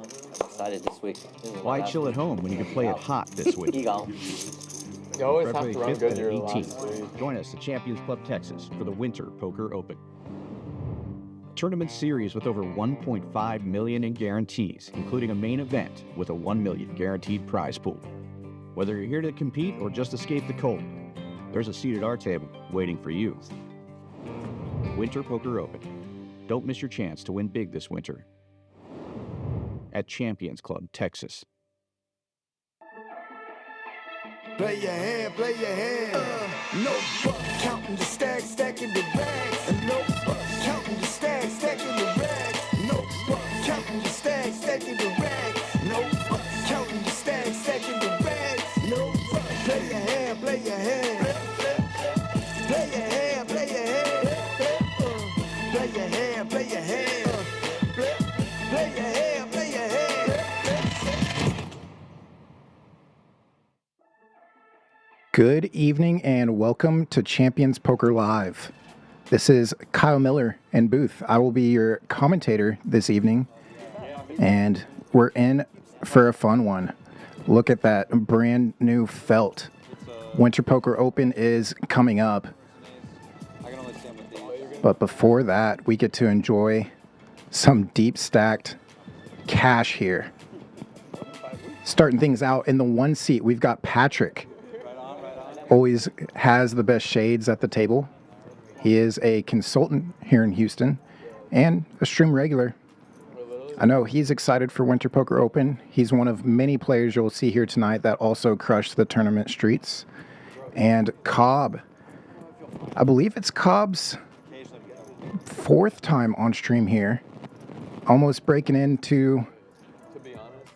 Decided this week. Why chill at home when you can play it hot this week? You go. You always February have to run 5th good and your 18th. last week. Join us at Champions Club Texas for the Winter Poker Open. A tournament series with over 1.5 million in guarantees, including a main event with a 1 million guaranteed prize pool. Whether you're here to compete or just escape the cold, there's a seat at our table waiting for you. Winter Poker Open. Don't miss your chance to win big this winter at Champions Club Texas. Play your hand, play your hand. No fuck, counting the stacks, stacking the rags. No fuck, counting the stacks, stacking the rags. No fuck, counting the stacks, stacking the rags. No fuck, counting the stacks, stacking the rags. No fuck, play your hand, play your hand. Play your hand, play your hand. Play your hand, play your hand. Play your hand, play your hand. Good evening and welcome to Champions Poker Live. This is Kyle Miller in booth. I will be your commentator this evening, and we're in for a fun one. Look at that brand new felt. Winter Poker Open is coming up. But before that, we get to enjoy some deep stacked cash here. Starting things out in the one seat, we've got Patrick. Always has the best shades at the table. He is a consultant here in Houston and a stream regular. I know he's excited for Winter Poker Open. He's one of many players you'll see here tonight that also crushed the tournament streets. And Cobb, I believe it's Cobb's fourth time on stream here, almost breaking into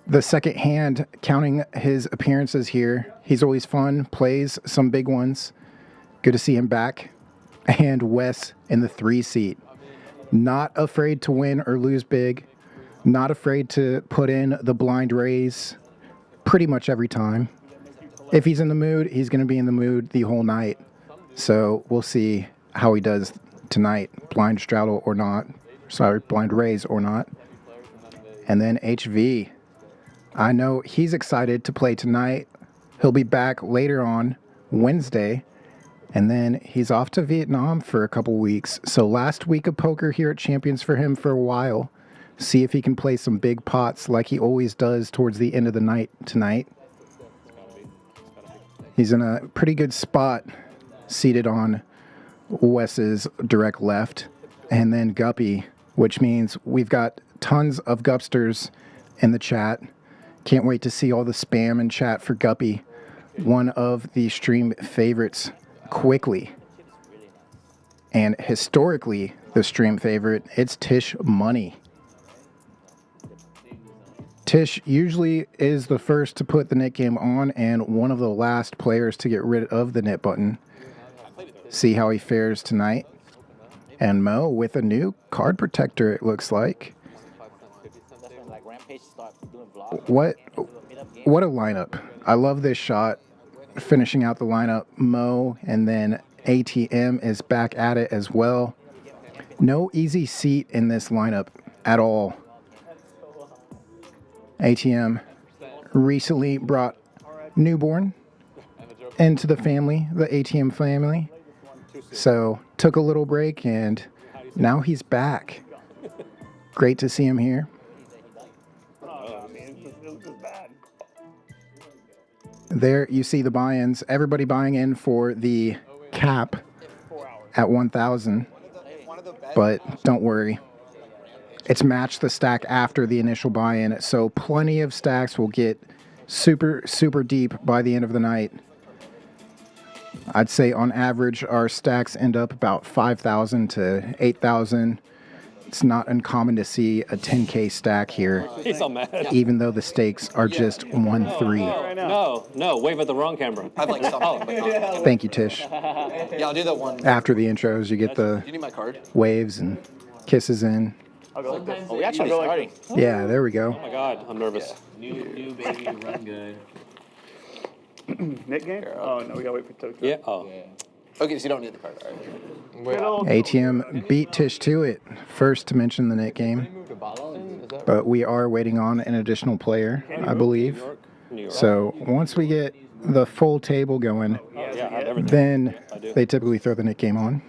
the second hand, counting his appearances here. He's always fun, plays some big ones. Good to see him back. And Wes in the 3 seat. Not afraid to win or lose big. Not afraid to put in the blind raise pretty much every time. If he's in the mood, he's going to be in the mood the whole night. So we'll see how he does tonight. Blind straddle or not. Sorry, blind raise or not. And then HV. I know he's excited to play tonight. He'll be back later on Wednesday, and then he's off to Vietnam for a couple weeks. So last week of poker here at Champions for him for a while. See if he can play some big pots like he always does towards the end of the night tonight. He's in a pretty good spot, seated on Wes's direct left, and then Guppy, which means we've got tons of Gupsters in the chat. Can't wait to see all the spam in chat for Guppy, one of the stream favorites quickly. And historically, the stream favorite, it's Tisch Money. Tisch usually is the first to put the knit game on and one of the last players to get rid of the knit button. See how he fares tonight. And Mo with a new card protector, it looks like. What a lineup. I love this shot. Finishing out the lineup, Mo, and then ATM is back at it as well. No easy seat in this lineup at all. ATM recently brought newborn into the family, the ATM family. So took a little break and now he's back. Great to see him here. There you see the buy-ins. Everybody buying in for the cap at 1,000. But don't worry. It's matched the stack after the initial buy-in. So plenty of stacks will get super, super deep by the end of the night. I'd say on average our stacks end up about 5,000 to 8,000. It's not uncommon to see a 10K stack here, He's all mad. even though the stakes are just 1-3. No, wave at the wrong camera. I'd like something. Thank you, Tisch. Yeah, I'll do that one. After the intros, you get the You need my card? waves and kisses in. I'll go like this. Oh, we actually starting. Yeah, there we go. Oh my God, I'm nervous. New baby, run good. Nick game? Oh, no, we gotta wait for Tokyo. Yeah. Oh. Okay, so you don't need the card. All right. ATM beat Tisch to it. First to mention the knit game. but we are waiting on an additional player, I believe. New York. So once we get the full table going, Yeah, I have everything. then I do. they typically throw the Nick game on.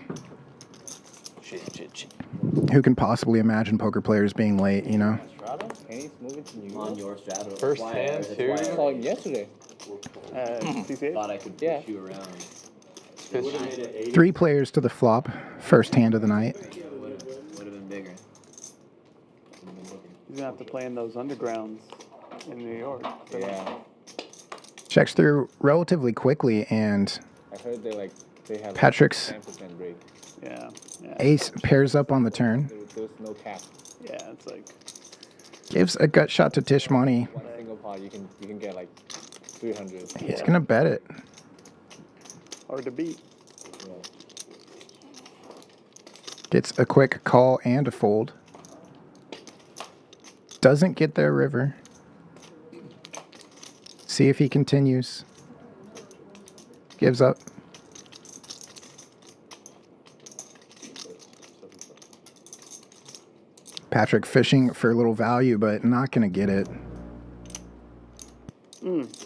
Shit. Who can possibly imagine poker players being late, you know? On your straddle. First hand, too. Called yesterday. CCH? Thought I could push you around. 3 players to the flop, first hand of the night. Would have been bigger. He's gonna have to play in those undergrounds in New York. Yeah. Checks through relatively quickly, and I heard they have Patrick's 10% break. Yeah. ace pairs up on the turn. There's no cap. Yeah, it's like Gives a gut shot to Tisch Money. One single pot, you can get like 300. He's going to bet it. hard to beat. Gets a quick call and a fold. Doesn't get their river. See if he continues. Gives up. Patrick fishing for a little value, but not going to get it. Oops.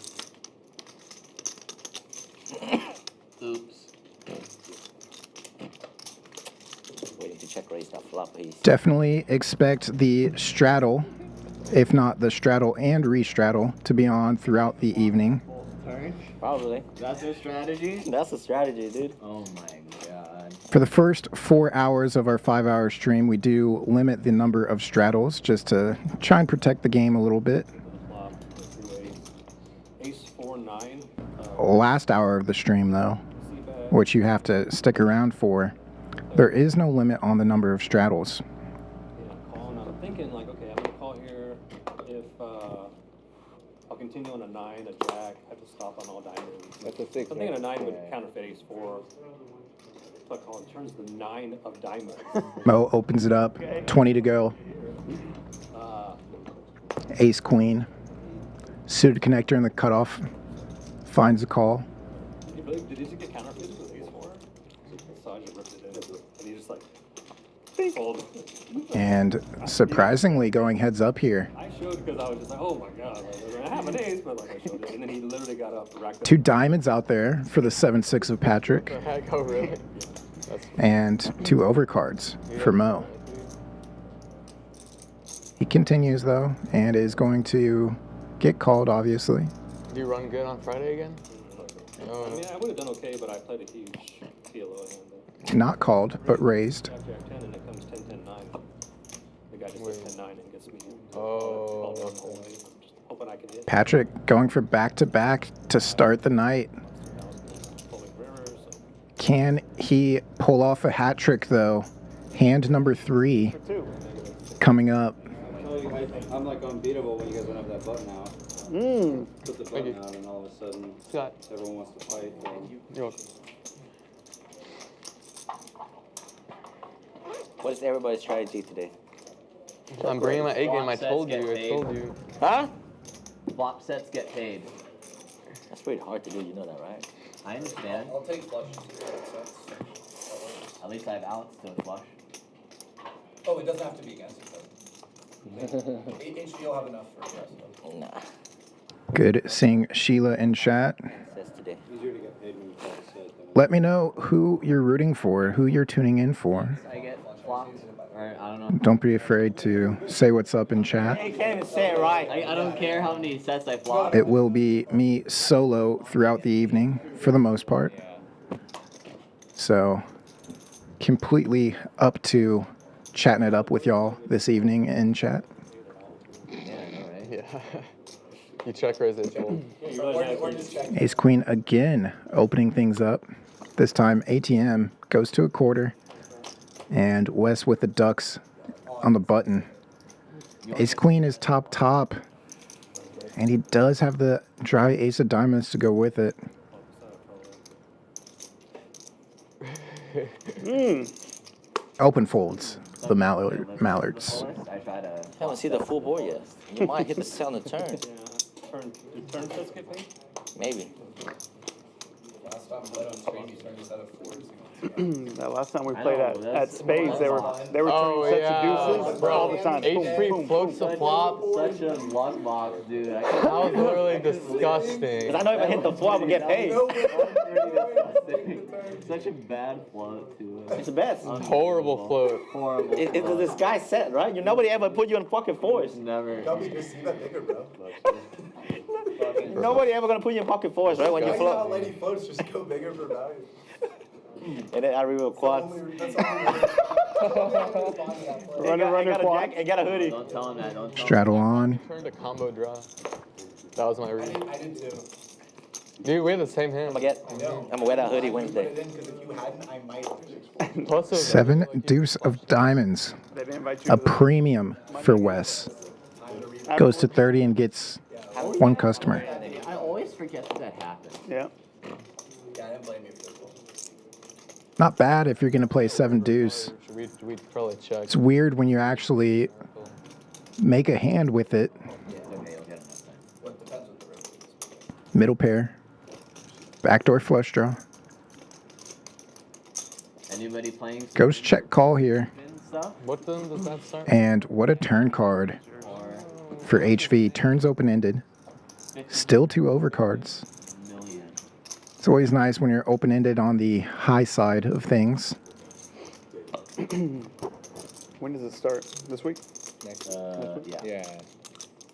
Waiting to check raise that flop piece. Definitely expect the straddle, if not the straddle and re-straddle, to be on throughout the evening. Probably. That's their strategy? That's the strategy, dude. Oh my god. For the first 4 hours of our 5-hour stream, we do limit the number of straddles just to try and protect the game a little bit. Ace 4-9. Last hour of the stream, though, which you have to stick around for, there is no limit on the number of straddles. Yeah, call. And I'm thinking like, okay, I'm gonna call here. If I'll continue on a 9, a jack, I have to stop on all diamonds. That's a 6. I'm thinking a 9 would counterfeit Ace 4. But call it turns the 9 of diamonds. Mo opens it up, 20 to go. Ace Queen. Suited connector in the cutoff. Finds a call. Did he get counterfeited with Ace 4? So I just ripped it in. And he just like, fold. And surprisingly going heads up here. I showed because I was just like, oh my god, like, I have an ace, but like I showed it. And then he literally got up, racked up. 2 diamonds out there for the 7-6 of Patrick. Oh, really? And 2 overcards for Mo. He continues though, and is going to get called, obviously. Do you run good on Friday again? I mean, I would have done okay, but I played a huge TLO hand. Not called, but raised. After I have 10 and it comes 10-10-9. The guy just says 10-9 and gets me. Oh, I'm just hoping I can hit. Patrick going for back-to-back to start the night. Folding rivers. So. Can he pull off a hat trick though? Hand number 3 coming up. I'm like unbeatable when you guys don't have that button out. Put the button out and all of a sudden Scott. everyone wants to fight. You're welcome. What is everybody's strategy today? I'm bringing my A game. I Sets told get you. I paid. told you. Huh? Flop sets get paid. That's pretty hard to do, you know that, right? I understand. I'll take flushes. At least I have Alex to a flush. Oh, it doesn't have to be against it, though. HDL have enough for us. Nah. Good seeing Sheila in chat. Sets today. Easier to get paid when you call a set. Let me know who you're rooting for, who you're tuning in for. I get flopped. Or I don't know. Don't be afraid to say what's up in chat. You can't even say it right. I don't care how many sets I flop. It will be me solo throughout the evening for the most part. So completely up to chatting it up with y'all this evening in chat. Yeah. You check raise it. Fold. Ace Queen again opening things up. This time ATM goes to a quarter. And Wes with the ducks on the button. Ace Queen is top. And he does have the dry ace of diamonds to go with it. Open folds the mallards. I try to. Haven't seen the full board yet. You might hit the sound of turn. Yeah. Turn sets get paid? Maybe. That last time we played at Spades, they were turning sets of deuces all the time. H3 floats the flop. Such a luck box, dude. That was literally disgusting. Because I know if I hit the floor, I'm going to get paid. Such a bad float, too. It's the best. Horrible float. Horrible. It's this guy's set, right? Nobody ever put you in pocket fours. Never. Guppy, just see that bigger, bro. Nobody ever going to put you in pocket fours, right? When you Guys know how float. lady floats just go bigger for value. And then I reveal quads. That's the only Runner, quad. And got a hoodie. Don't tell him that. Don't tell him. Straddle on. Turned a combo draw. That was my read. I did too. Dude, we have the same hand. I'm gonna wear that hoodie Wednesday. Because if you hadn't, I might. Plus, it was 7 deuce of diamonds. They didn't invite you A to the premium for Wes. Goes to 30 and gets one customer. I always forget that happened. Yeah. Yeah, I didn't blame you for this one. Not bad if you're going to play 7 deuce. we'd probably check. It's weird when you actually make a hand with it. What depends what the river is. Middle pair. Backdoor flush draw. Anybody playing? Goes check call here. Stuff? What then does that start? And what a turn card Or for HV. Turns open-ended. Still 2 overcards. million? It's always nice when you're open-ended on the high side of things. When does it start? This week? Yeah.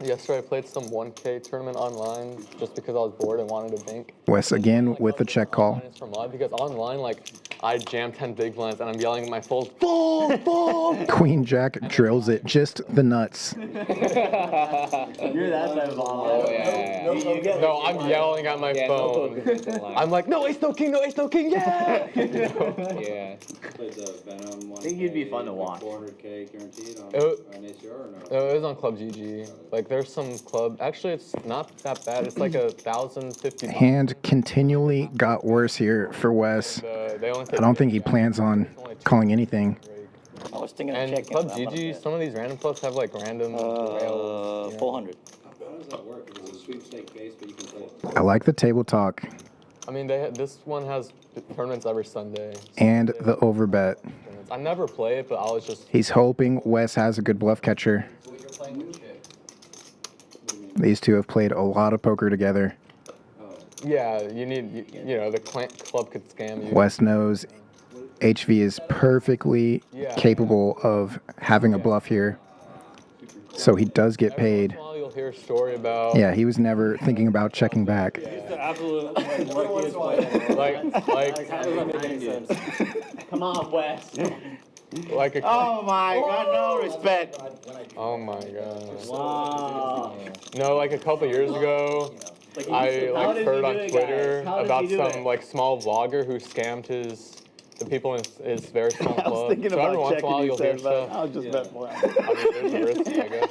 Yesterday I played some 1K tournament online just because I was bored and wanted to bank. Wes again with the check call. It's from live because online, like, I jam 10 big blinds and I'm yelling at my folds, boom, boom. Queen Jack drills it. Just the nuts. You're that type of online. No, I'm yelling at my phone. I'm like, no ace, no king, yeah! Yeah. Played the Venom one. I think you'd be fun to watch. 400K guaranteed on It- an ACR or no? No, it was on Club GG. Like, there's some club. Actually, it's not that bad. It's like $1,050. Hand continually got worse here for Wes. They only I don't think he plans on calling anything. I was thinking of And checking. Club but I'm gonna GG, bet. some of these random clubs have like random rails. You know? 400. How does that work? It's a sweepstake base, but you can play it. I like the table talk I mean, this one has tournaments every Sunday. and the overbet. I never play it, but I was just. He's hoping Wes has a good bluff catcher. So you're playing with shit. These two have played a lot of poker together. Yeah, you need, you know, the club could scam you. Wes knows HV is perfectly capable of having a bluff here. So he does get Every once paid. in a while you'll hear a story about. Yeah, he was never thinking about checking back. He's the absolute luckiest player. Like, How does that make any sense? Come on, Wes. like a. Oh my God, no respect. Oh my gosh. Wow. No, like a couple years ago, I How did heard he on do it, Twitter guys? How did about he do some it? like small vlogger who scammed the people in his very small club. I was thinking So every about once in a checking while you you'll hear said, but stuff. I'll just bet more. I mean, there's a risk, I guess.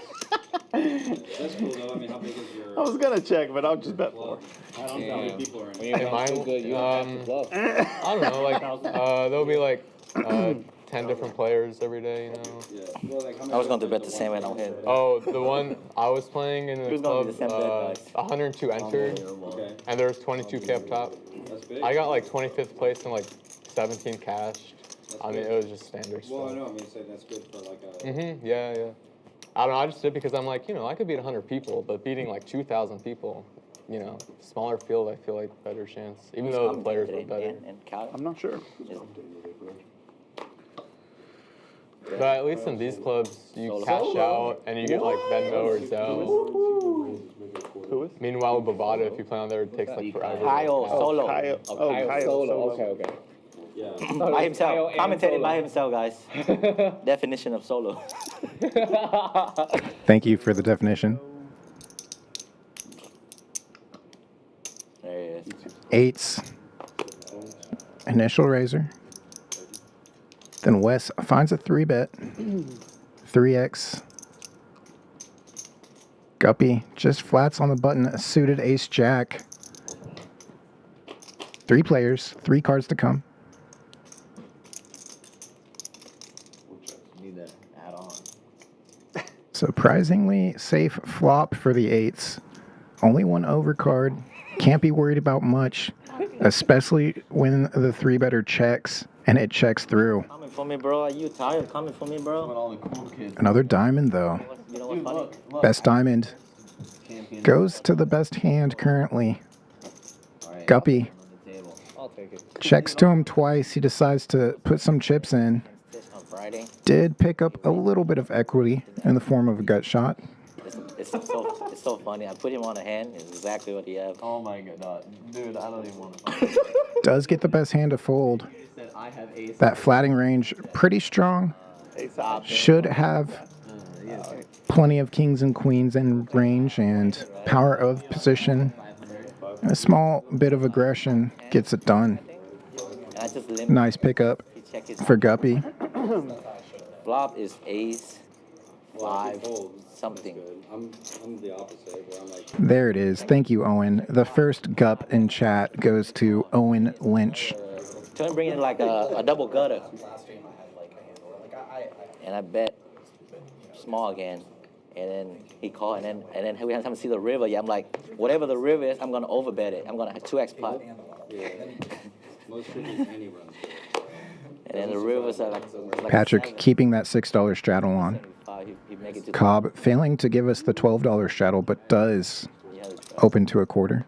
That's cool though. I mean, how big is your? I was gonna check, but I'll just bet more. I don't know how many people are in In it. mine, I don't know, like there'll be like 10 different players every day, you know. Yeah. Well, like, how many I was going to people bet the is same way one I don't hit. Oh, the one I was playing in the Who's gonna club, be the same bet, guys? 102 entered, Okay, and there was 22K up top. that's big. I got like 25th place and like 17 cash. I mean, it was just standard Well, I stuff. know. I mean, say that's good for like a. Yeah. I don't know, I just did it because I'm like, you know, I could beat 100 people, but beating like 2,000 people, you know, smaller field, I feel like better chance, even though the players were better. And Cal. I'm not sure. But at least in these clubs, you cash out and you get like Venmo or Zelle. Who is? Meanwhile, with Bovada, if you play on there, it takes like forever. Kyle Solo. Kyle. Oh, Kyle Solo. Okay. Yeah. By himself. Commentating by himself, guys. Definition of solo. Thank you for the definition. There he is. Eights. Initial razor. Then Wes finds a 3-bet. 3x. Guppy just flats on the button. A suited ace jack. 3 players. 3 cards to come. Need to add on. Surprisingly safe flop for the eights. Only 1 overcard. Can't be worried about much. especially when the 3-better checks and it checks through. Coming for me, bro. Are you tired? Coming for me, bro. All the cool kids. Another diamond, though. You know what's funny? Look. Best diamond goes to the best hand currently. Alright, Guppy on the table. I'll take it. checks to him twice. He decides to put some chips in. This on Friday. Did pick up a little bit of equity in the form of a gut shot. It's so funny. I put him on a hand. It's exactly what he has. Oh my god, dude, I don't even want to. Does get the best hand to fold. Said I have ace. That flatting range, pretty strong. Should have plenty of kings and queens in range and power of position. A small bit of aggression gets it done. And I just limit. Nice pickup He check his for Guppy. flop is ace, 5, something. I'm the opposite, where I'm like, There it is. Thank you, Owen. The first Gup in chat goes to Owen Lynch. Try and bring in like a double gutter. Last stream I had like a handle. Like I And I bet small again. And then he called, and then we had time to see the river. Yeah, I'm like, whatever the river is, I'm gonna overbet it. I'm gonna have 2x pot. most people any run. And then the rivers are like Patrick keeping that $6 straddle on. He make it to Cobb failing to give us the $12 straddle, but does open to a quarter.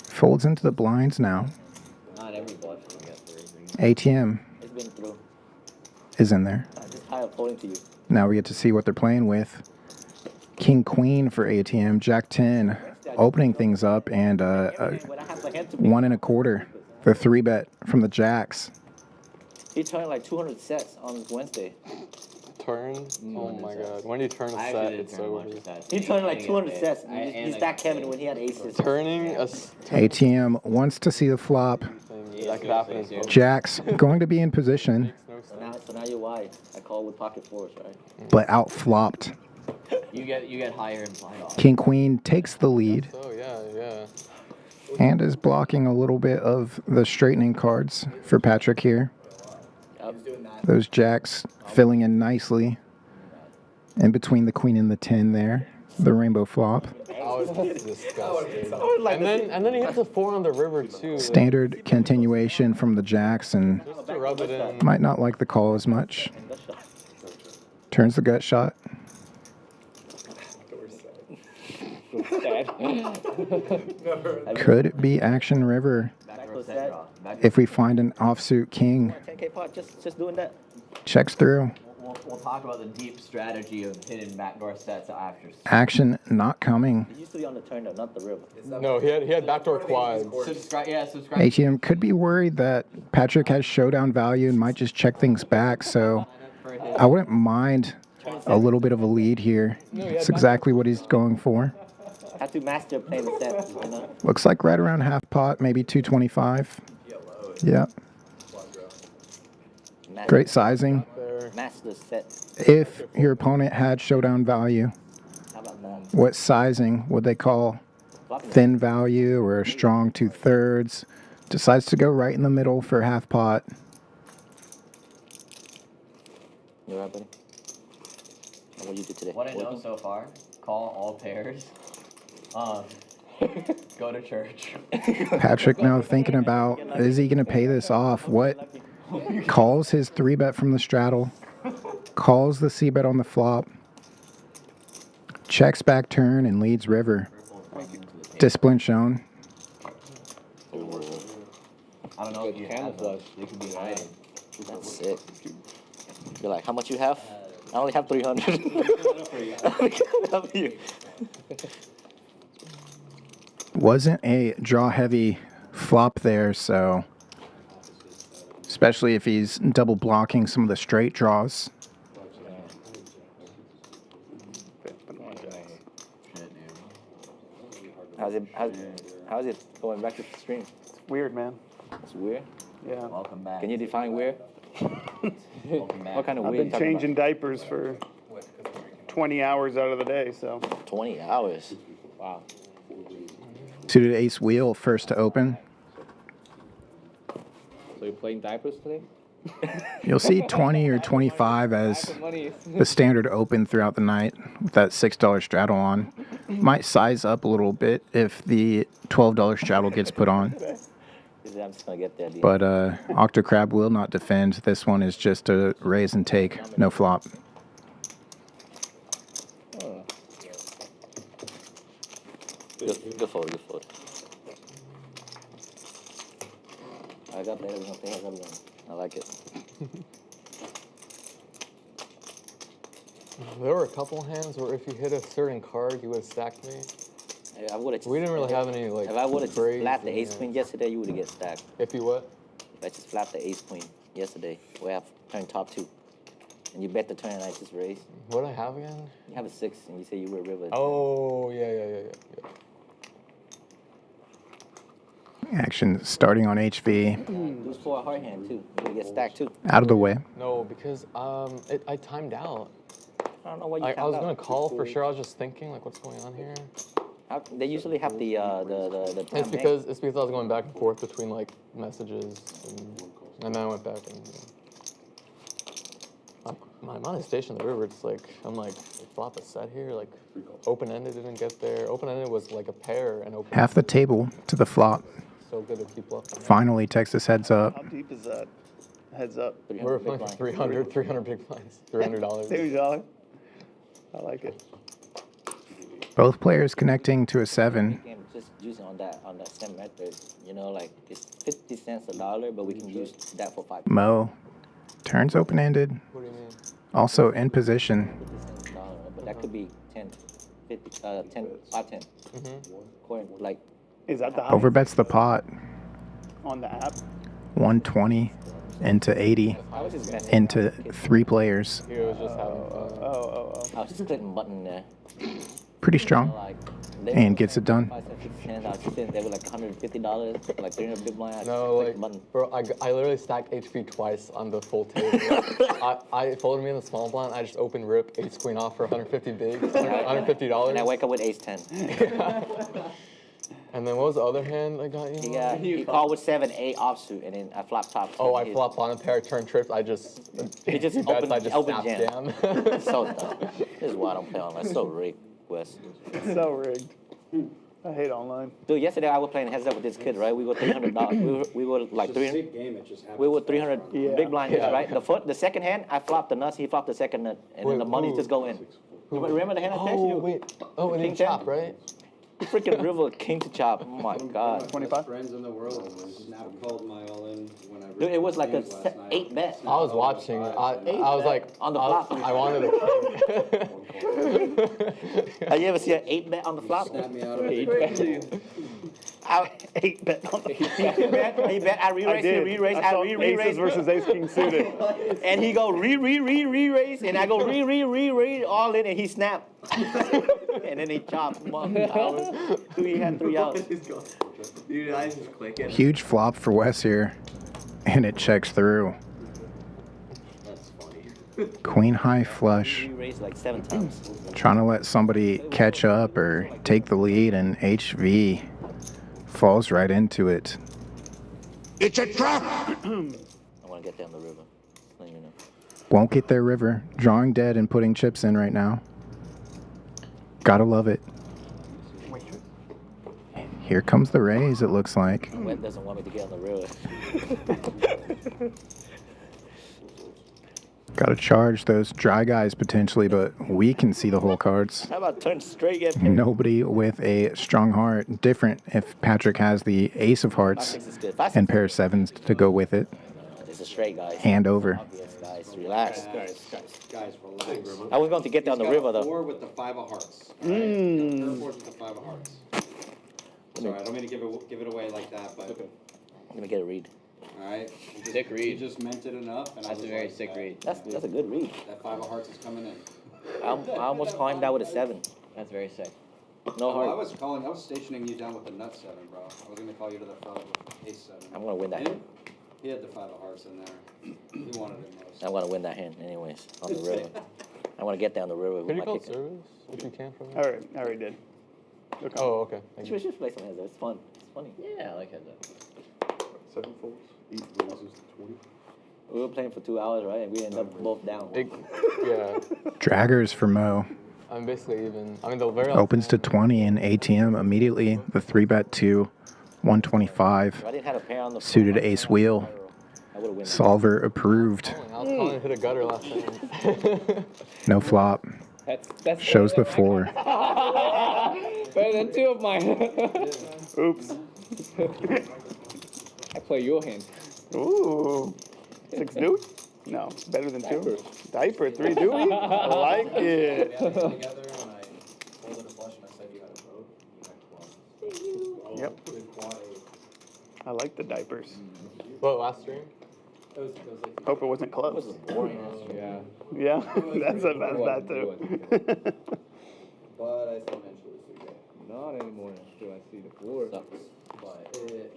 Folds into the blinds now. Not every bluff will get through. ATM It's been through. is in there. I'm just tired of folding to you. Now we get to see what they're playing with. King Queen for ATM, Jack 10, opening things up, and When I have the hand to pick, 1 1/4. The 3-bet from the Jacks. he turned like 200 sets on Wednesday. Turn? Oh my god. When you turn a I set, actually did it's turn a over. bunch of sets. He turned like Getting 200 it sets. big. He stacked Kevin when he had aces. Turning a ATM wants to see the flop. that could happen as well. Jacks going to be in position, So now you're wide. I call with pocket fours, right? but out flopped. You get higher implied off. King Queen takes the lead Oh yeah. and is blocking a little bit of the straightening cards for Patrick here. Those Jacks filling in nicely in between the Queen and the 10 there. The rainbow flop. That was disgusting. And then he hits a 4 on the river too. Standard continuation from the Jacks, and Just to rub it in. might not like the call as much. Turns the gut shot. Could be action river if we find an offsuit king. 10K pot, just doing that. Checks through. We'll talk about the deep strategy of hidden backdoor sets after. Action not coming. It used to be on the turn though, not the river. No, he had backdoor quads. Subscribe. ATM could be worried that Patrick has showdown value and might just check things back, so I wouldn't mind a little bit of a lead here. It's exactly what he's going for. Have to master playing the set, you know? Looks like right around half pot, maybe 225. Yeah. Great sizing. Master set. If your opponent had showdown value, How about that? what sizing would they call? Thin value or a strong 2/3? Decides to go right in the middle for half pot. You alright, buddy? And what you did today? What I know so far: call all pairs. Go to church. Patrick now thinking about, is he going to pay this off? What? Calls his 3-bet from the straddle. Calls the C-bet on the flop. Checks back turn and leads river. Discipline shown. I don't know if you have those. You could be hiding. That's sick. You're like, how much you have? I only have 300. Help you. Wasn't a draw-heavy flop there, so especially if he's double blocking some of the straight draws. How's it going back to the stream? It's weird, man. It's weird. Yeah. Welcome back. Can you define weird? Welcome back. What kind of I've weird? been changing diapers for 20 hours out of the day, so. 20 hours. Wow. Suited ace wheel, first to open. So you're playing diapers today? You'll see 20 or 25 as the standard open throughout the night with that $6 straddle on. Might size up a little bit if the $12 straddle gets put on. I'm just gonna get there. But Octocrab will not defend. This one is just a raise and take, no flop. Good fold, good fold. I got better. We're gonna play heads up again. I like it. There were a couple hands where if you hit a certain card, you would have stacked me. I would have. We didn't really have any like. If I would have crazy flapped the ace hands. queen yesterday, you would have get stacked. If you what? If I just flapped the ace queen yesterday, we have turned top 2, and you bet the turn and I just raised. What did I have again? You have a 6, and you say you were river. Oh yeah. Action starting on HV. Lose 4 hard hand too. You would get stacked too. Out of the way. No, because I timed out. I don't know what you. I was gonna call for sure. I was just thinking like, what's going on here? They usually have the time It's because I was going back and forth between like messages, and then I went back and. My monetization on the river, it's like I'm like flop a set here, like open ended didn't get there. Open ended was like a pair and open. Half the table to the flop. So good to keep bluffing. Finally, Texas heads up. How deep is that? Heads up. We're playing for 300 big blinds, $300. $2. I like it. Both players connecting to a 7. We can just use it on that same method. You know, like it's 50 cents a dollar, but we can use that for 5. Mo turns open-ended. What do you mean? Also in position. 50 cents a dollar, but that could be 10, 50, 10, 5, 10. Coin, like. Is that the highest Overbets the pot. on the app? 120 into 80 I was just messing into 3 players. He was just having fun. I was just clicking button there. Pretty strong. Like, And gets it done. 5 cents, 50 cents. I was sitting there with like $150, like 300 big blind. I just No, clicked like, the button. bro, I literally stacked HP twice on the full table. I folded me in the small blind. I just opened rip, ace queen off for 150 bigs, $150. And I wake up with ace 10. And then what was the other hand I got you? He called with 7-8 offsuit, and then I flop top. Oh, I flopped on a pair, turn trips. I just He just bets, opened, I just open snapped jam. jam. So dumb. This is why I don't play online. It's so rigged, Wes. So rigged. I hate online. Dude, yesterday I was playing heads up with this kid, right? We were $300. We were like 300. Game, it just happens. We were 300 Yeah. big blind, right? The second hand, I flopped the nuts. He flopped the second nut, and then Wait, the money who? just go in. You remember the hand I texted you? Oh, wait. Oh, and King then 10? chop, right? Freaking river king to chop. Oh my god. 25? Friends in the world. Snap called my all in when I. Dude, it was like a games last night. 8 bet. I was watching. I was like, On the I flop. wanted to. Have you ever seen an 8 bet on the flop? Snap me out of it. 8 bet on the He bet. I I re-raised. He did. re-raised. I saw I aces re-raised. versus ace king suited. And he go re-raise, and I go re-raise all in, and he snapped. And then he chopped 1 hour. He had 3 hours. Dude, I just click it. Huge flop for Wes here. And it checks through. That's funny. Queen high flush. Re-raised like 7 times. Trying to let somebody catch up or take the lead, and HV falls right into it. It's a trap! I want to get down the river. Let you know. Won't get their river. Drawing dead and putting chips in right now. Gotta love it. Here comes the raise, it looks like. Wet doesn't want me to get on the river. Gotta charge those dry guys potentially, but we can see the whole cards. How about turn straight, get paired? Nobody with a strong heart. Different if Patrick has the ace of hearts 5-6 is good. 5-6 and pair of 7s to go with it. It's a straight, guys. Hand over. Obvious, guys. Relax. Guys, relax. I was going to get down the He's got river, a though. 4 with the 5 of hearts. Pair 4s with the 5 of hearts. Sorry, I don't mean to give it away like that, but Let me get a read. all right. Sick read. You just meant it enough, and That's a very sick read. That's a good read. That 5 of hearts is coming in. I almost climbed out with a 7. That's very sick. No Oh, I heart. was stationing you down with the nut 7, bro. I was gonna call you to the front with ace 7. I'm going to win that hand. He had the 5 of hearts in there. He wanted it most. I'm going to win that hand anyways on the river. I want to get down the river Can with you my call kicker. service if you can from I there? already did. Oh, okay. Thank We you. should play some hands though. It's fun. It's funny. Yeah, I like heads up. 7 folds, 8 raises, 20. We were playing for 2 hours, right? And we ended up both down. Yeah. Draggers for Mo. I'm basically even. I mean, the very Opens to 20 and ATM immediately. The 3-bet to 125. If I didn't have a pair on the Suited floor, ace wheel. I would've win. Solver approved. I was calling hit a gutter last time. No flop. That's Shows the 4. better than 2 of mine. Oops. I play your hand. Ooh. 6 Dewey? No, better than 2. Diaper 3 Dewey? I like it. Together and I pulled it a flush and I said you had a vote. Yep. I like the diapers. What, last stream? It was like Hope it wasn't close. Yeah. Yeah, that's bad too. but I still managed to lose 3 games. Not anymore. Do I see the 4? But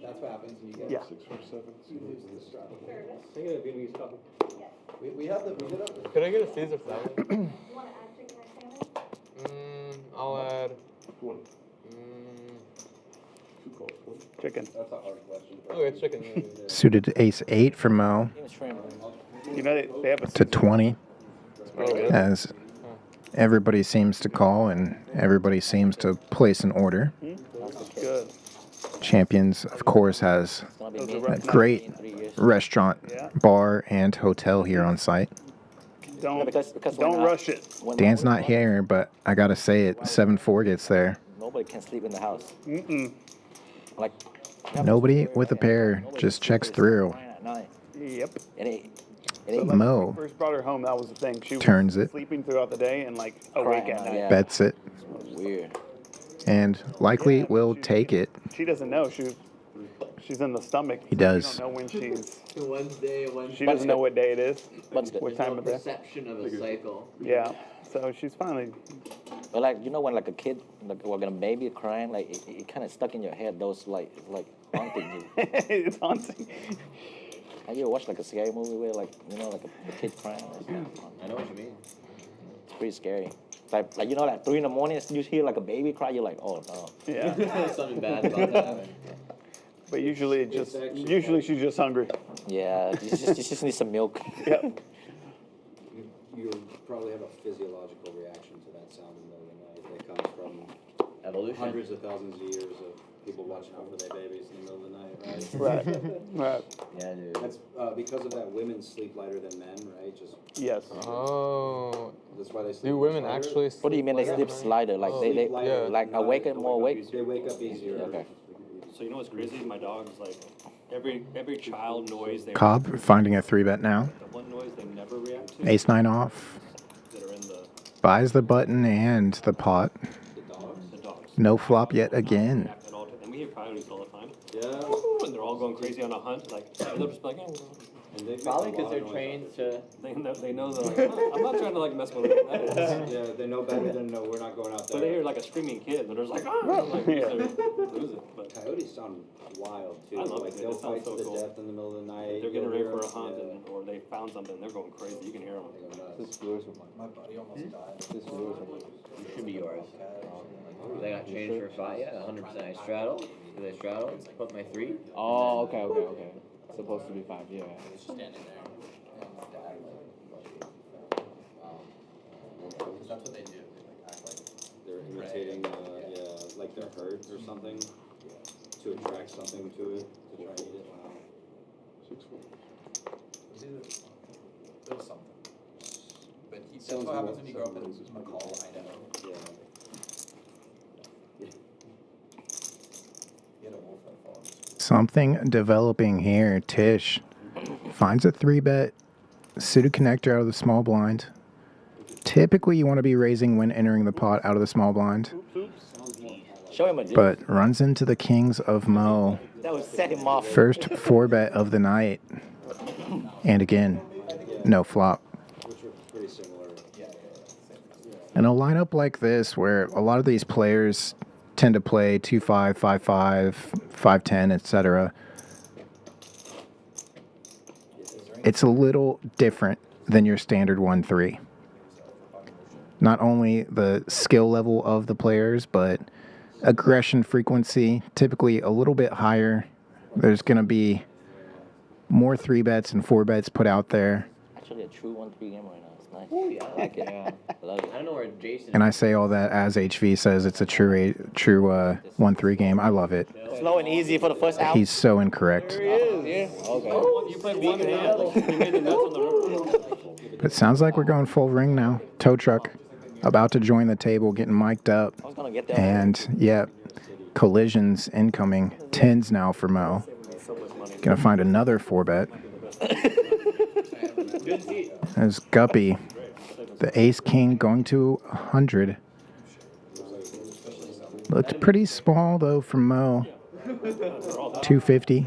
that's what happens when you get Yeah. 6 or 7. you lose the straddle. Can I get a Vietnamese coffee? We have the we did have Could I get a Caesar salad? You want to add chicken or salmon? I'll add. 20. 2 calls, 20. Chicken. that's a hard question. Oh, it's chicken. Yeah, yeah, yeah. Suited ace 8 for Mo. You know they have a To 20. Oh, really? As everybody seems to call and everybody seems to place an order. good. Champions, of course, has Those are a rough great restaurant, Yeah. bar, and hotel here on site. Don't because don't when rush it. when Dan's my- not here, but I gotta say it, 7-4 gets there. Nobody can sleep in the house. Mm-mm. Like Nobody with a pair just checks through. At night. Yep. It ain't. It So ain't like, Mo when we first brought her home, that was the thing. She was turns it. sleeping throughout the day and like awake Crying, at night. yeah. Bets it, weird. and likely will take it. She doesn't know she's in the stomach. He does. You don't know when she's. Wednesday. She doesn't know what day it is. But What time of day? Perception of a cycle. Yeah. So she's finally. But like when like a kid, like when a baby crying, like it kind of stuck in your head. Those like haunting you. It's haunting. Have you ever watched like a scary movie where like like a kid crying? I know what you mean. It's pretty scary. Like like 3 in the morning, you hear like a baby cry. You're like, oh no. Yeah. There's something bad about that. But usually she's just hungry. Yeah, you just need some milk. Yep. You probably have a physiological reaction to that sound in the middle of the night that comes from Evolution. hundreds of thousands of years of people watching out for their babies in the middle of the night, right? Right. Right. Yeah, dude. That's because of that. Women sleep lighter than men, right? Just Yes. Oh. that's why they sleep. Do women lighter. actually sleep What do you mean they later sleep than men? slider? Like Oh. they Sleep lighter, like not awake they and more wake up awake? easier. They wake up easier. Okay. So you know what's crazy? My dog's like every child noise they Cobb finding a 3-bet now. the one noise they never react to Ace 9 off. that are in the Buys the button and the pot. the dogs. No flop yet again. React at all to- and we hear coyotes all the time. Yeah. And they're all going crazy on a hunt. Like they'll just be like, "Eh, And they make Probably a because lot they're of noise. trained to. they know they're like, "Oh, I'm not trying to like mess with it. Yeah, they know better than no. We're not going out there. But they hear like a screaming kid, and they're just like, ah, like, Yeah. lose it. But Coyotes sound wild too. I love like it. they'll It sounds fight so to the cool. death in the middle of the night. they're getting You'll ready hear for a them, hunt, yeah. or they found something. They're going crazy. You can hear them. They go nuts. This yours or My buddy almost died. This yours or mine? It should be yours. They got changed for a 5. Yeah, 100%. I straddle. Do they straddle? Put my 3. Oh, okay. It's supposed to be 5, yeah. Just standing there. That's what they do. They like act like. They're imitating, like they're hurt or something to attract something to it to try to eat it. Wow. 6-4. It was something. But that's Sounds what happens more- when you grow up in sounds McCall, Idaho. Yeah. You had a wolf that followed us. Something developing here. Tisch finds a 3-bet. Suited connector out of the small blind. Typically, you want to be raising when entering the pot out of the small blind, Show him a dude. but runs into the kings of Mo. That would set him off. First 4-bet of the night. And again, no flop. Which are pretty similar. In a lineup like this, where a lot of these players tend to play 2-5, 5-5, 5-10, etc., it's a little different than your standard 1-3. Not only the skill level of the players, but aggression frequency, typically a little bit higher. There's going to be more 3-bets and 4-bets put out there. actually a true 1-3 game right now. It's nice. Ooh, yeah, I like it. Yeah. I love it. I don't know where Jason. And I say all that as HV says it's a true 1-3 game. I love it. Slow and easy for the first out. He's so incorrect. There he is. Yeah. Okay. You played one hand. You made the nuts on the river. But it sounds like we're going full ring now. Tow truck about to join the table, getting mic'd up. I was gonna get that. And yeah, collisions incoming. 10s now for Mo. Gonna find another 4-bet. There's Guppy. The ace king going to 100. Looked pretty small though from Mo. 250.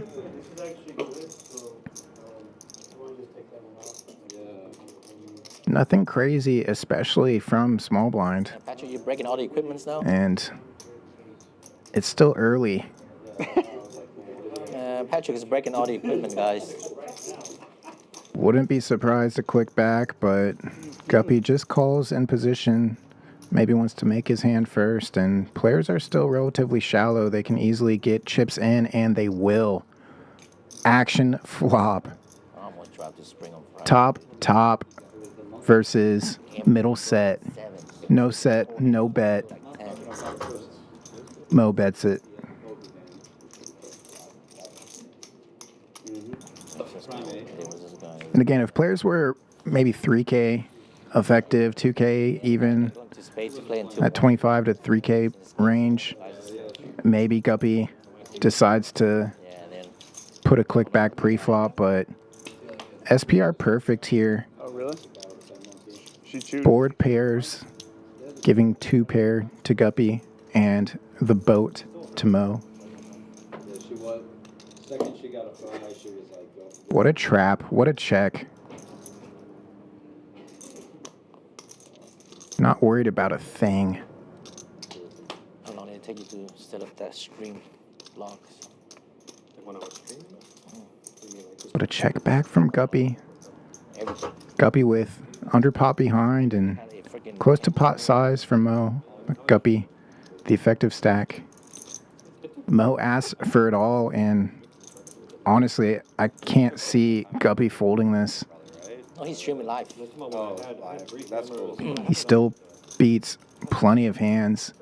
Nothing crazy, especially from small blind. Patrick, you're breaking all the equipments now? And it's still early. Patrick is breaking all the equipment, guys. Wouldn't be surprised to click back, but Guppy just calls in position. Maybe wants to make his hand first, and players are still relatively shallow. They can easily get chips in, and they will. Action flop. I'm gonna drop this spring on Friday. Top versus middle set. No set, no bet. Mo bets it. And again, if players were maybe 3K effective, 2K even, at 25 to 3K range, maybe Guppy decides to put a click back pre-flop, but SPR perfect here. Oh, really? She chooses. Board pairs, giving 2 pair to Guppy and the boat to Mo. What a trap. What a check. Not worried about a thing. How long did it take you to set up that stream blocks? What a check back from Guppy. Guppy with under pot behind and close to pot size for Mo. Guppy, the effective stack. Mo asked for it all, and honestly, I can't see Guppy folding this. Oh, he's streaming live. That's cool. He still beats plenty of hands.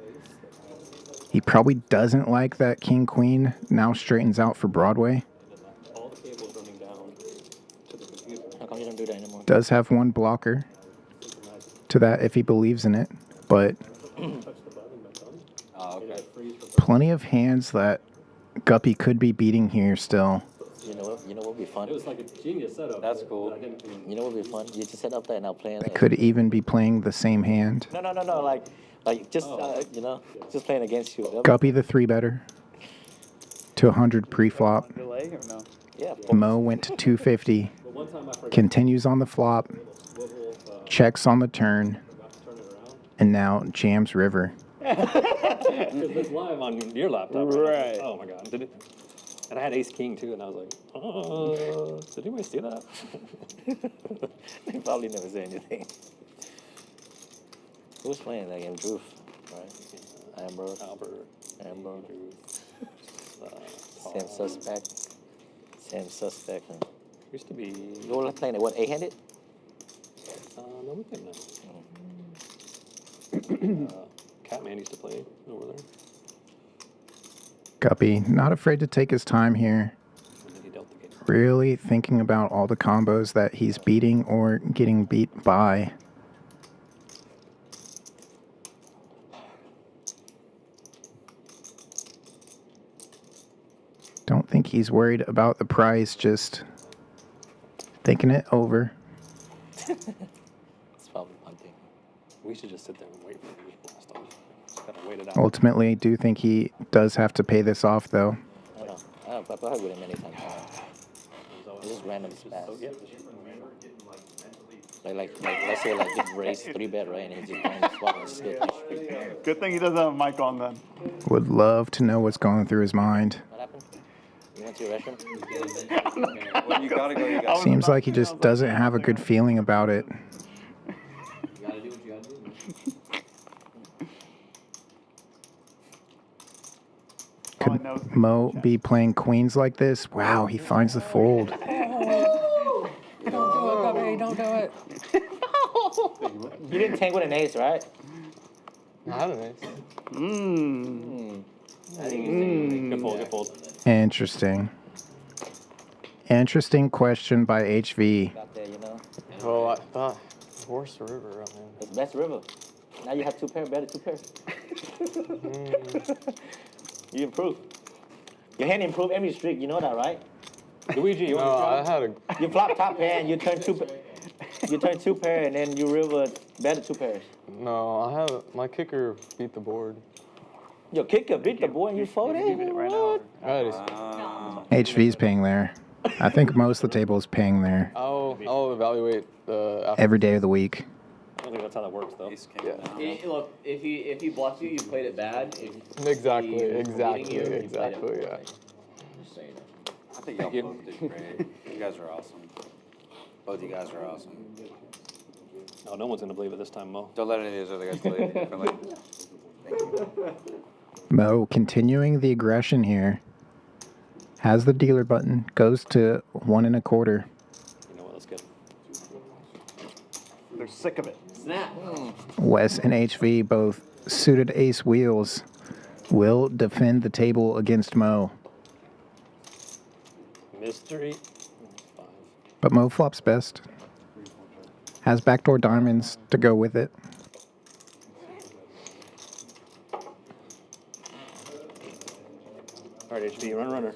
He probably doesn't like that King Queen now straightens out for Broadway. How come you don't do that anymore? Does have one blocker to that if he believes in it, but plenty of hands that Guppy could be beating here still. You know what would be fun? It was like a genius setup. That's cool. You know what would be fun? You just set up there and now playing. They could even be playing the same hand. No. Like just you know, just playing against you. Guppy the 3-better to 100 pre-flop. Delay or no? Yeah. Mo went to 250. Continues on the flop. Checks on the turn. And now jams river. Because it's live on your laptop. Right. Oh my god. Did it? And I had ace king too, and I was like, did anybody see that? They probably never say anything. Who's playing that game? Drew, right? Albert. Same suspect. Huh? Used to be. You were playing it, what, 8-handed? No, we played that. Catman used to play over there. Guppy, not afraid to take his time here. Really thinking about all the combos that he's beating or getting beat by. Don't think he's worried about the price, just thinking it over. It's probably one thing. We should just sit there and wait for the last time. Just gotta wait it out. Ultimately, do think he does have to pay this off, though. I know, but I played with him many times. It's just random spaz. Like let's say he raised 3-bet, right? And he just playing the swap and just go straight. Good thing he doesn't have a mic on then. Would love to know what's going through his mind. What happened? You went to your restroom? Well, you gotta go. You gotta. Seems like he just doesn't have a good feeling about it. You gotta do what you gotta do. Could Mo be playing queens like this? Wow, he finds the fold. Don't do it, Guppy. Ray, don't do it. You didn't tank with an ace, right? No, I had an ace. Good fold, good fold. Interesting. Interesting question by HV. Got there, you know. Well, I thought horse river. I mean, It's best river. Now you have 2 pair, better 2 pairs. You improve. Your hand improved every streak. You know that, right? Luigi, you no, want I had a. You flop top pair and you turn 2 you turn 2 pair and then you river better 2 pairs. No, I have my kicker beat the board. Your kicker beat the board and you folded? What? Alrighty. HV's paying there. I think most of the table is paying there I'll evaluate the. After. every day of the week. I don't think that's how that works, though. Look, if he blocked you, you played it bad. Exactly, You, exactly. Yeah. Just so you know. I think y'all both did great. You guys are awesome. Both you guys are awesome. No, no one's gonna believe it this time, Mo. Don't let any of those other guys believe it differently. Thank you. Mo continuing the aggression here. Has the dealer button, goes to 1 1/4. You know what? Let's get. They're sick of it. Snap. Wes and HV both suited ace wheels. Will defend the table against Mo. Mystery. 5. But Mo flops best. Has backdoor diamonds to go with it. All right, HB, runner.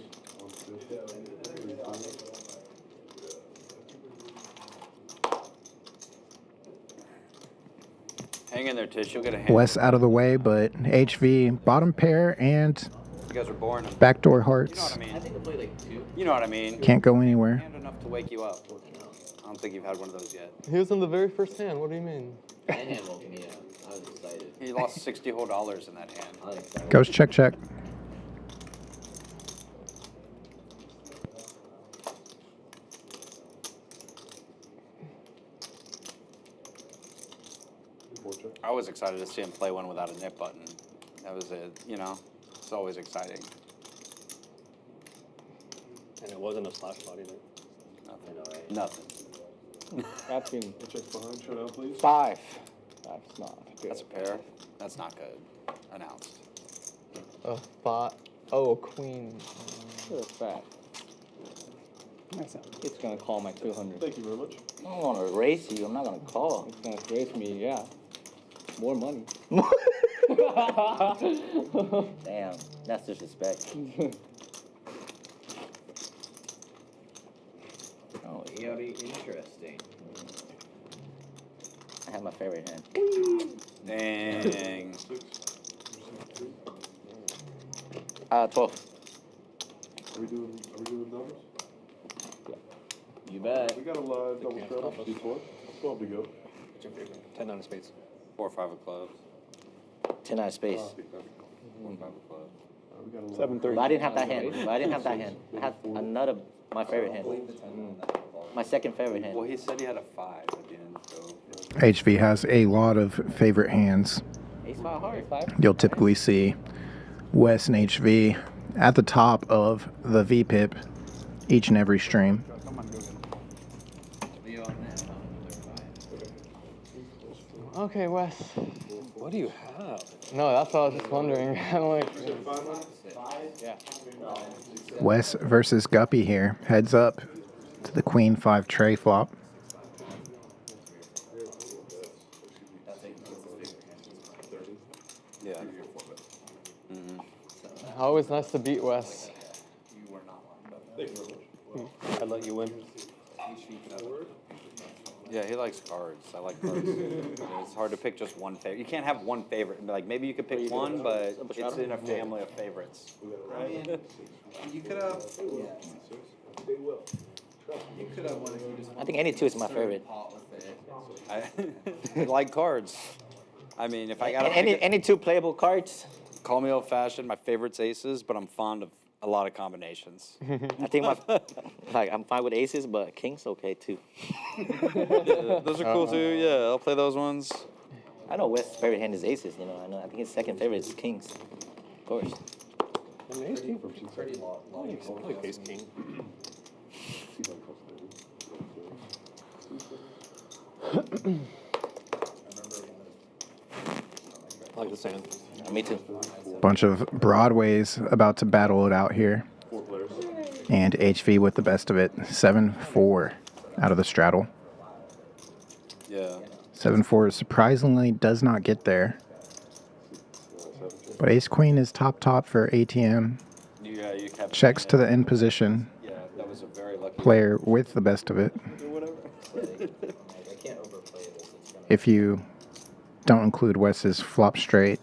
Hang in there, Tish. You'll get a hand. Wes out of the way, but HV bottom pair and You guys are boring. backdoor You know hearts. what I mean? I think I played like 2. You know what I mean? Can't go anywhere. Hand enough to wake you up. I don't think you've had one of those yet. He was in the very first hand. What do you mean? That hand woke me up. I was excited. He lost $60 whole in that hand. I was excited. Goes check, check. I was excited to see him play one without a nip button. That was it, you know? It's always exciting. And it wasn't a slash spot either. Nothing. Wrapping. Check behind, shut out, please. 5. That's not good. That's a pair. That's not good. Announced. A 5. Oh, a queen. That's fat. It's gonna call my 200. Thank you very much. I don't want to race you. I'm not gonna call. It's gonna race me. Yeah. More money. Damn, that's disrespect. Oh, Very interesting. I have my favorite hand. Dang. 12. Are we doing numbers? You bet. We got a live double straddle. D4. 12 to go. 10 on the spades. 4 or 5 of clubs. 10 out of space. 4 or 5 of clubs. We got a live. 7:30. But I didn't have that hand. I had another, my favorite hand. My second favorite hand. Well, he said he had a 5 at the end, so. HV has a lot of favorite hands. Ace 5 hard. 5. You'll typically see Wes and HV at the top of the VPIP each and every stream. Okay, Wes. What do you have? No, that's what I was just wondering. I'm like, Yeah. Wes versus Guppy here. Heads up to the Queen 5 tray flop. Yeah. always nice to beat Wes. I'd let you win. Yeah, he likes cards. I like cards. It's hard to pick just one favorite. You can't have one favorite and be like, maybe you could pick one, but it's in a family of favorites. Right? You could have. You could have one if you just. I think any two is my favorite. I like cards. I mean, if I got any two playable cards. Call me old fashioned. My favorite's aces, but I'm fond of a lot of combinations. I think I'm fine with aces, but kings okay too. Yeah, those are cool too. Yeah, I'll play those ones. I know Wes' favorite hand is aces. You know, I think his second favorite is kings. Of course. I mean, ace king from pretty long. I like ace king. I like the sand. Me too. Bunch of Broadways about to battle it out here. And HV with the best of it. 7-4 out of the straddle. Yeah. 7-4 surprisingly does not get there. But Ace Queen is top for ATM. Yeah, you kept Checks to the end position. Yeah, that was a very lucky Player with the best of it. If you don't include Wes's flop straight.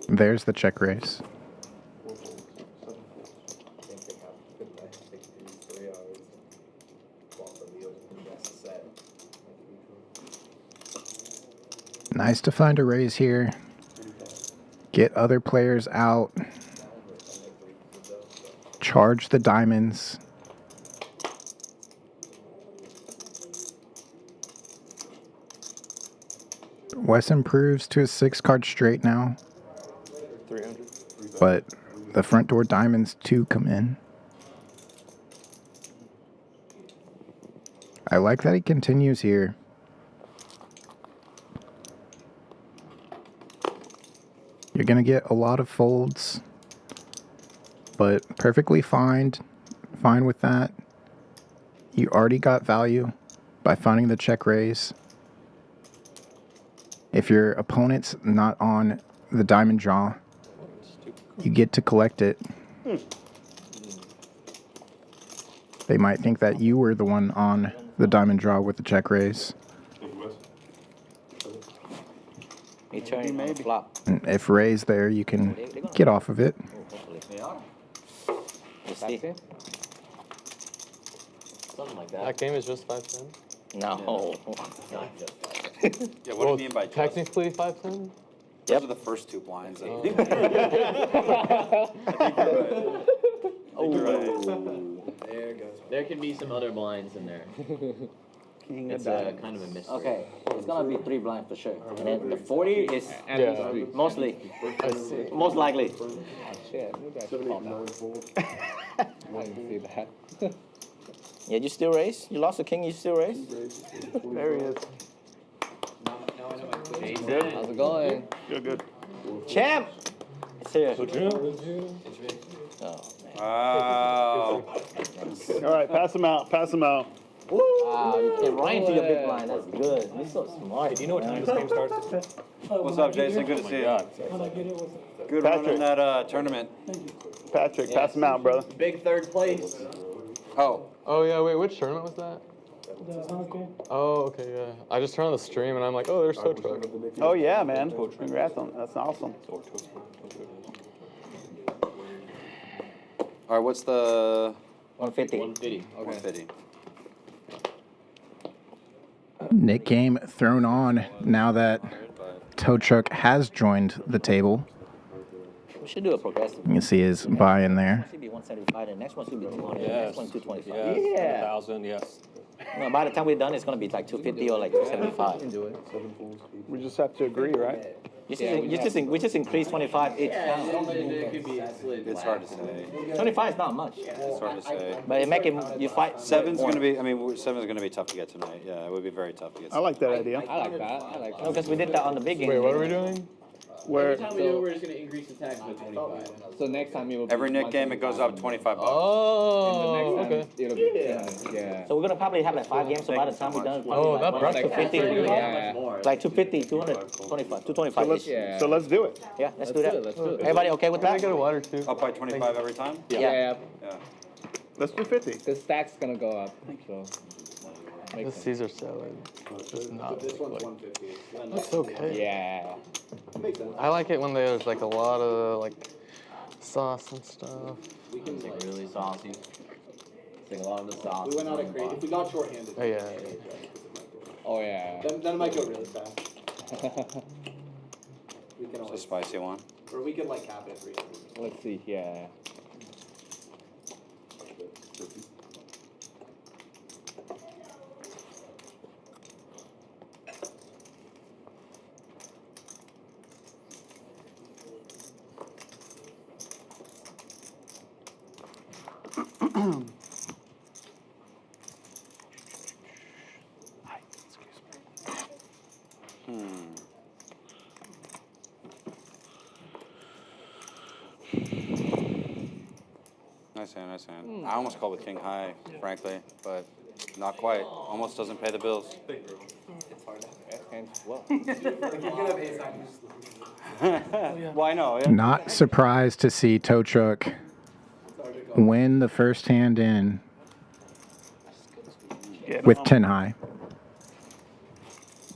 There's the check raise. Nice to find a raise here. Get other players out. Charge the diamonds. Wes improves to a 6-card straight now. 300. But the front door diamonds too come in. I like that he continues here. You're going to get a lot of folds, but perfectly fine with that. You already got value by finding the check raise. If your opponent's not on the diamond draw, you get to collect it. They might think that you were the one on the diamond draw with the check raise. He turned on the flop. And if raise there, you can get off of it. Let's see. Something like that. That game is just 5-10? No. Yeah, what do you mean by just? Technically 5-10? Those are the first two blinds. I think you're right. There goes. There can be some other blinds in there. It's kind of a mystery. Okay, it's gonna be 3 blind for sure. And then the 40 is mostly, most likely. Shit, maybe I should call now. I didn't see that. Yeah, you still raise? You lost the king, you still raise? There he is. How's it going? Good. Champ! It's here. Oh, Wow. All right, pass him out. Wow, you came right into your big blind. That's good. You're so smart. Do you know what time this game starts? What's up, Jason? Good to see you. Good run in that tournament. Patrick, pass him out, brother. Big third place. Oh yeah, wait, which tournament was that? Oh, okay, yeah. I just turned on the stream and I'm like, oh, there's tow truck. Oh yeah, man. Congrats on that's awesome. All right, what's the 150? 150. Okay. 150. Nick game thrown on now that tow truck has joined the table. We should do a progressive. You can see his buy in there. It should be 175, and the next one should be 200, the Yes. next one 225. Yes. Yeah. 1,000, yes. No, by the time we're done, it's going to be like 250 or like 275. We just have to agree, right? We just increase 25 each Yeah, pound. it could be It's hard to say. 25 is not much. It's hard to say. But it make it, you fight. Seven's gonna be. I mean, seven's gonna be tough to get tonight. Yeah, it would be very tough to get. I like that idea. I like that. No, because we did that on the big game. Wait, what are we doing? Where Every time we do it, we're just going to increase the tax by 25. So next time it will be Every Nick game, it goes up $25. Oh, okay. It'll be yeah. So we're going to probably have like 5 games, so by the time we're done, Oh, that like price 250. Yeah. Like 250, 225, 225. so let's do it. Yeah, let's do that. Let's do it. Everybody okay with Can I that? get a water too? Up by 25 every time. Yeah. Yeah. Let's do 50. The stack's gonna go up. So The Caesar salad. Just not This one's like, 150. it's okay. yeah. I like it when there's like a lot of like sauce and stuff. We can take really saucy. Take a lot of the sauce. We went out of crazy. If we got short-handed, Oh yeah. Oh yeah. then it might go really fast. We can It's a always, spicy one. or we can like cap it for you. Let's see. Yeah. hand. I almost called with king high, frankly, but not quite. Almost doesn't pay the bills. It's hard to have well. Well, I know. Yeah. Not surprised to see Tow Truck win the first hand in with 10 high.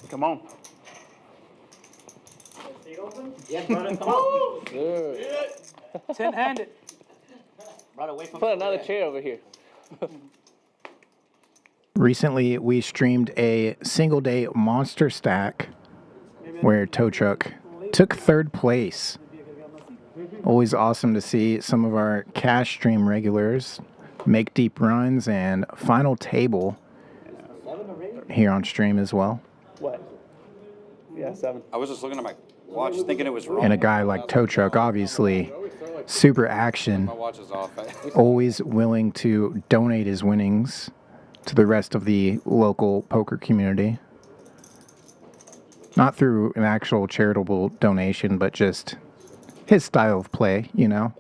Come on. Yeah, brother, come on. 10-handed. Brother, wait for Put another chair over here. Recently, we streamed a single day monster stack where Tow Truck took third place. Always awesome to see some of our cash stream regulars make deep runs and final table here on stream as well. What? Yeah, 7. I was just looking at my watch thinking it was wrong. And a guy like Tow Truck, obviously super action, My watch is off. always willing to donate his winnings to the rest of the local poker community. Not through an actual charitable donation, but just his style of play, you know.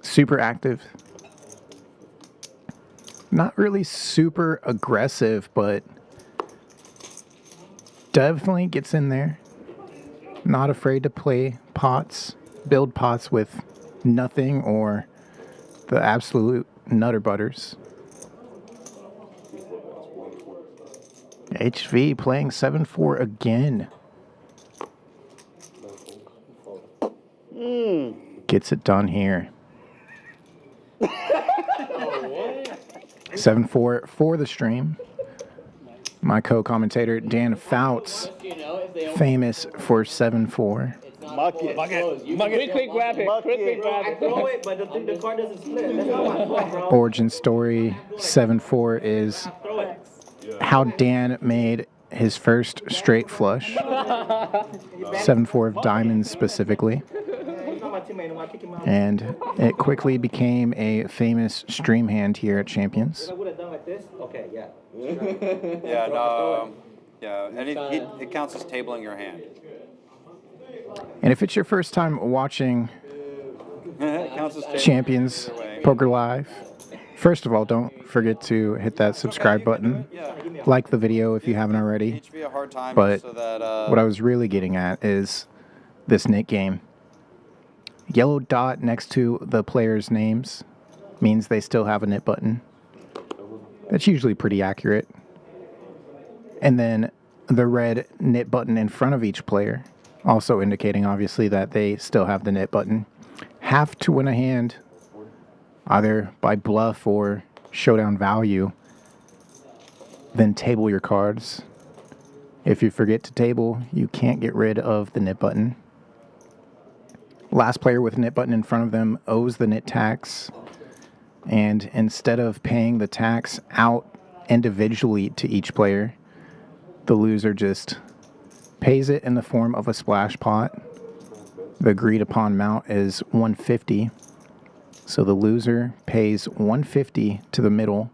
Super active. Not really super aggressive, but definitely gets in there. Not afraid to play pots, build pots with nothing or the absolute nutter butters. HV playing 7-4 again. Gets it done here. 7-4 for the stream. My co-commentator Dan Fouts, famous for 7-4. Quick grab it. Quick grab it. Throw it, but the card doesn't split. That's not my fault, bro. Origin story 7-4 is how Dan made his first straight flush. 7-4 of diamonds specifically. And it quickly became a famous stream hand here at Champions. I would have done like this. Okay, yeah. Yeah, no. Yeah, and it counts as tabling your hand. And if it's your first time watching It counts as tabling Champions either way. Poker Live, first of all, don't forget to hit that subscribe button. Like the video if you haven't already. It should be a hard time But so that, what I was really getting at is this nit game. Yellow dot next to the players' names means they still have a nit button. That's usually pretty accurate. And then the red nit button in front of each player, also indicating obviously that they still have the nit button. Have to win a hand, either by bluff or showdown value. Then table your cards. If you forget to table, you can't get rid of the nit button. Last player with a nit button in front of them owes the nit tax. And instead of paying the tax out individually to each player, the loser just pays it in the form of a splash pot. The agreed upon amount is $150. So the loser pays $150 to the middle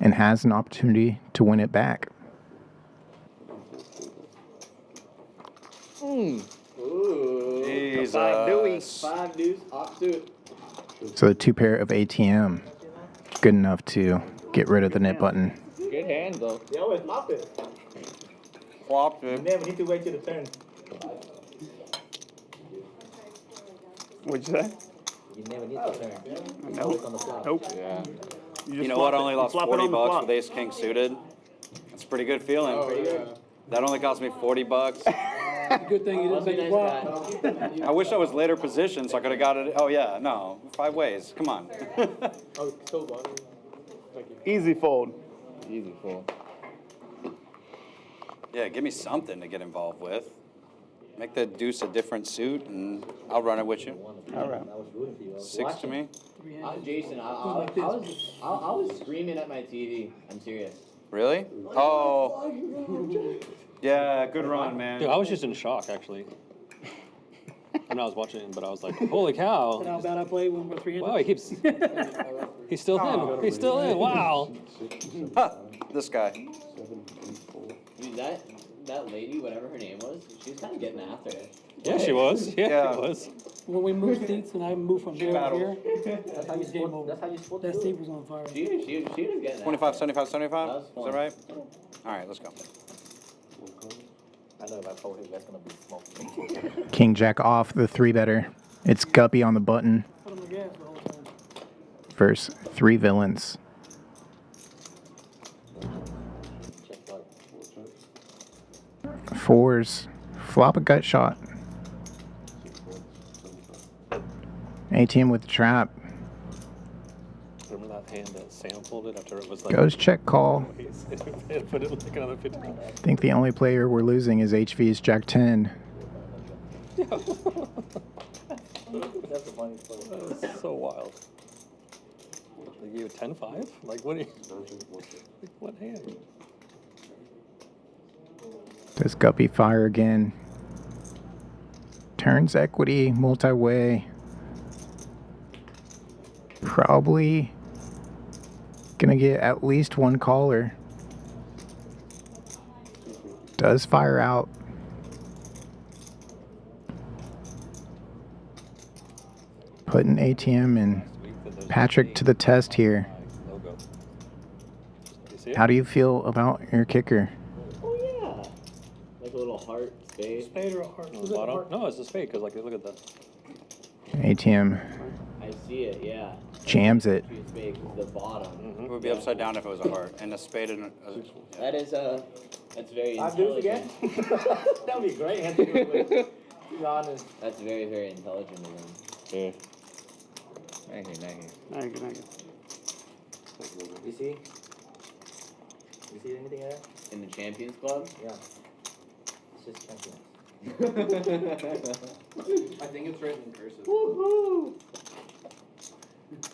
and has an opportunity to win it back. Jesus. 5 deuce, off suit. So the 2 pair of ATM, good enough to get rid of the nit button. Good hand, though. They always flop it. Flop You it. never need to wait till the turn. What'd you say? You never need to turn. Nope. On the flop. Nope. Yeah. You know what? I only lost flop it on $40 the flop. with ace king suited. That's a pretty good feeling. That only cost me $40. Good thing you didn't make a flop. I wish I was later positioned so I could have got it. Oh yeah, no, 5 ways. Come on. Oh, so long. Easy fold. Easy fold. Yeah, give me something to get involved with. Make the deuce a different suit, and I'll run it with you. All right. 6 to me. I'm Jason. I was screaming at my TV. I'm serious. Really? Oh. Yeah, good run, man. Dude, I was just in shock, actually. And I was watching it, but I was like, holy cow. How bad I played when we're 300? Wow, he keeps... He's still in. He's still in. Wow. Huh, this guy. Use that? that lady, whatever her name was, she was kind of getting after it. Yeah, she was. Yeah, she was. When we moved seats and I moved from here to here, That's how you supposed. That's how you supposed to that do seat it. was on fire. She was getting 25, after it. 75, 75? That was Is that fun. right? All right, let's go. I know if I told him that's gonna be smoking. King Jack off the 3-better. It's Guppy on the button. Put on the gas the whole time. Versus 3 villains. Fours. Flop a gut shot. ATM with the trap. Remember that hand that Sam folded after it was like. Goes check call. Put it like another 50. I think the only player we're losing is HV's Jack 10. That's a funny play. That's so wild. They gave you 10-5? Like, what are you. Like, what hand? Does Guppy fire again? Turns equity, multi-way. Probably gonna get at least one caller. Does fire out. Putting ATM and Patrick to the test here. How do you feel about your kicker? Oh yeah. Like a little heart, spade. Spade or a heart? On the bottom? No, it's a spade, because, like, look at that. ATM I see it, yeah. jams it. Spade, 'cause the bottom. It would be upside down if it was a heart. And a spade and a. That is that's very 5 deuce again? intelligent. That would be great. Hand to do it. To be honest. That's very, very intelligent of them. Yeah. Thank you. Thank you. You see? You see anything there? In the Champions Club? Yeah. It's just champions. I think it's written in cursive. Woohoo!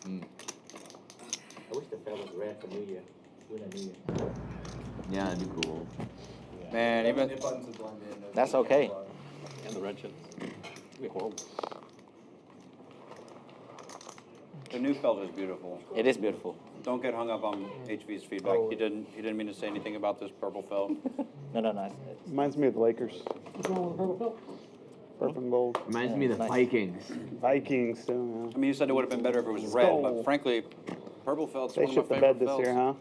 I wish the felt was red for New Year. Lunar New Year. Yeah, that'd be cool. Man, even. That's okay. And the red chips. It'd be horrible. The new felt is beautiful. It is beautiful. Don't get hung up on HV's feedback. He didn't mean to say anything about this purple felt. No. Reminds me of the Lakers. What's wrong with the purple felt? Purple and gold. Reminds me of the Vikings. Vikings, too, I mean, you said it would have been better if it was red, but frankly, purple felt's yeah. They one of shit my the favorite bed this felts. year, huh?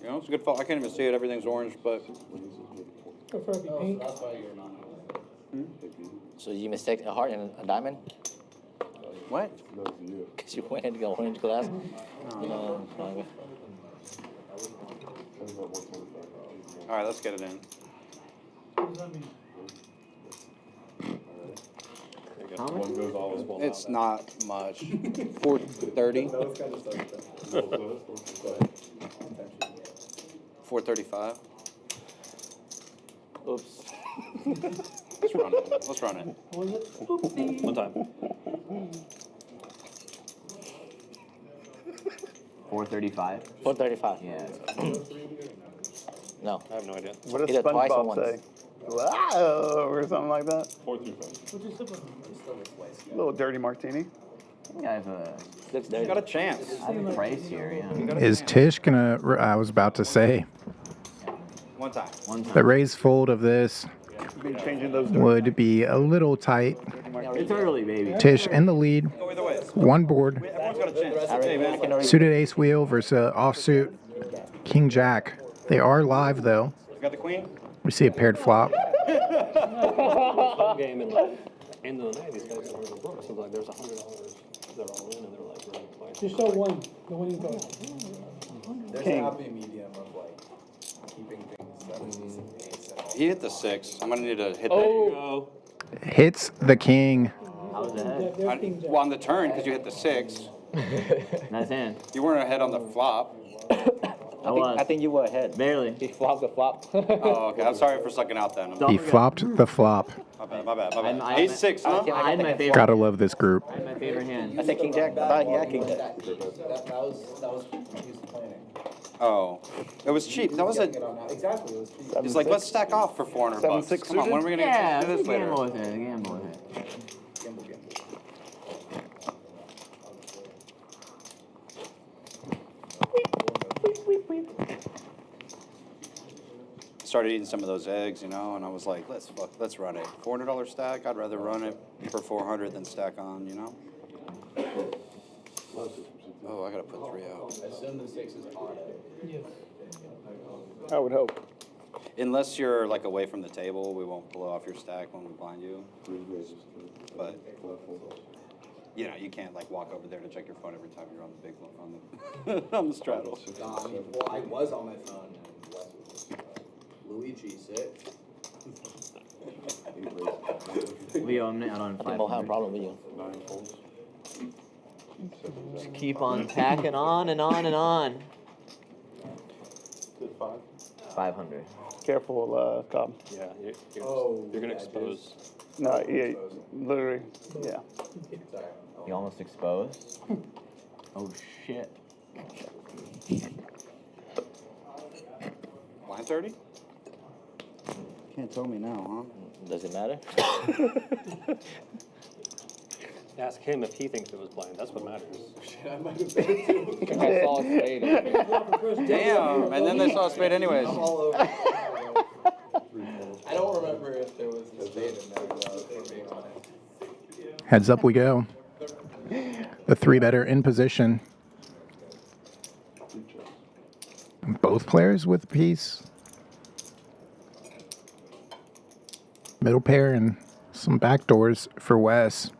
You know, it's a good felt. I can't even see it. Everything's orange, but Prefer to be pink. So you mistake a heart and a diamond? what? Because you went and got orange glass? No. All right, let's get it in. What does that mean? One move always will It's allow not much. 430. 435. Oops. Let's run it. Let's run it. What was it? Oopsie. One time. 435. 435. Yeah. No. I have no idea. What does Either twice or SpongeBob once. say? Wow, or something like that. 435. What'd you sip on? A little dirty martini. I have a, Looks You dirty. got a chance. I have a price here, yeah. Is Tisch gonna? I was about to say One time. One time. the raise fold of this Been changing those. would be a little tight. It's early, baby. Tisch in the lead. Go either way. One board. Everyone's got a chance. I Hey, reckon man. Suited ace wheel versus offsuit King Jack. They are live though. You got the queen? We see a paired flop. Some game in the end of the night, these guys got really broke. So, like, there's $100. They're all in, and they're like, ready to play. Just show one, the winning card. There's King. a happy medium of like keeping things sevens and eights and all. He hit the 6. I'm gonna need to hit Oh. Hits the king. How's that? They're that. King Jack. Well, on the turn, because you hit the 6. Nice hand. You weren't ahead on the flop. I was. I think you were ahead. Barely. He flopped the flop. Oh, okay. I'm sorry for sucking out then. Don't He forget. flopped the flop. My bad, my bad, my bad. I- Ace 6, huh? I had my favorite. Gotta love this group. I had my favorite hand. I said King Jack. I thought he had King Jack. That was his planning. Oh. It was cheap. That was a... Get on that. Exactly. It was cheap. He's like, let's stack off for 400 bucks. 7-6 Come on, when are we gonna Yeah, get to this later? gamble with it. Gamble with it. Gamble, gamble. started eating some of those eggs, you know, and I was like, let's run it. $400 stack, I'd rather run it for 400 than stack on, you know? Oh, I gotta put 3 out. I assume the 6 is on. Yes. I would hope. Unless you're like away from the table, we won't blow off your stack when we blind you. But you know, you can't like walk over there to check your phone every time you're on the big on the straddle. Well, I was on my phone. Luigi 6. Leo, I'm not on 5. I don't have a problem with you. Just keep on tacking on and on and on. 500. Careful, Cobb. Yeah, you're gonna expose. No, yeah, literally, yeah. You almost exposed. Oh shit. Blind 30? Can't tell me now, huh? Does it matter? Ask him if he thinks it was blind. That's what matters. Shit, I might have been too. I saw a spade. Damn, and then they saw a spade anyways. I'm all over. I don't remember if there was a spade in there, if we're being honest. Heads up we go. The 3-better in position. Both players with a piece. Middle pair and some backdoors for Wes.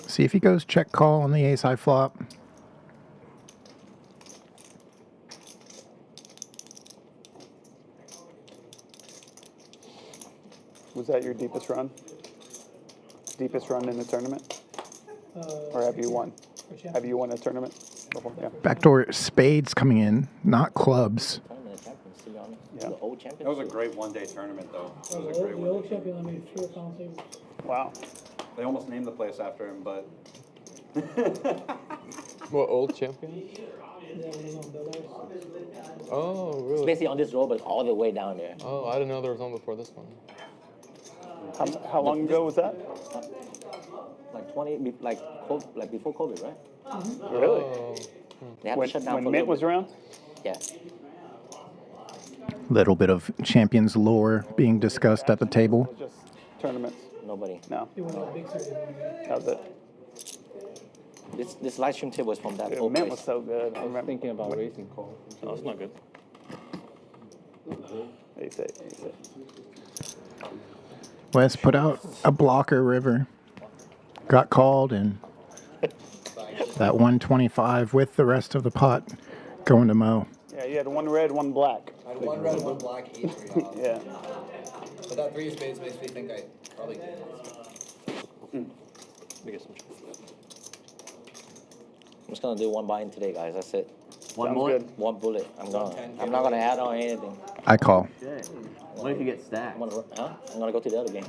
See if he goes check call on the ace high flop. Was that your deepest run? Deepest run in the tournament? Or have you won? Have you won a tournament before? Yeah. Backdoor spades coming in, not clubs. Yeah. That was a great one-day tournament, though. It was a great The old champion, I made 3 pound tables. Wow. They almost named the place after him, but. What, old champion? Yeah, when I was on Bel Air. Oh, It's really? basically on this road, but it's all the way down there. Oh, I didn't know there was one before this one. How long ago was that? Like 20, like before COVID, right? Really? Oh. They had to shut down When for a Mint little was bit. around? Yeah. Little bit of Champions lore being discussed at the table. Just tournaments? Nobody. No. It went out big series. That was it. This live stream table was from that Dude, old Mint place. was so good. I remember. Thinking about racing call. No, it's not good. Ace eight, ace eight. Wes put out a blocker river. Got called and that 125 with the rest of the pot going to Mo. Yeah, you had 1 red, 1 black. I had 1 red, 1 black, 8 3 off. Yeah. But that 3 of spades makes me think I probably did. Let me get some. I'm just gonna do one buy-in today, guys. That's it. One bullet? One bullet. I'm not gonna add on anything. I call. Shit. What if you get stacked? I'm gonna go to the other game.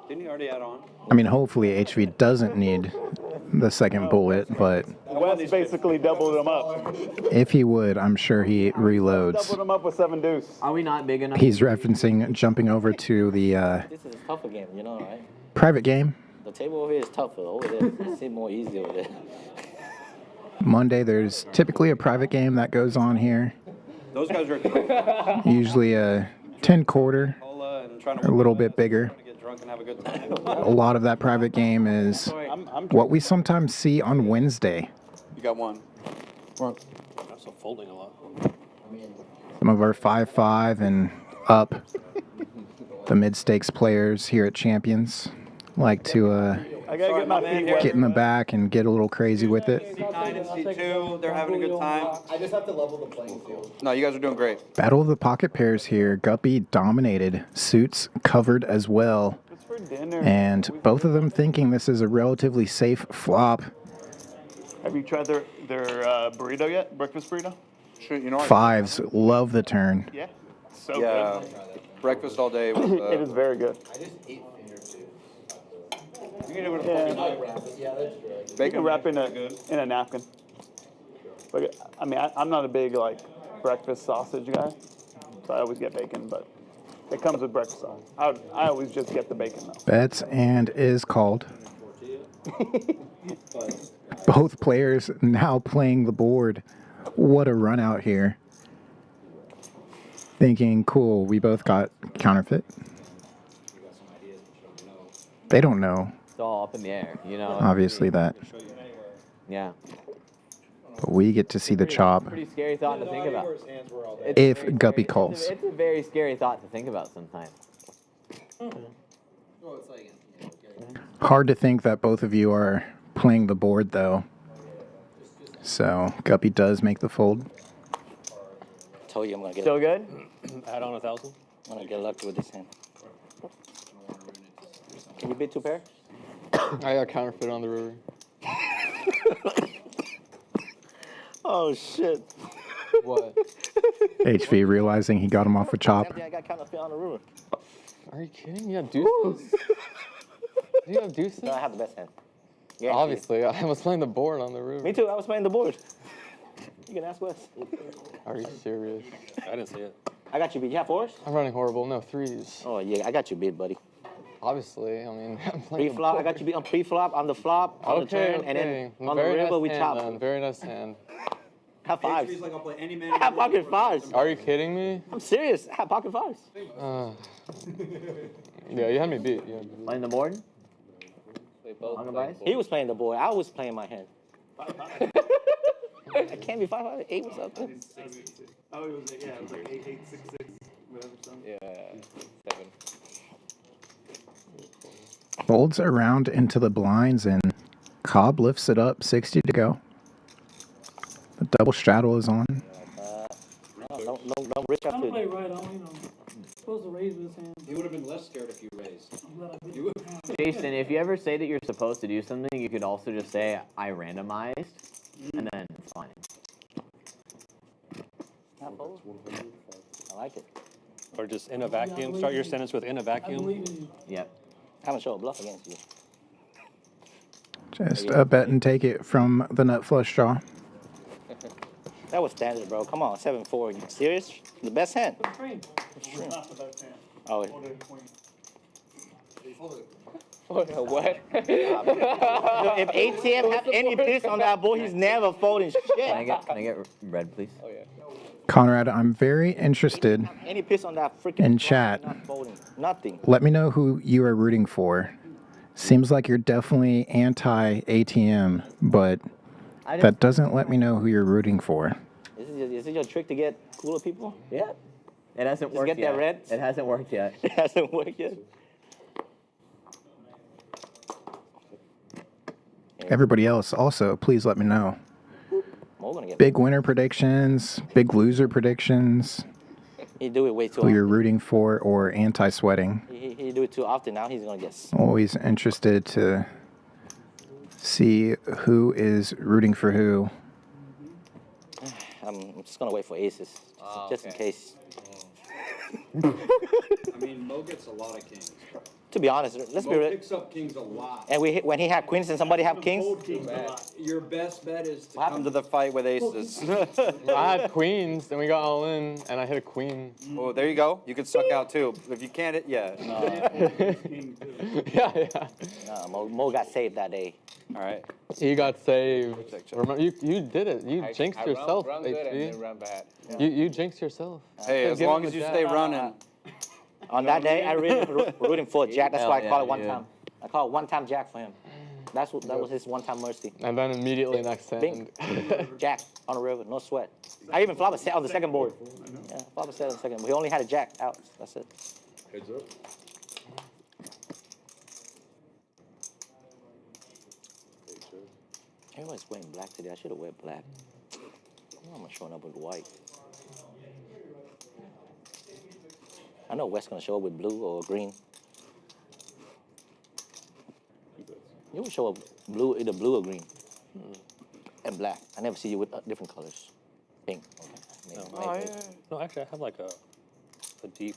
Didn't you already add on? I mean, hopefully HV doesn't need the second bullet, but Wes basically doubled them up. if he would, I'm sure he reloads. Doubled them up with 7 deuce. Are we not big enough? He's referencing jumping over to the This is a tougher game, you know, right? private game. The table over here is tougher. Over there, it seems more easy over there. Monday, there's typically a private game that goes on here. Those guys are Usually a 10 quarter, cola and trying a little bit bigger. to get drunk and have a good time. A lot of that private game is what we sometimes see on Wednesday. You got one. I'm also folding a lot. Some of our 5-5 and up, the mid-stakes players here at Champions like to I gotta get my feet wet. get in the back and get a little crazy with it. C9 and C2, they're having a good time. I just have to level the playing field. No, you guys are doing great. Battle of the pocket pairs here. Guppy dominated, suits covered as well, It's for dinner. and both of them thinking this is a relatively safe flop. Have you tried their burrito yet? Breakfast burrito? Shoot, you know what? Fives love the turn. Yeah. So Yeah, good. breakfast all day with It is very good. I just ate finger food. You can do it Yeah. with I wrap it. Yeah, that's true. You bacon. can wrap in a napkin. But I mean, I'm not a big like breakfast sausage guy, so I always get bacon. But it comes with breakfast sauce. I always just get the bacon though. Bets and is called. Both players now playing the board What a run out here. Thinking, cool, we both got counterfeit. They don't know. It's all up in the air, you know. Obviously that. Yeah. But we get to see the chop. Pretty scary thought to think about. If Guppy calls. It's a very scary thought to think about sometimes. Hard to think that both of you are playing the board, though. So, Guppy does make the fold. Told you I'm gonna get. Still good? Add on 1,000. I'm gonna get lucky with this hand. Can you bid 2 pair? I got counterfeit on the river. Oh shit. What? HV realizing he got him off a chop. I got counterfeit on the river. Are you kidding? You have deuces? Do you have deuces? No, I have the best hand. Obviously, I was playing the board on the river. Me too. I was playing the board. You can ask Wes. Are you serious? I didn't see it. I got you beat. You have 4s? I'm running horrible. No, 3s. Oh yeah, I got you beat, buddy. Obviously, I mean, I'm playing Pre-flop, I got you beat on pre-flop, on the flop, on the turn, and then on the river we chop. Then. Very nice hand. Have 5s. Like I'll play any man. I have pocket 5s. Are you kidding me? I'm serious. I have pocket 5s. Yeah, you had me beat. Yeah. Playing the board? On the dice? He was playing the board. I was playing my hand. I can't be 5, 8 or something. Oh, it was like, yeah, it was like 8, 8, 6, 6, whatever. Something. Yeah, 7. Folds around into the blinds and Cobb lifts it up, 60 to go. The double straddle is on. No, Rich I'm after. gonna play right on, you know. Supposed to raise with his hand. He would have been less scared if you raised. I'm glad I did. Jason, if you ever say that you're supposed to do something, you could also just say, I randomized, and then it's fine. I like it. Or just in a vacuum. Start your sentence with in a I vacuum. believe in you. Yep. I haven't shown a bluff against you. Just a bet and take it from the nut flush draw. That was standard, bro. Come on, 7-4. You serious? The best hand. Put the frame. Not the best hand. Oh, What? if ATM have any piece on that board, he's never folding shit. Can I get red, please? Oh, yeah. Conrad, I'm very interested Any piece on that freaking in board, chat. not folding. Nothing. Let me know who you are rooting for. Seems like you're definitely anti-ATM, but that doesn't let me know who you're rooting for. Is it your trick to get cooler people? Yeah. It hasn't Just worked get yet. that red? It hasn't worked yet. It hasn't worked yet. Everybody else also, please let me know. Mo gonna get Big winner predictions, big loser predictions, He do it way too who you're often. rooting for, or anti-sweating. He do it too often. Now he's gonna get. Always interested to see who is rooting for who. I'm just gonna wait for aces, just in case. I mean, Mo gets a lot of kings. To be honest, let's be Mo real. picks up kings a lot. And when he had queens and somebody have kings, Your best bet is to come to the fight with aces. I had queens, and we got all in, and I hit a queen. Oh, there you go. You can suck out too. If you can't, yeah. Yeah. Mo got saved that day. All right. He got saved. Remember, you did it. You jinxed yourself, run good and HV. then run bad. You jinxed yourself. Hey, as Give long him as a you jab. stay running. On that day, I really rooting for Jack. That's why I Hell call it yeah, one you time. I call it one time Jack for him. That was his one time mercy. And then immediately next hand. Bing. Jack on the river, no sweat. I even flop a set on the second board. Yeah, flop a set on the second. We only had a Jack out. That's it. Heads up. Everyone's wearing black today. I should have worn black. Why am I showing up with white? I know Wes gonna show up with blue or green. You would show up blue, either blue or green, and black. I never see you with different colors. Pink. Okay. Maybe. No, actually, I have like a deep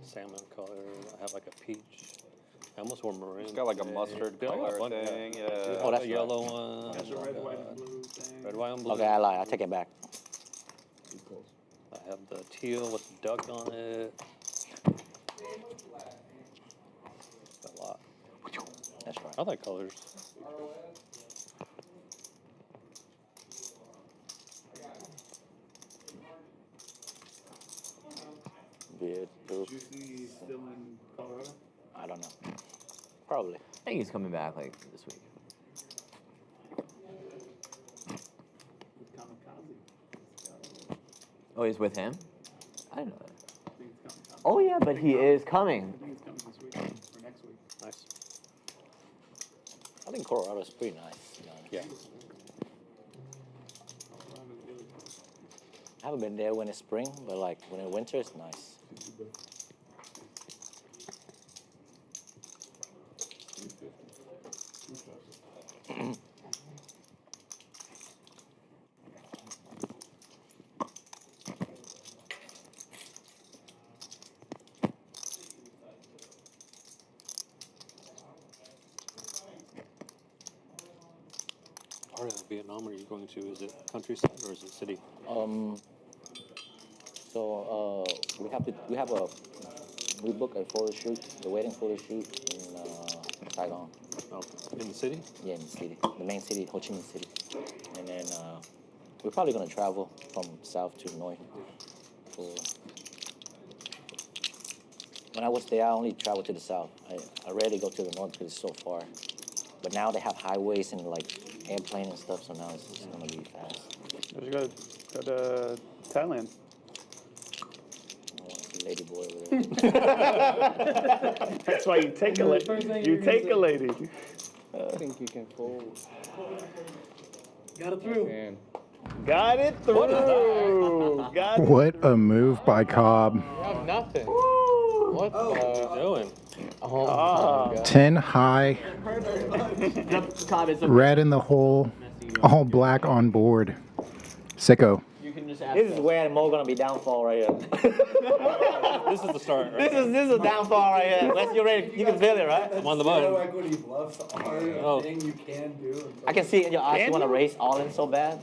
salmon color. I have like a peach. I almost wore maroon. It's got like a mustard Yeah, I got color one, thing. Yeah. Oh, that's a yellow one. That's a red, white, and blue thing. Red, white, and blue. Okay, I lied. I take it back. I have the teal with the duck on it. A lot. That's right. I like colors. Still in Colorado? I don't know. Probably. I think he's coming back like this week. Oh, he's with him? I didn't know that. Oh yeah, but he is coming. I think he's coming this week or next week. Nice. I think Colorado's pretty nice. To be honest. Yeah. I haven't been there when it's spring, but like when it's winter, it's nice. Part of Vietnam are you going to? Is it countryside or is it city? So we book a photo shoot, the wedding photo shoot in Saigon. Oh, in the city? Yeah, in the city, the main city, Ho Chi Minh City. And then we're probably gonna travel from south to north. When I was there, I only traveled to the south. I rarely go to the north because it's so far. But now they have highways and like airplane and stuff, so now it's just gonna be fast. Let's go to Thailand. I want to see Lady Boy over there. That's why you take a lady. You take a lady. I think you can fold. Got it through. And Got it through. Got it. What a move by Cobb. You have nothing. What What are you doing? Oh, my God. 10 high, red in the hole, all black on board. Sicko. This is where Mo gonna be downfall right here. This is the start, right? This is a downfall right here. Wes, you ready? You can feel it, right? I'm on the button. equity bluffs are Oh. a thing you can do. I can see it in your eyes. You want to race all in so bad.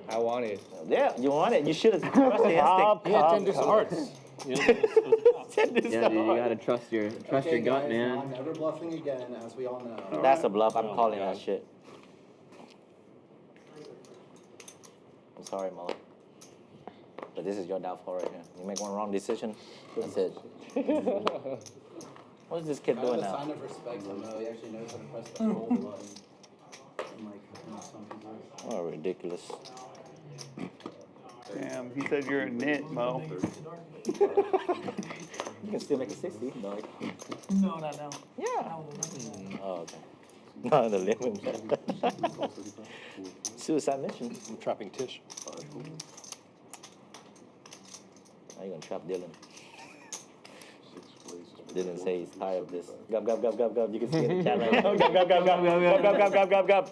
I want it. Yeah, you want it. You should have trusted the instinct. He had 10 deuce of hearts. You know, Ten deuce Yeah, of dude, you hearts. gotta trust your Okay, gut, guys, man. I'm never bluffing again, as we all know. That's a bluff. I'm calling God. that shit. I'm sorry, Mo. But this is your downfall right here. You make one wrong decision, that's it. What is this kid Kind of doing a now? sign of respect to know he actually knows how to press the hold button. Unlike some people. Oh, ridiculous. Damn, he said you're a nit, Mo. You can still make a 60, dog. No, not now. Yeah. Oh, okay. Not the limit. Suicide mission. I'm trapping Tisch. Now you're gonna trap Dylan. Dylan say he's tired of this. Gub, gub, gub, gub, gub. You can see it in the chat right now. Gub, gub, gub, gub, gub, gub, gub, gub, gub, gub, gub.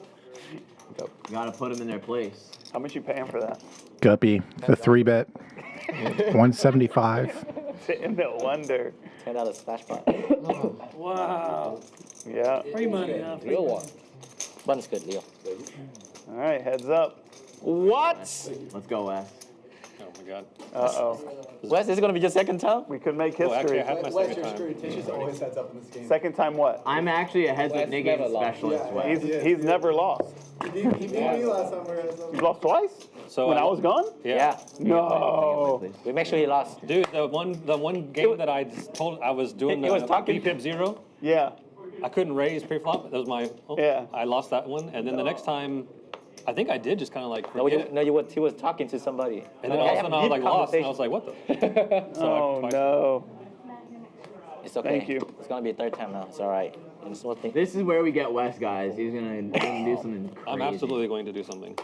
You gotta put them in their place. How much you paying for that? Guppy, the 3-bet, 175. Sitting no wonder. $10 splash pot. Wow. Yeah. Free money, huh? Free Real money. one. Button's good, Leo. All right, heads up. What? Let's go, Wes. Oh my God. Uh-oh. Wes, this is gonna be your second time? We could make Oh, actually, history. I had my Wes, second you're time. screwed. Tisch is always heads up in this game. Second time what? I'm actually a heads up Wes negative never lost. specialist, Yeah, Wes. He's never lost. He beat me last time we were at some. You lost twice? So When I was gone? Yeah. No. We make sure he lost. Dude, the one game that I told I was doing He was the talking- BPIP 0, Yeah. I couldn't raise pre-flop. That was my. Yeah. I lost that one, and then the next time, I think I did just kind of like No, forget it. he was talking to somebody. And then all of a sudden I was like lost, and I was like, what the? Oh, no. It's okay. Thank you. It's gonna be a third time now. It's all right. And so think. This is where we get Wes, guys. He's gonna do something crazy. I'm absolutely going to do something.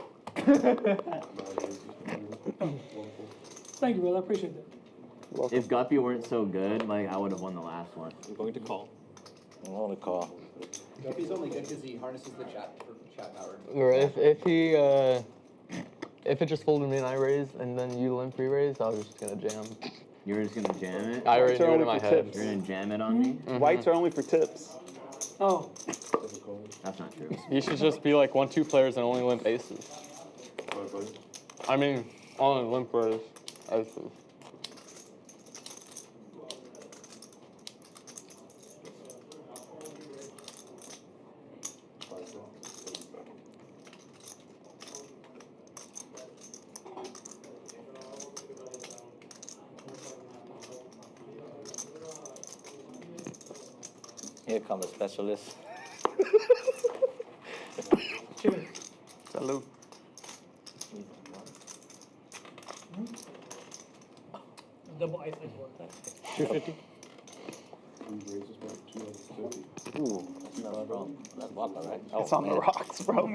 Thank you, brother. I appreciate that. If Guppy weren't so good, like I would have won the last one. I'm going to call. I'm gonna call. Guppy's only good because he harnesses the chat power. Or if it just folded me and I raised, and then you limp re-raised, I was just gonna jam. You're just gonna jam it? I already Whites are knew it in only my for head. tips. You're gonna jam it on me? Whites are only for tips. Oh, That's not true. You should just be like 1-2 players and only limp aces. I mean, only limp aces. Here comes the specialist. Cheers. Salud. Double ice water. 250. Ooh, that smells strong. That's vodka, right? It's on the rocks, bro.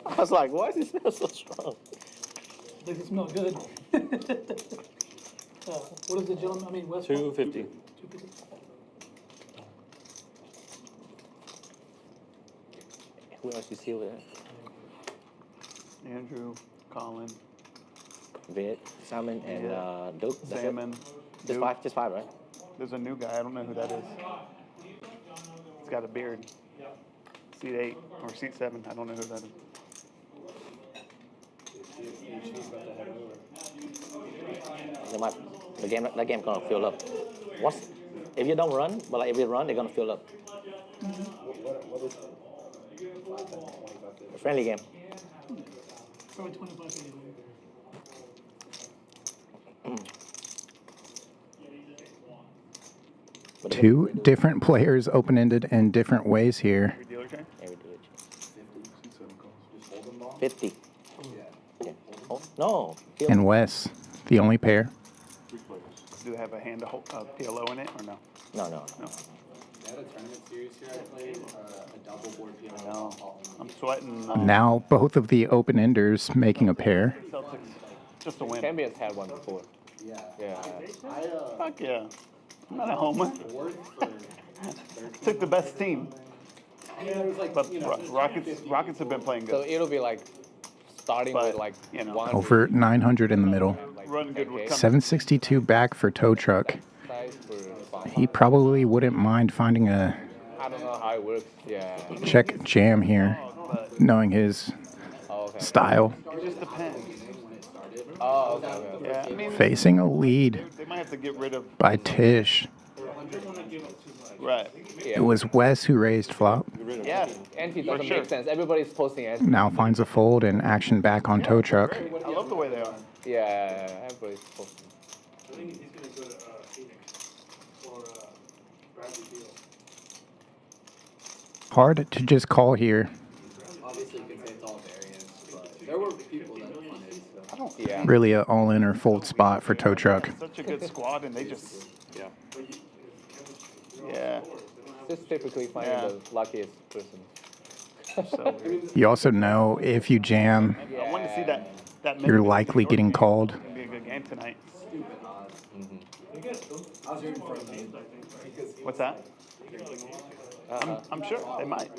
I was like, why does it smell so strong? Does it smell good? What is the gentleman? I mean, Wes. 250. 250. Who else you see over there? Andrew, Colin, Vid, Salmon, and Duke. That's it? Salmon. Just five, right? There's a new guy. I don't know who that is. He's got a beard. Seat 8 or seat 7. I don't know who that is. That game gonna fill up. If you don't run, but like if you run, they're gonna fill up. A friendly game. Probably 25. Two different players open-ended in different ways here. Every dealer chain? Every dealer chain. 50. Yeah. Oh, no. And Wes, the only pair. Do they have a hand to hold PLO in it or no? No. I had a tournament series here I played, a double board PLO. No. I'm sweating. Now both of the open-enders making a pair. Celtics. Just a win. Champions had one before. Yeah. Fuck yeah. I'm not a homer. Took the best team. But Rockets have been playing So good. it'll be like starting with like one. Over 900 in the middle. Run good with 762 back for tow truck. He probably wouldn't mind finding a I don't know how it works. Yeah. check jam here, knowing his style. It just depends. Oh, okay. Yeah, I mean, Facing a lead they might have to get rid of. by Tisch. Right. It was Wes who raised flop. Yeah, anti doesn't make sense. Everybody's posting anti. Now finds a fold and action back on tow truck. I love the way they are. Yeah, everybody's posting. I think he's going to go to Phoenix or Bradley Field. Hard to just call here. Obviously, you can say it's all variance, but there were people that wanted, so. Yeah. Really a all-in or fold spot for tow truck. Such a good squad, and they just. Yeah. Just typically finding the luckiest person. So, You also know if you jam, I wanted to see that you're likely getting called. It's gonna be a good game tonight. I was rooting for them. What's that? I'm sure they might.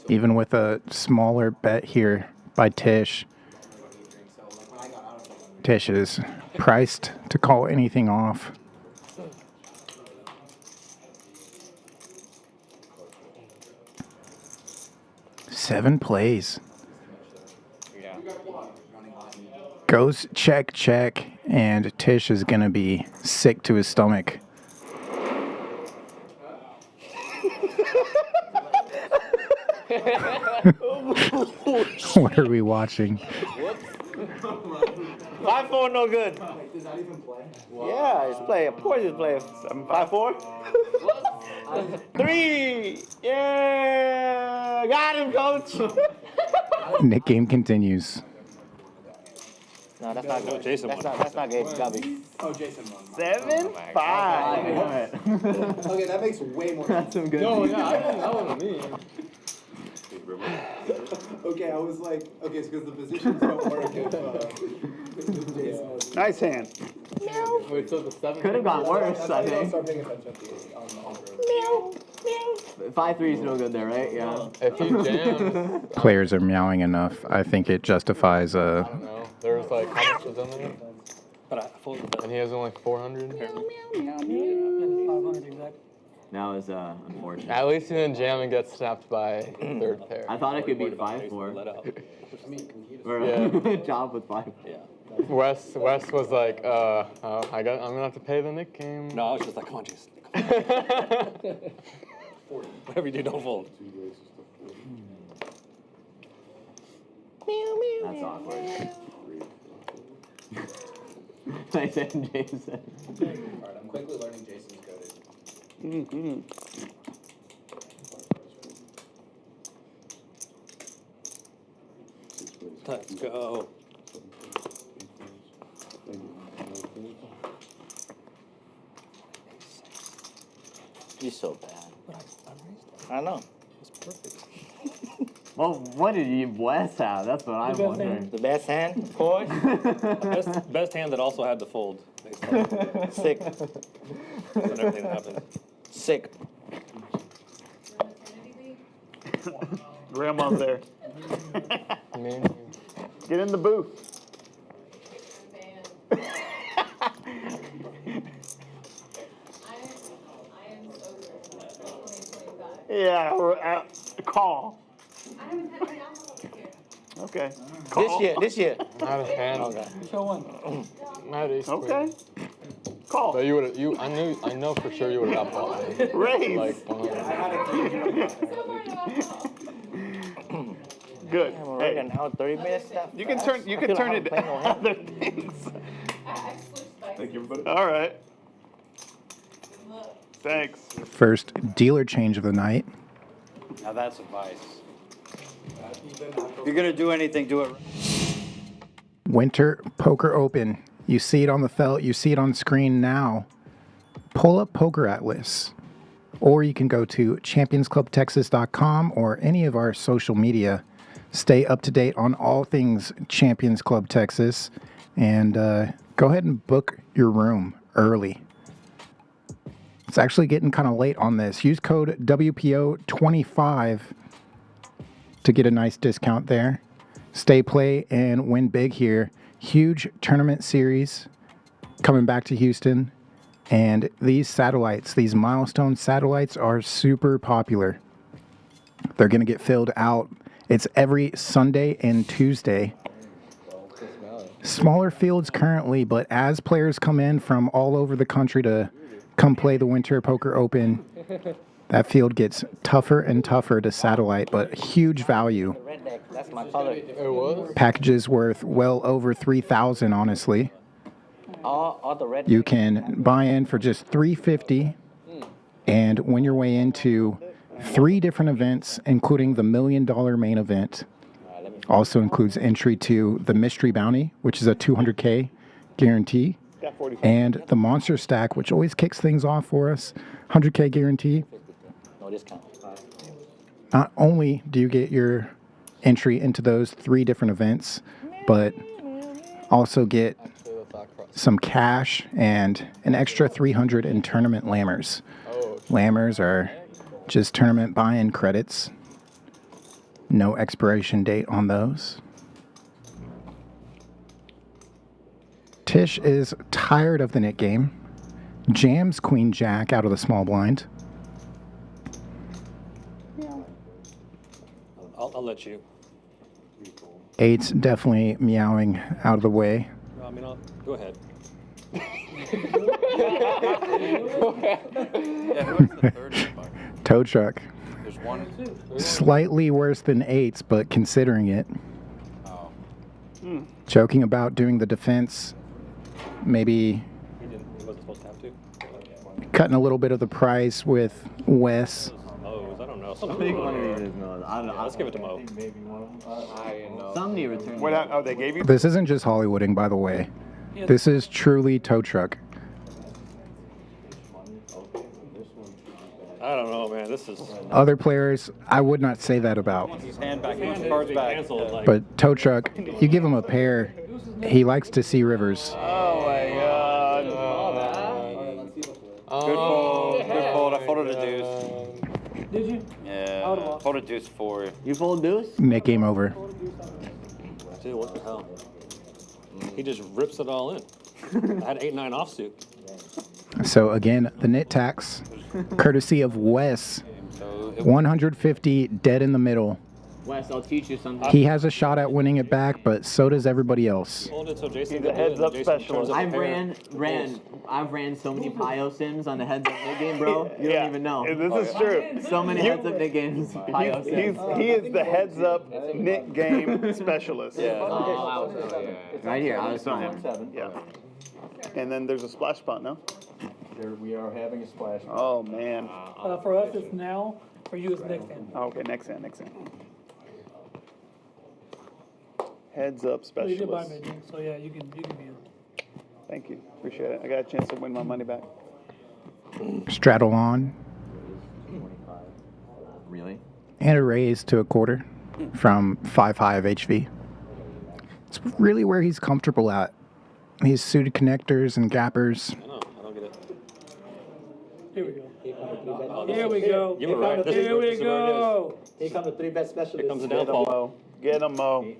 Even with a smaller bet here by Tisch. Tisch is priced to call anything off. Seven plays. Goes check, check, and Tisch is going to be sick to his stomach. What are we watching? 5-4, no good. Does that even play? Yeah, it's play. Of course it's play. 5-4. 3. Yeah, got him, coach. Nick game continues. No, that's not good. Jason that's not good, Guppy. Oh, Jason won. 7-5. Okay, that makes way more sense. Some good. No, yeah, I think that was me. Okay, I was like, okay, it's because the positions don't work if Jason was. Nice hand. Wait, so the 7 Could have got worse, I think. Start paying attention on the road. 5-3 is no good there, right? Yeah. If you jam, Players are meowing enough. I think it justifies I don't know. There's like, how much was in there? But I fully And he has only 400? 500 exact. Now is unfortunate. At least he didn't jam and get snapped by third pair. I thought it could be 5-4. Yeah. Job with 5. Yeah. Wes was like, I'm gonna have to pay the Nick game. No, I was just like, come on, Jason. Whatever you do, don't fold. That's awkward. Nice end, Jason. Alright, I'm quickly learning Jason's coding. Let's go. You're so bad. I know. It's perfect. Well, what did you Wes have? That's what I'm wondering. The best hand, of course. Best hand that also had to fold. Sick. And everything that happened. Sick. Grandma's there. Get in the booth. Yeah, call. Okay. Call. This year. Not a hand. Okay. Show one. Not ace queen. Okay. Call. But I know for sure you would have got that. Raise. Like 100. Good. Yeah, we're working out 30 minutes. You can turn it to other things. Thank you, everybody. All right. Thanks. First dealer change of the night. Now that's advice. If you're gonna do anything, do it. Winter Poker Open. You see it on the felt, you see it on screen now. Pull up Poker Atlas. Or you can go to championsclubtexas.com or any of our social media. Stay up to date on all things Champions Club Texas. And go ahead and book your room early. It's actually getting kind of late on this. Use code WPO25 to get a nice discount there. Stay play and win big here. Huge tournament series coming back to Houston. And these satellites, these milestone satellites are super popular. They're going to get filled out. It's every Sunday and Tuesday. Smaller fields currently, but as players come in from all over the country to come play the Winter Poker Open, that field gets tougher and tougher to satellite, but huge value. That's my color. It was? Packages worth well over $3,000, honestly. All the red. You can buy in for just $350 and win your way into 3 different events, including the $1 million main event. Also includes entry to the Mystery Bounty, which is a $200K guarantee, and the Monster Stack, which always kicks things off for us, $100K guarantee. No discount. Not only do you get your entry into those 3 different events, but also get some cash and an extra 300 in tournament lammers. Lammers are just tournament buy-in credits. No expiration date on those. Tisch is tired of the nit game. Jams Queen Jack out of the small blind. I'll let you. 8's definitely meowing out of the way. I mean, go ahead. Tow truck. There's one. Slightly worse than 8's, but considering it. Joking about doing the defense. Maybe He wasn't supposed to have to. cutting a little bit of the price with Wes. I don't know. I think one of these is no. I don't know. Let's give it to Mo. Some need return. What? They gave you? This isn't just Hollywooding, by the way. This is truly tow truck. I don't know, man. This is. Other players, I would not say that about. His hand back. He wants cards back. Canceled, like, But tow truck, you give him a pair, he likes to see rivers. Oh my God. Good fold. Good fold. I folded a deuce. Did you? Yeah. Folded deuce 4. You fold deuce? Nick game over. dude, what the hell? He just rips it all in. I had 8-9 offsuit. So again, the nit tax, courtesy of Wes. 150 dead in the middle. Wes, I'll teach you something. He has a shot at winning it back, but so does everybody else. Hold it so Jason He's a heads-up specialist. I've ran so many Pio sims on the heads-up mid game, bro. You don't even know. This is true. So many heads-up mid games. Pio sims. He is the heads-up nit game specialist. Right here, I was on him. Yeah. And then there's a splash spot, no? There we are having a splash. Oh, man. For us, it's now. For you, it's next hand. Okay, next hand. Heads up Well, you did buy specialist. me a drink, so yeah, you can be in. Thank you. Appreciate it. I got a chance to win my money back. Straddle on. Really? And a raise to a quarter from 5 high of HV. It's really where he's comfortable at. He's suited connectors and gappers. I don't get it. Here we go. Here we go. You were right. Here we go. Here comes the 3-bet specialist. Here comes the Get him, downfall. Mo. Get him, Mo.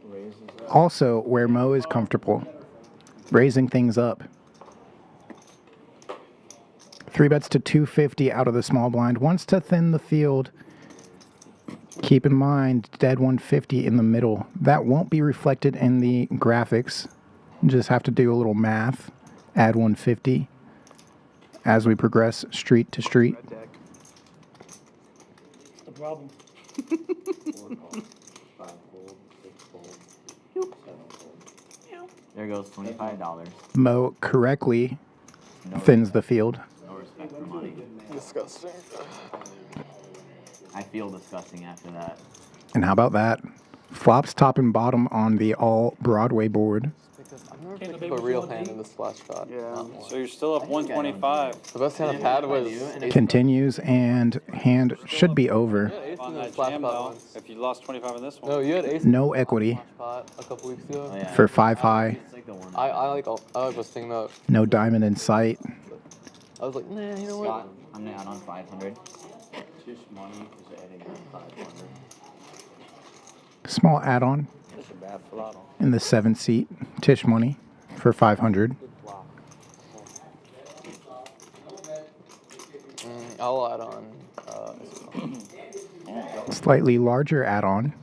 Also where Mo is comfortable. Raising things up. 3 bets to 250 out of the small blind. Wants to thin the field. Keep in mind, dead 150 in the middle. That won't be reflected in the graphics. Just have to do a little math. Add 150 as we progress street to street. That's the problem. There goes $25. Mo correctly thins the field. No respect for money. Disgusting. I feel disgusting after that. And how about that? Flops top and bottom on the all Broadway board. I've never picked up a real hand in the splash shot. Yeah. So you're still up 125. The best hand I've had was ace Continues and hand should be over. ace On in the that splash jam, pot though, once. if you lost 25 in this one. No, you had ace No in the equity splash pot a couple weeks ago. Oh, yeah. for 5 high. It's like the one. I like was thinking about. No diamond in sight. I was like, nah, you know what? Scott, I'm gonna add on 500. Tisch Money is adding on 500. Small add-on That's a bad flop. in the 7 seat. Tisch Money for 500. I'll add on. Slightly larger add-on.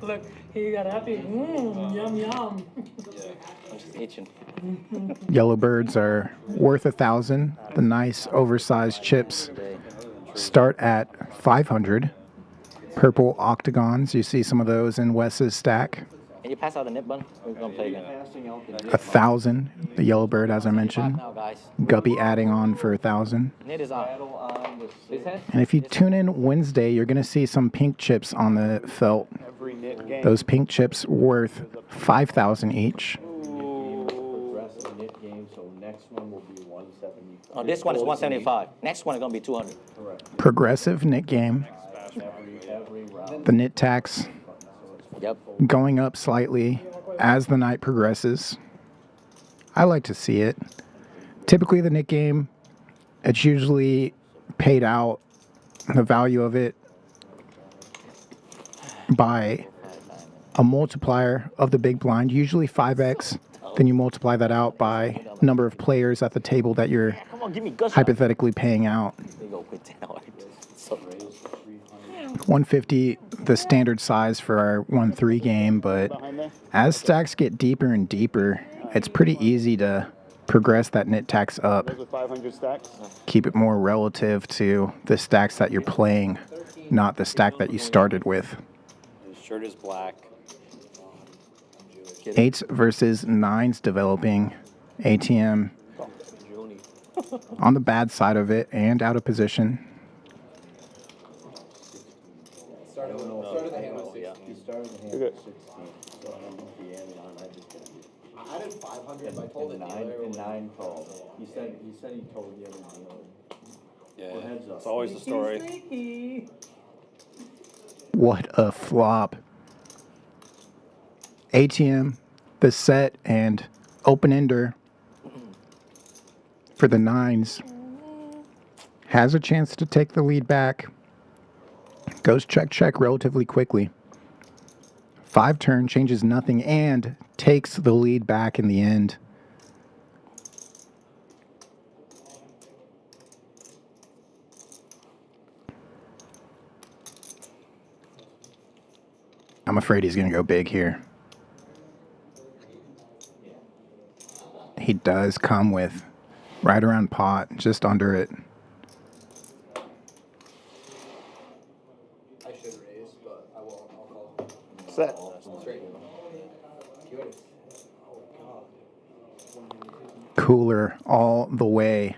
Look, he got happy. Yum, yum. I'm just itching. Yellow birds are worth 1,000. The nice oversized chips start at 500. Purple octagons, you see some of those in Wes's stack. Can you pass out the nip bun? We're gonna play again. 1,000. The yellow bird, as I mentioned. Now, guys. Guppy adding on for 1,000. Nit is on. This hand? And if you tune in Wednesday, you're going to see some pink chips on the felt. Every knit game. Those pink chips worth 5,000 each. Progressive knit game, so next one will be 175. Oh, this one is 175. Next one is gonna be 200. Correct. Progressive knit game. Every round. The knit tax Yep. going up slightly as the night progresses. I like to see it. Typically the knit game, it's usually paid out, the value of it, by a multiplier of the big blind, usually 5x. Then you multiply that out by number of players at the table that you're Come on, give me gush. hypothetically paying out. There you go, quit 10 hours. So, 150, the standard size for our 1-3 game, but as stacks get deeper and deeper, it's pretty easy to progress that knit tax up. Those are 500 stacks. Keep it more relative to the stacks that you're playing, not the stack that you started with. His shirt is black. 8s versus 9s developing. ATM on the bad side of it and out of position. Started the hand with 16. He started the hand You're with good. 16. So I don't know if he added on. I just did. I did 500. I told the dealer. And 9 called. He said he told the other dealer. Yeah, Heads up. it's always the story. Sneaky. What a flop. ATM, the set and open ender for the 9s. Has a chance to take the lead back. Goes check relatively quickly. 5 turn changes nothing and takes the lead back in the end. I'm afraid he's going to go big here. He does come with right around pot, just under it. I should raise, but I will. I'll call. Set. Straight. Cooler all the way.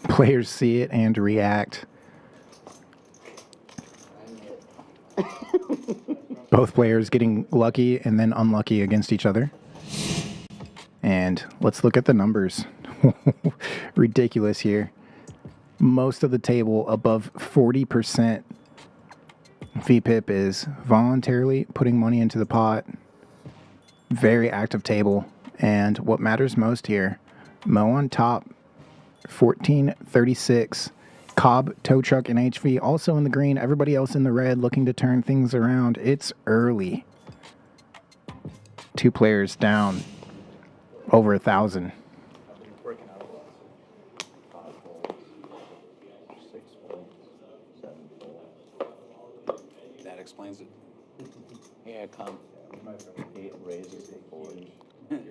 Players see it and react. Both players getting lucky and then unlucky against each other. And let's look at the numbers. Ridiculous here. Most of the table above 40% VPIP is voluntarily putting money into the pot. Very active table. And what matters most here, Mo on top, 1436. Cobb, Tow Truck, and HV also in the green. Everybody else in the red looking to turn things around. It's early. 2 players down over 1,000. That explains it. Here it comes.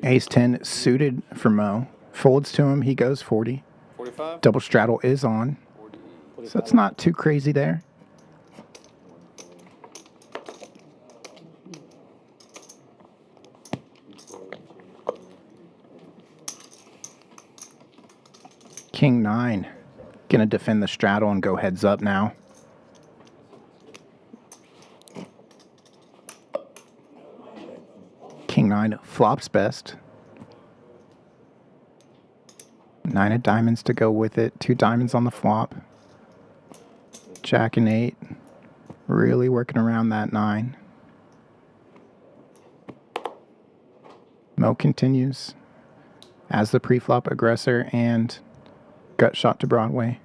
Ace 10 suited for Mo. Folds to him. He goes 40. 45? Double straddle is on. So it's not too crazy there. King 9. Gonna defend the straddle and go heads up now. King 9 flops best. 9 of diamonds to go with it. 2 diamonds on the flop. Jack and 8. Really working around that 9. Mo continues as the pre-flop aggressor and gut shot to Broadway.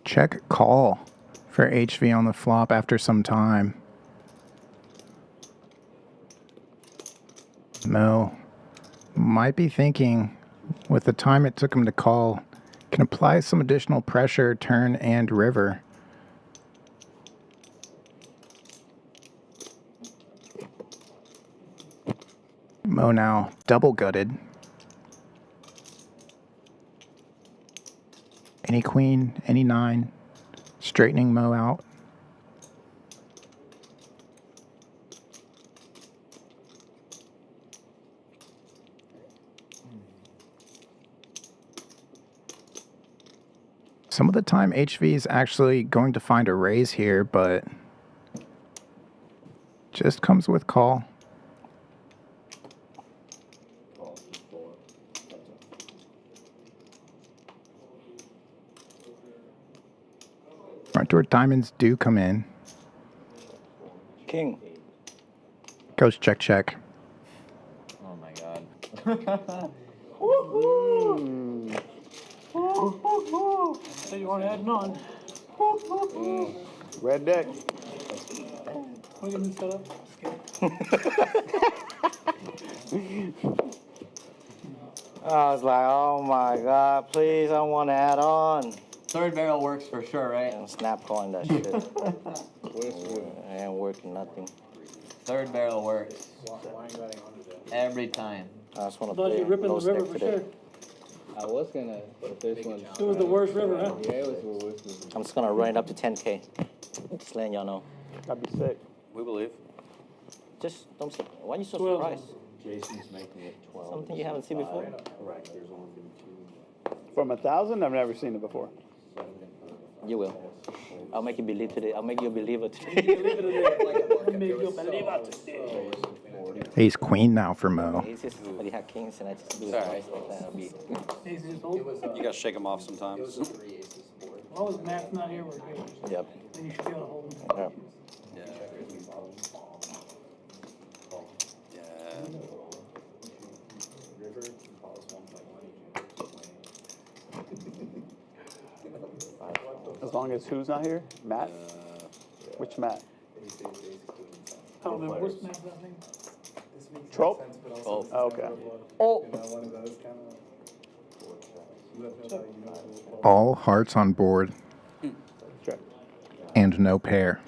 Check call for HV on the flop after some time. Mo might be thinking, with the time it took him to call, can apply some additional pressure, turn, and river. Mo now double gutted. Any queen, any 9, straightening Mo out. Some of the time HV is actually going to find a raise here, but just comes with call. Front door diamonds do come in. King. Goes check, check. Oh my god. Woohoo! So you want to add on? Red deck. Want to get this set up? I was like, oh my god, please, I want to add on. Third barrel works for sure, right? And snap calling that shit. Ain't working nothing. Third barrel works. Every time. I just want to Thought play you were ripping low the river stack for today. sure. I was gonna, but this one. It was the worst river, huh? Yeah, it was the worst. I'm just gonna run it up to 10K. Just letting y'all know. That'd be sick. We believe. Just don't. Why are you so 12. surprised? Jason's making it 12. Something you haven't seen before? Correct. There's only been 2. From 1,000, I've never seen it before. You will. I'll make you believe today. I'll make you a believer today. Make you believe it. Ace queen now for Mo. Aces, but you have kings, and I just do it twice like that. I'll be. You gotta shake them off sometimes. As long as Matt's not here, we're good. Yep. Then you should be able to hold him. Yep. As long as who's not here? Matt? Which Matt? I don't remember what's Matt's that thing. Trope? Oh. Okay. Oh. All hearts on board. And no pair.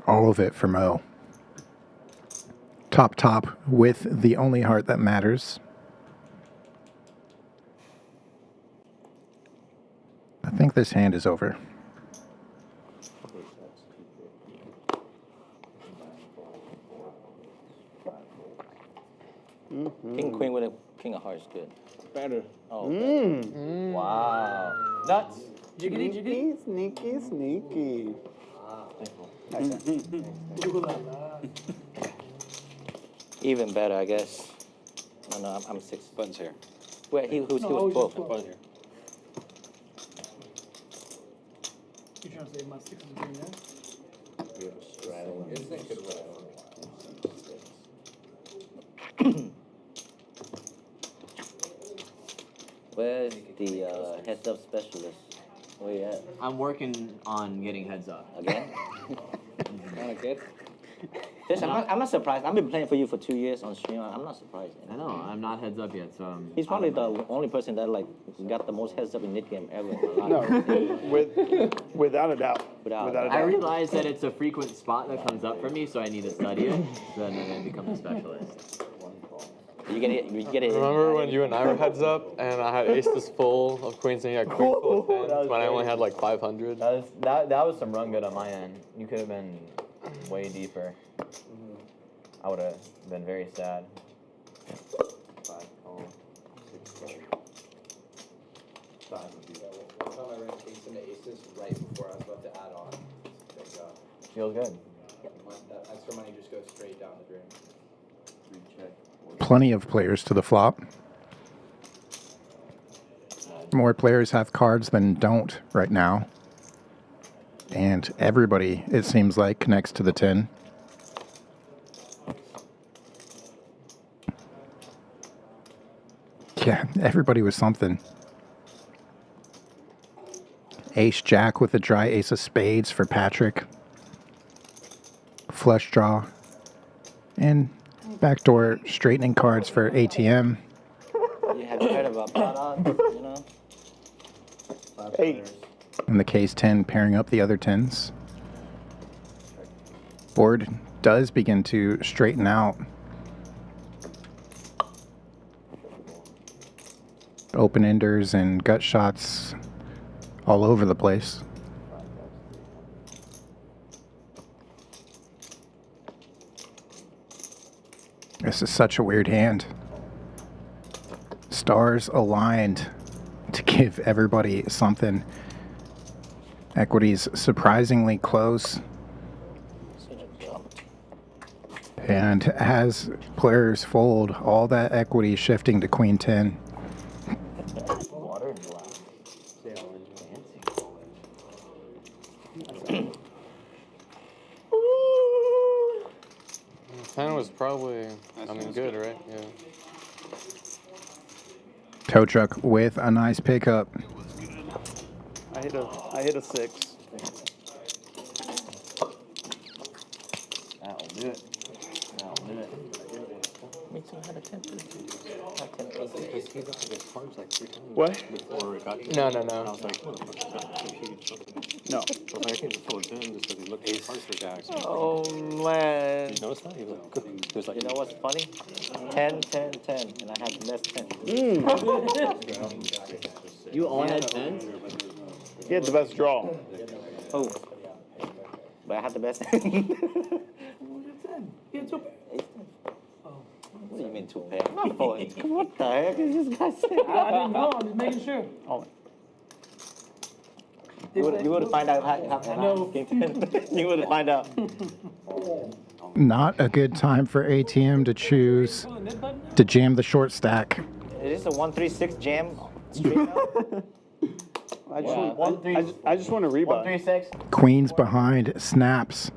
All of it for Mo. Top with the only heart that matters. I think this hand is over. King queen with a king of hearts, good. Better. Oh, Wow. Nuts. Sneaky, sneaky, sneaky. even better, I guess. No, I'm 6 buttons here. Wait, he was 12. Button here. You trying to say my 6 is green now? Where's the heads up specialist? Where you at? I'm working on getting heads up. Again? Kind of good. Tisch, I'm not surprised. I've been playing for you for 2 years on stream. I'm not surprised. I know, I'm not heads up yet, so He's probably the only person that like got the most heads up in mid game ever. No, without a doubt. Without a doubt. I realize that it's a frequent spot that comes up for me, so I need to study it. So then I'm gonna become a specialist. You get it. Remember when you and I were heads up, and I had aces full of queens, and you had queen full of tens, when I only had like 500? That was some run good on my end. You could have been way deeper. I would have been very sad. 5 call, 6 strike. 5 would be better. One time I ran kings into aces right before I was about to add on. Thank God. Feels good. That extra money just goes straight down the drain. Recheck. Plenty of players to the flop. More players have cards than don't right now. And everybody, it seems like, connects to the 10. Yeah, everybody was something. Ace Jack with a dry ace of spades for Patrick. Flush draw. And backdoor straightening cards for ATM. You have heard about product, you know? 8. And the case 10 pairing up the other 10s. Board does begin to straighten out. Open-enders and gut shots all over the place. This is such a weird hand. Stars aligned to give everybody something. Equities surprisingly close. And as players fold, all that equity shifting to Queen 10. Water glass. 10 was probably, good, right? Yeah. Tow truck with a nice pickup. I hit a 6. That'll do it. That'll do it. Me too, I had a 10 too. What? No. No. Oh man. You notice that? There's like, You know what's funny? 10, 10, 10, and I had the best 10. You all had 10? He had the best draw. Oh. But I had the best 10. What do you mean 2 pair? What the heck is this guy saying? I didn't know. I'm just making sure. Oh. You would find out how No. You would find out. Not a good time for ATM to choose to jam the short stack. Is this a 1-3-6 jam? Straight out? I just want to rebuy. 1-3-6. Queens behind, snaps.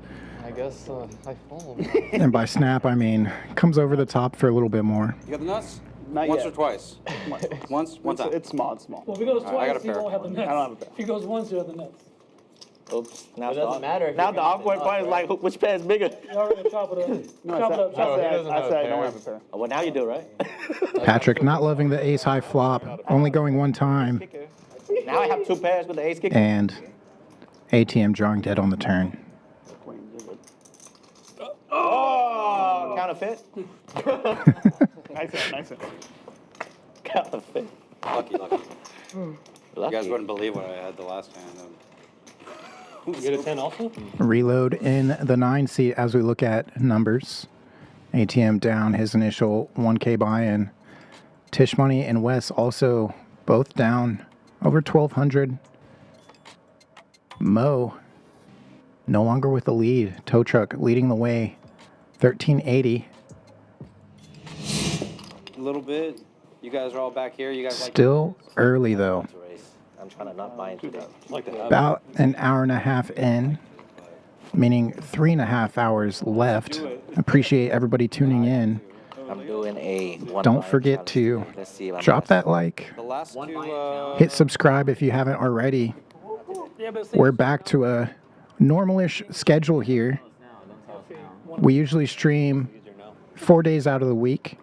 I guess I fold. And by snap, I mean comes over the top for a little bit more. You got the nuts? Not Once yet. or twice? One time. It's small. All Well, if he goes right, I got twice, a he pair. won't have the nuts. I don't have a pair. If he goes once, you have the nuts. Oops. Now It doesn't matter if Now you're the gonna awkward sit part is like, which pair is bigger? You already chop it up. No, Chop it up. I Chop it said, up. I don't have a pair. Oh, well, now you do, right? Patrick not loving the ace high flop, only going one time, Now I have 2 pairs with the ace kicker. and ATM drawing dead on the turn. Oh, counterfeit. Nice. Counterfeit. Lucky. You guys wouldn't believe what I had the last hand. You get a 10 also? Reload in the 9 seat as we look at numbers. ATM down his initial 1K buy-in. Tisch Money and Wes also both down over 1,200. Mo no longer with the lead. Tow truck leading the way, 1,380. A little bit. You guys are all back here. You guys Still early though. I'm trying to not buy into that. About an hour and a half in, meaning 3.5 hours left. Appreciate everybody tuning in. I'm doing a one. Don't forget to drop that like. The last two. Hit subscribe if you haven't already. We're back to a normalish schedule here. We usually stream 4 days out of the week.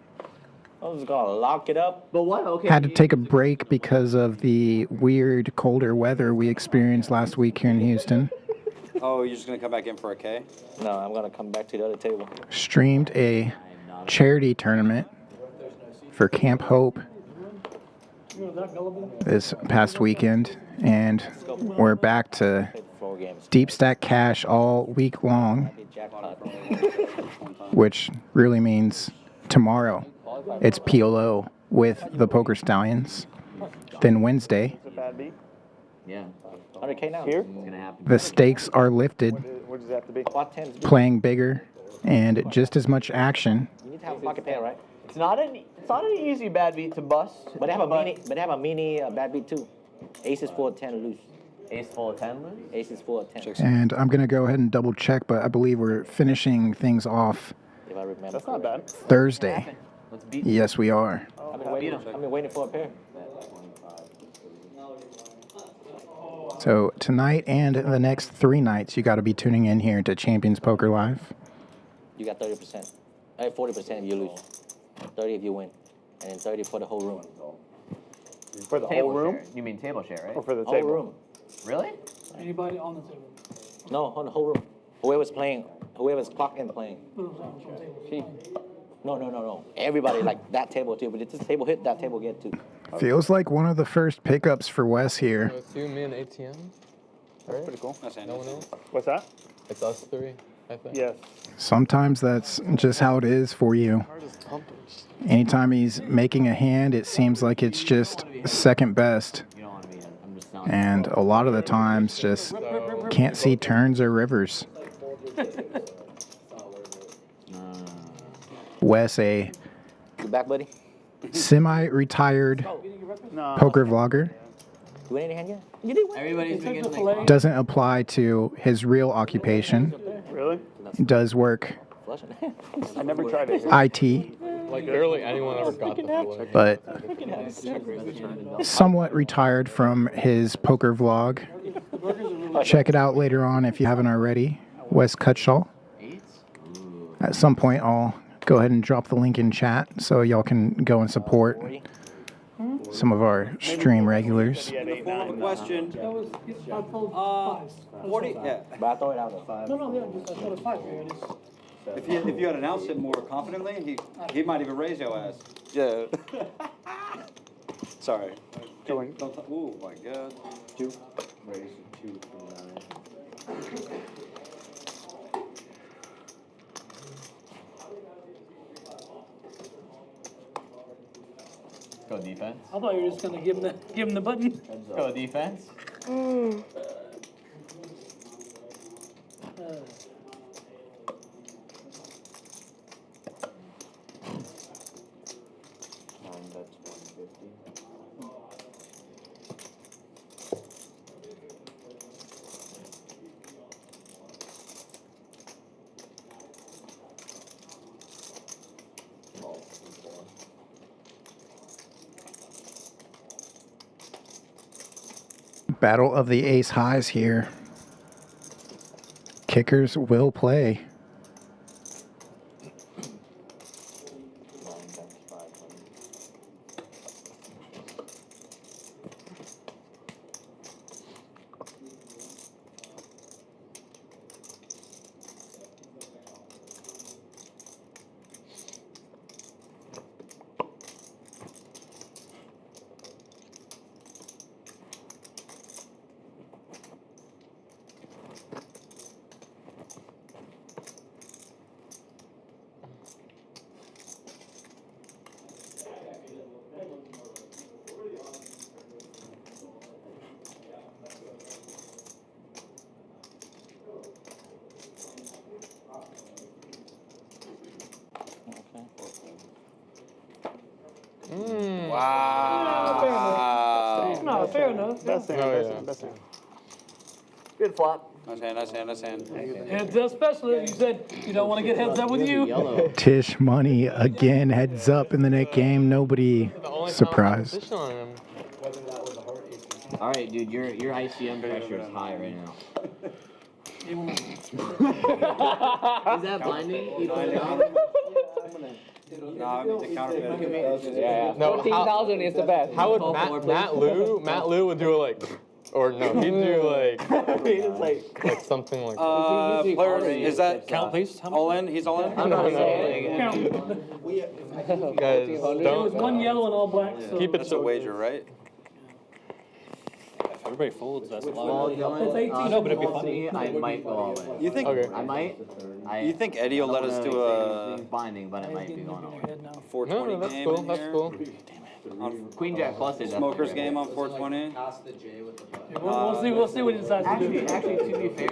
I was gonna lock it up. But what? Okay. Had to take a break because of the weird colder weather we experienced last week here in Houston. Oh, you're just gonna come back in for a K? No, I'm gonna come back to the other table. Streamed a charity tournament for Camp Hope this past weekend, and we're back to deep stack cash all week long, which really means tomorrow it's PLO with the Poker Stallions. Then Wednesday, Yeah. 100K now. Here? It's gonna happen. the stakes are lifted, What does it have to be? playing bigger and just as much action. You need to have a pocket pair, right? It's not an easy bad beat to bust. But they have a mini bad beat too. Aces 4 10 loose. Ace full of 10 loose? Aces 4 10. And I'm going to go ahead and double check, but I believe we're finishing things off If I remember. That's not bad. Thursday. Let's beat Yes, we are. I've been waiting for a pair. So tonight and the next 3 nights, you got to be tuning in here to Champions Poker Live. You got 30%. 40% if you lose. 30 if you win. And then 30 for the whole room. For the table whole room? share. You mean table share, right? Or for the Whole table? room. Really? Anybody on the table? No, on the whole room. Whoever's playing, whoever's clocked in playing. No. Everybody like that table too. But if this table hit, that table get too. Feels like one of the first pickups for Wes here. So it's you, me, and ATM. That's pretty cool. That's No one else. What's that? It's us 3, I think. Yes. Sometimes that's just how it is for you. Anytime he's making a hand, it seems like it's just second best. And a lot of the times just can't see turns or rivers. Wes A, You back, buddy? semi-retired poker vlogger. You win any hand yet? You did win. Everybody's been getting like. Doesn't apply to his real occupation. Really? Does work I never tried it. IT, Like barely anyone ever got the floor. but somewhat retired from his poker vlog. Check it out later on if you haven't already. Wes Cutshaw. At some point, I'll go ahead and drop the link in chat so y'all can go and support some of our stream regulars. Question. That was, I told fives. 40. Yeah. But I throw it out at 5. No, just I told it five. Man. If you had announced it more confidently, he might even raise your ass. Yeah. Sorry. Going. Oh my God. 2. Raise 2 from 9. Go defense. I thought you were just gonna give him the button. Go defense. That's 150. Battle of the ace highs here. Kickers will play. Wow. No, fair enough. Best hand, Oh, best yeah. hand, best hand. Good flop. Nice hand, nice hand, nice hand. Heads up specialist. You said you don't want to get heads up with you. Tisch Money again heads up in the next game. Nobody surprised. All right, dude, your ICM pressure is high right now. Is that blinding? You don't know? No, I mean, the counterfeit. Yeah. No, 14,000 is the best. How would Matt Lou would do like, or no, he'd do like something like. Player, is that Count, please. all in? He's all in? No, no. Guys, It was don't one yellow and all black. So keep it That's a wager, right? If everybody folds, that's a All lot. going, It's 18. No, but it'd be funny. I might go all in. You think? Okay. I might. You think Eddie will let us do a binding, but it might be going all in. 420 No, that's game cool. in That's here? cool. Queen Jack busted. Smokers game on 420? Pass the J with the button. We'll see what he decides to do. Actually, to be fair,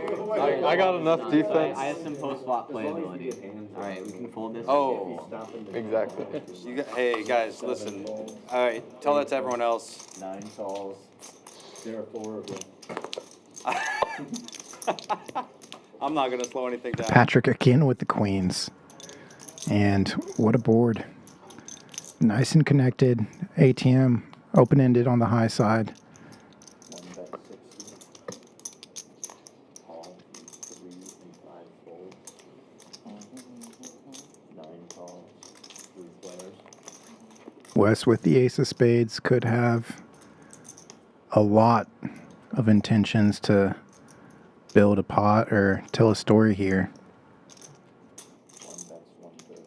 I got enough defense. I have some post-flop playability. All right, we can fold this. Oh. Exactly. Hey, guys, listen. All right, tell that to everyone else. 9 calls. There are 4 of them. I'm not going to slow anything down. Patrick again with the queens. And what a board. Nice and connected. ATM open-ended on the high side. 1 bet 60. Call 3 and 5 folds. 9 calls. 3 players. Wes with the ace of spades could have a lot of intentions to build a pot or tell a story here. 1 bets 1/3.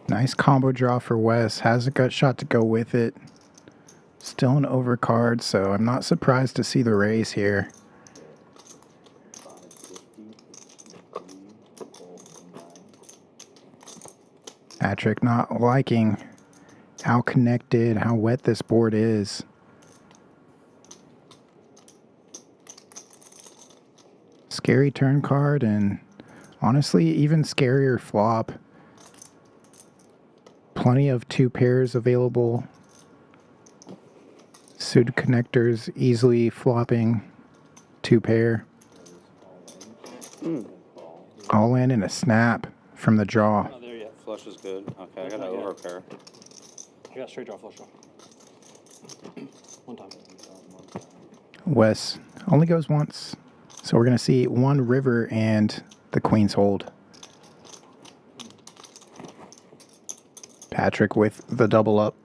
Nice combo draw for Wes. Has a gut shot to go with it. Still an overcard, so I'm not surprised to see the raise here. 550. 3 fold 9. Patrick not liking how connected, how wet this board is. Scary turn card and honestly even scarier flop. Plenty of 2 pairs available. Suited connectors easily flopping 2 pair. All in and a snap from the draw. Not there yet. Flush is good. Okay, I got an overpair. I got straight draw flush draw. One time. Wes only goes once. So we're going to see 1 river and the queen's hold. Patrick with the double up.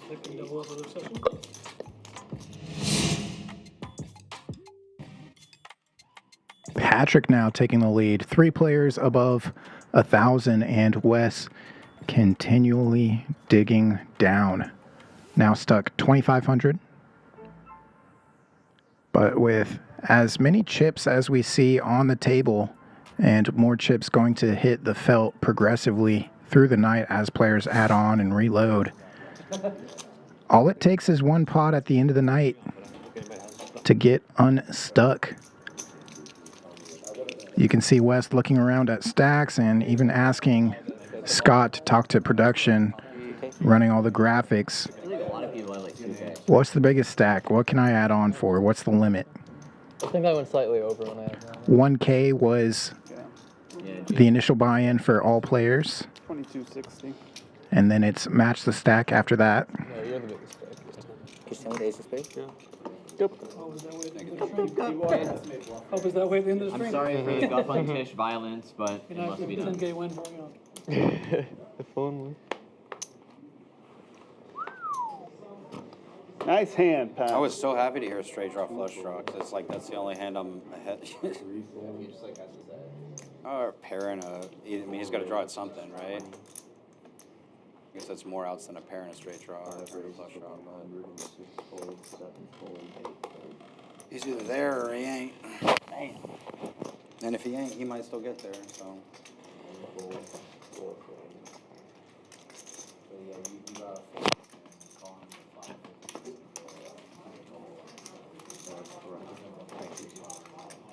Second double up of the session. Patrick now taking the lead. 3 players above 1,000 and Wes continually digging down. Now stuck 2,500. But with as many chips as we see on the table and more chips going to hit the felt progressively through the night as players add on and reload. All it takes is 1 pot at the end of the night to get unstuck. You can see Wes looking around at stacks and even asking Scott to talk to production, running all the graphics. I think a lot of people like 2K. What's the biggest stack? What can I add on for? What's the limit? I think I went slightly over when I had that. 1K was the initial buy-in for all players, 2260. and then it's match the stack after that. No, you're the biggest stack. He's telling the ace of spades? Yeah. Oh, was that way at the end of the stream? Oh, was that way at the end of the stream? I'm sorry for the Gupp on Tisch violence, but You it know, must be it's a done. 10K win for you. If only. Nice hand, Pat. I was so happy to hear a straight draw flush draw, 'cause it's like that's the only hand I'm ahead. Or a pair and a. I mean, he's got to draw at something, right? I guess that's more outs than a pair and a straight draw or a flush draw. He's either there or he ain't. And if he ain't, he might still get there. So.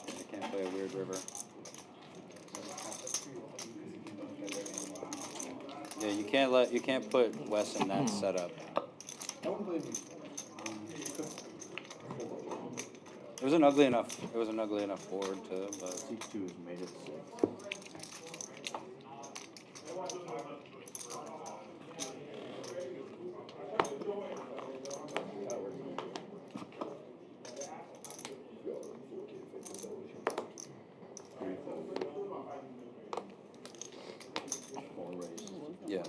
I can't play a weird river. Yeah, you can't put Wes in that setup. It was an ugly enough board too, but C2 is made it 6. Yeah.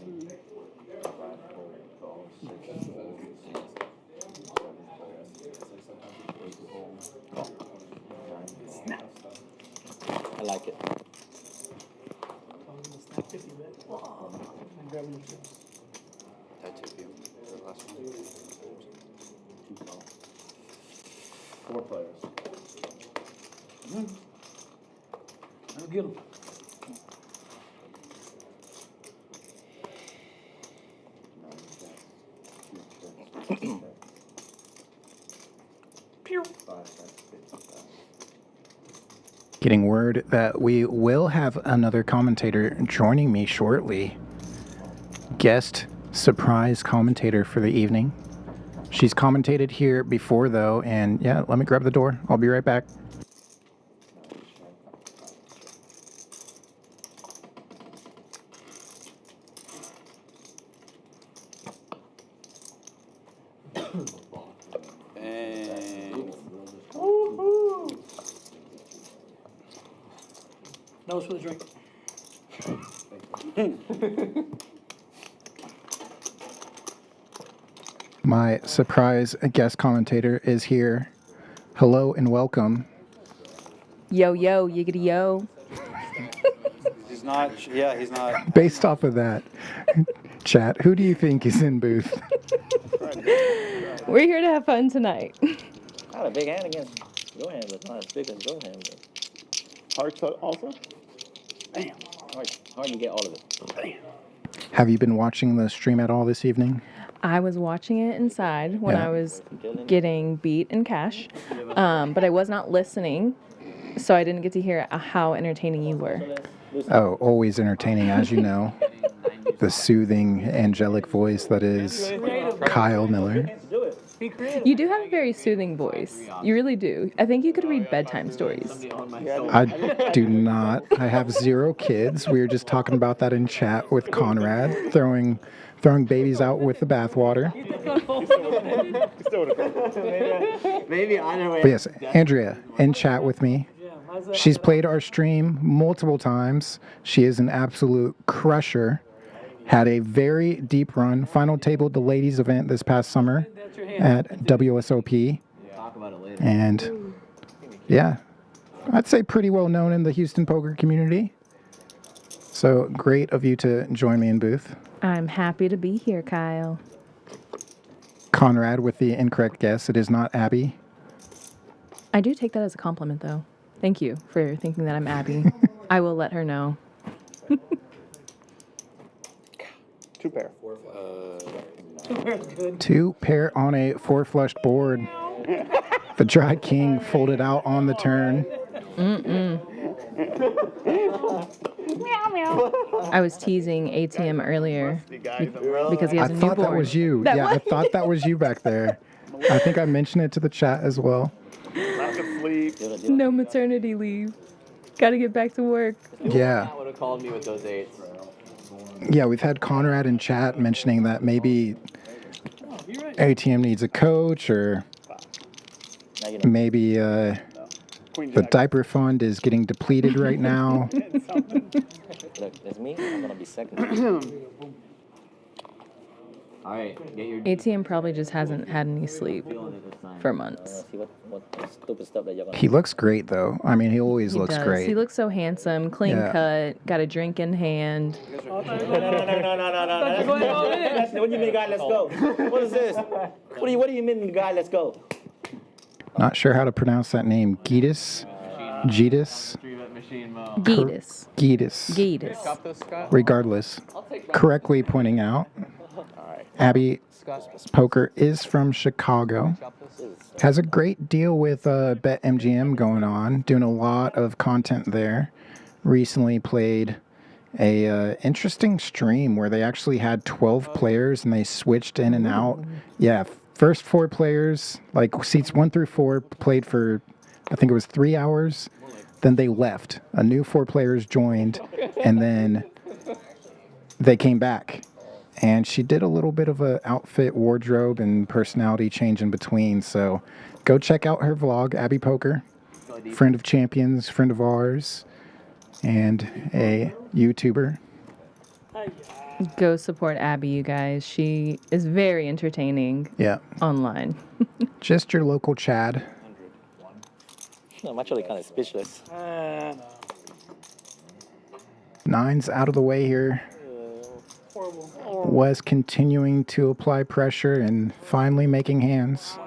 I like it. That took you. The last one. 4 players. I'll get him. Getting word that we will have another commentator joining me shortly. Guest surprise commentator for the evening. She's commentated here before though, and yeah, let me grab the door. I'll be right back. That was for the drink. My surprise guest commentator is here. Hello and welcome. Yo, yo, yiggity yo. He's not. Yeah, he's not. Based off of that, chat, who do you think is in booth? We're here to have fun tonight. Not a big hand against your hand, but not as big as your hand. Hearts also? Damn. Hard to get all of it. Damn. Have you been watching the stream at all this evening? I was watching it inside when Yeah. I was getting beat in cash, but I was not listening, so I didn't get to hear how entertaining you were. Oh, always entertaining, as you know. The soothing, angelic voice that is Kyle Miller. You do have a very soothing voice. You really do. I think you could read bedtime stories. I do not. I have 0 kids. We were just talking about that in chat with Conrad, throwing babies out with the bathwater. Maybe either way. But yes, Andrea, in chat with me. She's played our stream multiple times. She is an absolute crusher. Had a very deep run. Final tabled the ladies event this past summer at WSOP. Talk about it later. And yeah, I'd say pretty well known in the Houston poker community. So great of you to join me in booth. I'm happy to be here, Kyle. Conrad with the incorrect guess. It is not Abby. I do take that as a compliment, though. Thank you for thinking that I'm Abby. I will let her know. 2 pair. 2 pair on a 4 flushed board. The dry king folded out on the turn. Mm-mm. Meow, I was teasing ATM earlier because he I has a thought newborn. that was you. That Yeah, I was- thought that was you back there. I think I mentioned it to the chat as well. Lack of sleep. No maternity leave. Got to get back to work. Yeah. Would have called me with those 8s. Yeah, we've had Conrad in chat mentioning that maybe ATM needs a coach, or maybe the diaper fund is getting depleted right now. Look, there's me. I'm gonna be second. All right, get your ATM probably just hasn't had any sleep for months. See what stupid stuff that you're gonna. He looks great, though. I mean, he always looks does. great. He looks so handsome, clean Yeah. cut, got a drink in hand. No. What do you mean, guy? Let's go. What is this? What do you mean, guy? Let's go. Not sure how to pronounce that name. Gitas? Gitas? Gitas. Gitas. Gitas. Regardless, correctly pointing out, Abby Poker is from Chicago. Has a great deal with BetMGM going on, doing a lot of content there. Recently played a interesting stream where they actually had 12 players and they switched in and out. Yeah, first 4 players, like seats 1 through 4, played for, I think it was 3 hours. Then they left. A new 4 players joined, and then they came back. And she did a little bit of a outfit, wardrobe, and personality change in between. So go check out her vlog, Abby Poker, friend of Champions, friend of ours, and a YouTuber. Go support Abby, you guys. She is very entertaining. Yeah. Online. Just your local Chad. I'm actually kind of speechless. 9's out of the way here. Wes continuing to apply pressure and finally making hands.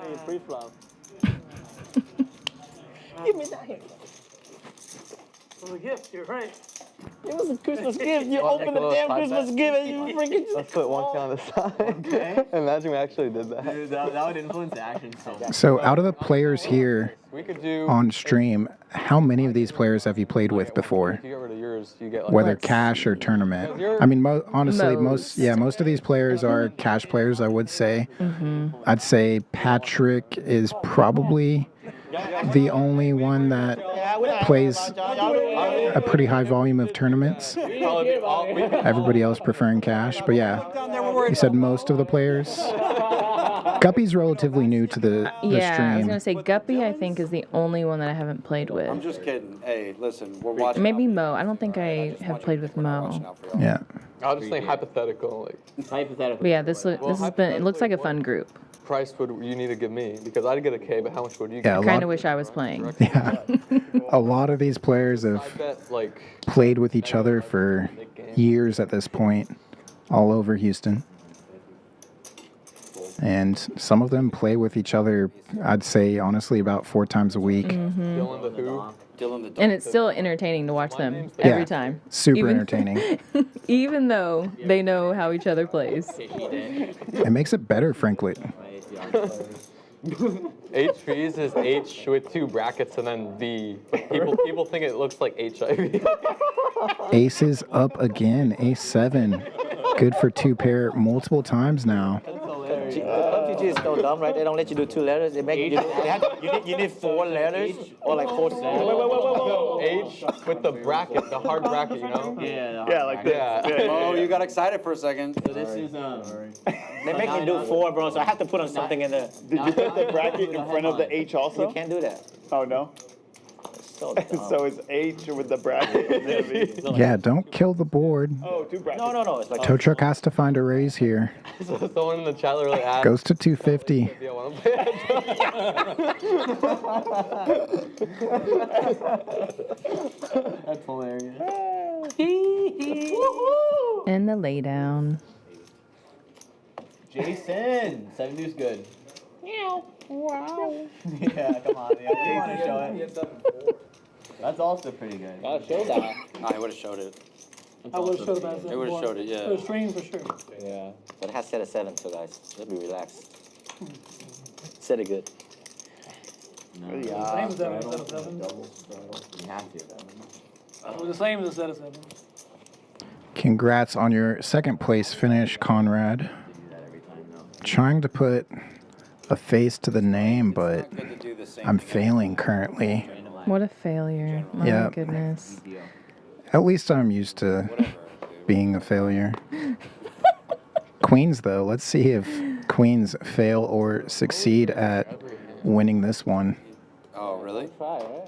Give me that. It was a gift, you're right. It was a Christmas gift. You opened the damn Christmas gift and you freaking. Let's put 1K on the side. Imagine we actually did that. Dude, that would influence action so much. So out of the players here We could do. on stream, how many of these players have you played with before? If you get rid of yours, you get like. Whether cash or tournament. I mean, honestly, most of these players are cash players, I would say. I'd say Patrick is probably the only one that plays a pretty high volume of tournaments. Everybody else preferring cash, but yeah, you said most of the players. Guppy's relatively new to the Yeah, stream. I was gonna say Guppy. I think is the only one that I haven't played with. I'm just kidding. Hey, listen, we're watching. Maybe Mo. I don't think I have played with Mo. Yeah. I'll just think hypothetical. Like, Hypothetical. But yeah, this has been. It looks like a fun group. price would you need to give me? Because I'd get a K, but how much would you get? Yeah, I kind of wish I was playing. Yeah. A lot of these players have played with each other for years at this point, all over Houston. And some of them play with each other, I'd say, honestly, about 4 times a week. Dylan the Who. And it's still entertaining to watch them every time. Super entertaining. Even though they know how each other plays. It makes it better, frankly. HVs is H with 2 brackets and then V. But people think it looks like HIV. Ace is up again. Ace 7. Good for 2 pair multiple times now. The PUBG is so dumb, right? They don't let you do 2 letters. They make you need 4 letters or like 4. Wait. H with the bracket, the hard bracket, you know? Yeah, like this. Yeah. Oh, you got excited for a second. So this is They make me do 4, bro, so I have to put on something in there. Did you put the bracket in front of the H also? You can't do that. Oh, no? So dumb. So it's H with the bracket and then V. Yeah, don't kill the board. Oh, 2 brackets. No. It's like Tow Truck has to find a raise here. So someone in the chat literally asked. Goes to 250. Yeah, wanna play That's hilarious. And the lay down. Jason, 7 deuce good. Wow. Yeah, come on. Yeah, you want to show it? That's also pretty good. Gotta show that. Nah, I would have showed it. I would have showed it. It would have showed it, yeah. For the stream, for sure. Yeah. But it has set a 7, so guys, just be relaxed. Set it good. No. Same as that instead of 7. You have to. It was the same as a set of 7. Congrats on your second place finish, Conrad. Trying to put a face to the name, but I'm failing currently. What a failure. My Yeah. goodness. At least I'm used to being a failure. Queens, though. Let's see if Queens fail or succeed at winning this one. Oh, really?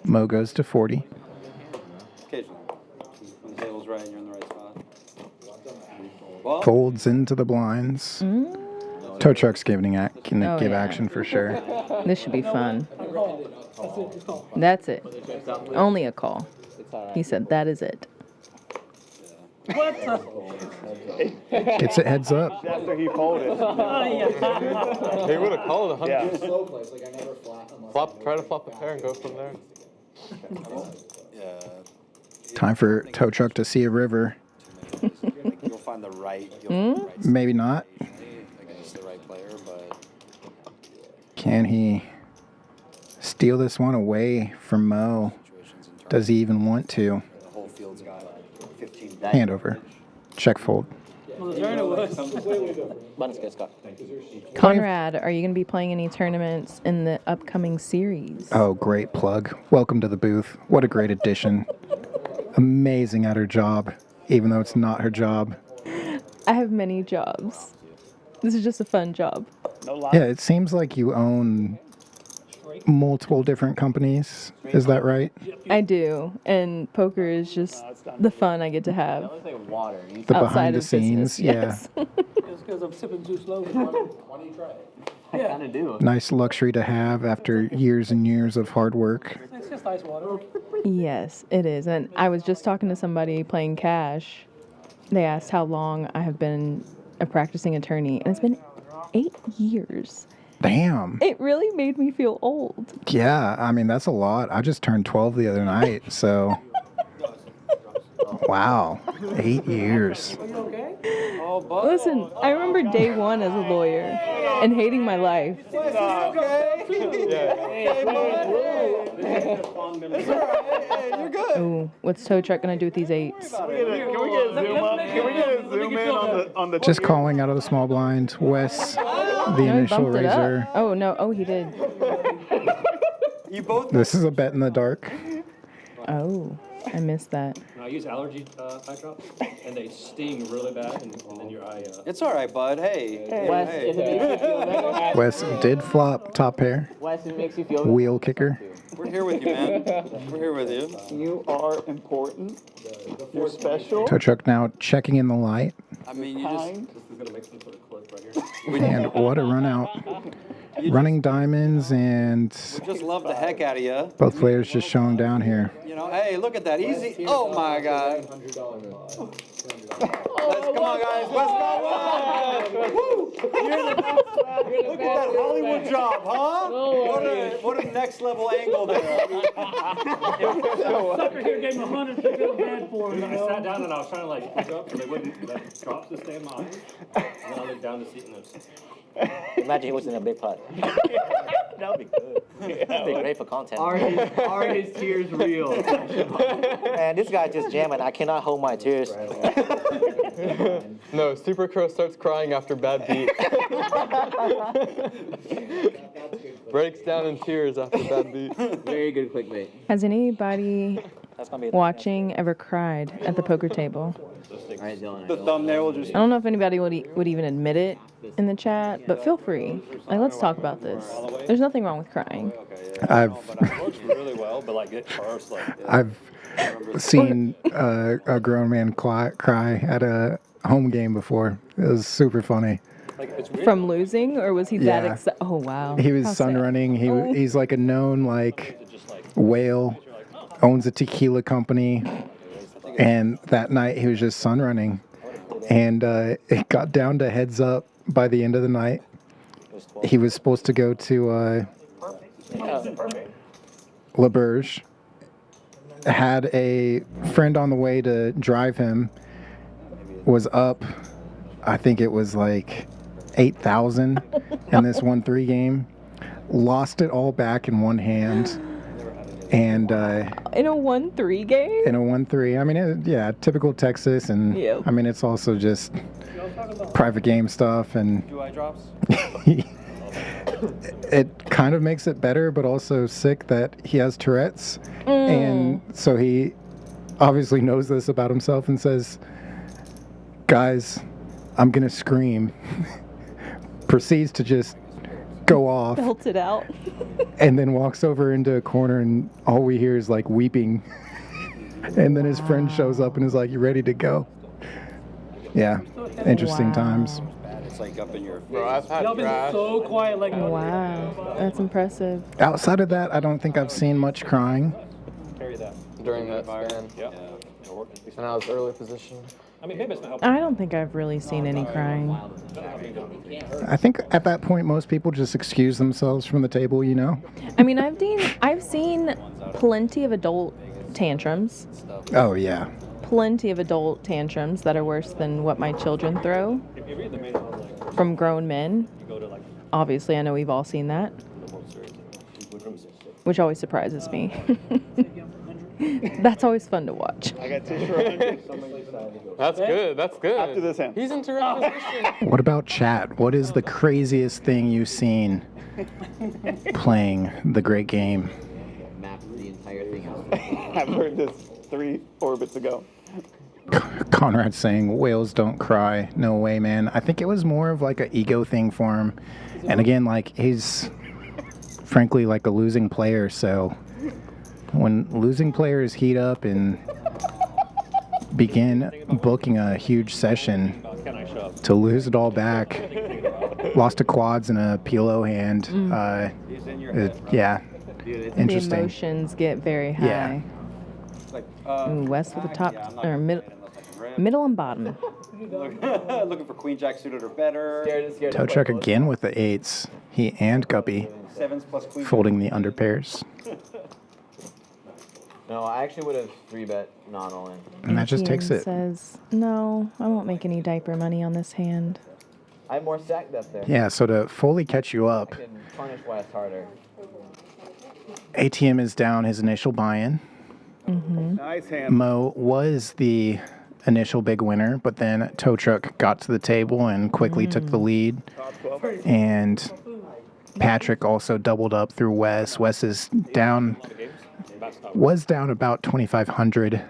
Mo goes to 40. Occasionally. When the table's right and you're in the right spot. Well, Folds into the blinds. Tow truck's giving can Oh, give yeah. action for sure. This should be fun. That's it. Only a call. He said that is it. It's a heads up. After he folded. He would have called 100. Yeah. Slow plays, like I never flat unless Try to flop a pair and go from there. yeah. Time for tow truck to see a river. You'll find the right. You'll find the right Maybe not. against the right player, but Can he steal this one away from Mo? Does he even want to? the whole field's got 15. Hand over. Check fold. Well, the turn it was. Buttons get Scott. Conrad, are you going to be playing any tournaments in the upcoming series? Oh, great plug. Welcome to the booth. What a great addition. Amazing at her job, even though it's not her job. I have many jobs. This is just a fun job. No lie. Yeah, it seems like you own multiple different companies. Is that right? I do, and poker is just the fun I get to have. It's like water. The outside behind the of business, scenes, yeah. yes. It's because I'm sipping too slow. why don't you try it? I kind of do. Nice luxury to have after years and years of hard work. It's just ice water. Yes, it is. And I was just talking to somebody playing cash. They asked how long I have been a practicing attorney, and it's been 8 years. Damn. It really made me feel old. Yeah, I mean, that's a lot. I just turned 12 the other night, so. Wow. 8 years. Listen, I remember day one as a lawyer and hating my life. Ooh, what's tow truck gonna do with these 8s? Can we get a zoom up? Can we get a zoom in on the Just calling out of the small blind. Wes, the No, he initial bumped it up. raiser. Oh no, oh he did. You both. This is a bet in the dark. Oh, I missed that. I use allergy eye drops, and they sting really bad, and then your eye. It's all right, bud. Hey. Wes, if it makes you feel better, Wes did flop top pair. Wes, if it makes you feel Wheel kicker. We're here with you, man. We're here with you. You are important. You're special. Tow truck now checking in the light. I mean, you just. Kind. This is gonna make some sort of clip right here. And what a run out. Running diamonds, and We just love the heck out of you. both players just showing down here. You know, hey, look at that. Easy. Oh, my God. Let's, come on, guys. Let's go. Woo. Look at that Hollywood job, huh? What a next level angle there. Sucker here gave him 100 to feel bad for him. I sat down and I was trying to like look up so they wouldn't let drops to stay in my eye. And then I looked down to see it and it's. Imagine he was in a big pot. That would be good. That'd be great for content. are his tears real? Man, this guy just jamming. I cannot hold my tears. No, Super Crow starts crying after bad beat. Breaks down in tears after bad beat. Very good clickbait. Has anybody That's gonna be watching ever cried at the poker table? All right, Dylan. The thumbnail will just. I don't know if anybody would even admit it in the chat, but feel free. Like, let's talk about this. There's nothing wrong with crying. I've Works really well, but like it hurts like. I've seen a grown man cry at a home game before. It was super funny. Like it's weird. From losing, or was he that Yeah. excited? Oh wow. He was How sun sad. running. Oh. He's like a known whale, owns a tequila company, and that night he was just sun running, and it got down to heads up by the end of the night. He was supposed to go to La Berge, had a friend on the way to drive him, was up, I think it was like 8,000 in this 1-3 game, lost it all back in one hand, And In a 1-3 game? in a 1-3, I mean, yeah, typical Texas, and Yep. I mean, it's also just private game stuff, and Do eye drops? it kind of makes it better, but also sick that he has Tourette's, and so he obviously knows this about himself and says, "Guys, I'm gonna scream." Proceeds to just go off, Belt it out. and then walks over into a corner, and all we hear is like weeping. And then his friend shows up and is like, "You ready to go?" Yeah, interesting times. It's like up in your face. Bro, I've had Y'all been crash. so quiet, like. Wow, that's impressive. Outside of that, I don't think I've seen much crying. Carry that. During that span. Yeah. It'll work. And I was early position. I mean, maybe it's not helping. I don't think I've really seen any crying. I think at that point, most people just excuse themselves from the table, you know? I mean, I've seen plenty of adult tantrums. Oh, yeah. Plenty of adult tantrums that are worse than what my children throw If you read the main on like, from grown men. you go to like Obviously, I know we've all seen that, the World Series. which always surprises me. That's always fun to watch. I got Tisch for 100. That's good. That's good. After this hand. He's in terrific position. What about chat? What is the craziest thing you've seen playing the great game? Maps the entire thing out. I've heard this 3 orbits ago. Conrad saying, "Whales don't cry." No way, man. I think it was more of like an ego thing for him. And again, like, he's frankly like a losing player, so when losing players heat up and begin booking a huge session to lose it all back, lost to quads and a PLO hand, yeah, The interesting. emotions get very high. Yeah. Ooh, West with the top, or middle and bottom. Looking for queen jack suited or better. Tow truck again with the 8s. He and Guppy Sevens plus queen. folding the under pairs. No, I actually would have 3-bet not all in. And that just takes ATM it. says, no, I won't make any diaper money on this hand. I have more stack depth there. Yeah, so to fully catch you I up, can punish West harder. ATM is down his initial buy-in. Nice hand. Mo was the initial big winner, but then Tow Truck got to the table and quickly took the lead. And Patrick also doubled up through Wes. Wes is down, was down about 2,500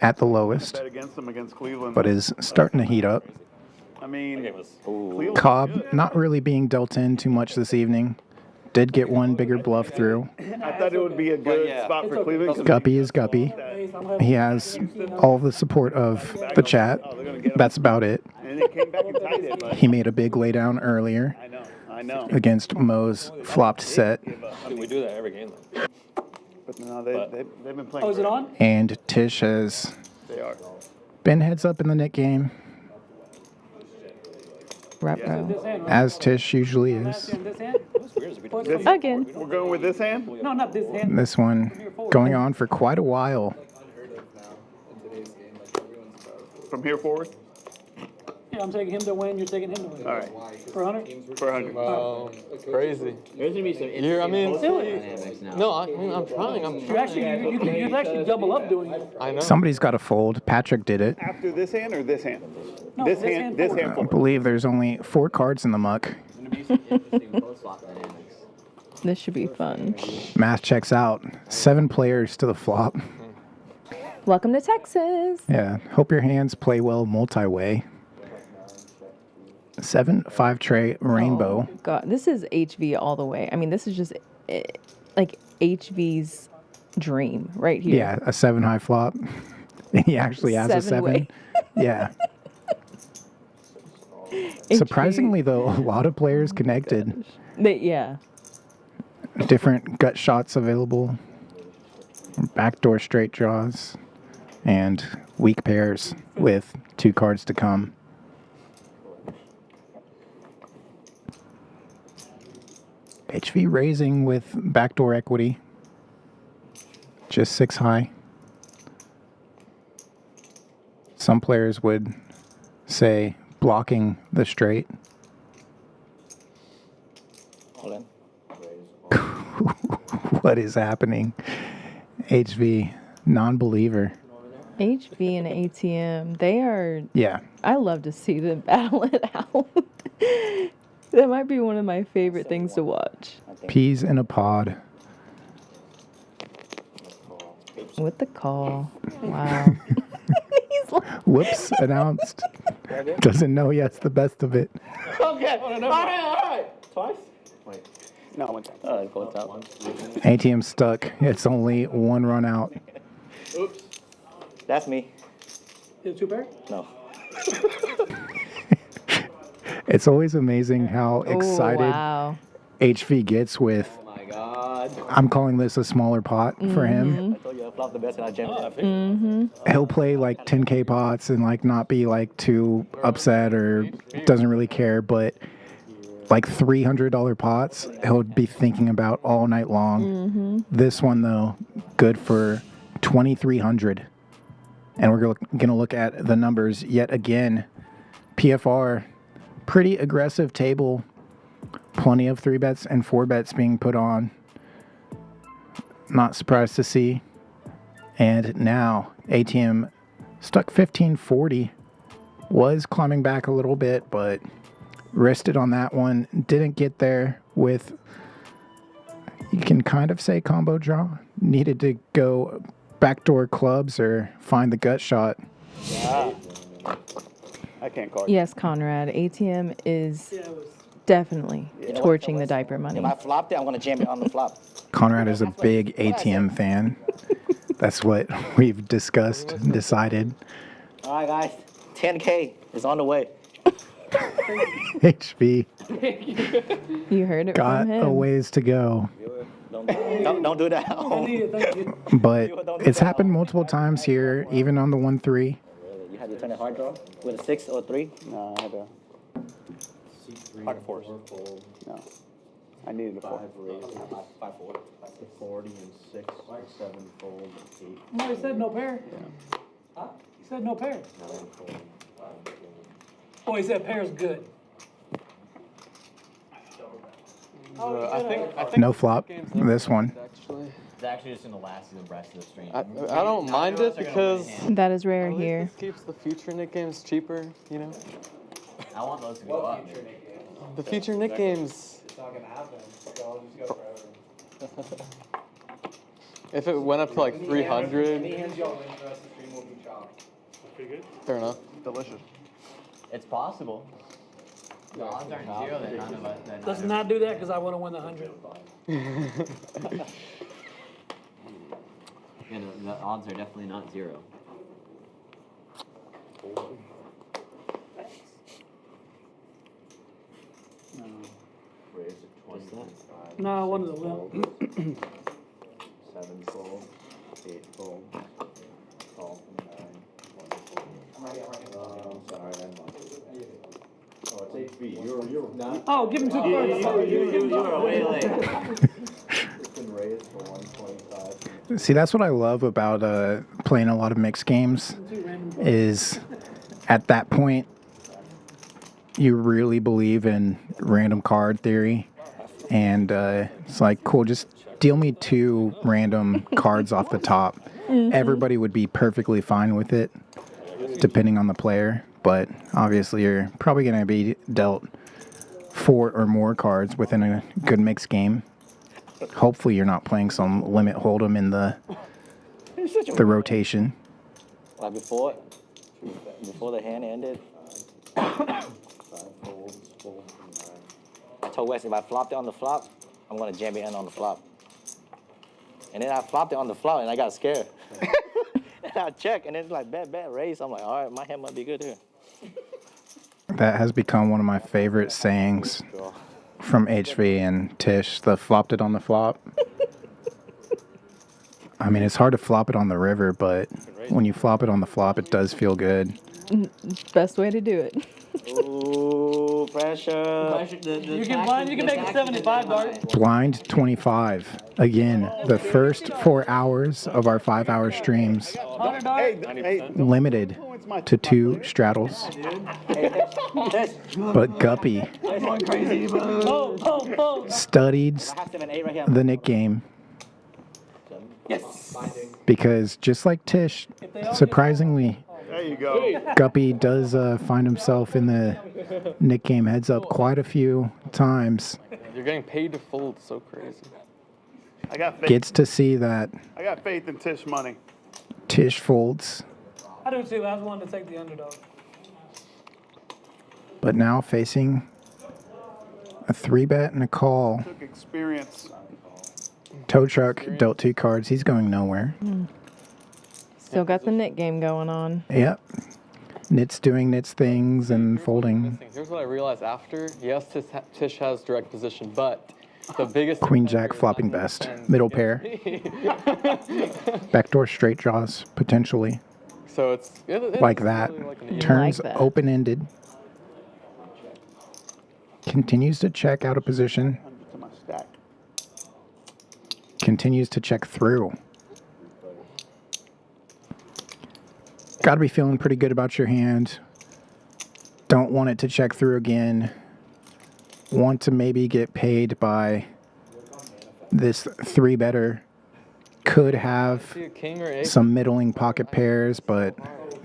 at the lowest, Bet against them against Cleveland. but is starting to heat up. I mean, Cleveland. Cobb not really being dealt in too much this evening. Did get one bigger bluff through. I thought it would be a good spot for Cleveland. 'cause Guppy is Guppy. He has all the support of the chat. That's about it. And they came back and tied it, but He made a big laydown earlier I know. against Mo's flopped set. Dude, we do that every game though. But no, they've been playing. Oh, is it great. on? And Tish has They are. been heads up in the net game, Ruh-roh. as Tish usually is. This hand? Again. We're going with this hand? No, not this hand. This one going on for quite a while. From here forward? Yeah, I'm taking him to win, you're taking him to win. All right. For 100? For 100. Wow, crazy. There's gonna be some You're, I mean, dynamics now. no, I mean, I'm trying. You could actually double up doing it. I know. Somebody's got to fold. Patrick did it. After this hand or this hand? No, this hand I forward. believe there's only 4 cards in the muck. This should be fun. Math checks out. 7 players to the flop. Welcome to Texas. Yeah, hope your hands play well multi-way. 7, 5 tray rainbow. Oh, God, this is HV all the way. I mean, this is just like HV's dream right here. Yeah, a 7 high flop. He actually has a 7. 7-way. Yeah. Surprisingly, though, a lot of players connected. Yeah. Different gut shots available. Backdoor straight draws. And weak pairs with 2 cards to come. HV raising with backdoor equity. Just 6 high. Some players would say blocking the straight. Hold on. What is happening? HV, non-believer. HV and ATM, they are. Yeah. I love to see them battle it out. That might be one of my favorite things to watch. Peas in a pod. With the call. Wow. Whoops, announced. Doesn't know yet the best of it. Okay. All right. Twice? Wait. No, one time. All right, go top. ATM stuck. It's only one run out. Oops. That's me. Is it 2 pair? No. It's always amazing how excited wow. HV gets with. Oh my God. I'm calling this a smaller pot for him. I told you I flopped the best and I jammed it. He'll play like 10K pots and like not be like too upset or doesn't really care, but like $300 pots he'll be thinking about all night long. This one though, good for 2,300. And we're gonna look at the numbers yet again. PFR, pretty aggressive table. Plenty of 3-bets and 4-bets being put on. Not surprised to see. And now ATM stuck 1540. Was climbing back a little bit, but rested on that one. Didn't get there with, you can kind of say combo draw. Needed to go backdoor clubs or find the gut shot. I can't call it. Yes, Conrad. ATM is definitely torching the diaper money. If I flopped it, I'm going to jam it on the flop. Conrad is a big ATM fan. That's what we've discussed and decided. All right, guys. 10K is on the way. HV You heard it got from him. a ways to go. Don't do that. But it's happened multiple times here, even on the 1-3. You had to turn a hard draw with a 6 or 3? No, I had to. Pocket fours. No. I needed a 4. 5-4. 40 and 6 or 7 fold, 8. No, he said no pair. Yeah. Huh? He said no pair. 9 fold, 5 fold. Oh, he said pair's good. I think No flop, this one. actually. It's actually just gonna last you the rest of the stream. I don't mind it because That is rare at least here. this keeps the future Nick games cheaper, you know? I want those to go up. The future Nick games, It's not gonna happen. Y'all just go forever. if it went up to like 300, Any hands y'all win, the rest of the stream will be chopped. Pretty good. fair enough. Delicious. It's possible. The odds aren't zero that none of us. Let's not do that because I want to win the 100. And the odds are definitely not zero. Raise it 20, 25. No, I wanted to win. 7 fold, 8 fold. Call 9, 1 fold. I'm sorry, I'm not. Oh, it's HB. You're not. Oh, give him 2 cards. You are way late. It's been raised for 125. See, that's what I love about playing a lot of mixed games is at that point, you really believe in random card theory. And it's like, cool, just deal me 2 random cards off the top. Everybody would be perfectly fine with it, depending on the player. But obviously, you're probably going to be dealt 4 or more cards within a good mixed game. Hopefully, you're not playing some limit hold'em in the rotation. Like before the hand ended, 5 folds, fold 9. I told Wes if I flopped it on the flop, I'm going to jam it in on the flop. And then I flopped it on the flop and I got scared. And I checked and it's like bet, raise. I'm like, all right, my hand might be good here. That has become one of my favorite sayings from HV and Tisch, the flopped it on the flop. I mean, it's hard to flop it on the river, but when you flop it on the flop, it does feel good. Best way to do it. Ooh, pressure. You can blind, you can make it 75, Dart. Blind 25. Again, the first 4 hours of our 5-hour streams, 100, Dart. limited to 2 straddles. But Guppy studied the Nick game. Yes. because just like Tisch, surprisingly, There you go. Guppy does find himself in the Nick game heads up quite a few times. You're getting paid to fold. So crazy. I got faith. Gets to see that I got faith in Tisch Money. Tisch folds, I do too. I was wanting to take the underdog. but now facing a 3-bet and a call. Took experience. Tow truck dealt 2 cards. He's going nowhere. Still got the Nick game going on. Yep. Nit's doing Nit's things and folding. Here's what I realized after. Yes, Tisch has direct position, but the biggest Queen Jack flopping best. Middle pair. Backdoor straight draws, potentially. So it's Like that. really like an Turns Like that. open-ended. Continues to check out of position. To my stack. Continues to check through. Got to be feeling pretty good about your hand. Don't want it to check through again. Want to maybe get paid by this 3-better. Could have See a king or ace. some middling pocket pairs, but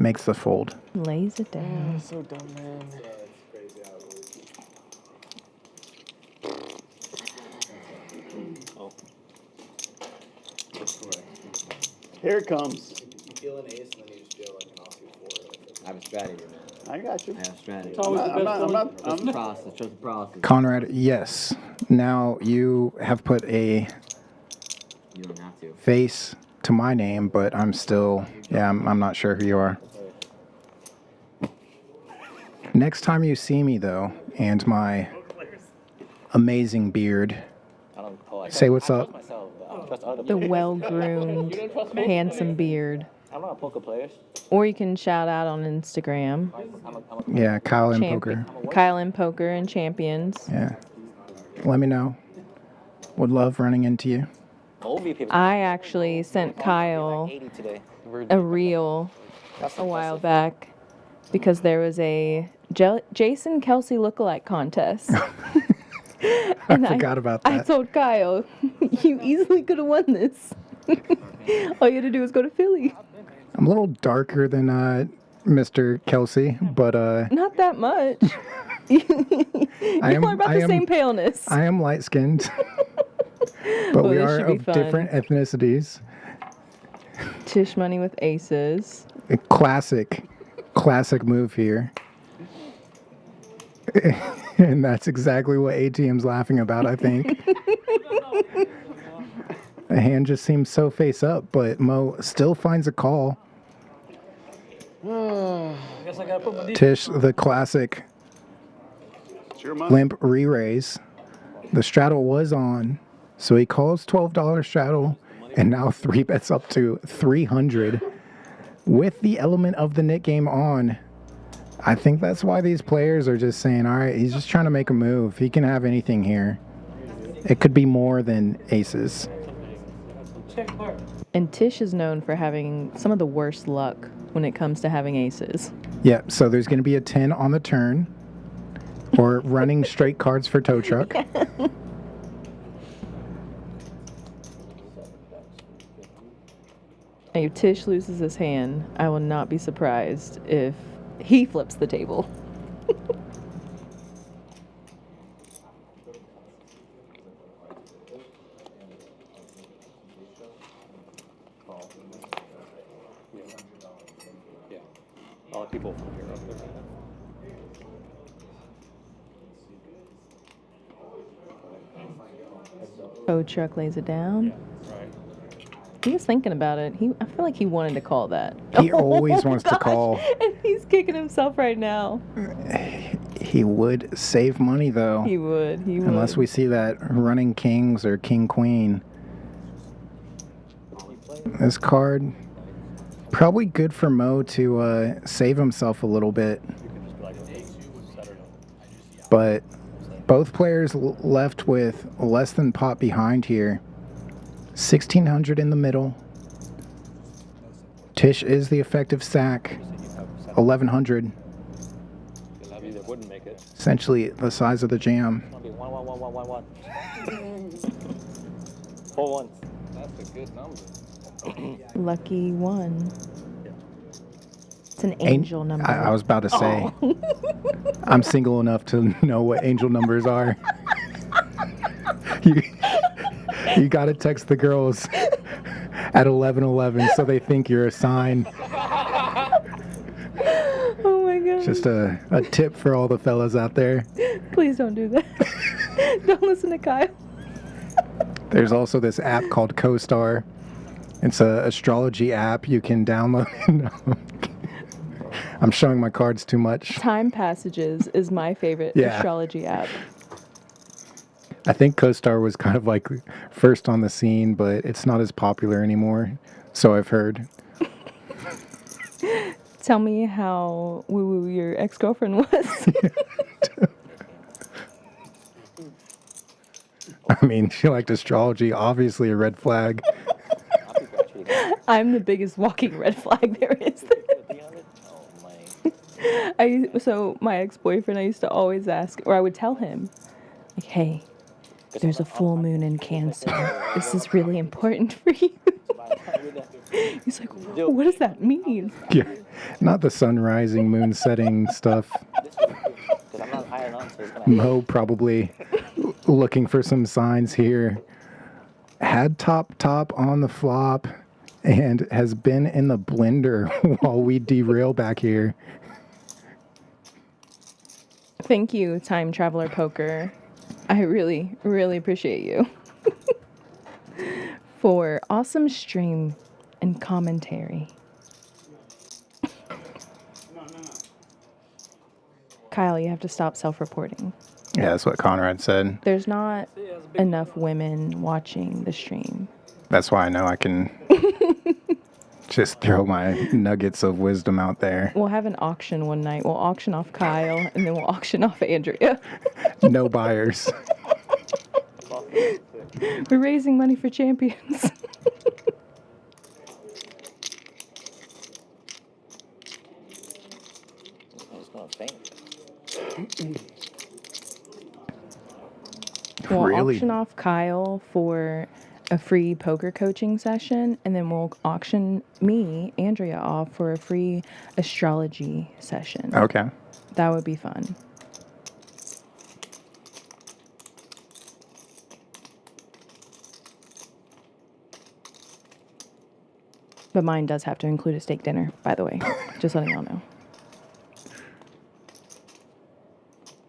makes the fold. Lays it down. So dumb, man. Here it comes. You feel an ace and then you just feel like an offsuit 4. I have a strategy, man. I got you. I have a strategy. It's always the best one. Trust the process. Trust the process. Conrad, yes. Now you have put a You don't have to. face to my name, but I'm still, I'm not sure who you are. Next time you see me, though, and my amazing beard, say what's up. The well-groomed, handsome beard. I'm not a poker player. Or you can shout out on Instagram. Yeah, Kyle and Champion- Poker. Kyle and Poker and Champions. Yeah. Let me know. Would love running into you. I actually sent Kyle a reel a while back because there was a Jason Kelsey lookalike contest. And I forgot about I that. told Kyle, you easily could have won this. All you had to do was go to Philly. I'm a little darker than Mr. Kelsey, but Not that much. Y'all are about the same paleness. I am light-skinned, but Well, we this are should be of fun. different ethnicities. Tisch Money with aces. A classic move here. And that's exactly what ATM's laughing about, I think. The hand just seems so face up, but Mo still finds a call. I guess I gotta put my Tisch, the classic It's your money. limp re-raise. The straddle was on, so he calls $12 straddle, and now 3-bets up to 300 with the element of the Nick game on. I think that's why these players are just saying, all right, he's just trying to make a move. He can have anything here. It could be more than aces. And Tisch is known for having some of the worst luck when it comes to having aces. Yeah, so there's going to be a 10 on the turn, or running straight cards for tow truck. If Tisch loses his hand, I will not be surprised if he flips the table. Yeah. A lot of people from here up there. Tow truck lays it down. Right. He was thinking about it. I feel like he wanted to call that. He always wants to call. And he's kicking himself right now. He would save money, though. He would. Unless we see that running kings or king queen. This card, probably good for Mo to save himself a little bit. But both players left with less than pot behind here. 1,600 in the middle. Tisch is the effective stack. 1,100. Either wouldn't make it. Essentially the size of the jam. One. 4 1. That's a good number. Lucky one. It's an angel number. I was about to say, I'm single enough to know what angel numbers are. You got to text the girls at 11:11 so they think you're a sign. Oh my god. Just a tip for all the fellas out there. Please don't do that. Don't listen to Kyle. There's also this app called CoStar. It's an astrology app you can download. I'm showing my cards too much. Time Passages is my favorite astrology app. I think CoStar was kind of like first on the scene, but it's not as popular anymore. So I've heard. Tell me how woo-woo your ex-girlfriend was. I mean, she liked astrology. Obviously a red flag. I'm the biggest walking red flag there is. So my ex-boyfriend, I used to always ask, or I would tell him, like, hey, there's a full moon in Cancer. This is really important for you. He's like, what does that mean? Yeah, not the sun rising, moon setting stuff. Mo probably looking for some signs here. Had top on the flop and has been in the blender while we derail back here. Thank you, Time Traveler Poker. I really, really appreciate you for awesome stream and commentary. Kyle, you have to stop self-reporting. Yeah, that's what Conrad said. There's not enough women watching the stream. That's why I know I can just throw my nuggets of wisdom out there. We'll have an auction one night. We'll auction off Kyle, and then we'll auction off Andrea. No buyers. We're raising money for Champions. We'll Really? auction off Kyle for a free poker coaching session, and then we'll auction me, Andrea, off for a free astrology session. Okay. That would be fun. But mine does have to include a steak dinner, by the way. Just letting y'all know.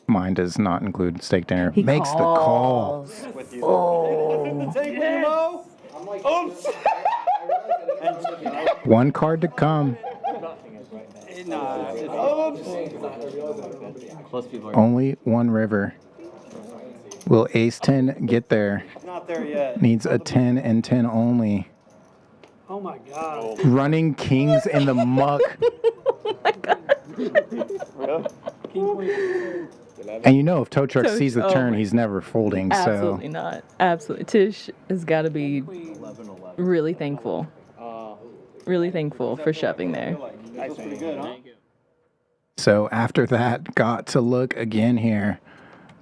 Mine does not include steak dinner. He Makes calls. the call. Oh. Take me, Mo. Oops. One card to come. Only one river. Will Ace 10 get there? Not there yet. Needs a 10 and 10 only. Oh my god. Running kings in the muck. And you know if tow truck sees the turn, he's never folding. Absolutely not. Absolutely. Tish has got to be really thankful. Really thankful for shoving there. So after that, got to look again here.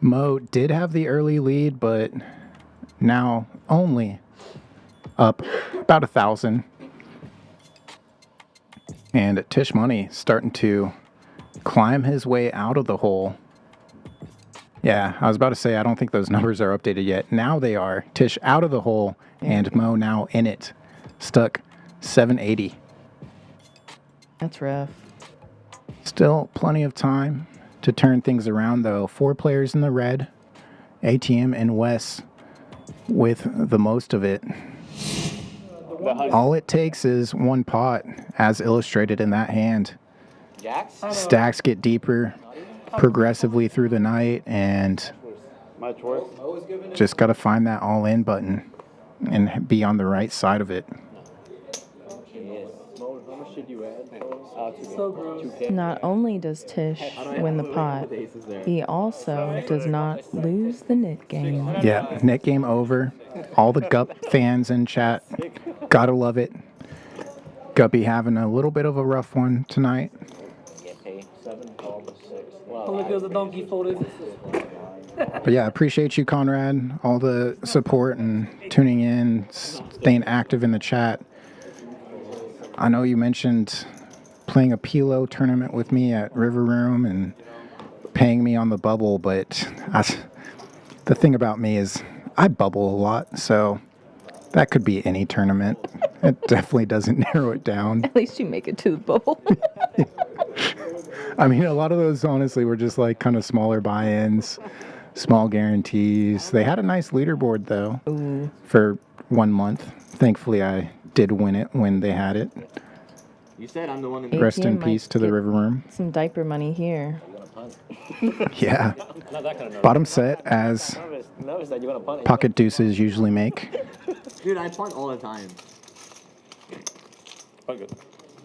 Mo did have the early lead, but now only up about 1,000. And Tisch Money starting to climb his way out of the hole. Yeah, I was about to say, I don't think those numbers are updated yet. Now they are. Tisch out of the hole and Mo now in it. Stuck 780. That's rough. Still plenty of time to turn things around, though. 4 players in the red. ATM and Wes with the most of it. All it takes is one pot, as illustrated in that hand. Stacks get deeper progressively through the night, and just got to find that all-in button and be on the right side of it. Not only does Tisch win the pot, he also does not lose the net game. Yeah, net game over. All the Gup fans in chat, gotta love it. Guppy having a little bit of a rough one tonight. But yeah, appreciate you, Conrad. All the support and tuning in, staying active in the chat. I know you mentioned playing a Pilo tournament with me at River Room and paying me on the bubble, but the thing about me is I bubble a lot, so that could be any tournament. It definitely doesn't narrow it down. At least you make it to the bubble. I mean, a lot of those honestly were just like kind of smaller buy-ins, small guarantees. They had a nice leaderboard though for 1 month. Thankfully, I did win it when they had it. You said I'm the one that Rest in ATM peace might to the get River Room. Some diaper money here. Yeah. Not that kind of nervous. Bottom set as Nervous that you're gonna punt it. pocket deuces usually make. Dude, I punt all the time. Quite good.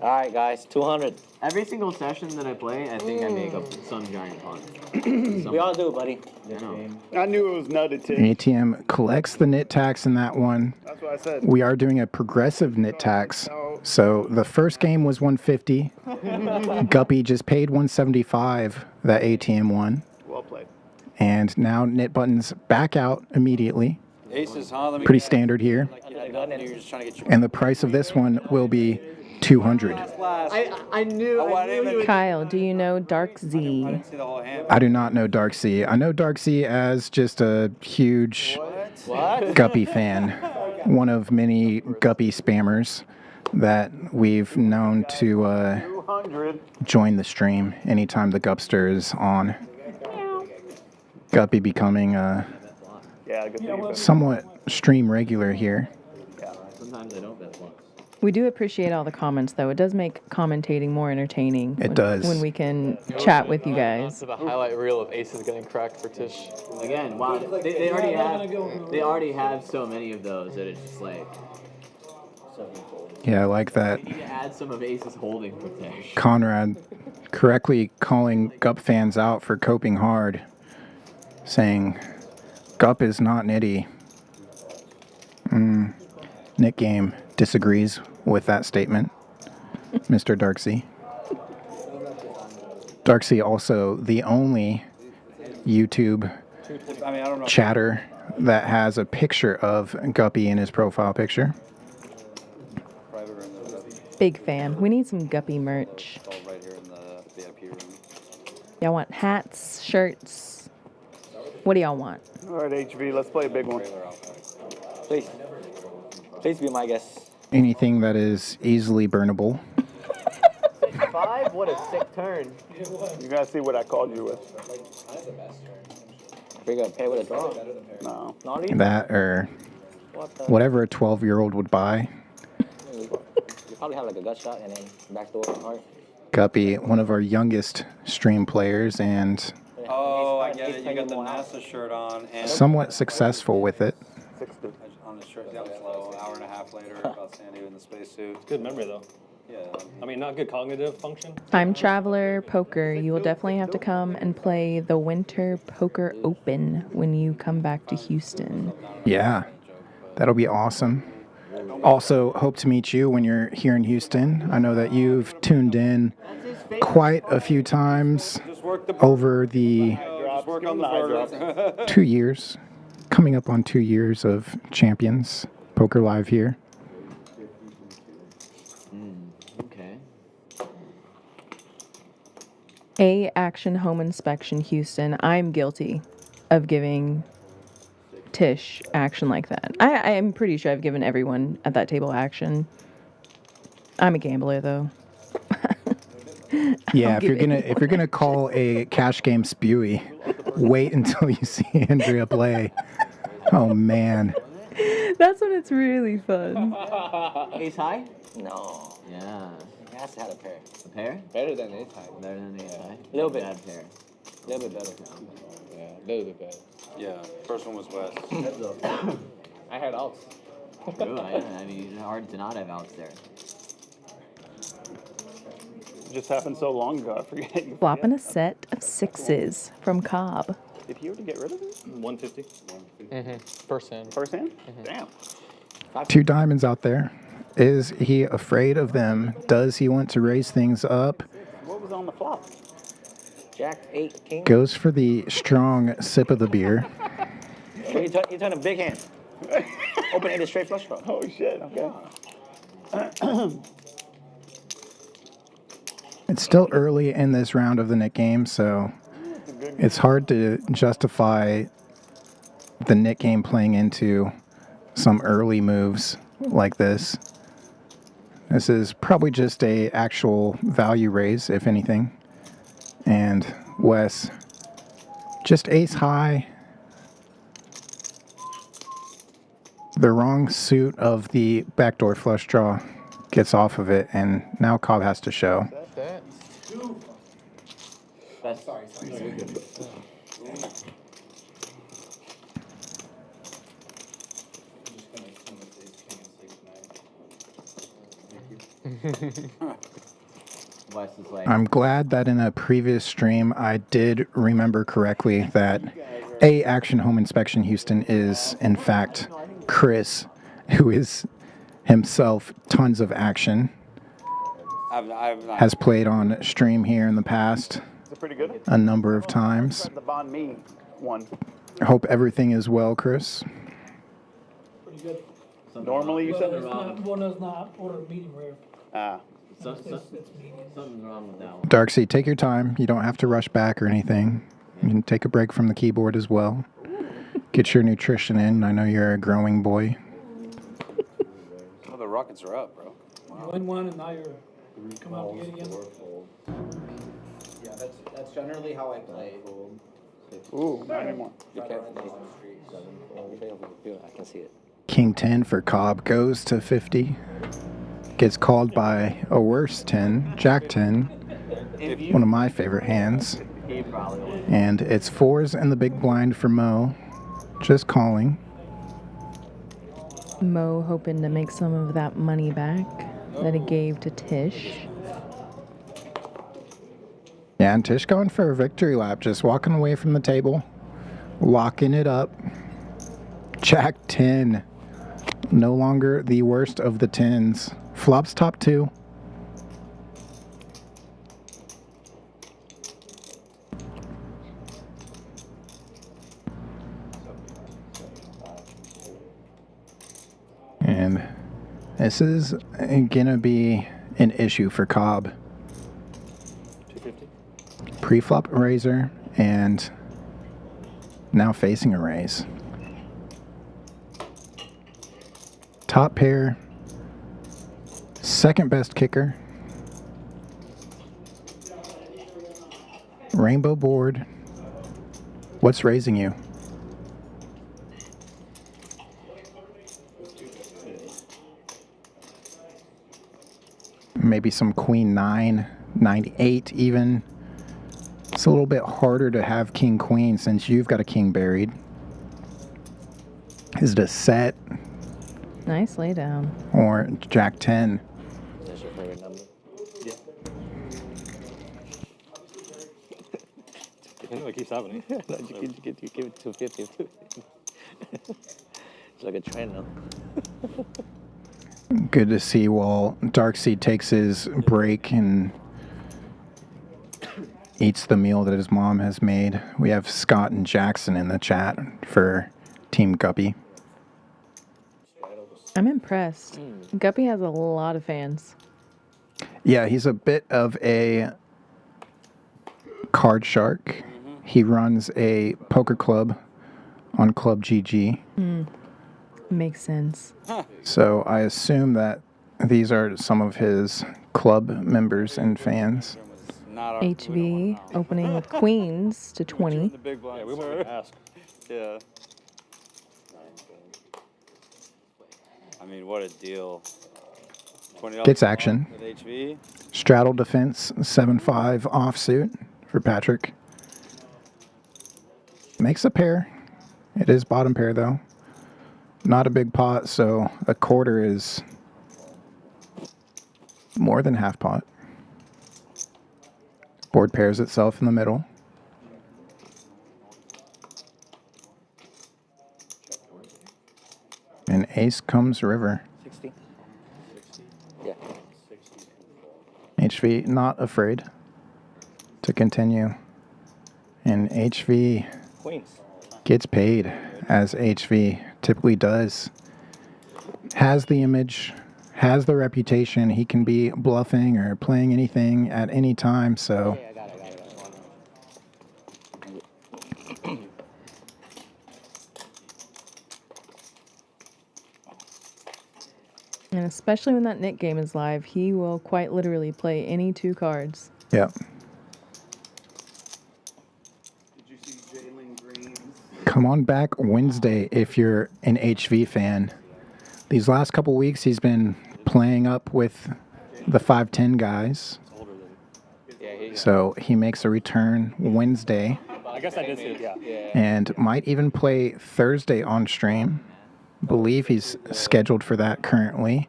All right, guys, 200. Every single session that I play, I think I make up some giant punt. We all do, buddy. I know. I knew it was nutted too. ATM collects the knit tax in that one. That's what I said. We are doing a progressive knit tax. So the first game was 150. Guppy just paid 175 that ATM won. Well played. And now knit buttons back out immediately. Aces, huh? Let me Pretty guess. standard here. You're just trying to get your And the price of this one will be 200. I knew you would. Kyle, do you know Dark Z? see the whole hand. I do not know Dark Sea. I know Dark Sea as just a huge Guppy fan. One of many Guppy spammers that we've known to 200. join the stream anytime the Gupster is on. Guppy becoming Yeah, good. somewhat stream regular here. Sometimes I don't bet once. We do appreciate all the comments, though. It does make commentating more entertaining. It does. When we can chat with you guys. To the highlight reel of aces getting cracked for Tisch. Again, wow, they already have so many of those that it's just like. Yeah, I like that. We need to add some of aces holding for Tisch. Conrad correctly calling Gup fans out for coping hard, saying Gup is not nitty. Nick Game disagrees with that statement, Mr. Darksea. Darksea also the only YouTube chatter that has a picture of Guppy in his profile picture. Big fan. We need some Guppy merch. All right here in the VIP room. Y'all want hats, shirts? What do y'all want? All right, HV, let's play a big one. Please. Please be my guest. Anything that is easily burnable. 6-5? What a sick turn. You gotta see what I called you with. We're gonna pay with a draw. No. Naughty? That or whatever a 12-year-old would buy. You probably have like a gut shot and then backdoor heart. Guppy, one of our youngest stream players and Oh, I get it. You got the NASA shirt on and somewhat successful with it. on the shirt down slow. Hour and a half later, about standing in the spacesuit. Good memory though. Yeah. I mean, not good cognitive function. Time Traveler Poker. You will definitely have to come and play the Winter Poker Open when you come back to Houston. Yeah, that'll be awesome. Also, hope to meet you when you're here in Houston. I know that you've tuned in quite a few times over the Just work on the burgers. 2 years, coming up on 2 years of Champions Poker Live here. Okay. A Action Home Inspection Houston. I'm guilty of giving Tisch action like that. I am pretty sure I've given everyone at that table action. I'm a gambler though. Yeah, if you're gonna call a cash game spewy, wait until you see Andrea play. Oh man. That's when it's really fun. Ace high? No. Yeah. He has to have a pair. A pair? Better than ace high. Better than ace high. A little bit. Bad pair. A little bit better. Yeah, a little bit better. Yeah. First one was Wes. I had outs. True, I mean, it's hard to not have outs there. It just happened so long ago, I forget. You Flopping a forget. set of sixes from Cobb. Did he already get rid of it? 150. Mm-hmm. First hand. First hand? Damn. 2 diamonds out there. Is he afraid of them? Does he want to raise things up? What was on the flop? Jack, 8, king. Goes for the strong sip of the beer. You turn a big hand. Open-ended straight flush draw. Oh shit, okay. It's still early in this round of the Nick game, so it's hard to justify the Nick game playing into some early moves like this. This is probably just a actual value raise, if anything. And Wes, just ace high. The wrong suit of the backdoor flush draw gets off of it, and now Cobb has to show. Sorry. Wes is like, I'm glad that in a previous stream I did remember correctly that A Action Home Inspection Houston is in fact Chris, who is himself tons of action. Has played on stream here in the past Is it pretty good? a number of times. The Bond Me one. I hope everything is well, Chris. Pretty good. Normally you Well, said it's not, one is not ordered medium rare. Ah. something's wrong with that one. Darksea, take your time. You don't have to rush back or anything. You can take a break from the keyboard as well. Get your nutrition in. I know you're a growing boy. Oh, the Rockets are up, bro. You win one and now you're come out to get again. Yeah, that's generally how I play. Ooh, not anymore. I can see it. King 10 for Cobb goes to 50. Gets called by a worse 10, Jack 10. One of my favorite hands. And it's fours in the big blind for Mo. Just calling. Mo hoping to make some of that money back that he gave to Tish. Yeah, and Tish going for a victory lap, just walking away from the table, locking it up. Jack 10, no longer the worst of the 10s. Flops top 2. And this is gonna be an issue for Cobb. 250. Pre-flop razor and now facing a raise. Top pair, second best kicker. Rainbow board. What's raising you? Maybe some queen 9, 98 even. It's a little bit harder to have king queen since you've got a king buried. Is it a set Nice lay down. or Jack 10? Is that your favorite number? Yeah. I know it keeps happening. No, you give it 250. It's like a trend now. Good to see while Darksea takes his break and eats the meal that his mom has made. We have Scott and Jackson in the chat for Team Guppy. I'm impressed. Guppy has a lot of fans. Yeah, he's a bit of a card shark. He runs a poker club on Club GG. Makes sense. So I assume that these are some of his club members and fans. HV opening with queens to 20. The big blind. Yeah, we want to ask. Yeah. I mean, what a deal. $20 Gets action. with HV. Straddle defense, 7-5 offsuit for Patrick. Makes a pair. It is bottom pair though. Not a big pot, so a quarter is more than half pot. Board pairs itself in the middle. And ace comes river. 60? Yeah. HV not afraid to continue. And HV Queens. gets paid as HV typically does. Has the image, has the reputation. He can be bluffing or playing anything at any time. So Yeah, I got it. And especially when that Nick game is live, he will quite literally play any 2 cards. yeah. Come on back Wednesday if you're an HV fan. These last couple weeks, he's been playing up with the 5'10 guys. So he makes a return Wednesday. I guess I did see it, yeah. And might even play Thursday on stream. Believe he's scheduled for that currently.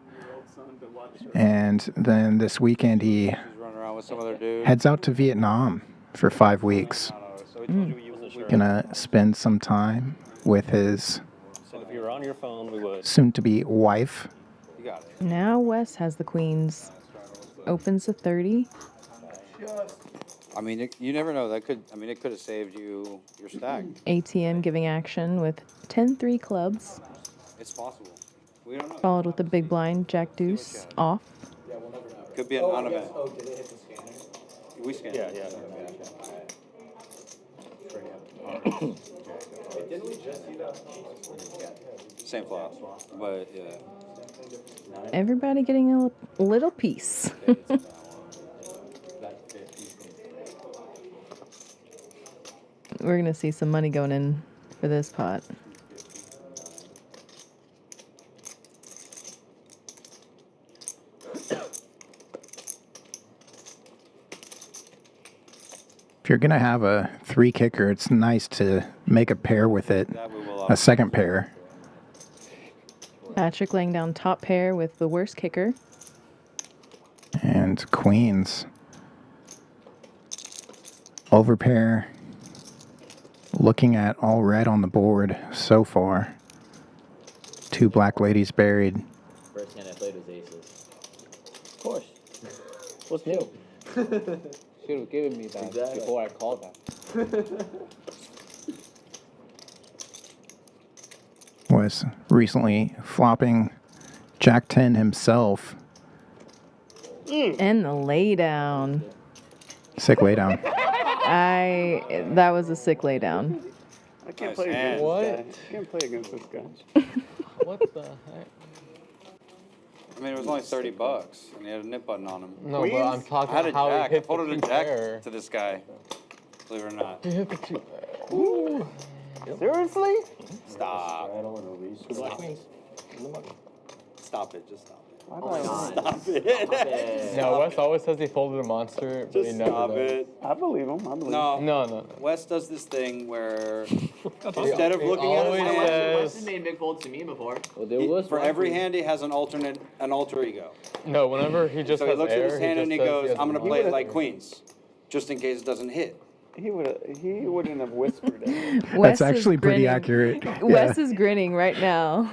And then this weekend he heads out to Vietnam for 5 weeks. Gonna spend some time with his So if you were on your phone, we would. soon-to-be wife. Now Wes has the queens. Opens a 30. I mean, you never know. That could. I mean, it could have saved you your stack. ATM giving action with 10-3 clubs. It's possible. We don't know. Followed with the big blind, Jack Deuce off. Could be an non-event. Oh, did they hit the scanner? We scan. Yeah. Didn't we just see that? Same flop, but yeah. Everybody getting a little piece. We're going to see some money going in for this pot. If you're gonna have a 3 kicker, it's nice to make a pair with it, a second pair. Patrick laying down top pair with the worst kicker. And queens. Overpair. Looking at all red on the board so far. 2 black ladies buried. First hand I played was aces. Of course. What's new? Should have given me that before I called that. Was recently flopping Jack 10 himself. And the laydown. Sick laydown. That was a sick laydown. I can't play against What? this guy. I can't play against this guy. What the heck? I mean, it was only $30, and he had a nip button on him. No, but I'm talking I had a how jack. he I hit folded a the jack pair. to this guy. Believe it or not. He hit the 2. Ooh. Seriously? Stop. Black queens. Stop it. Just stop it. Why do I Stop it. No, Wes always says he folded a monster, but he Just never stop does. it. I believe him. I believe No. him. No. Wes does this thing where instead of He looking at his always hand, says- Wes has made big folds to me before. Well, there was for one every queen. hand he has an alter ego. No, whenever he just So he has looks air, at his hand he and he just says goes, has "I'm gonna a play it monster. like queens, just in case it doesn't hit." He wouldn't have whispered it. Wes That's is actually pretty grinning. accurate. Wes Yeah. is grinning right now.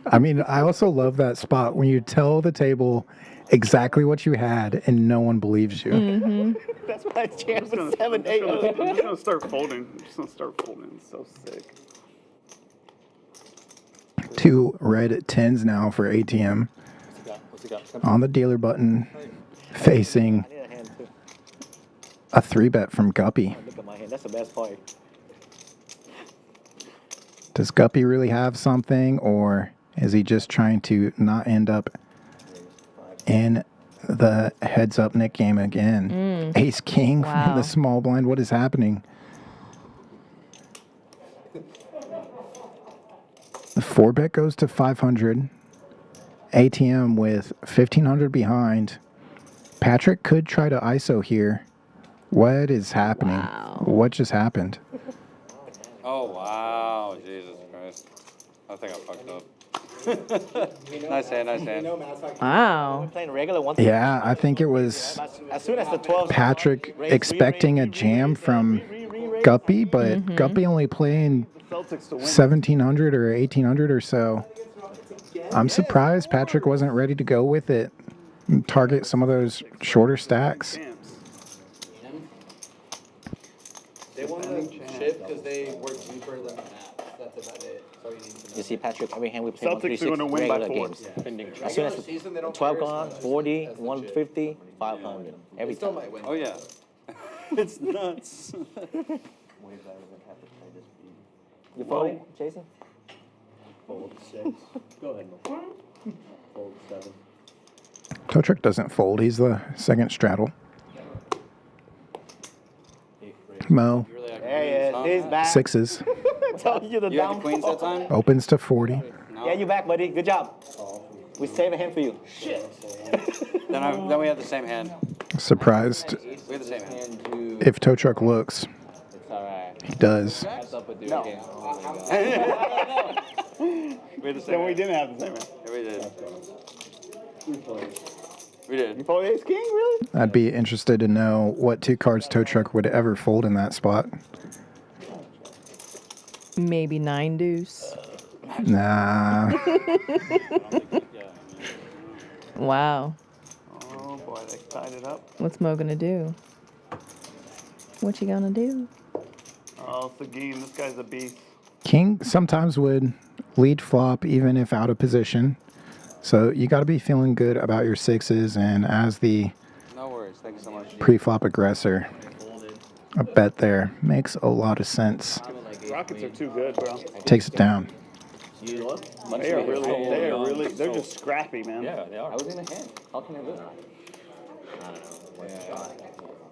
I mean, I also love that spot when you tell the table exactly what you had and no one believes you. That's why I jammed with 7-8. I'm just gonna start folding. I'm just gonna start folding. It's so sick. 2 red 10s now for ATM. What's he got? On the dealer button, facing I need a hand too. a 3-bet from Guppy. Look at my hand. That's the best part. Does Guppy really have something, or is he just trying to not end up in the heads-up Nick game again? Ace King Wow. from the small blind. What is happening? The 4-bet goes to 500. ATM with 1,500 behind. Patrick could try to ISO here. What is happening? Wow. What just happened? Oh wow, Jesus Christ! I think I fucked up. Nice hand. Wow. Playing regular one. Yeah, I think it was As soon as the 12. Patrick expecting a jam from Guppy, but Guppy only playing Celtics to win. 1,700 or 1,800 or so. I'm surprised Patrick wasn't ready to go with it and target some of those shorter stacks. They won the chip because they were deeper than the map. That's about it. That's all you need to know. You see, Patrick, every hand we play Celtics are going to win by regular 4. games. As soon as 12 go on, 40, 150, 500. Every time. Oh yeah. It's nuts. You fold, Jason? Fold 6. Go ahead, Mo. Fold 7. Tow truck doesn't fold. He's the second straddle. Mo. Yeah, he's back. Sixes. Told you the You had down the queens that time? Opens to 40. Yeah, you back, buddy. Good job. We save a hand for you. Shit. Then we have the same hand. Surprised We have the same hand. if tow truck looks. It's alright. He does. What's up with your No. game? Oh my god. We had the same Then we hand. didn't have the same hand. Yeah, we did. We You did. fold ace king, really? I'd be interested to know what 2 cards tow truck would ever fold in that spot. Maybe 9 deuce. Nah. Wow. Oh boy, they tied it up. What's Mo gonna do? What you gonna do? Oh, Seguin, this guy's a beast. King sometimes would lead flop even if out of position. So you got to be feeling good about your sixes, and as the No worries. Thank you so much. pre-flop aggressor, a bet there makes a lot of sense. Rockets are too good, bro. Takes it down. They are really, they're just scrappy, man. Yeah, they are. I was in a hand. How can I lose? I don't know. One shot.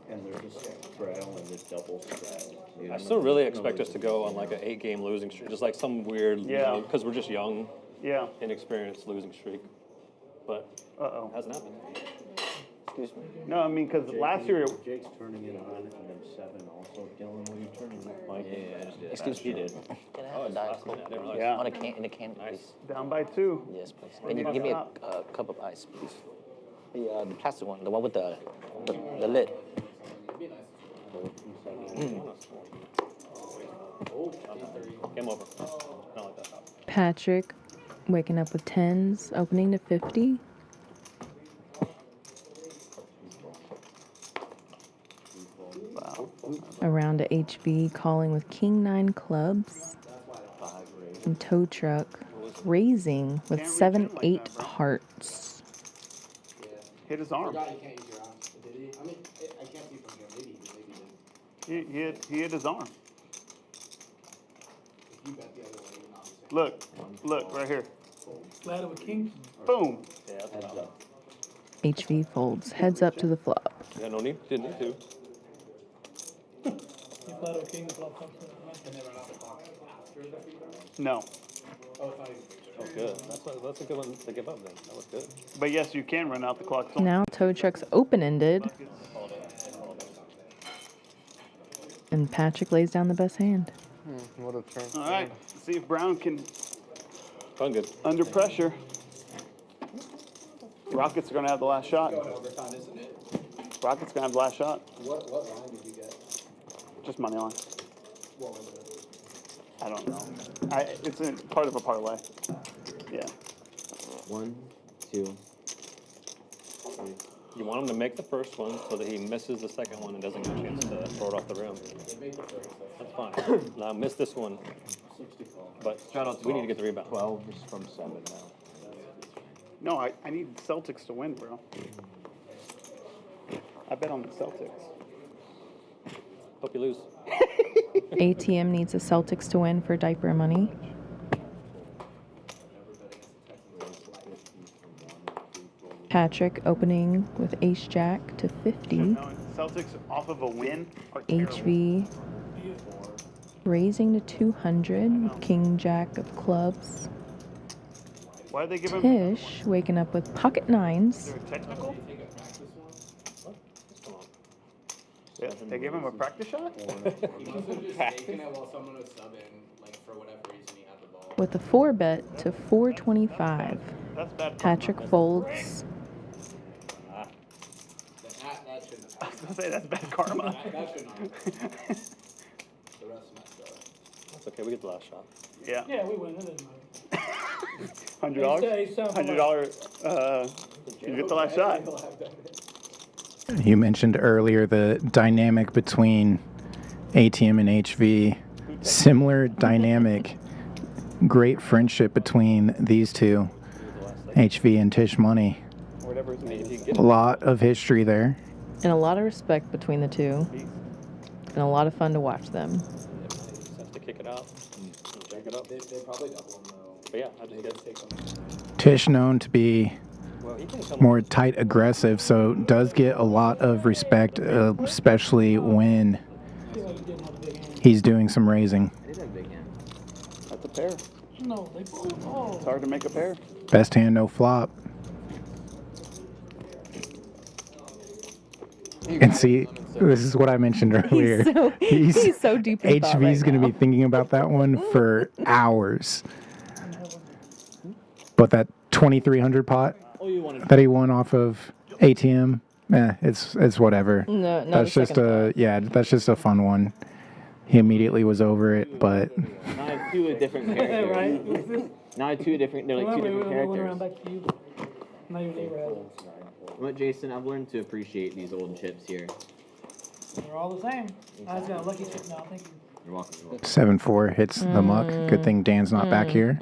And they're just straddle and just double straddle. I still really expect us to go on like an 8-game losing streak, just like some weird, Yeah. because we're just young, Yeah. inexperienced losing streak. But Uh-oh. it hasn't happened. Excuse me. No, I mean, because last year, Jake's turning in 9 and then 7 also. Dylan, will you turn in? Mike? Yeah, I just did. Excuse me. did. Can I have a dice? I didn't realize. yeah, On a can, in a can, please. down by 2. Yes, please. Can you give me a cup of ice, please? The plastic one, the one with the lid. Game over. Not like that. Patrick waking up with 10s, opening to 50. Around to HB, calling with King 9 clubs. And tow truck raising with 7-8 hearts. Hit his arm. He hit his arm. Look, right here. Ladder with kings. Boom. Yeah, that's enough. HV folds, heads up to the flop. Yeah, no need, didn't need to. If ladder with kings, flop comes to No. Oh, good. That's a good one to give up then. That was good. But yes, you can run out the clock. Now tow truck's open-ended. And Patrick lays down the best hand. What a turn. All right. See if Brown can, Fun good. under pressure. Rockets are going to have the last shot. Rockets going to have the last shot. What line did you get? Just money line. What was it? I don't know. It's part of a parlay. Yeah. 1, 2. You want him to make the first one so that he misses the second one and doesn't get a chance to throw it off the rim. That's fine. Now miss this one. But we need to get the rebound. 12 is from 7 now. No, I need Celtics to win, bro. I bet on the Celtics. Hope you lose. ATM needs the Celtics to win for diaper money. Patrick opening with ace-jack to 50. No, Celtics off of a win are terrible. HV raising to 200 with king-jack of clubs. Why are they giving Tish waking up with pocket 9s. Is there a technical? Yeah, they gave him a practice shot? He must have just taken it while someone was subbing, like for whatever reason he had the ball. With a 4-bet to 425. That's bad. Patrick folds. That shouldn't I was gonna say that's bad karma. That should not. The rest messed up. That's okay, we get the last shot. Yeah. Yeah, we win. It doesn't matter. $100. Ace seven for $100. You get the last shot. You mentioned earlier the dynamic between ATM and HV. Similar dynamic great friendship between these two, HV and Tisch Money. Whatever it's made, you get A lot of history there. And a lot of respect between the two. And a lot of fun to watch them. Just have to kick it out. Jack it up. They probably double them though. But yeah, I just get take them. Tisch known to be more tight aggressive, so does get a lot of respect, especially when he's doing some raising. That's a pair. No, they both. Oh. It's hard to make a pair. Best hand, no flop. And see, this is what I mentioned earlier. He's so deep in thought HV's right going to be thinking about that one for hours. But that 2,300 pot that he won off of ATM, it's whatever. No, not that's the just second that's just a fun one. He immediately was over it, but Not two different characters. Right? Not two different. They're like two different Went around characters. back to you. Now you're A-Rad. Well, Jason, I've learned to appreciate these old chips here. They're all the same. I just got a lucky chip now. Thank you. You're welcome. 7-4 hits the muck. Good thing Dan's not back here.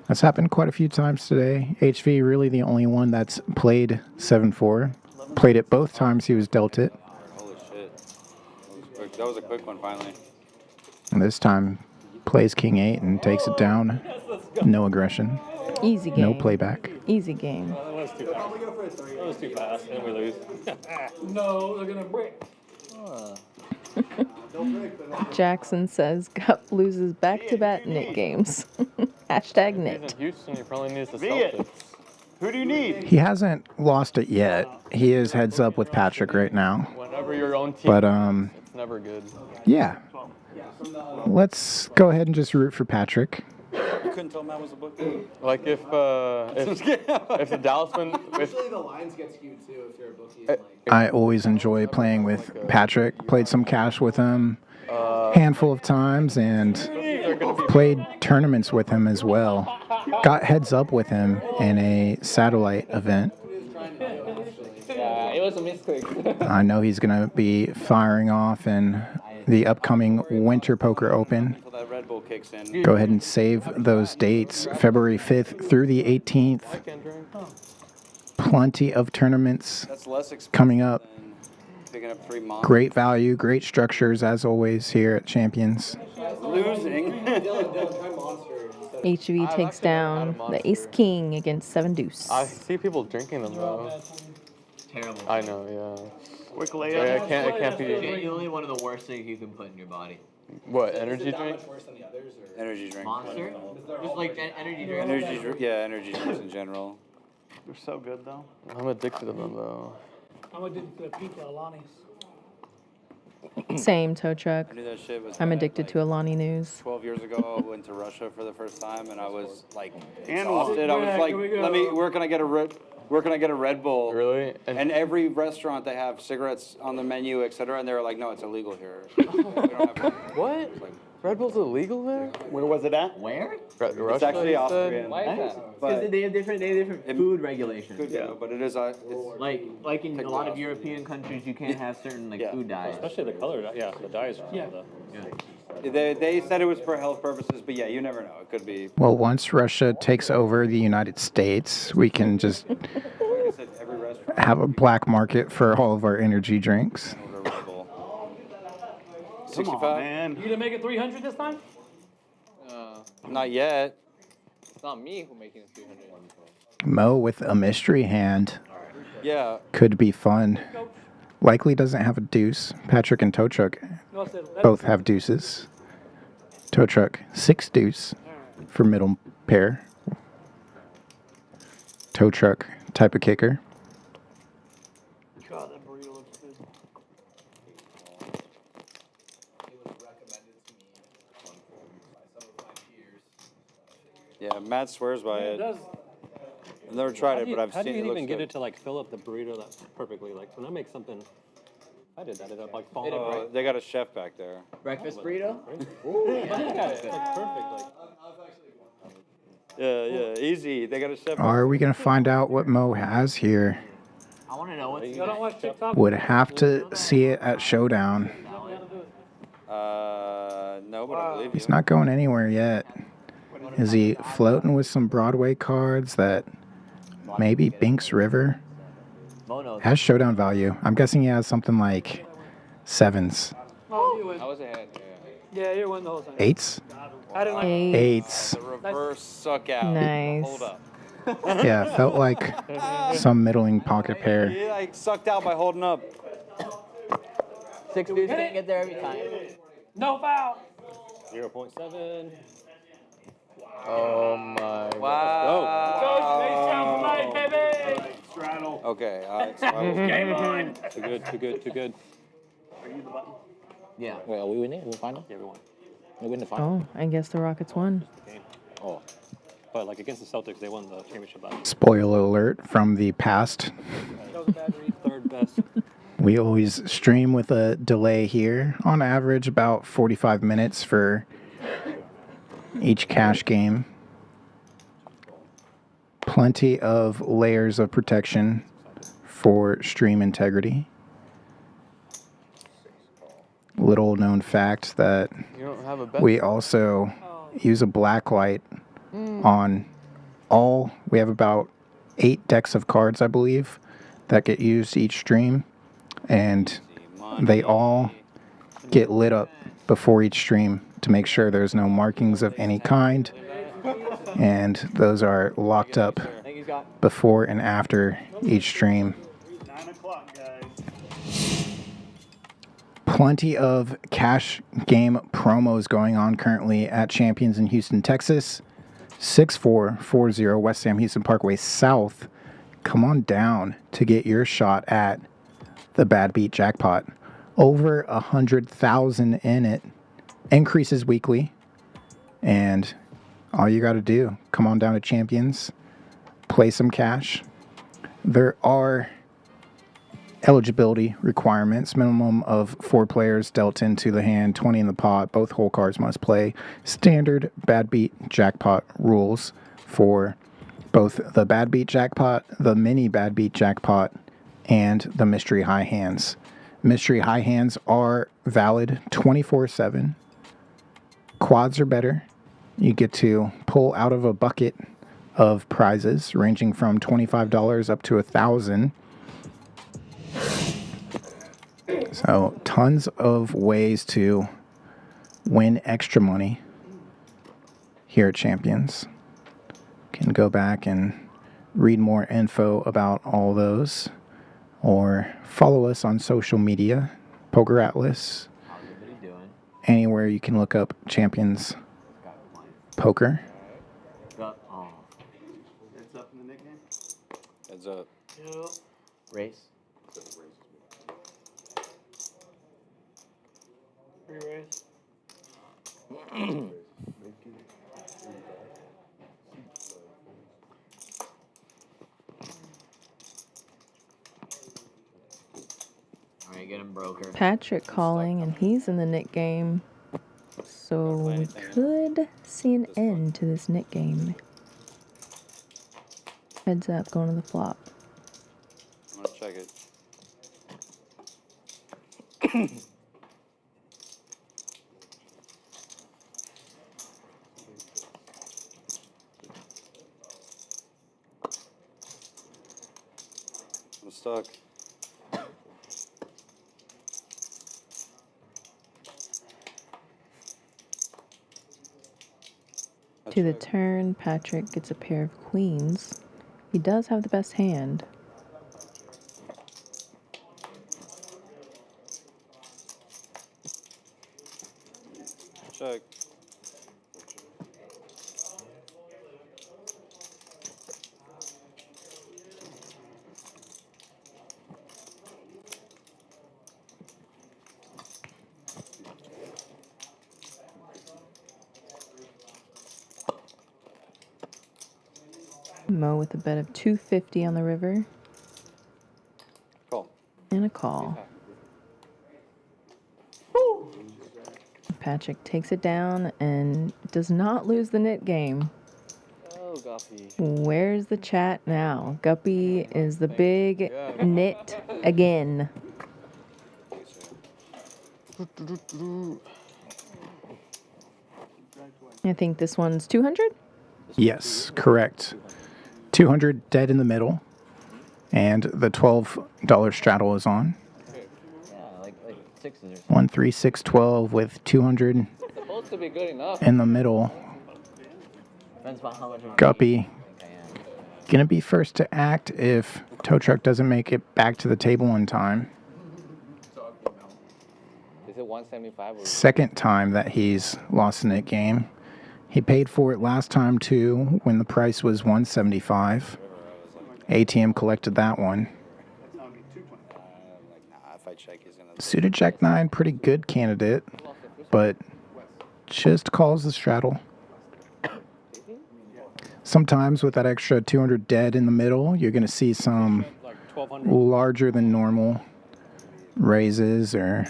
That's happened quite a few times today. HV really the only one that's played 7-4. Played it both times he was dealt it. Holy shit. That was a quick one finally. And this time plays King 8 and takes it down. No aggression. Easy game. No playback. Easy game. That was too fast. That was too fast, and we lose. No, they're gonna break. Jackson says Gup loses back-to-back knit games. Hashtag He's knit. in Houston, he probably needs to Be sell it. it. Who do you need? He hasn't lost it yet. He is heads up with Patrick right now. Whenever your own team, But it's never good. yeah. Let's go ahead and just root for Patrick. You couldn't tell Matt was a book? Like if the Dallas win, if Usually the lines get skewed too if you're a bookie. I always enjoy playing with Patrick. Played some cash with him handful of times and played tournaments with him as well. Got heads up with him in a satellite event. Yeah, it was a mistake. I know he's going to be firing off in the upcoming Winter Poker Open. Until that Red Bull kicks in. Go ahead and save those dates, February 5th through the 18th. Plenty of tournaments That's less expensive coming up. than picking up 3 months. Great value, great structures as always here at Champions. Losing. HV takes down the ace-king against 7-deuce. I see people drinking them though. Terrible. I know, yeah. Quick Yeah, layup. it can't be. Genuinely one of the worst things you can put in your body. What, energy drink? Worse than the others, or? Energy drink. Monster? Just like energy drink. Energy drinks in general. They're so good though. I'm addicted to them though. I'm addicted to the pizza, Alani's. Same, tow truck. I knew that shit was I'm bad, addicted like, to Alani News. 12 years ago, I went to Russia for the first time, and I was like And exhausted. I was like, where can I get a Red Bull? Really? And every restaurant they have cigarettes on the menu, etc. And they were like, no, it's illegal here. We don't have What? Red Bull's illegal there? Where was it at? Where? Russia, It's actually you said? Austrian. Why is that? But They have different food regulations. Good, yeah, but it is it's Like in a lot of European countries, you can't have certain Yeah. food dyes. Especially the color, yeah, the dyes. Yeah. they said it was for health purposes, but yeah, you never know. It could be. Well, once Russia takes over the United States, we can just Like I said, every restaurant. have a black market for all of our energy drinks. order Red Bull. Come 65? on, man. You gonna make it 300 this time? Not yet. It's not me who making it 300. Mo with a mystery hand Yeah. could be fun. Likely doesn't have a deuce. Patrick and Tow Truck both have deuces. Tow Truck 6 deuce for middle pair. Tow Truck type of kicker. God, that burrito looks good. It was recommended to me by some of my peers. Yeah, Matt swears by It it. does. I've never tried it, but I've How seen do it. you Looks even get good. it to like fill up the burrito that perfectly? Like when I make something, I did that. It like fall Oh, they got a chef back there. Breakfast burrito? Yeah, easy. They got a chef. Are we going to find out what Mo has here? I want to know what's. Y'all don't watch TikTok? Would have to see it at Showdown. No, but I believe you. He's not going anywhere yet. Is he floating with some Broadway cards that maybe Binks River has showdown value? I'm guessing he has something like 7s. Oh, you win. I was ahead. Yeah, you win the whole time. 8s? I didn't like Eights. The reverse suck out. Nice. Hold up. Yeah, it felt like some middling pocket pair. He like sucked out by holding up. 6 dudes can't get there every time. No foul. 0.7. Oh my Wow. Coach, face down tonight, baby. Straddle. Okay, so I will. Game on. Too good, too good, too good. Are you the button? Yeah. Wait, are we winning? We final? Yeah, we won. We win the final. Oh, I guess the Rockets won. Game. Oh. But like against the Celtics, they won the championship last year. Spoiler alert from the past. That was a bad read. Third best. We always stream with a delay here, on average about 45 minutes for each cash game. Plenty of layers of protection for stream integrity. Little known fact that You don't have a bet? we also use a black light on all. We have about 8 decks of cards, I believe, that get used each stream, and they all get lit up before each stream to make sure there's no markings of any kind, and those are locked up before and after each stream. 9 o'clock, guys. Plenty of cash game promos going on currently at Champions in Houston, Texas. 6440 West Sam Houston Parkway South. Come on down to get your shot at the Bad Beat Jackpot. Over 100,000 in it. Increases weekly. And all you got to do, come on down to Champions, play some cash. There are eligibility requirements. Minimum of 4 players dealt into the hand, 20 in the pot. Both hole cards must play. Standard Bad Beat Jackpot rules for both the Bad Beat Jackpot, the mini Bad Beat Jackpot, and the Mystery High Hands. Mystery High Hands are valid 24/7. Quads are better. You get to pull out of a bucket of prizes ranging from $25 up to $1,000. So tons of ways to win extra money here at Champions. Can go back and read more info about all those, or follow us on social media, Poker Atlas, anywhere you can look up Champions Poker. Heads up in the nickname? Heads up. Race. Free race. Alright, get him, broker. Patrick calling, and he's in the Nick game. So we could see an end to this Nick game. Heads up, going to the flop. I'm gonna check it. I'm stuck. To the turn, Patrick gets a pair of queens. He does have the best hand. Check. Mo with a bet of 250 on the river. Call. And a call. Patrick takes it down and does not lose the knit game. Oh, Guppy. Where's the chat now? Guppy is the big knit again. I think this one's 200. Yes, correct. 200 dead in the middle, and the $12 straddle is on. Yeah, like sixes or something. 1, 3, 6, 12 with 200 It's supposed to be good enough. in the middle. Depends on how much of a Guppy I am. gonna be first to act if tow truck doesn't make it back to the table in time. Is it 175 or Second time that he's lost in that game. He paid for it last time too when the price was 175. ATM collected that one. Like, nah, if I check, he's gonna. Suited Jack 9, pretty good candidate, but just calls the straddle. Sometimes with that extra 200 dead in the middle, you're going to see some Like 1,200. larger than normal raises or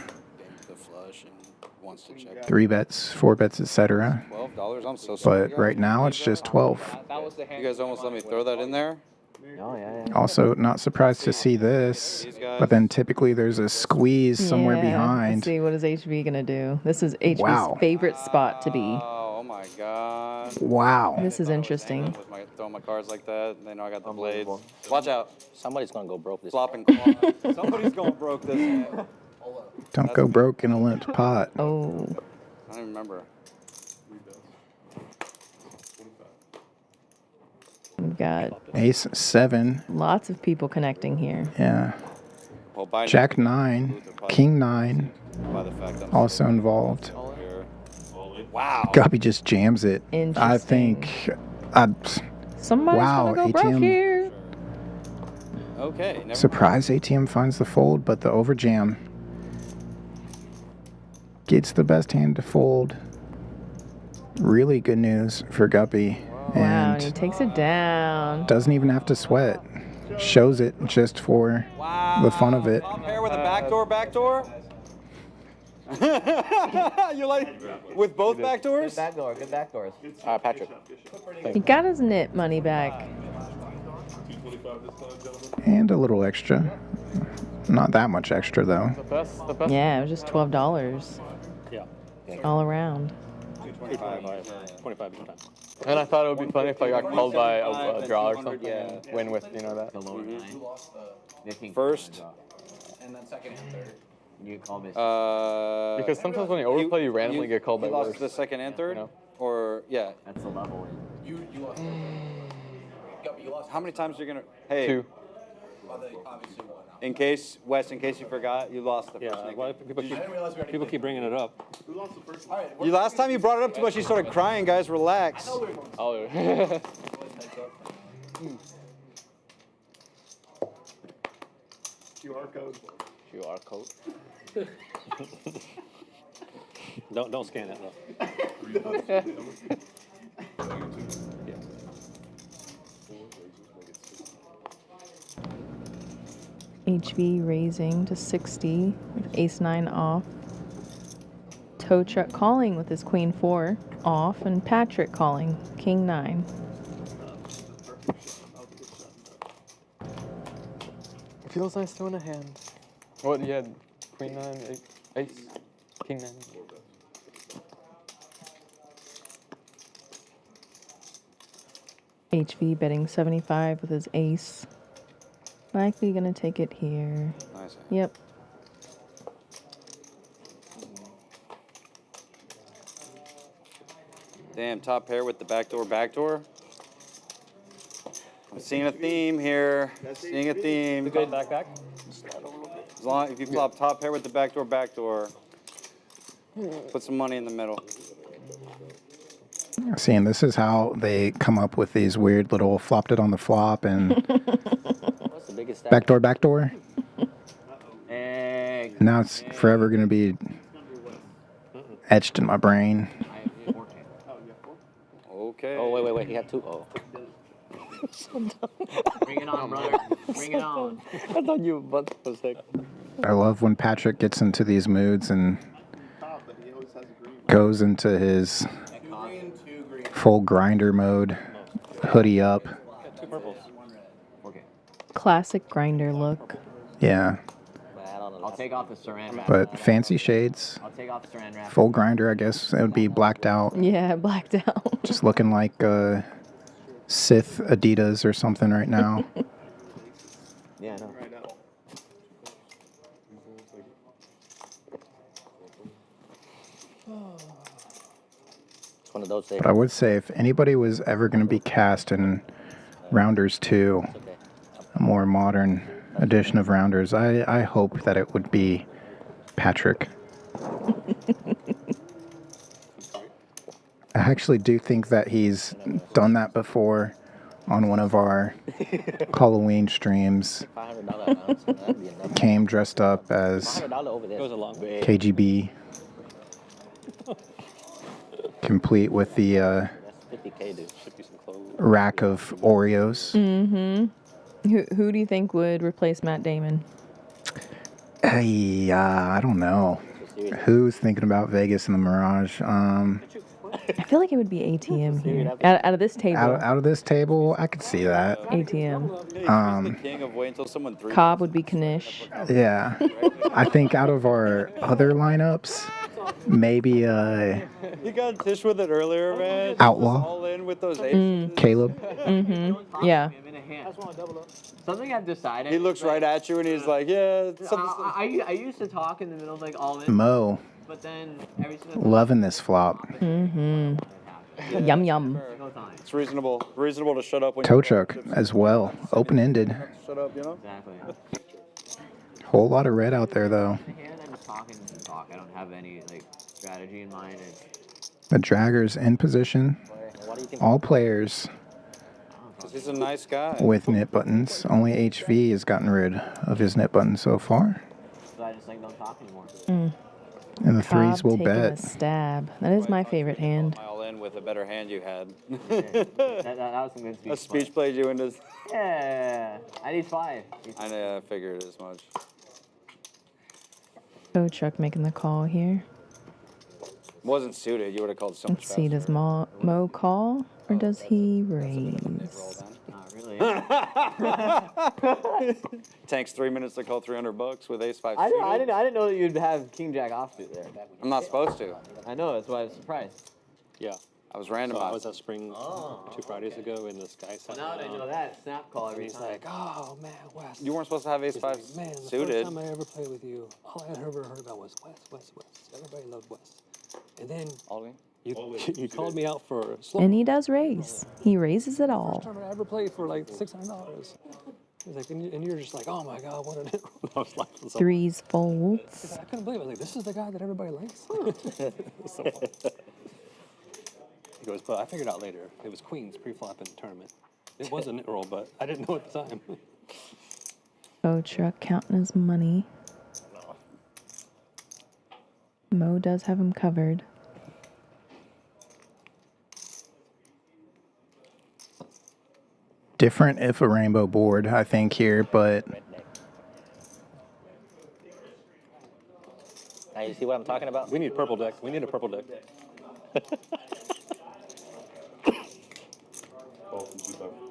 The flush and wants to check. 3 bets, 4 bets, etc. $12. I'm so sorry. But right now it's just 12. that was the hand. You guys almost let me throw that in there. Oh, yeah. Also, not surprised to see this, but then typically there's a squeeze somewhere Yeah, behind. Let's see, what is HV gonna do? This is HV's Wow. favorite spot to be. Oh my god. Wow. This is interesting. With my throwing my cards like that, they know I got the blades. Watch out. Somebody's gonna go broke this. Flopping claw. Somebody's going broke this. Don't go broke in a limped pot. Oh, I don't even remember. we've got Ace 7. lots of people connecting here. Yeah. Well, by Jack 9. King 9. by the fact I'm Also involved. here. Wow. Guppy just jams it. I Interesting. think. Somebody's Wow, gonna go broke ATM. here. Okay. Never Surprise ATM finds the fold, but the overjam gets the best hand to fold. Really good news for Guppy. Wow, and And he takes it down. doesn't even have to sweat. Shows it just for the fun of it. Top pair with a backdoor. You like with both backdoors? Good backdoors. Patrick. He got his knit money back. And a little extra. Not that much extra, though. The best. Yeah, it was just $12 Yeah. all around. 25 each time. And I thought it would be funny if I got called by a draw or something. Yeah. Win with, that. The lower nine. They think First. And then second and third. you get called Because sometimes when you overplay, you randomly get called by You lost worse. the second and third? You know? Or, yeah. That's the level. You lost. Guppy, you lost. How many times are you going to. Hey. 2. Well, they obviously won. In case, Wes, in case you forgot, you lost the first Yeah, night. well, people I didn't realize we had people keep bringing it up. Who lost the first All one? right. You last time you brought it up too much, you started crying, guys. Relax. Oh, QR code. QR code. Don't scan it though. HV raising to 60 with ace 9 off. Tow truck calling with his queen 4 off, and Patrick calling king 9. It feels nice throwing a hand. What, you had queen 9, ace, king 9. HV betting 75 with his ace. Likely gonna take it here. Nice. Yep. Damn, top pair with the backdoor. I'm seeing a theme here. Seeing a theme. Good back. As long if you flop top pair with the backdoor, put some money in the middle. Seeing this is how they come up with these weird little flopped it on the flop and What's the biggest stack? backdoor. Egg. Now it's forever going to be etched in my brain. Okay. Oh, wait. He had 2. Oh. Bring it on, brother. Bring it on. I thought you were about to say. I love when Patrick gets into these moods and goes into his full grinder mode, hoodie up. Two purples. Okay. Classic grinder look. Yeah, I'll take off the saran wrap. but fancy shades. I'll take off the saran wrap. Full grinder, I guess it would be blacked out. Yeah, blacked out. Just looking like Sith Adidas or something right now. Yeah, I know. It's one of those days. But I would say if anybody was ever going to be cast in Rounders 2, a more modern edition of Rounders, I hope that it would be Patrick. I actually do think that he's done that before on one of our Halloween streams. Came dressed up as KGB, complete with the rack of Oreos. Who do you think would replace Matt Damon? I don't know. Who's thinking about Vegas in the Mirage? I feel like it would be ATM here. Out of this table. Out of this table, I could see that. ATM. King of wait until someone three. Cobb would be Kanish. Yeah. I think out of our other lineups, maybe You got Tisch with it earlier, man. Outlaw. All in with those aces. Caleb. Yeah. Something I've decided. He looks right at you and he's like, yeah. I used to talk in the middle of like all this. Mo. But then every single Loving this flop. Yum yum. It's reasonable to shut up when Tochuk as well. Open-ended. Shut up, you know? Exactly. Whole lot of red out there, though. The hand I'm just talking to talk. I don't have any like strategy in mind. The Dragger's in position. All players He's a nice guy. with knit buttons. Only HV has gotten rid of his knit button so far. So I just like don't talk anymore. And the threes Cobb will taking a bet. stab. That is my favorite hand. All in with a better hand you had. that was some good speech. A speech played you into. Yeah, I need 5. I know, I figured as much. Chuck making the call here. Wasn't suited. You would have called so much Let's see, does Mo call or does he raise? Not really. Takes 3 minutes to call $300 with ace 5 I suited. didn't know that you'd have King Jack offsuit there. I'm not supposed to. I know, that's why I was surprised. Yeah. I was random. So I was at Spring 2 Fridays ago, and this guy said, Now that I know that, snap call every he's time. like, oh man, Wes. You weren't supposed to have ace 5 He's like, man, the suited. first time I ever played with you, all I ever heard about was Wes. Everybody loved Wes. And then you called me out for slow. And he does raise. He raises it all. First time I ever played for like $600. He's like, and you're just like, oh my god, what an I was laughing so Threes folds. I couldn't believe it. I was like, this is the guy that everybody likes. It was so funny. He goes, but I figured out later it was queens pre-flop in the tournament. It was a knit roll, but I didn't know at the time. Truck counting his money. Mo does have him covered. Different if a rainbow board, I think, here, but Now you see what I'm talking about? We need purple deck. We need a purple deck.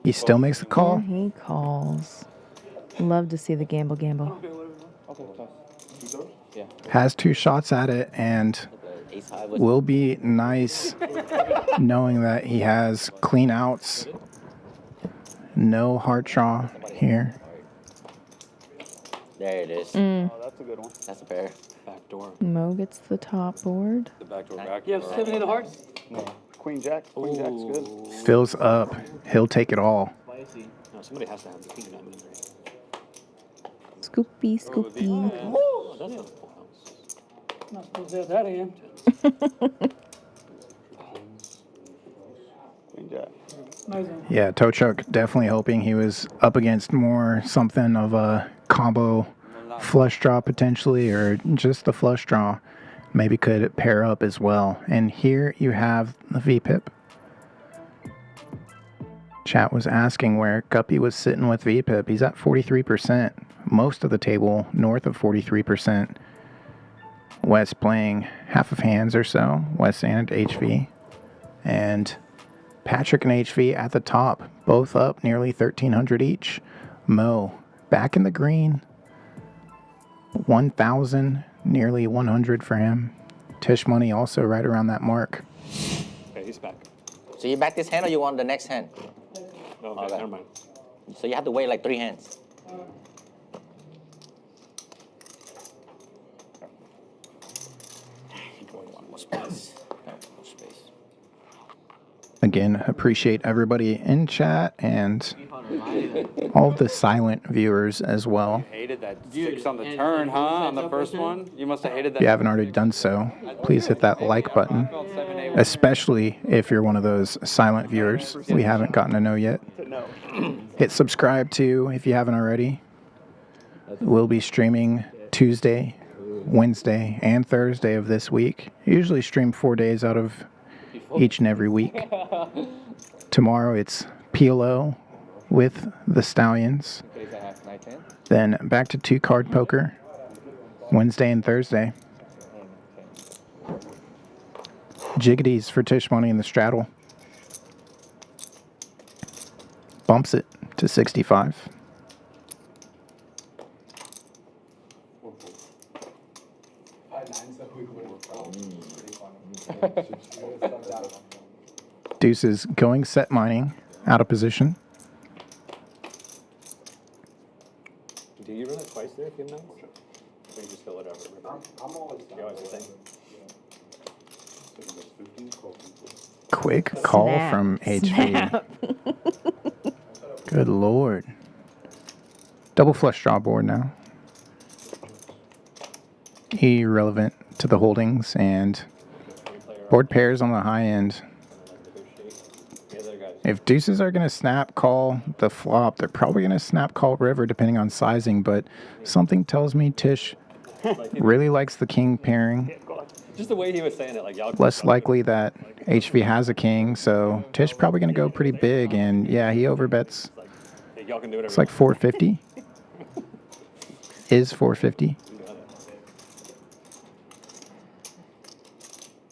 he still makes the call. And he calls. Love to see the gamble. Has 2 shots at it and will be nice knowing that he has clean outs. No heart draw here. There it is. Oh, that's a good one. That's a pair. Backdoor. Mo gets the top board. The backdoor. You have 7 in hearts? No. Queen Jack's good. Fills up. He'll take it all. No, somebody has to have the king diamond in there. Scoopy. Oh, that's not a full house. Not supposed to have that in. Queen Jack. Nice one. Yeah, Tochuk definitely hoping he was up against more something of a combo flush draw potentially, or just the flush draw. Maybe could pair up as well. And here you have the VPIP. Chat was asking where Guppy was sitting with VPIP. He's at 43%. Most of the table north of 43%. Wes playing half of hands or so. Wes and HV. And Patrick and HV at the top. Both up nearly 1,300 each. Mo back in the green. 1,000, nearly 100 for him. Tisch Money also right around that mark. Okay, he's back. So you back this hand or you want the next hand? Okay, never mind. So you have to wait like 3 hands. More space. More space. Again, appreciate everybody in chat and all the silent viewers as well. Hated that 6 on the turn, huh? On the first one? You must have hated that. If you haven't already done so, please hit that like button, especially if you're one of those silent viewers we haven't gotten to know yet. Hit subscribe too if you haven't already. We'll be streaming Tuesday, Wednesday, and Thursday of this week. Usually stream 4 days out of each and every week. Tomorrow it's PLO with the Stallions. Then back to 2-card poker Wednesday and Thursday. Jiggities for Tisch Money in the straddle. Bumps it to 65. Deuces going set mining, out of position. Do you run it twice there if you have nines? Or you just go whatever? I'm always the same. Quick call Snap. from HV. Snap. Good lord. Double flush draw board now. Irrelevant to the holdings and board pairs on the high end. If deuces are going to snap call the flop, they're probably going to snap call river depending on sizing, but something tells me Tisch really likes the king pairing. Just the way he was saying it, like y'all. Less likely that HV has a king, so Tisch probably going to go pretty big, and yeah, he overbets. Y'all can do whatever. It's like 450. Is 450.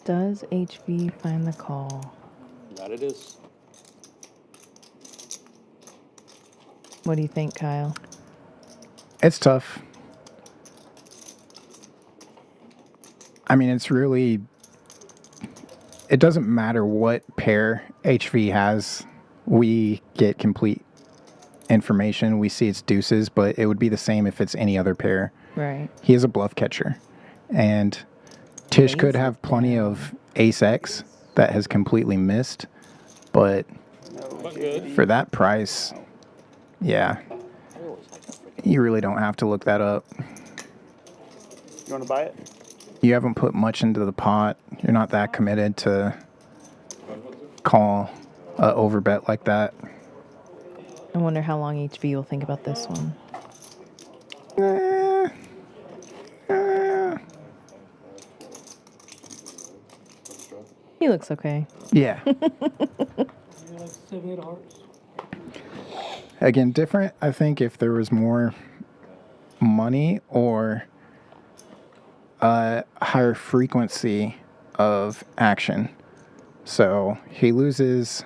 Does HV find the call? That it is. What do you think, Kyle? It's tough. I mean, it's really... It doesn't matter what pair HV has. We get complete information. We see it's deuces, but it would be the same if it's any other pair. Right. He is a bluff catcher. And Tisch could have plenty of ace-X that has completely missed. But for that price, yeah, you really don't have to look that up. You want to buy it? You haven't put much into the pot. You're not that committed to call a overbet like that. I wonder how long HV will think about this one. He looks okay. Yeah. Like 7, 8 hearts. Again, different, I think, if there was more money or a higher frequency of action. So he loses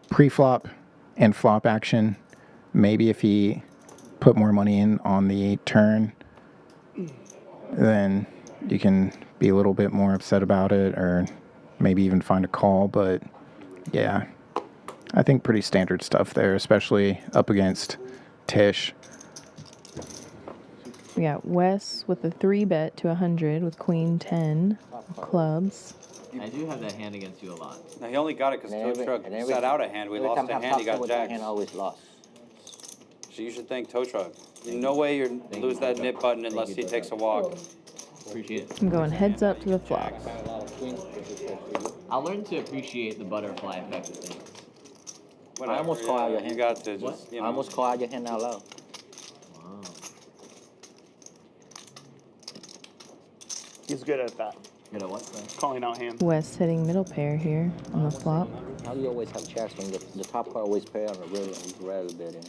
pre-flop and flop action. Maybe if he put more money in on the turn, then you can be a little bit more upset about it, or maybe even find a call. But yeah, I think pretty standard stuff there, especially up against Tisch. We got Wes with a 3-bet to 100 with queen 10 of clubs. I do have that hand against you a lot. No, he only got it because Tow Truck set out a hand. We lost a hand. He got jacks. hand always lost. So you should thank Tow Truck. No way you lose that nip button unless he takes a walk. Appreciate it. I'm going heads up to the flop. I'll learn to appreciate the butterfly effect of things. Whatever, I almost call out your hand. You got to just, you know. I almost call out your hand out loud. Wow. He's good at that. Good at what, though? Calling out hands. Wes hitting middle pair here on the flop. How do you always have jacks when the top card always pair on the river and he's rather betting?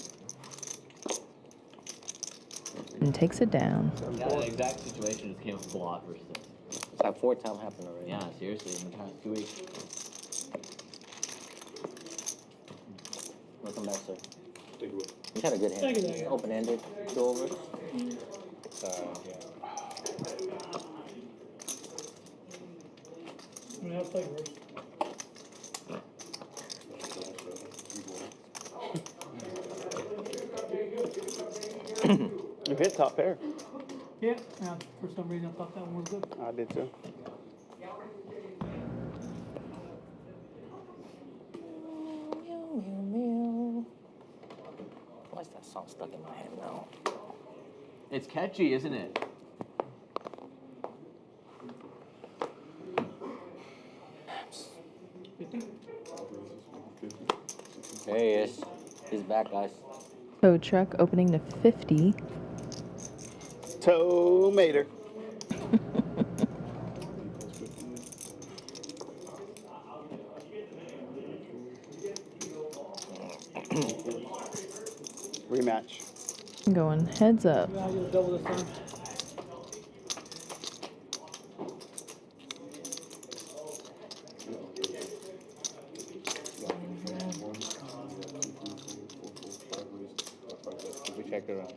And takes it down. Yeah, the exact situation just came up a lot versus this. It's like 4 times happened already. Yeah, seriously, in the past 2 weeks. Welcome back, sir. You had a good hand. Thank you. Open-ended, 2 overs. I mean, I'll take it. You hit top pair. Yeah, for some reason I thought that one was good. I did too. Why is that song stuck in my head now? It's catchy, isn't it? There he is. He's back, guys. Tow truck opening to 50. Tomater. Rematch. Going heads up. Yeah, I'll do a double this time. We check it out.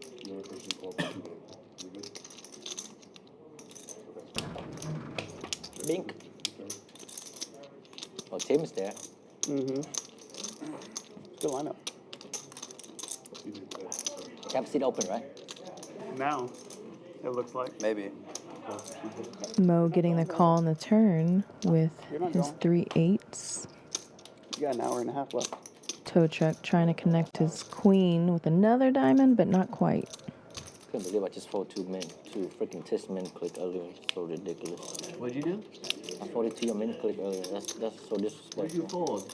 Bink. Oh, Tim's there. Mm-hmm. Good lineup. Cap seat open, right? Now, it looks like. Maybe. Mo getting the call on the turn with You're not his going. 3 8s. You got an hour and a half left. Tow truck trying to connect his queen with another diamond, but not quite. Couldn't believe I just folded two freaking Tisch min click earlier. It's so ridiculous. What'd you do? I folded to your min click earlier. That's so disrespectful. What'd you fold?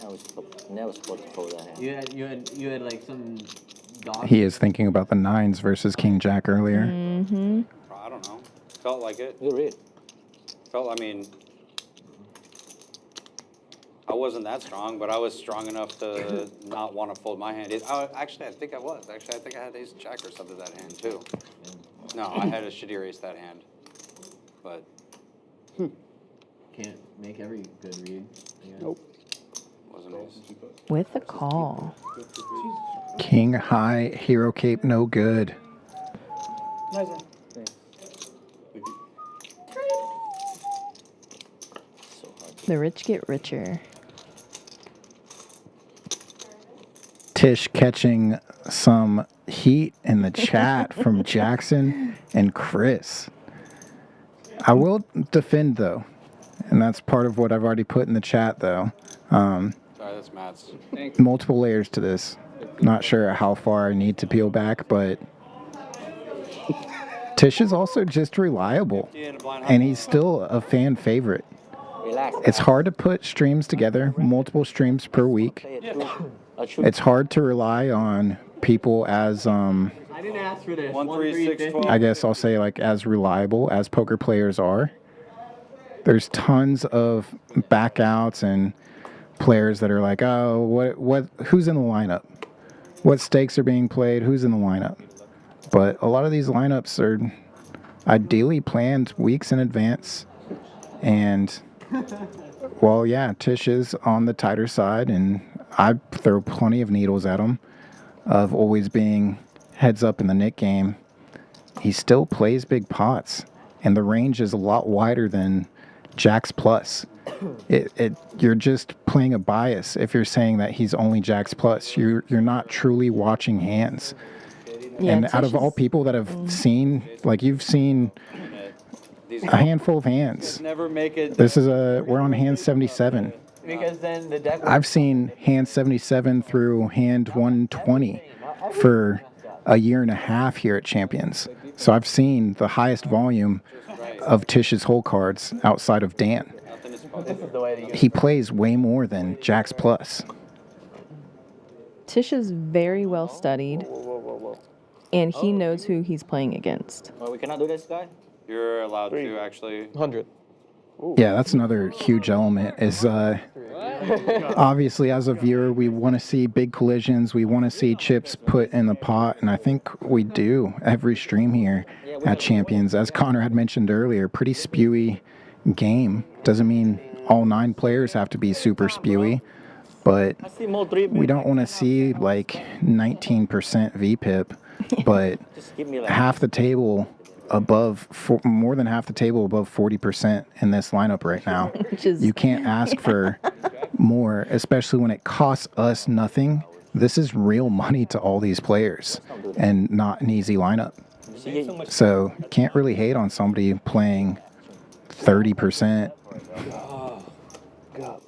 I was never supposed to fold that hand. You had like some dog. He is thinking about the 9s versus King Jack earlier. Mm-hmm. I don't know. Felt like it. Good read. I mean, I wasn't that strong, but I was strong enough to not want to fold my hand. Actually, I think I was. Actually, I think I had ace jack or something that hand too. No, I had a shittier ace that hand. But Can't make every good read. Nope. Wasn't ace. With a call. King high, hero cape, no good. Nice one. The rich get richer. Tish catching some heat in the chat from Jackson and Chris. I will defend though, and that's part of what I've already put in the chat though. Sorry, that's Matt's. Multiple layers to this. Not sure how far I need to peel back, but Tish is also just reliable, and he's still a fan favorite. Relax. It's hard to put streams together, multiple streams per week. It's hard to rely on people as I didn't ask for this. 1, 3, 6, 12. I guess I'll say like as reliable as poker players are. There's tons of backouts and players that are like, oh, who's in the lineup? What stakes are being played? Who's in the lineup? But a lot of these lineups are ideally planned weeks in advance. And well, yeah, Tish is on the tighter side, and I throw plenty of needles at him of always being heads up in the Nick game. He still plays big pots, and the range is a lot wider than Jacks plus. You're just playing a bias if you're saying that he's only Jacks plus. You're not truly watching hands. Yeah, and out of all people that have seen, like you've seen a handful of hands. Never make it. This is we're on hand 77. Because then the deck. I've seen hand 77 through hand 120 for a year and a half here at Champions. So I've seen the highest volume of Tish's hole cards outside of Dan. He plays way more than Jacks plus. Tish is very well studied, and he knows who he's playing against. Well, we cannot do this, guy. You're allowed to actually. 100. Yeah, that's another huge element is obviously as a viewer we want to see big collisions, we want to see chips put in the pot, and I think we do every stream here at Champions. As Connor had mentioned earlier, pretty spewy game. Doesn't mean all 9 players have to be super spewy, but we don't want to see like 19% VPIP, but half the table above, more than half the table above 40% in this lineup right now. You can't ask for more, especially when it costs us nothing this is real money to all these players and not an easy lineup. See, so much So can't really hate on somebody playing 30%. Gup.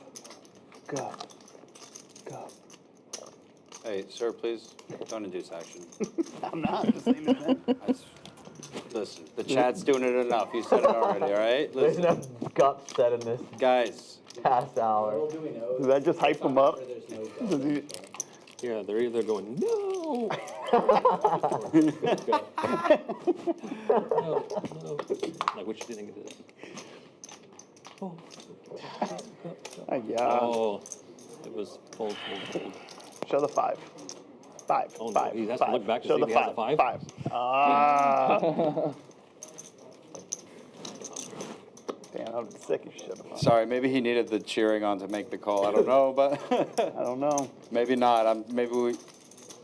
Hey, sir, please don't induce action. I'm not. Just saying that. Listen, the chat's doing it enough. You said it already, all right? There's Listen, enough guts said in this guys. past hour. Does that just hype them up? Does he, Yeah, they're either going, no! No. Like, what you think of this? Oh. yeah. Oh, it was fold. Show the 5. 5. Oh, no, 5. he has to 5. look back to Show see the if he has a 5. 5. 5. Ah. Damn, I'm sick if you showed the 5. Sorry, maybe he needed the cheering on to make the call. I don't know, but I don't know. Maybe not. Maybe we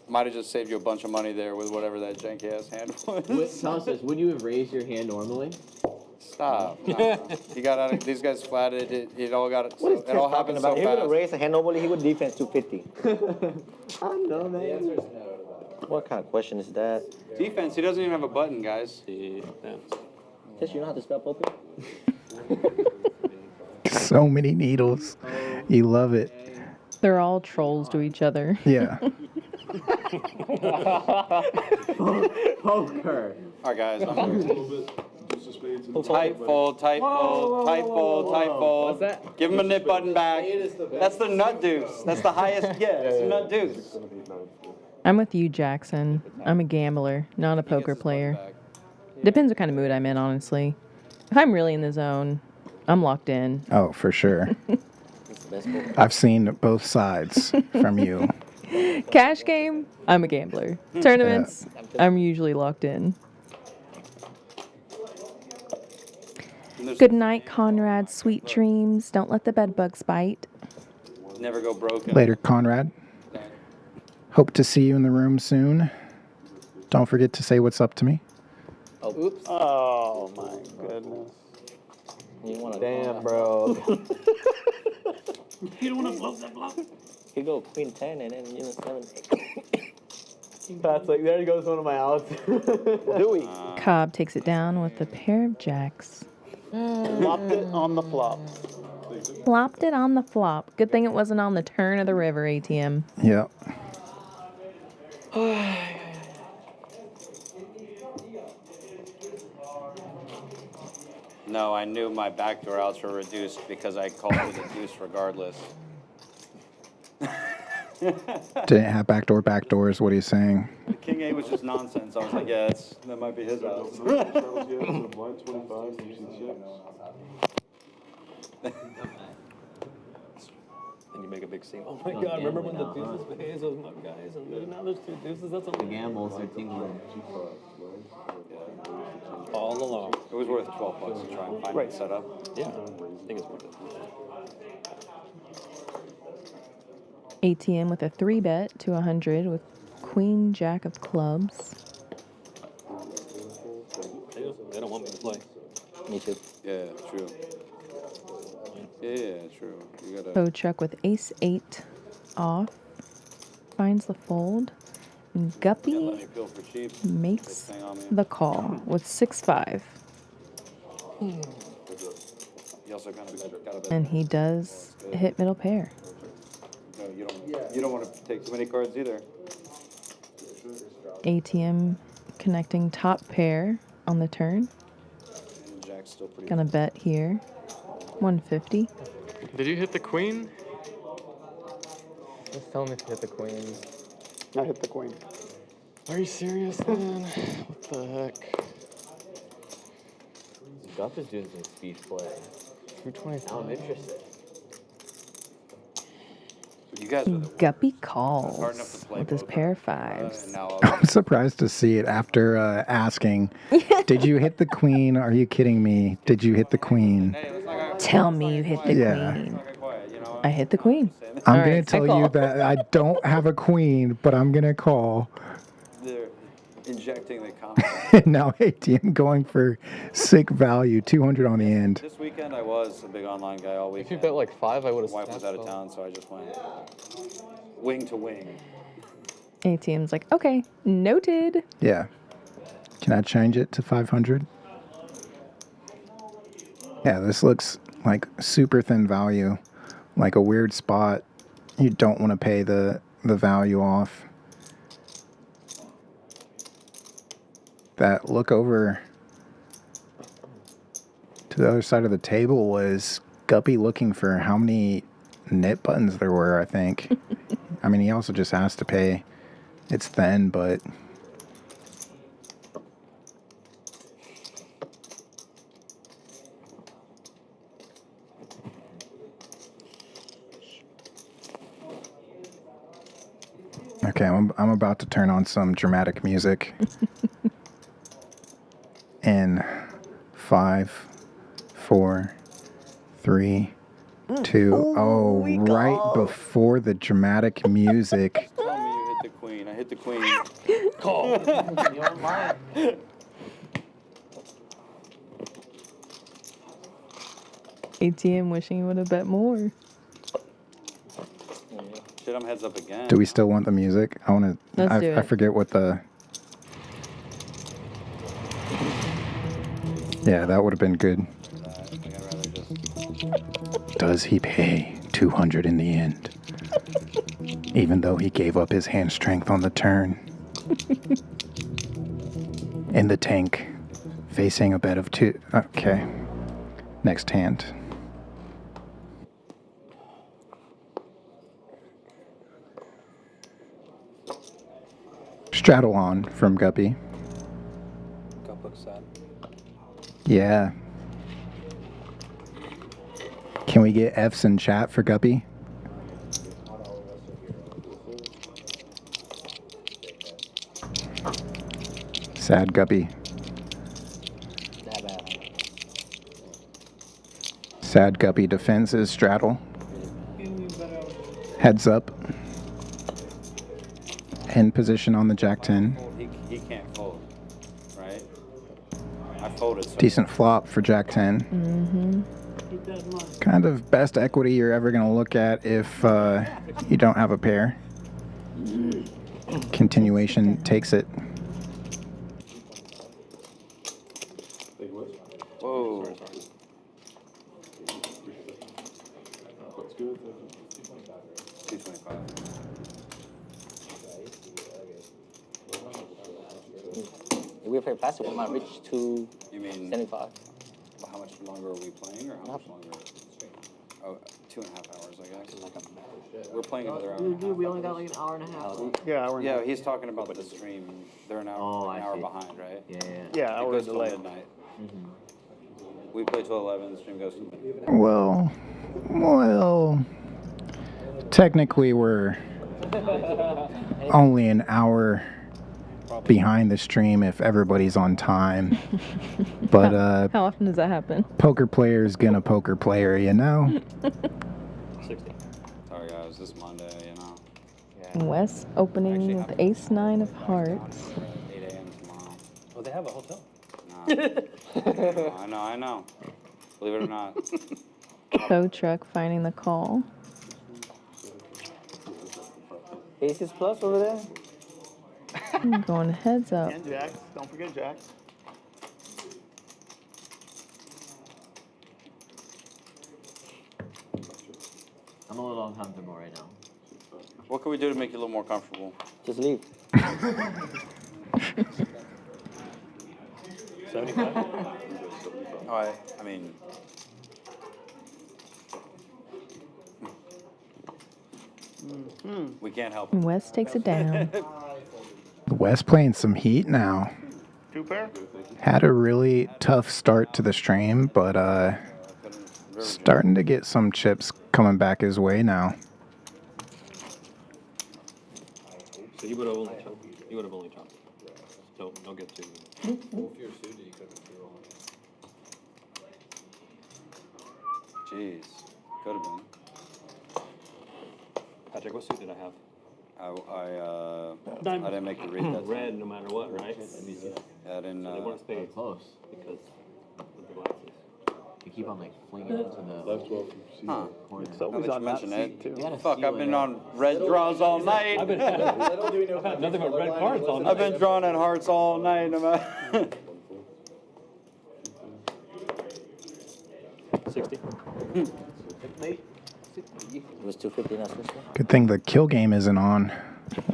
might have just saved you a bunch of money there with whatever that janky ass hand was. Tell us this, would you have raised your hand normally? Stop. He got out of these guys flatted. It all got it. What is It all Tisch talking happened about? so He would have fast. raised a hand normally, he would defense 250. I know, man. The answer is no. What kind of question is that? Defense. He doesn't even have a button, guys. Tisch, you know how to spell poker? So many needles. You love it. They're all trolls to each other. Yeah. Poker. All right, guys. Tight fold, tight fold, tight fold, tight fold. What's that? Give him a nip button back. That's the nut deuce. That's the highest. Yeah, it's a nut deuce. I'm with you, Jackson. I'm a gambler, not a poker player. Depends what kind of mood I'm in, honestly. If I'm really in the zone, I'm locked in. Oh, for sure. I've seen both sides from you. Cash game, I'm a gambler. Tournaments, I'm usually locked in. Good night, Conrad. Sweet dreams. Don't let the bed bugs bite. Never go broken. Later, Conrad. Hope to see you in the room soon. Don't forget to say what's up to me. Oh, oops. Oh, my goodness. Damn, bro. You don't want to bluff that bluff? He go queen 10 and then 7, 8. That's like, there goes one of my outs. Dewey. Cobb takes it down with a pair of jacks. Flopped it on the flop. Flopped it on the flop. Good thing it wasn't on the turn of the river, ATM. Yep. No, I knew my backdoor outs were reduced because I called it a deuce regardless. Didn't have backdoors. What are you saying? King A was just nonsense. I was like, yeah, that might be his outs. And you make a big scene. Oh my God, remember when the deuces behaves those mug guys? And now there's 2 deuces. That's The gambles are tingling. all along. It was worth $12 to try and find a setup. Yeah, I think it's worth it. ATM with a 3-bet to 100 with Queen Jack of clubs. They don't want me to play. Me too. Yeah, true. Yeah, true. You gotta. Bo Chuck with Ace 8 off. Finds the fold. And Guppy makes the call with 6-5. You also kind of got a And he does hit middle pair. No, you don't want to take too many cards either. ATM connecting top pair on the turn. And Jack's still pretty. Gonna bet here. 150. Did you hit the queen? Just tell me if you hit the queen. I hit the queen. Are you serious, man? What the heck? Guff is doing some speed play. 225. I'm interested. You guys are the Guppy calls with his pair of 5s. I'm surprised to see it after asking, did you hit the queen? Are you kidding me? Did you hit the queen? Tell me you hit the queen. I hit the queen. I'm All going right, to I tell call. you that I don't have a queen, but I'm going to call. They're injecting the confidence. Now ATM going for sick value, 200 on the end. This weekend I was a big online guy all If weekend. you bet like 5, I would have My wife was out of town, so I just went wing to wing. ATM's like, okay, noted. Yeah. Can I change it to 500? Yeah, this looks like super thin value, like a weird spot. You don't want to pay the value off. That look over to the other side of the table was Guppy looking for how many knit buttons there were, I think. I mean, he also just asked to pay. It's thin, but... Okay, I'm about to turn on some dramatic music. In 5, 4, 3, 2. Oh, right before the dramatic music. Tell me you hit the queen. I hit the queen. Call. You're mine. ATM wishing he would have bet more. Shit, I'm heads up again. Do we still want the music? I want to. Let's do I it. forget what the. Yeah, that would have been good. Does he pay 200 in the end? Even though he gave up his hand strength on the turn. In the tank, facing a bet of 2. Okay. Next hand. Straddle on from Guppy. Gup looks sad. Yeah. Can we get F's in chat for Guppy? Sad Guppy. Sad Guppy defends his straddle. Heads up. End position on the Jack 10. He can't fold, right? I folded. So Decent flop for Jack 10. Mm-hmm. Kind of best equity you're ever going to look at if you don't have a pair. Continuation takes it. Whoa. What's good? 225. If we play plastic, we might reach You mean 275. how much longer are we playing, or how much longer? Oh, 2.5 hours, I guess. We're playing another hour. and a half. We only got like an hour and a half. Yeah, he's talking about the stream. They're an hour, I see. behind, right? Yeah. Yeah, It hour goes till delay. midnight. We play till 11. The stream goes till midnight. Well, technically we're only an hour behind the stream if everybody's on time. But How often does that happen? poker player's gonna poker player, you know? 60. Sorry guys, this Monday, you know. Wes opening with ace-9 of hearts. 8 a.m. tomorrow. Oh, they have a hotel. No. I know. Believe it or not. Tow truck finding the call. Aces plus over there. Going heads up. And jacks. Don't forget jacks. I'm a little uncomfortable right now. What can we do to make you a little more comfortable? Just leave. 75? Oh, I mean, we can't help it. Wes takes it down. West playing some heat now. 2 pair? Had a really tough start to the stream, but starting to get some chips coming back his way now. So you would have only chopped. You would have only chopped. Don't get too. Well, if you're suited, you could have rolled. Jeez, could have been. Patrick, what suit did I have? I didn't make the read that Red, no matter what, right? Yeah, I didn't. So they weren't spades Close. because of the glasses. You keep on like flinging into the Huh. corner. It's always Now on that that you mention seat, too. You gotta Fuck, seal I've been it on red draws all night. I've been nothing but red cards all night. I've been drawing at hearts all night. 60. It was 250 now, switch. Good thing the kill game isn't on.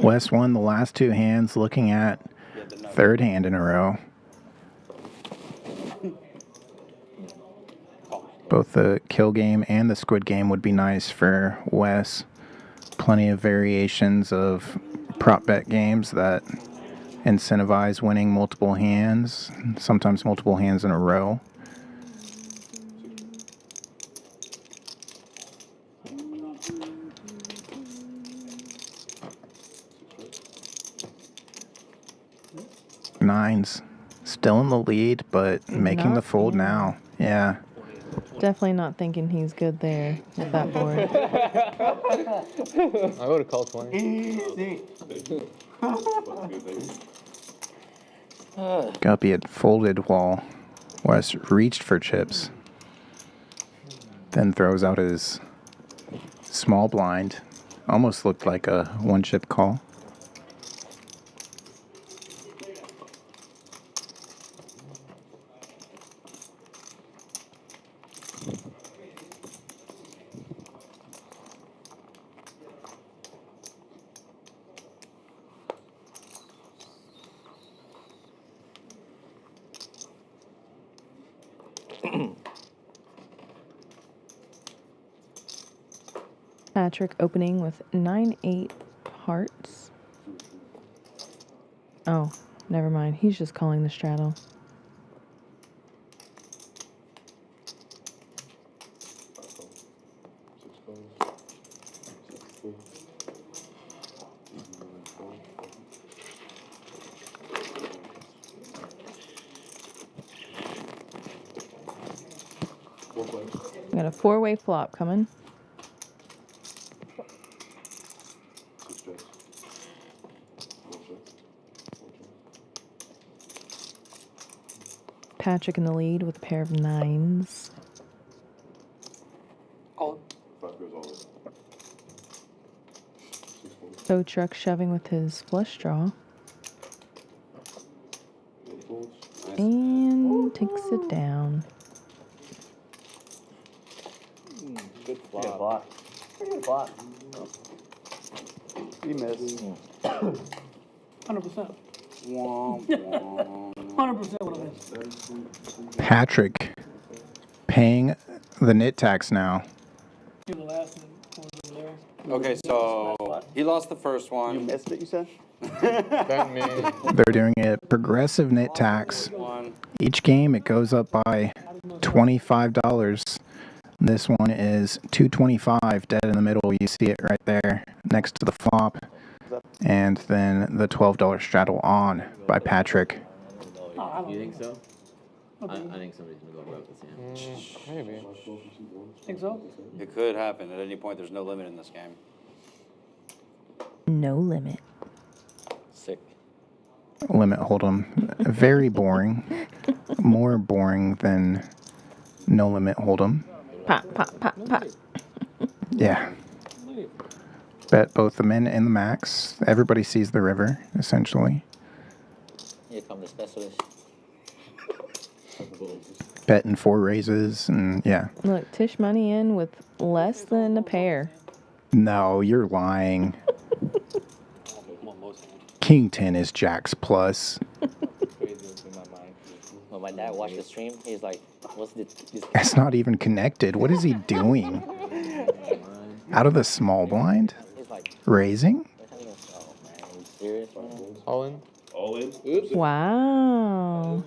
Wes won the last two hands, looking at third hand in a row. Both the kill game and the squid game would be nice for Wes. Plenty of variations of prop bet games that incentivize winning multiple hands, sometimes multiple hands in a row. Nines still in the lead, but making the fold now. Yeah. Definitely not thinking he's good there with that board. I would have called 20. Easy. Guppy had folded while Wes reached for chips. Then throws out his small blind. Almost looked like a one chip call. Patrick opening with 9-8 hearts. Oh, never mind. He's just calling the straddle. Got a four-way flop coming. Patrick in the lead with a pair of nines. Tow truck shoving with his flush draw. And takes it down. Good flop. Good block. Pretty good block. You missed. 100%. 100% would have been. Patrick paying the nit tax now. You the last one was there. Okay, so he lost the first one. You missed it, you said? Bet me. They're doing a progressive nit tax. Each game it goes up by $25. This one is $2.25 dead in the middle. You see it right there next to the flop. And then the $12 straddle on by Patrick. You think so? I think somebody's gonna go broke this hand. Maybe. Think so? It could happen at any point. There's no limit in this game. No limit. Sick. Limit hold'em. Very boring. More boring than no limit hold'em. Pop, pop, pop, pop. Yeah. Bet both the min and the max. Everybody sees the river, essentially. Here come the specialist. Betting 4 raises, and yeah. Look, Tisch Money in with less than a pair. No, you're lying. King 10 is Jack's plus. When my dad watched the stream, he's like, what's this? It's not even connected. What is he doing? Out of the small blind? Raising? Serious, man? All in? All in? Wow.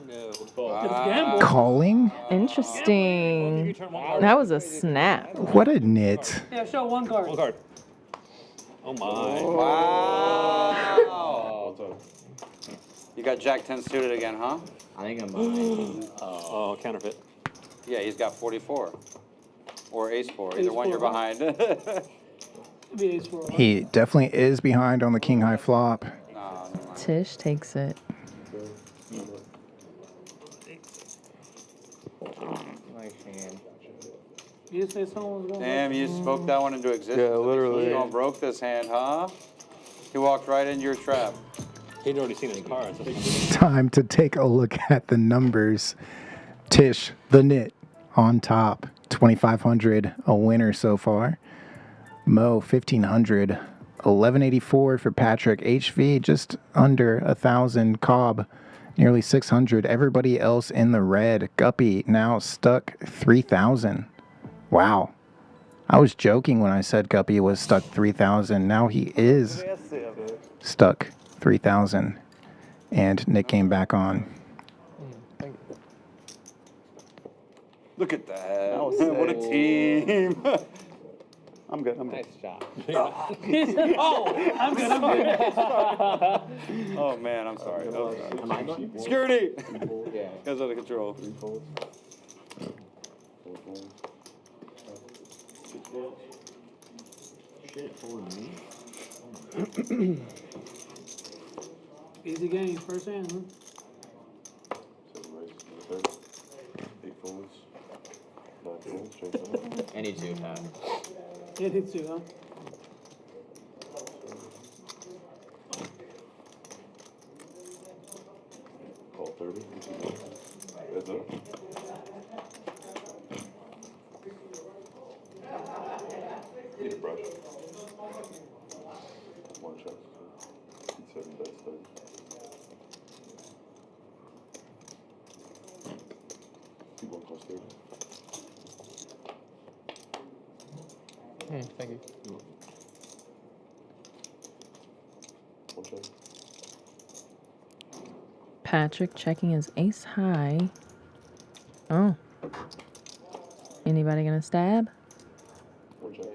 Calling? Interesting. That was a snap. What a nit. Yeah, show one card. One card. Oh my. Wow. You got Jack 10 suited again, huh? I think I'm behind. Oh, counterfeit. Yeah, he's got 44. Or ace 4. Either Ace one you're 4, behind. Be ace 4. He definitely is behind on the king high flop. Tisch takes it. Nice hand. You just say someone was going Damn, you spoke that one into existence. Yeah, literally. You don't broke this hand, huh? He walked right into your trap. He'd already seen his cards. So he Time to take a look at the numbers. Tisch, the knit, on top. 2,500, a winner so far. Mo, 1,500. 1184 for Patrick. HV, just under 1,000. Cobb, nearly 600. Everybody else in the red. Guppy, now stuck 3,000. Wow. I was joking when I said Guppy was stuck 3,000. Now he is stuck 3,000. And Nick came back on. Look at that. What a team. I'm good. Nice job. Oh, I'm good. I'm good. Oh man, I'm sorry. Security. Yeah. Guys out of control. Easy game, first hand, huh? Any two pass. It hits you, huh? Call 30. That's up. Need a brush. One shot. 7 bets 30. Keep one cost 30. Thank you. One shot. Patrick checking his ace high. Oh. Anybody gonna stab? One shot.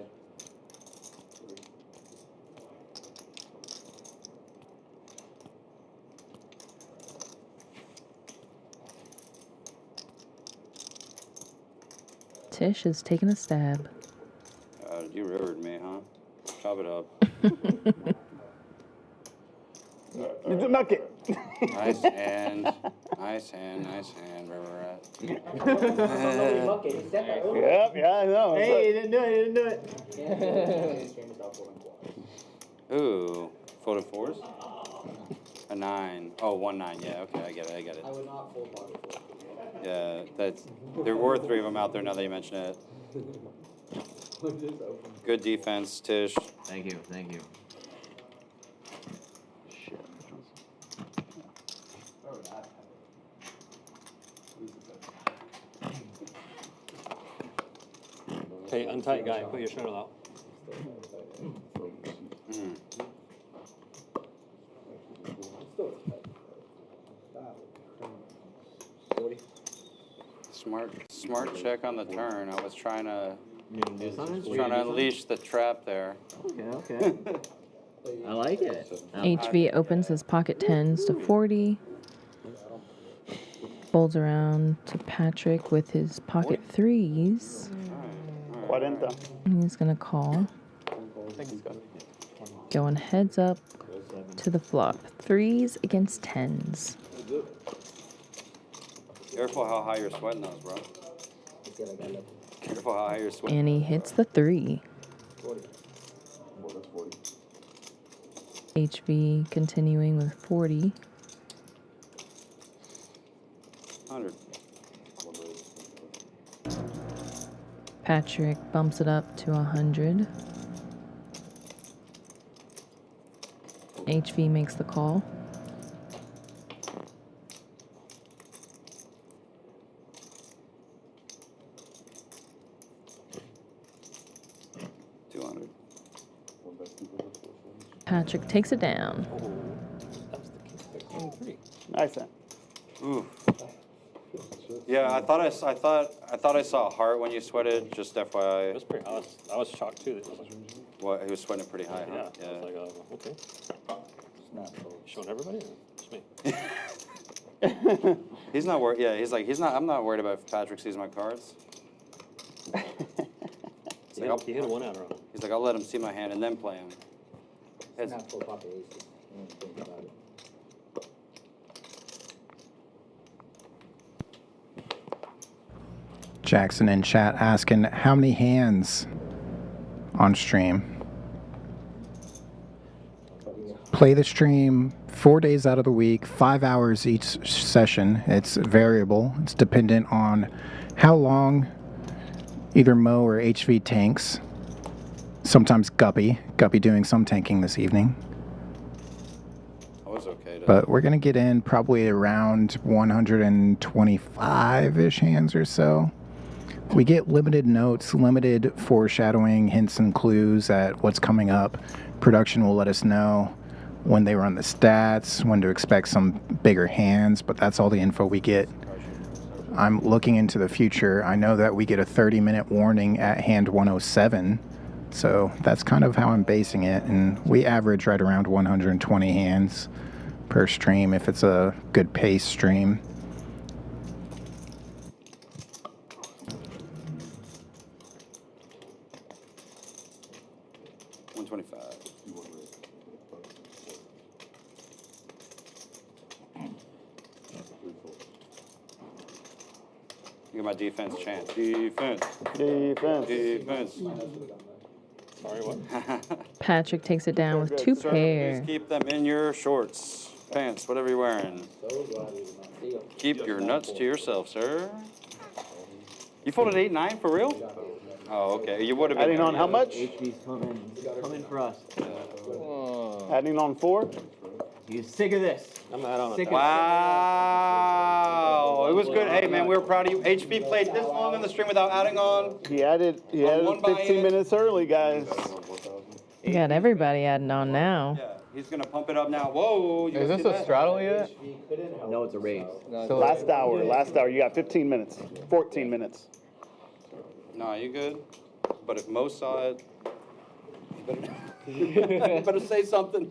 Tisch is taking a stab. You rivered me, huh? Chop it up. You just knock it. Nice hand. Nice hand. Nice hand. Where we're at. Yep, yeah, I know. Hey, he didn't do it. He didn't do it. Ooh. Folded fours? A 9. Oh, 1 9. Yeah, okay, I get it. I would not fold pocket four. Yeah, there were 3 of them out there now that you mention it. Good defense, Tisch. Thank you. Thank you. Hey, untight guy, put your shuttle out. Smart check on the turn. I was trying to Do something? unleash the trap there. Okay. I like it. HV opens his pocket tens to 40. Folds around to Patrick with his pocket threes. 40. And he's gonna call. Going heads up to the flop. Threes against tens. Careful how high you're sweating those, bro. Careful how high you're sweating. And he hits the 3. HV continuing with 40. 100. Patrick bumps it up to 100. HV makes the call. Patrick takes it down. Nice hand. Ooh. Yeah, I thought I saw a heart when you sweated. Just FYI. It was pretty. I was shocked too. What? He was sweating it pretty high, huh? Yeah. I was like, okay. Showing everybody. Or just me. He's not worried. Yeah, he's like, I'm not worried about if Patrick sees my cards. He hit a 1 out on him. He's like, I'll let him see my hand and then play him. It's not full pocket aces. I don't think about it. Jackson in chat asking how many hands on stream. Play the stream 4 days out of the week, 5 hours each session. It's variable. It's dependent on how long either Mo or HV tanks. Sometimes Guppy doing some tanking this evening. I was okay. But we're going to get in probably around 125-ish hands or so. We get limited notes, limited foreshadowing, hints and clues at what's coming up. Production will let us know when they run the stats, when to expect some bigger hands, but that's all the info we get. I'm looking into the future. I know that we get a 30-minute warning at hand 107, so that's kind of how I'm basing it, and we average right around 120 hands per stream if it's a good pace stream. Give my defense a chance. Defense. Sorry, what? Patrick takes it down with two Sir, pair. please keep them in your shorts, pants, whatever you're wearing. Keep your nuts to yourself, sir. You folded 8-9 for real? Oh, okay. You would have been. Adding on how much? HB's coming for us. Adding on 4? You sick of this? I'm not on it. Wow. It was good. Hey, man, we were proud of you. HB played this long on the stream without adding on. He added 15 minutes early, guys. You got everybody adding on now. Yeah, he's going to pump it up now. Whoa. Is this a straddle yet? No, it's a raise. Last hour. You got 15 minutes. 14 minutes. No, you good. But if Mo saw it, you better say something.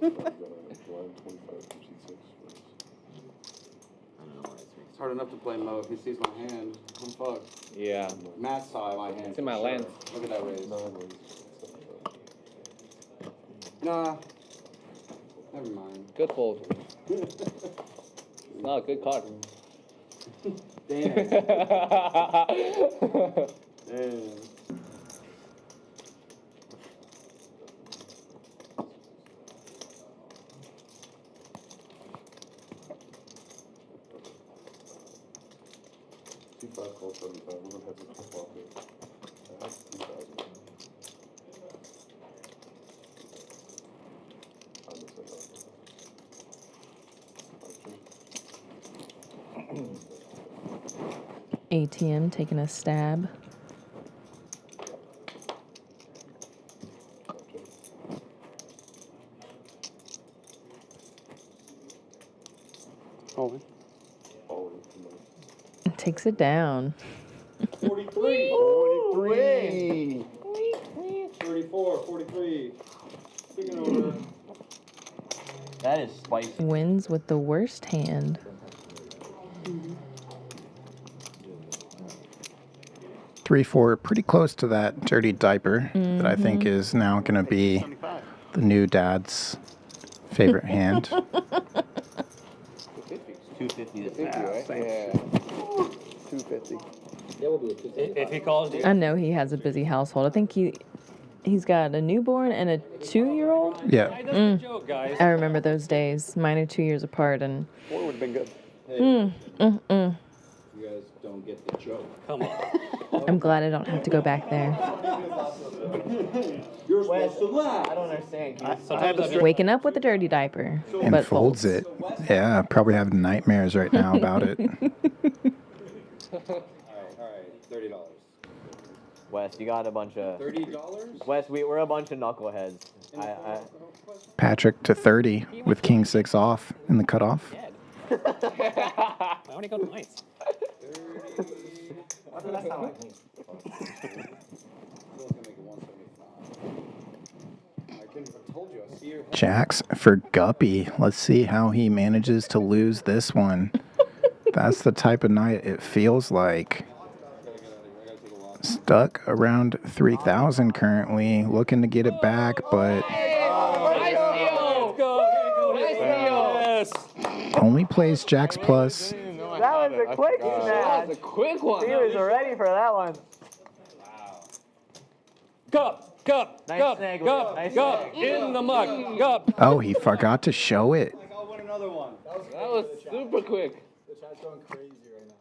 It's hard enough to play Mo if he sees my hand. I'm fucked. Yeah. Matt saw my hand. It's in my for lens. Sure. Look at that raise. Nah. Never mind. Good fold. No, good card. Damn. Damn. Call 75. We're gonna have to come off it. I have 2,000. I missed that. ATM taking a stab. Takes it down. 43. 43. 34, 43. Second order. That is spicy. Wins with the worst hand. 3-4, pretty close to that dirty diaper that I think is now going to be the new dad's favorite hand. 250 this Right? Yeah. 250. Yeah, we'll do it. If he calls you. I know he has a busy household. I think he's got a newborn and a 2-year-old. Yeah. That's a joke, guys. I remember those days. Mine are 2 years apart, and 4 would have been good. You guys don't get the joke. Come on. I'm glad I don't have to go back there. You're supposed to laugh. I don't understand. Waking up with a dirty diaper, And but folds it. Yeah, probably have nightmares right now about it. All right, $30. Wes, you got a bunch of. $30? Wes, we're a bunch of knuckleheads. Patrick to 30 with King 6 off in the cutoff. I only go twice. That's not like me. Jacks for Guppy. Let's see how he manages to lose this one. That's the type of night it feels like. Stuck around 3,000 currently. Looking to get it back, but only plays Jacks plus. that was a quick forgot. snatch. That was a quick one. He was ready for that one. Gup, Nice snag, Will. Nice snag. in the muck, Gup. Oh, he forgot to show it. I'll win another one. That was super quick. The chat's going crazy right now.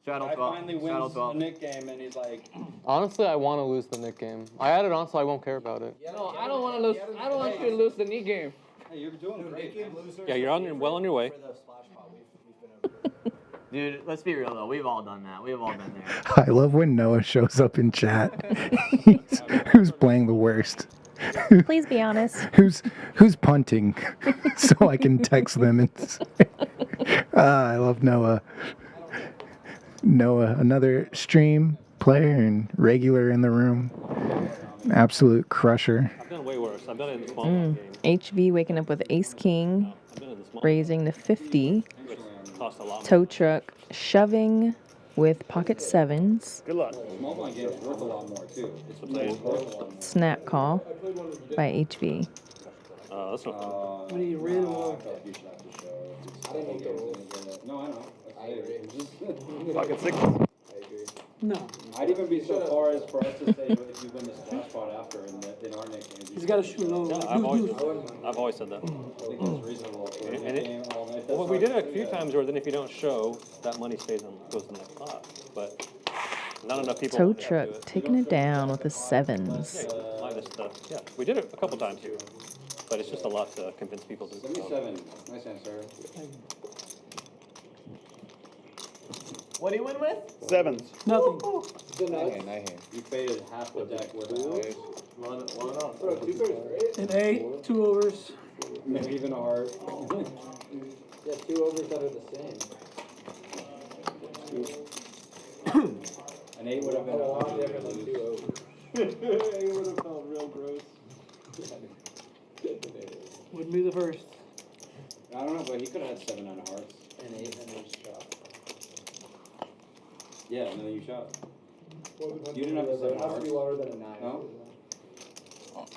Shadow I 12. finally Shadow wins the 12. Nick game, and he's like, Honestly, I want to lose the Nick game. I added on so I won't care about it. No, I don't want to lose. I don't want you to lose the knee game. hey, you're doing great. Yeah, you're well on your way. Dude, let's be real though. We've all done that. We've all been there. I love when Noah shows up in chat. Who's playing the worst? Please be honest. Who's punting? So I can text them and say, I love Noah. Noah, another stream player and regular in the room. Absolute crusher. I've done way worse. I've done it in the small game. HV waking up with ace king, I've been in the small raising to 50. which cost a lot more. Tow truck shoving with pocket sevens. Good luck. Small blind game's worth a lot more, too. It's Snap call by HV. That's not When he ran along. No, I know. pocket six. No. I'd even be so far as for us to say if you win the splash spot after in our Nick games. He's got to shoot low. Yeah, I've always said that. I think that's reasonable for a And Nick it- game all night. Well, we did it a few times where then if you don't show, that money stays on goes in the pot. But not enough people. Tow want to do truck it. taking it down with the sevens. Minus the, yeah, we did it a couple times, but it's just a lot to convince people to. 77. Nice answer. What do you win with? Sevens. Nothing. You faded half the deck with One off. An 8, 2 overs. maybe even a heart. Yeah, 2 overs that are the same. An 8 would have been A lot 100 different to than lose. 2 overs. It would have felt real gross. Wouldn't be the first. I don't know, but he could have had 7 out of hearts. An 8 and a shot. Yeah, and then you shot. You didn't have to say It has to hearts. be lower than a 9. No?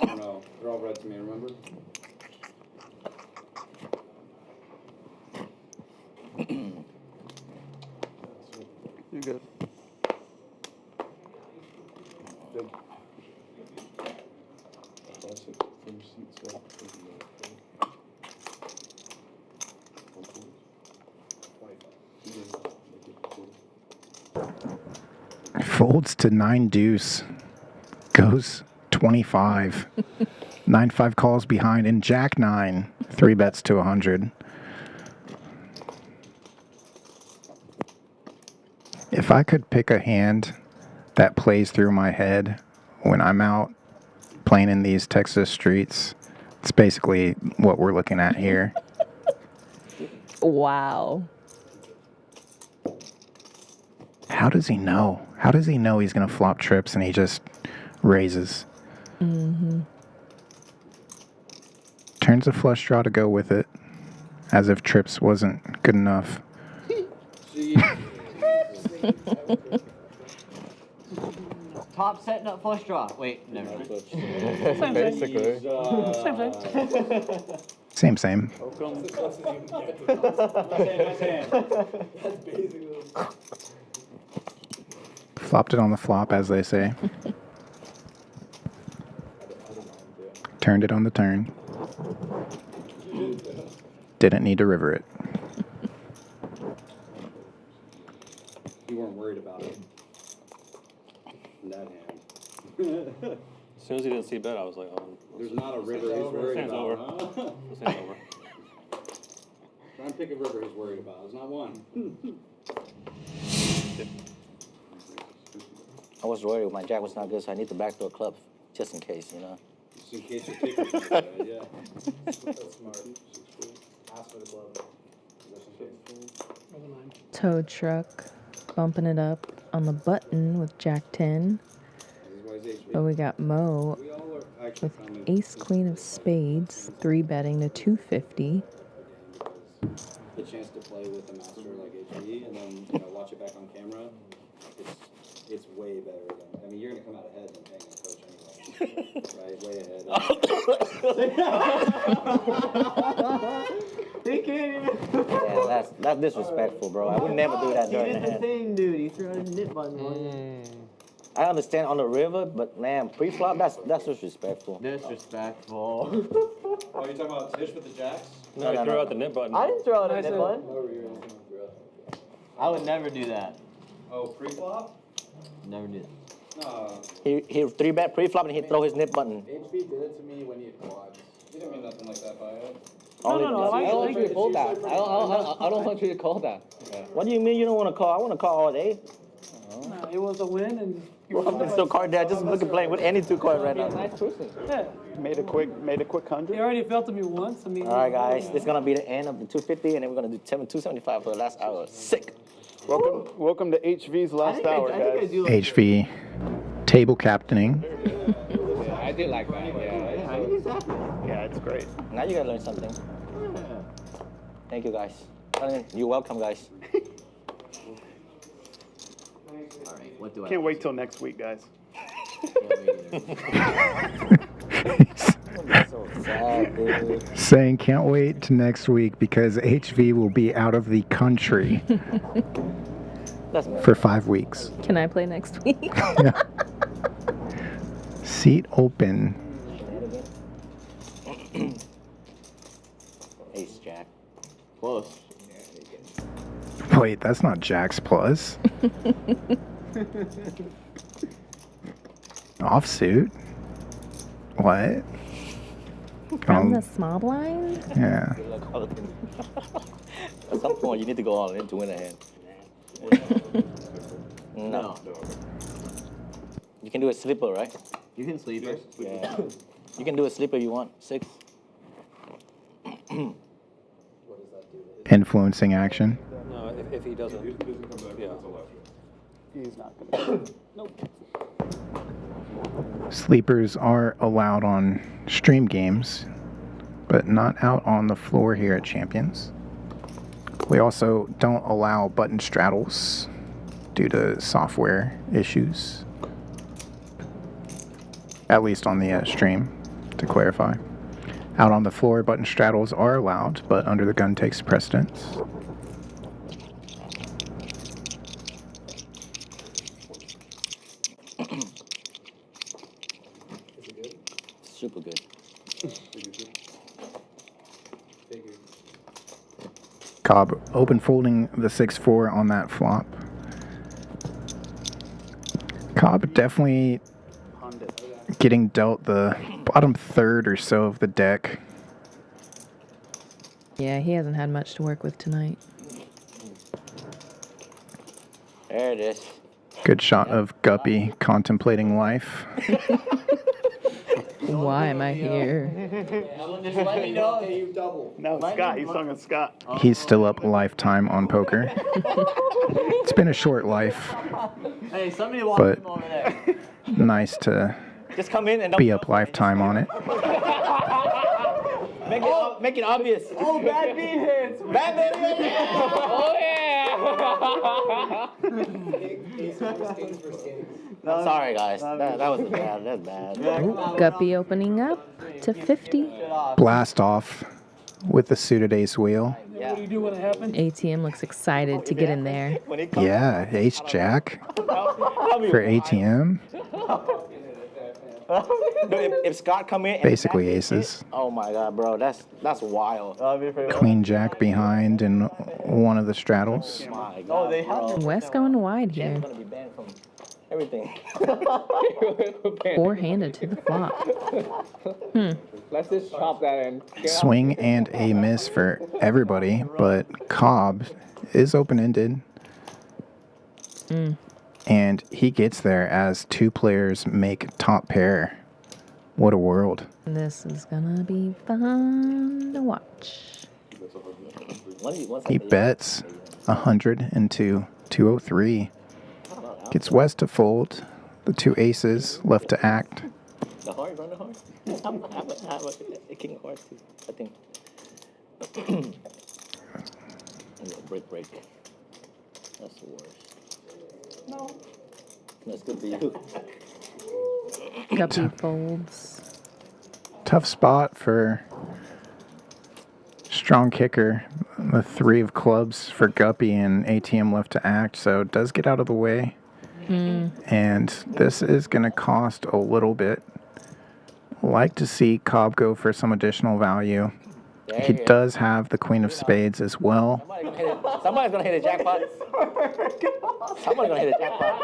I don't know. They're all red to me, remember? You're good. Folds to 9 deuce. Goes 25. 9-5 calls behind and Jack 9. 3 bets to 100. If I could pick a hand that plays through my head when I'm out playing in these Texas streets, it's basically what we're looking at here. Wow. How does he know? How does he know he's going to flop trips and he just raises? Mm-hmm. Turns a flush draw to go with it, as if trips wasn't good enough. Top setting up flush draw. Wait, never mind. Basically. Same. Flopped it on the flop, as they say. Turned it on the turn. Didn't need to river it. You weren't worried about it. In that hand. As soon as he didn't see bet, I was like, oh. There's not a river he's worried Stand's about, over. huh? This ain't over. Try and pick a river he's worried about. There's not one. I was worried my jack was not good, so I need the backdoor club just in case, you know. Just in case your kicker's not good, yeah. That's smart. Ask for the club. Tow truck bumping it up on the button with Jack 10. But we got Mo with ace queen of spades, 3 betting to 250. The chance to play with a master like HB and then, you know, watch it back on camera. It's way better than, I mean, you're gonna come out ahead than paying a coach anyway. Right, way ahead. He can't even. Yeah, that's disrespectful, bro. I would never do that He during did the the hand. thing, dude. He threw out a nip button on you. I understand on the river, but man, pre-flop, that's disrespectful. Disrespectful. Oh, you talking about Tisch with the jacks? No, he threw out the nip button. I didn't throw out a I nip said- button. I would never do that. Oh, pre-flop? Never do that. No. He 3-bet pre-flop and he throw his nip button. HB did it to me when he had quads. He didn't mean nothing like that by it. No, Only no, the- I I don't like want you to call that. I don't want you to call that. What do you mean you don't want to call? I want to call all day. No, it was a win, and I'm still card there. Just look at playing with any 2 cards right Be a now. nice person. yeah, Made a quick 100. he already felt to me once. I mean, All right, guys. This is gonna be the end of the 250, and then we're gonna do 275 for the last hour. Sick. Welcome to HV's last hour, guys. HV table captaining. I did like that. Yeah. Yeah, it's great. Now you gotta learn something. Thank you, guys. You're welcome, guys. All right, what do I? Can't wait till next week, guys. So sad, dude. Saying can't wait to next week because HV will be out of the country for 5 weeks. Can I play next week? Seat open. Ace Jack. Close. Wait, that's not Jack's plus. Offsuit. What? From the small blind? Yeah. At some point, you need to go all in to win a hand. No. You can do a slipper, right? You can sleep it. Yeah. You can do a slipper you want. 6. Influencing action. No, if he doesn't. Yeah. He's not gonna. Nope. Sleepers are allowed on stream games, but not out on the floor here at Champions. We also don't allow button straddles due to software issues. At least on the stream, to clarify. Out on the floor, button straddles are allowed, but under the gun takes precedence. Super good. Cobb open folding the 6-4 on that flop. Cobb definitely getting dealt the bottom third or so of the deck. Yeah, he hasn't had much to work with tonight. There it is. Good shot of Guppy contemplating life. Why am I here? Just let me know if you double. No, Scott. He's talking to Scott. He's still up lifetime on poker. It's been a short life, Hey, somebody walk but him over there. nice to Just come in and don't be up lifetime on it. make it obvious. Oh, bad beat hits. Bad beat hits. Oh I'm sorry, guys. That was bad. That's bad. Guppy opening up to 50. Blast off with the suited ace wheel. What do you do when it happens? ATM looks excited to get in there. Yeah, ace jack for ATM. If Scott come in, and Basically jack aces. hit, oh my God, bro, that's wild. Queen jack behind in one of the straddles. My God, bro. Wes going wide Jam's here. gonna be banned from everything. Four-handed to the flop. Let's just chop that in. Swing and a miss for everybody, but Cobb is open-ended. And he gets there as 2 players make top pair. What a world. This is gonna be fun to watch. He bets 100 into 203. Gets Wes to fold. The 2 aces left to act. The heart, run the heart. I'm a king of hearts too, I think. break. That's the worst. No. That's good for you. Guppy folds. Tough spot for strong kicker. The 3 of clubs for Guppy and ATM left to act, so it does get out of the way. And this is going to cost a little bit. Like to see Cobb go for some additional value. He does have the Queen of Spades as well. Somebody's gonna hit a jackpot. Somebody's gonna hit a jackpot.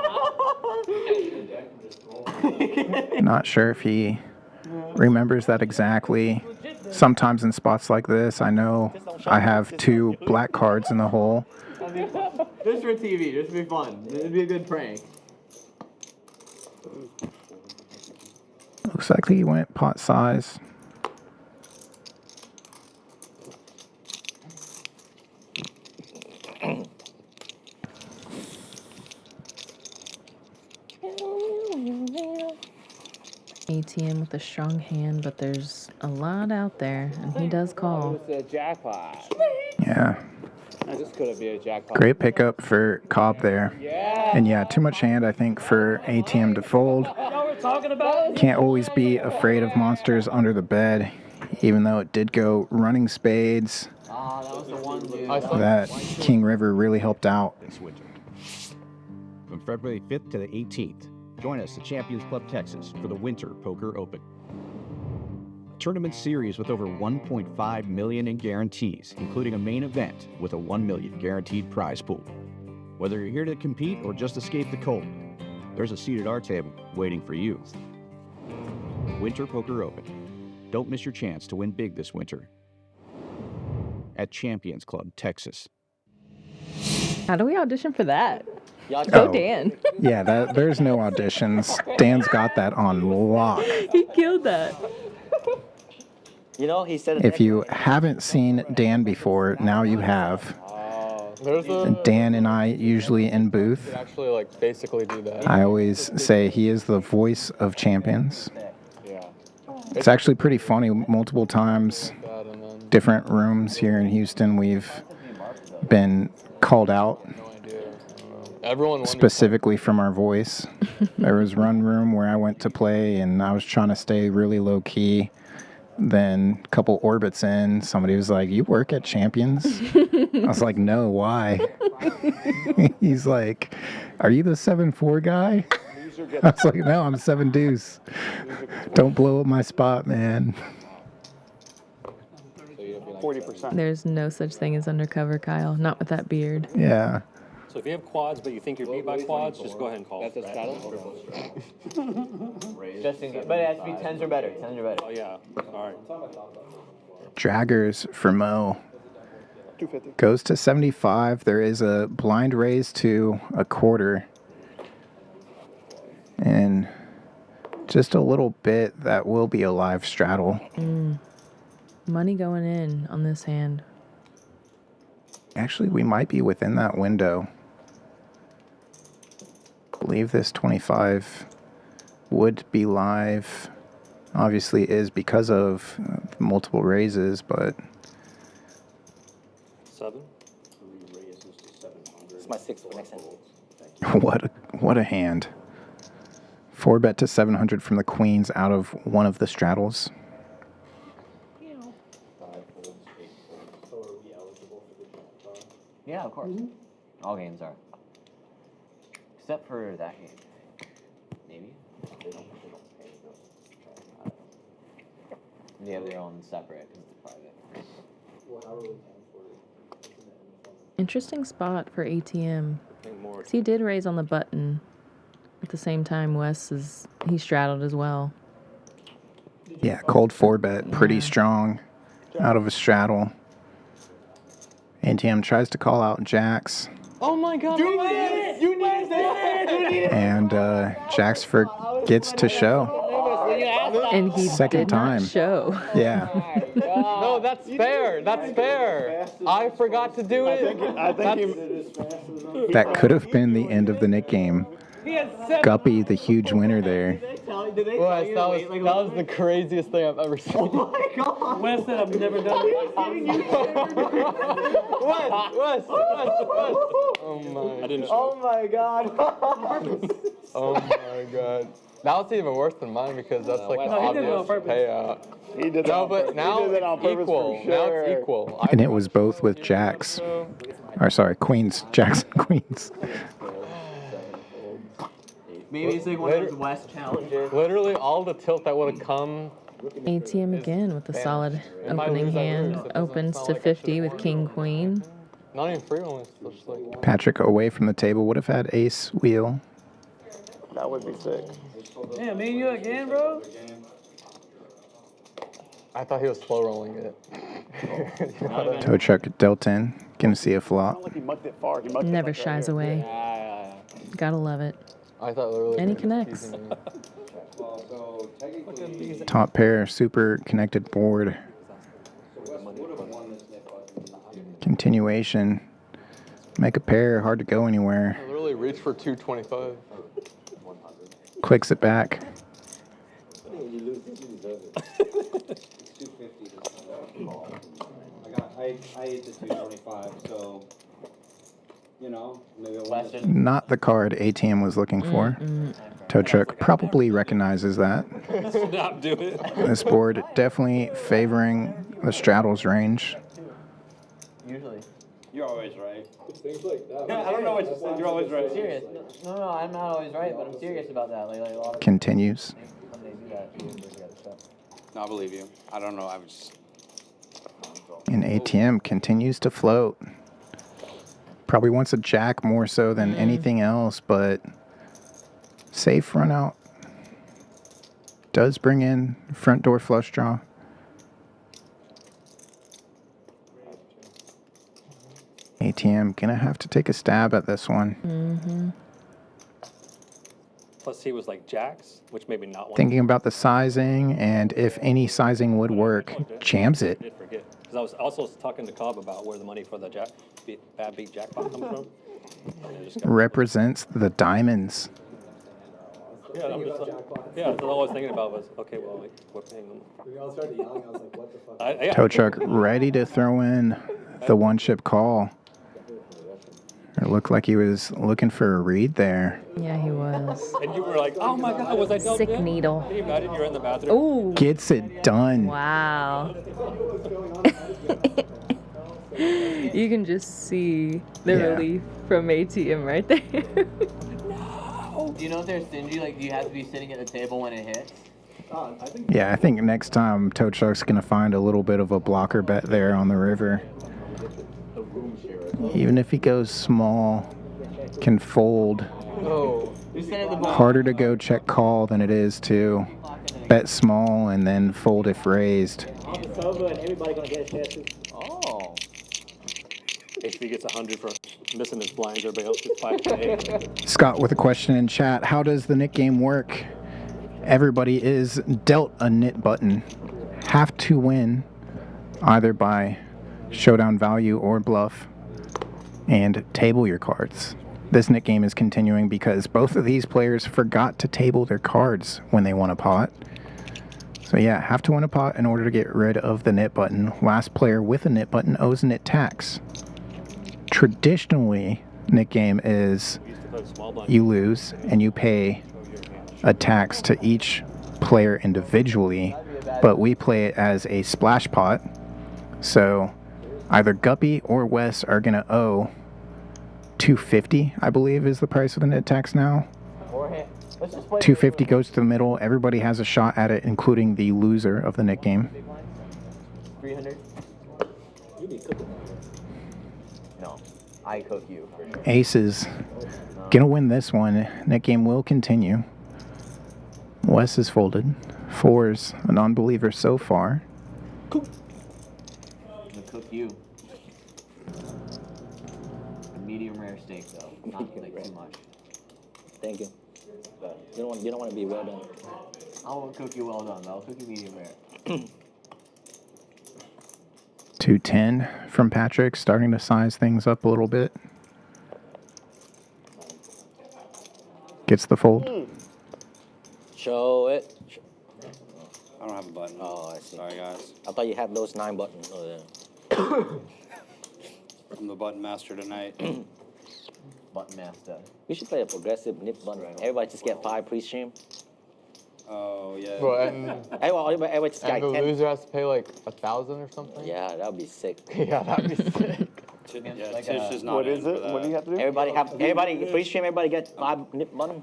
Not sure if he remembers that exactly. Sometimes in spots like this, I know I have 2 black cards in the hole. Just for TV, just to be fun. It'd be a good prank. Looks like he went pot size. ATM with a strong hand, but there's a lot out there, and he does call. It's a jackpot. Yeah. This could have been a jackpot. Great pickup for Cobb there. And yeah, too much hand, I think, for ATM to fold. Can't always be afraid of monsters under the bed, even though it did go running spades. That King River really helped out. This winter. From February 5th to the 18th, join us at Champions Club Texas for the Winter Poker Open. A tournament series with over 1.5 million in guarantees, including a main event with a 1 million guaranteed prize pool. Whether you're here to compete or just escape the cold, there's a seat at our table waiting for you. Winter Poker Open. Don't miss your chance to win big this winter at Champions Club Texas. How do we audition for that? Oh, Go Dan. Yeah, there's no auditions. Dan's got that on lock. He killed that. You know, he said. If you haven't seen Dan before, now you have. There's a. Dan and I usually in booth. Actually, like basically do that. I always say he is the voice of champions. Yeah. It's actually pretty funny. Multiple times, different rooms here in Houston, we've been called out. Everyone specifically from our voice. There was one room where I went to play and I was trying to stay really low key. Then a couple orbits in, somebody was like, "You work at Champions?" I was like, "No, why?" He's like, "Are you the 7-4 guy?" I was like, "No, I'm 7 deuce. Don't blow up my spot, man." 40%. There's no such thing as undercover, Kyle. Not with that beard. Yeah. So if you have quads, but you think you're beat by quads, just go ahead and call. That's a straddle? Just in case. But it has to be 10s or better. 10s or better. Oh, yeah. All right. Draggers for Mo. 250. Goes to 75. There is a blind raise to a quarter. And just a little bit, that will be a live straddle. Money going in on this hand. Actually, we might be within that window. I believe this 25 would be live. Obviously is because of multiple raises, but 7. It's my 6th next hand. what a hand. 4-bet to 700 from the queens out of one of the straddles. Yeah, of course. All games are. Except for that game. Maybe? They have their own separate because it's private. Interesting spot for ATM. He did raise on the button. At the same time, he straddled as well. Yeah, cold 4-bet, pretty strong out of a straddle. ATM tries to call out jacks. Oh my God! You need it! And jacks gets to show. And he Second did time. not show. Yeah. No, that's fair. That's fair. I forgot to do it. That could have been the end of the Nick game. Guppy, the huge winner there. did they Wes, tell you that to was, wait like a that little was the bit? craziest thing I've ever seen. Oh my god! Wes said I've never done it. Wes. Oh my. I didn't Oh my god! Oh my god. That was even worse than mine because that's like an No, he did it on obvious purpose. payout. He did that No, on but purpose. now He did that on it's purpose equal. for Now sure. it's equal. And it was both with jacks. Or sorry, queens, jacks and queens. Maybe it's like one of those West challenges. Literally all the tilt that would have come. ATM again with a solid If I opening lose, I hand. lose. It doesn't Opens sound to like I 50 should've with won. king queen. Not even free only. It's just like. Patrick away from the table would have had ace wheel. That would be sick. Damn, me and you again, bro? I thought he was slow rolling it. You know what I mean? Tow truck dealt in. Gonna see a flop. Like he mucked it far. He mucked it Never like right shies here. away. Gotta love it. I thought literally. And he they were connects. teasing me. Well, so technically, Top pair, super connected board. Wes would have won this net button. Continuation. Make a pair, hard to go anywhere. I literally reached for 225. Clicks it back. When you lose this, you deserve it. It's 250 this time. I hit the 225, so you know, maybe I won this. Not the card ATM was looking for. Tow truck probably recognizes that. Stop doing it. This board definitely favoring the straddles range. Usually. You're always right. Things like that. Yeah, I don't know what you said. You're always right. I'm serious. No, I'm not always right, but I'm serious about that. Like a lot of Continues. when they do that, they do other stuff. No, I believe you. I don't know. I was just. And ATM continues to float. Probably wants a jack more so than anything else, but safe run out. Does bring in front door flush draw. ATM gonna have to take a stab at this one. Plus he was like jacks, which maybe not one. Thinking about the sizing and if any sizing would work, jams I it. did forget. Because I was also talking to Cobb about where the money for the bad beat jackpot comes from. And it just got- Represents the diamonds. Yeah, I'm just, yeah, that's all I was thinking about was, okay, well, like, we're paying them. We all started yelling. I was like, what the fuck? Yeah. Tow truck ready to throw in the one chip call. It looked like he was looking for a read there. Yeah, he was. And you were like, oh my God, was I dumped Sick in? needle. Can you imagine you're in the bathroom? Ooh. Gets it done. Wow. You can just see the relief from ATM right there. Do you know if they're stingy? Like, do you have to be sitting at the table when it hits? Yeah, I think next time Tow Truck's going to find a little bit of a blocker bet there on the river. Even if he goes small, can fold. Oh. Harder to go check call than it is to bet small and then fold if raised. Oh. HB gets 100 for missing his blinds. Everybody else gets 5K. Scott with a question in chat. How does the knit game work? Everybody is dealt a knit button. Have to win either by showdown value or bluff and table your cards. This knit game is continuing because both of these players forgot to table their cards when they won a pot. So yeah, have to win a pot in order to get rid of the knit button. Last player with a knit button owes a knit tax. Traditionally, knit game is you lose and you pay a tax to each player individually, but we play it as a splash pot. So either Guppy or Wes are gonna owe $250, I believe is the price of the knit tax now. $250 goes to the middle. Everybody has a shot at it, including the loser of the knit game. 300. No, I cook you for sure. Ace is gonna win this one. Knit game will continue. Wes is folded. Four's a non-believer so far. I'm gonna cook you. A medium rare steak though, not like too much. Thank you. You don't want to be well done. I won't cook you well done though. I'll cook you medium rare. 210 from Patrick, starting to size things up a little bit. Gets the fold. Show it. I don't have a button. Oh, I see. Sorry, guys. I thought you had those 9 buttons over there. I'm the button master tonight. Button master. We should play a progressive nip button. Everybody just get 5 pre-stream. Oh, yeah. Well, and, Everybody just and got the 10. loser has to pay like 1,000 or something? Yeah, that would be sick. Yeah, that'd be sick. Yeah, Like Tisch is not What in is for it? What do you have to do? Everybody pre-stream. Everybody get 5 nip button.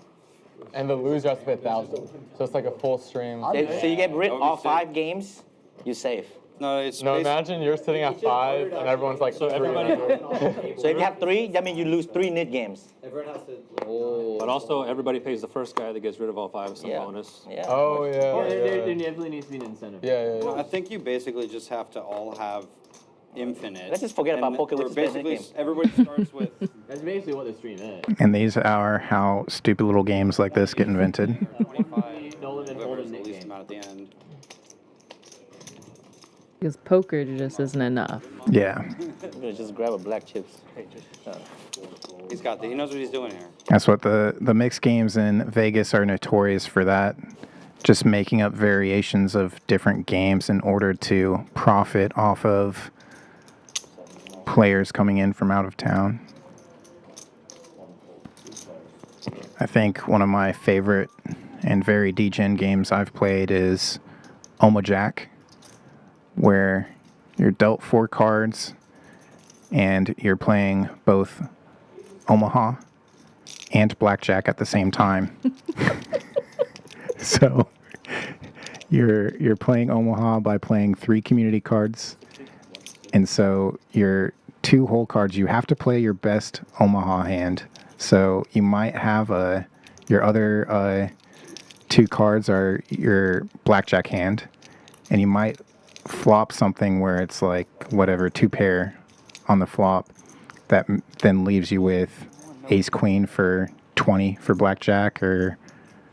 And the loser has to pay 1,000. So it's like a full stream. So you get rid That would be all sick. 5 games. You save. No, it's No, basi- imagine you're sitting at 5 and everyone's like, So 3. everybody, So if you have 3, that means you lose 3 nip games. Everyone has to. but also everybody pays the first guy that gets rid of all 5 as a Yeah. bonus. Yeah. Oh, yeah. There yeah. definitely needs to be an incentive. Yeah, yeah, No, yeah. I think you basically just have to all have infinite. Let's just forget about And poker, we're let's just play basically that game. everybody starts with. That's basically what the stream is. And these are how stupid little games like this get invented. 25. Nolan and Whoever's Holden the Nick least game. amount at the end. Because poker just isn't enough. Yeah, I'm gonna just grab a black chips. He knows what he's doing here. that's what the mixed games in Vegas are notorious for that. Just making up variations of different games in order to profit off of players coming in from out of town. I think one of my favorite and very degen games I've played is Jack, where you're dealt 4 cards and you're playing both Omaha and blackjack at the same time. So you're playing Omaha by playing 3 community cards. And so your 2 whole cards, you have to play your best Omaha hand. So you might have your other 2 cards are your blackjack hand, and you might flop something where it's like whatever 2 pair on the flop that then leaves you with ace queen for 20 for blackjack, or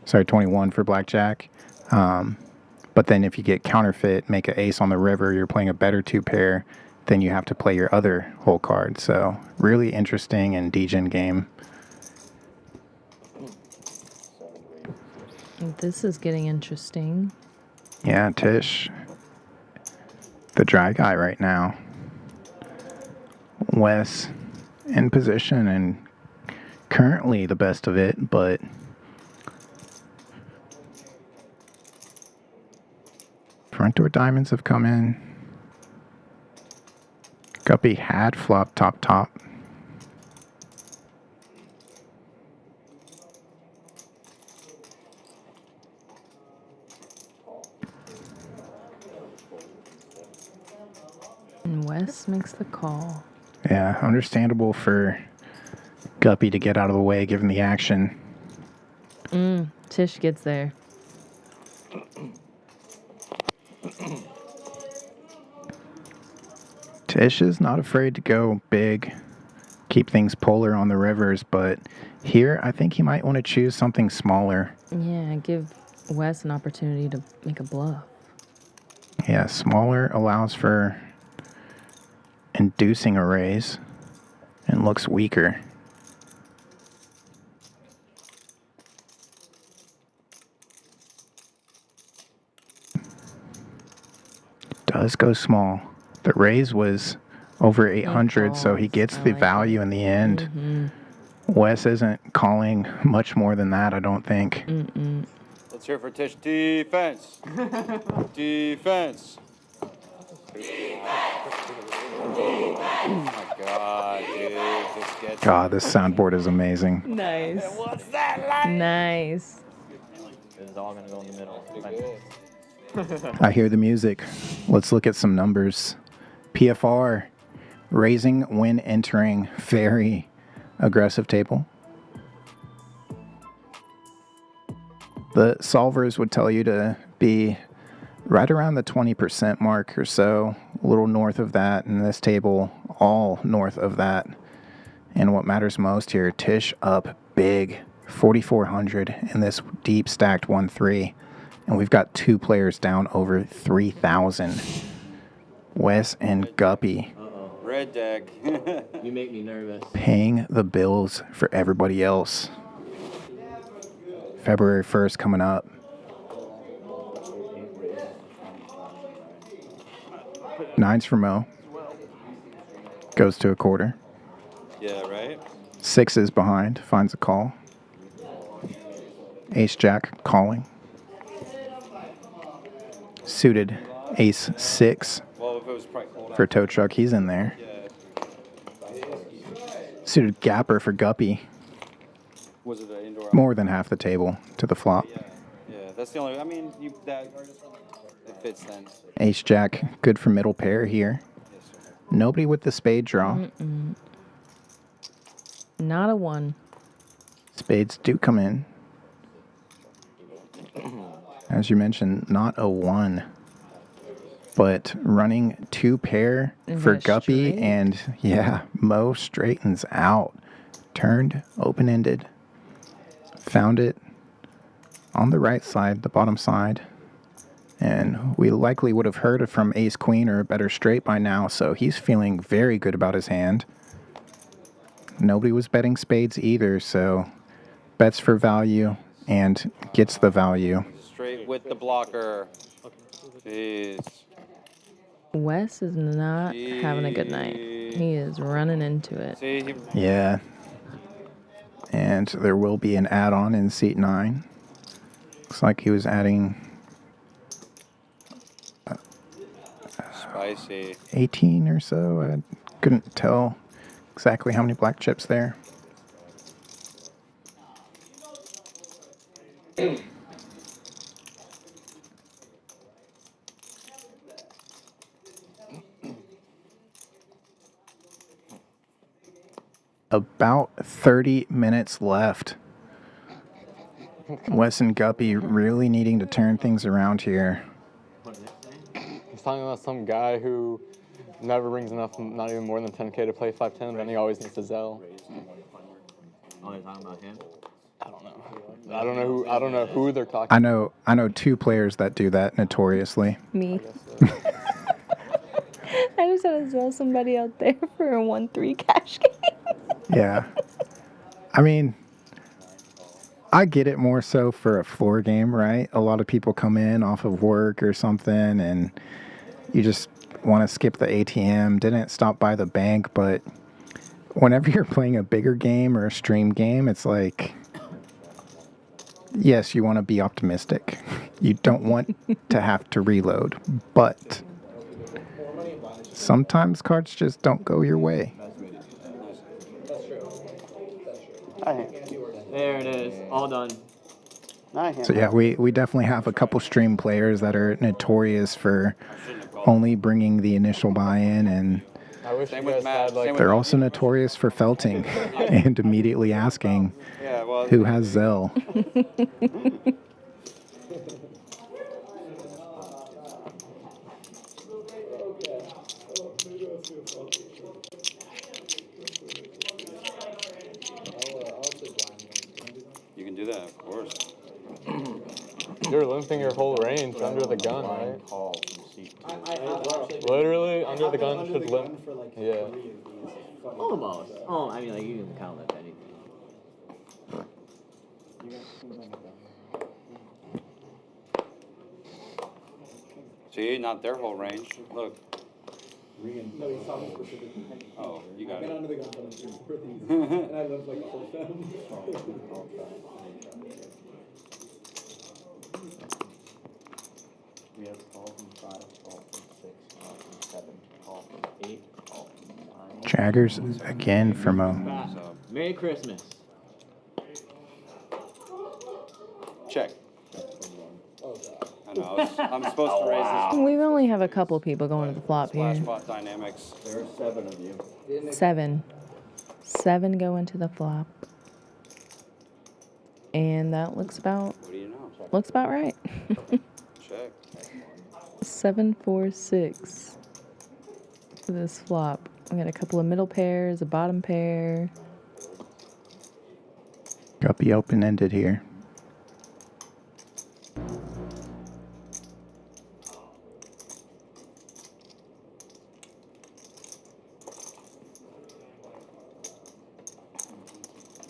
sorry, 21 for blackjack. But then if you get counterfeit, make an ace on the river, you're playing a better 2 pair, then you have to play your other whole card. So really interesting and degen game. This is getting interesting. Yeah, Tisch, the dry guy right now. Wes in position and currently the best of it, but front door diamonds have come in. Guppy had flop top. And Wes makes the call. Yeah, understandable for Guppy to get out of the way given the action. Tisch gets there. Tisch is not afraid to go big, keep things polar on the rivers, but here I think he might want to choose something smaller. Yeah, give Wes an opportunity to make a bluff. Yeah, smaller allows for inducing a raise and looks weaker. Does go small. The raise was over 800, so he gets the value in the end. Wes isn't calling much more than that, I don't think. Let's hear for Tisch. Defense. Defense. Oh my God, dude. Just get God, this soundboard is amazing. Nice. What's that like? Nice. This is all gonna go in the middle. I hear the music. Let's look at some numbers. PFR, raising when entering, very aggressive table. The solvers would tell you to be right around the 20% mark or so, a little north of that, and this table all north of that. And what matters most here, Tisch up big, 4,400 in this deep stacked 1-3. And we've got 2 players down over 3,000. Wes and Guppy Red deck. You make me nervous. paying the bills for everybody else. February 1st coming up. Nines for Mo. Goes to a quarter. Yeah, right? Sixes behind. Finds a call. Ace Jack calling. Suited Ace 6 Well, if it was probably cold for out. Tow Truck. He's in there. Suited Gapper for Guppy. Was it an indoor? More than half the table to the flop. Yeah, that's the only. I mean, that it fits then. Ace Jack, good for middle pair here. Nobody with the spade draw. Not a 1. Spades do come in. As you mentioned, not a 1. But running 2 pair Is for that Guppy, straight? and yeah, Mo straightens out. Turned open-ended. Found it on the right side, the bottom side. And we likely would have heard it from Ace Queen or a better straight by now, so he's feeling very good about his hand. Nobody was betting spades either, so bets for value and gets the value. Straight with the blocker. Jeez. Wes is not having a good night. He is running into it. See, Yeah. And there will be an add-on in seat 9. Looks like he was adding spicy. 18 or so. I couldn't tell exactly how many black chips there. About 30 minutes left. Wes and Guppy really needing to turn things around here. He's talking about some guy who never brings enough, not even more than 10K to play 510, then he always needs to Zell. Oh, they're talking about him? I don't know. I don't know who they're talking about. I know 2 players that do that notoriously. Me. I just had to sell somebody out there for a 1-3 cash game. Yeah. I mean, I get it more so for a floor game, right? A lot of people come in off of work or something and you just want to skip the ATM, didn't stop by the bank, but whenever you're playing a bigger game or a stream game, it's like, yes, you want to be optimistic. You don't want to have to reload, but sometimes cards just don't go your way. There it is. All done. So yeah, we definitely have a couple stream players that are notorious for only bringing the initial buy-in, and I wish you guys had like. they're also notorious for felting and immediately asking who has Zell. You can do that, of course. You're limping your whole range under the gun, right? Literally under the gun should limp. Yeah. Almost. Oh, I mean, like, you can count that anything. See, not their whole range. Look. No, he saw me specifically. Oh, you got I got it. under the gun for like 3 and I lived like all of them. We have call from 5, call from 6, call from 7, call from 8, call from 9. Jaggers again for Mo. Merry Christmas. Check. I know. I'm supposed to raise this. We only have a couple people going to the flop Splash here. spot dynamics. There are 7 of you. 7. 7 going to the flop. And that looks about What do you know? looks about right. Check. 7, 4, 6 for this flop. We got a couple of middle pairs, a bottom pair. Guppy open-ended here.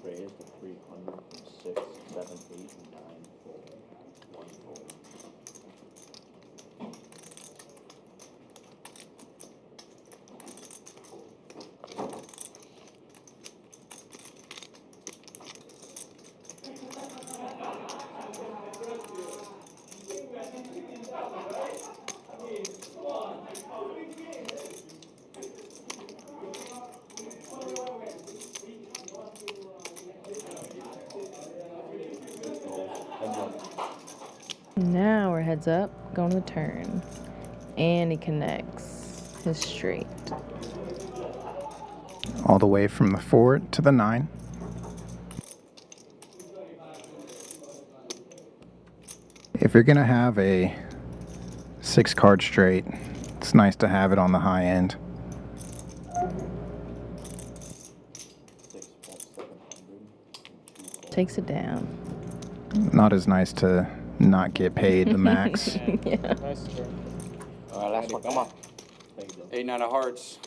Raise to 300 from 6, 7, 8, 9, 4, 1, 4. Now we're heads up, going to the turn. And he connects his straight. All the way from the 4 to the 9. If you're going to have a 6-card straight, it's nice to have it on the high end. Takes it down. Not as nice to not get paid the max. Yeah. Nice turn. All right, last one. Come on. 8, 9 of hearts.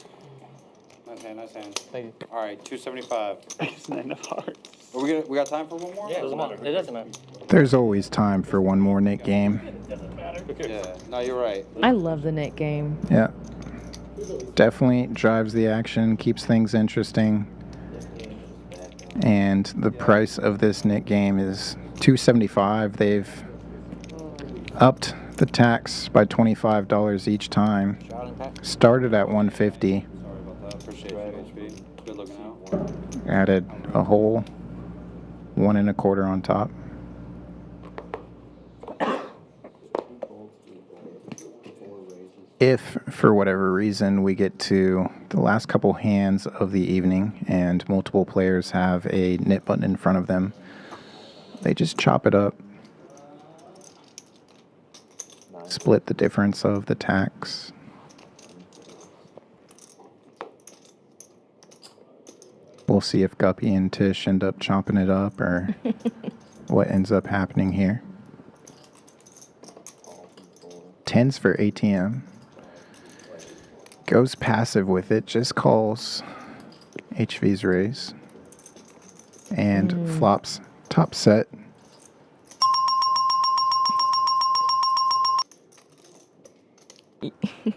Nice hand, nice hand. Thank you. All right, 275. Ace 9 of hearts. Are we got time for one more? Yeah, come on. It doesn't matter. There's always time for one more Nick game. Yeah, no, you're right. I love the Nick game. Yeah. Definitely drives the action, keeps things interesting. And the price of this Nick game is $275. They've upped the tax by $25 each time. Started at $150. Sorry about that. Appreciate you, HB. Good looking out. Added a whole 1 1/4 on top. If, for whatever reason, we get to the last couple hands of the evening and multiple players have a knit button in front of them, they just chop it up. Split the difference of the tax. We'll see if Guppy and Tisch end up chopping it up or what ends up happening here. 10s for ATM. Goes passive with it, just calls HV's raise. And flops top set.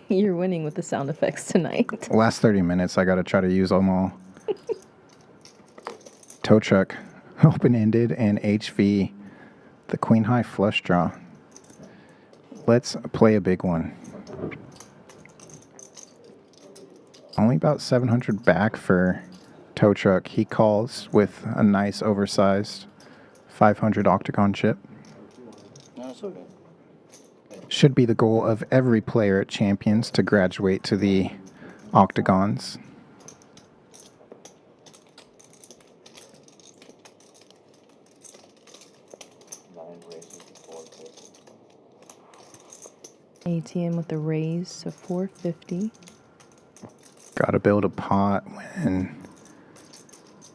You're winning with the sound effects tonight. Last 30 minutes, I got to try to use them all. Tow truck, open-ended, and HV, the queen high flush draw. Let's play a big one. Only about 700 back for tow truck. He calls with a nice oversized 500 octagon chip. No, it's okay. Should be the goal of every player at Champions to graduate to the octagons. ATM with a raise to 450. Gotta build a pot when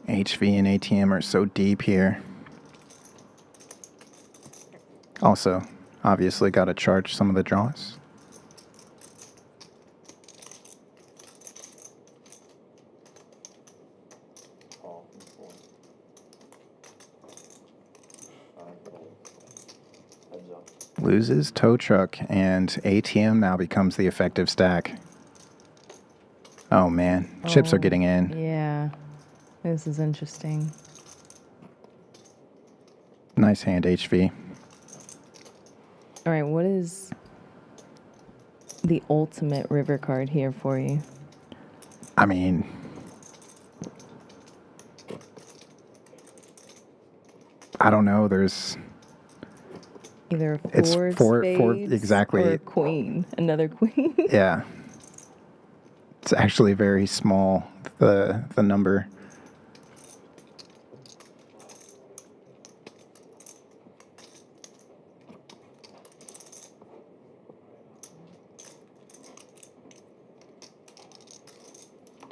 HV and ATM are so deep here. Also, obviously gotta charge some of the draws. Loses tow truck, and ATM now becomes the effective stack. Oh man, chips are getting in. Yeah, this is interesting. Nice hand, HV. All right, what is the ultimate river card here for you? I mean, I don't know. There's either a it's four four spades exactly. or a queen, another queen. Yeah, it's actually very small. The number.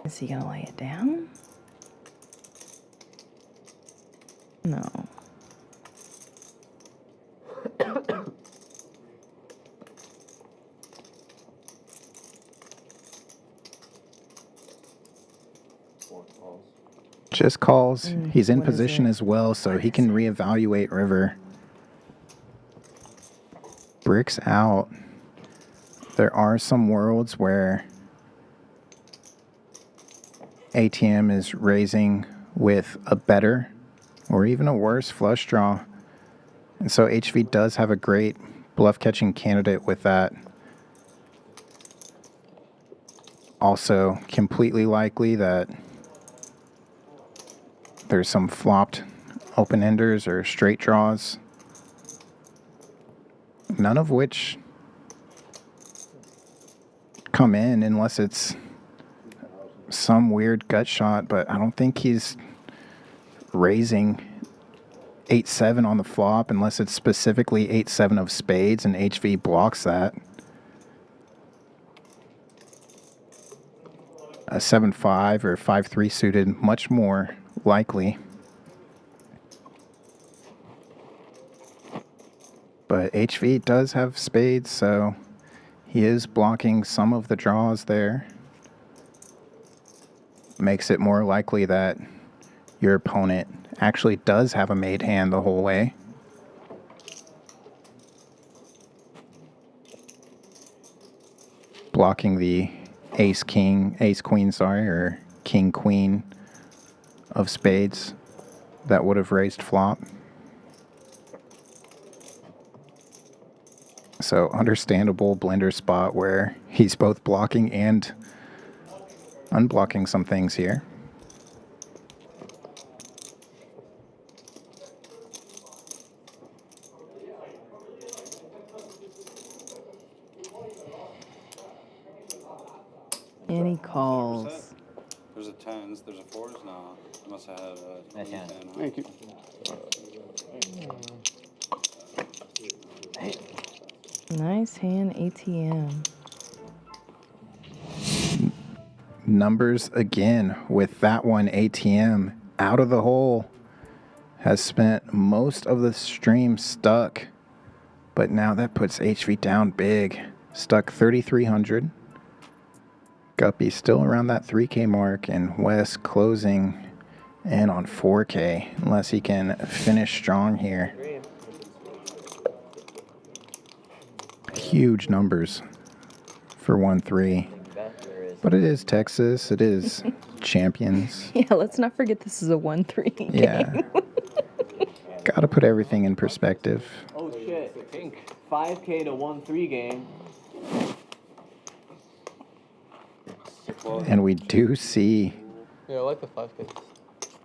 Is he gonna lay it down? No. Just calls. He's in what is position it? as well, so he can reevaluate river. Bricks out. There are some worlds where ATM is raising with a better or even a worse flush draw. And so HV does have a great bluff catching candidate with that. Also, completely likely that there's some flopped open-enders or straight draws. none of which come in unless it's some weird gut shot, but I don't think he's raising 8-7 on the flop unless it's specifically 8-7 of spades, and HV blocks that. A 7-5 or 5-3 suited, much more likely. But HV does have spades, so he is blocking some of the draws there. Makes it more likely that your opponent actually does have a made hand the whole way. Blocking the ace queen, sorry, or king queen of spades that would have raised flop. So understandable blender spot where he's both blocking and unblocking some things here. And he calls. There's a tens, there's a fours? No. I must have had a Nice hand. 10. Thank you. Nice hand, ATM. Numbers again with that one. ATM out of the hole. Has spent most of the stream stuck. But now that puts HV down big. Stuck 3,300. Guppy still around that 3K mark, and Wes closing in on 4K unless he can finish strong here. Huge numbers for 1-3. But it is Texas. It is Champions. Yeah, let's not forget this is a 1-3 game. Yeah. Gotta put everything in perspective. Oh shit, pink. 5K to 1-3 game. And we do see Yeah, I like the 5K.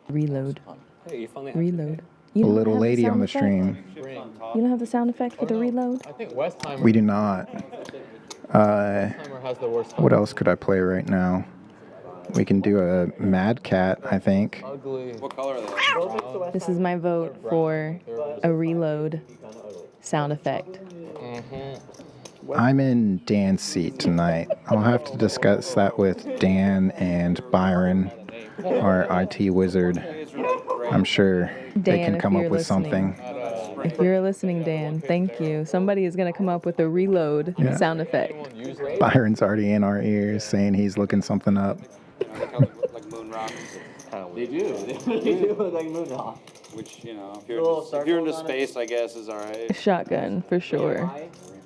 Reload. Hey, you finally Reload. a You don't little have lady sound on the effect? stream. You don't have the sound effect for the reload? I think West Timer. We do not. Timer has the worst. What else could I play right now? We can do a Mad Cat, I think. Ugly. What color are they? This is my vote for a reload sound effect. I'm in Dan's seat tonight. I'll have to discuss that with Dan and Byron, our IT wizard. I'm sure they Dan, can if come up you're with listening. something. If you're listening, Dan, thank you. Somebody is going to come up with a reload Yeah. sound effect. Byron's already in our ears saying he's looking something up. Like moon rock. They do. They do look like moon rock. Which, you know, Little if you're into circles on space, I guess is alright. Shotgun, for sure,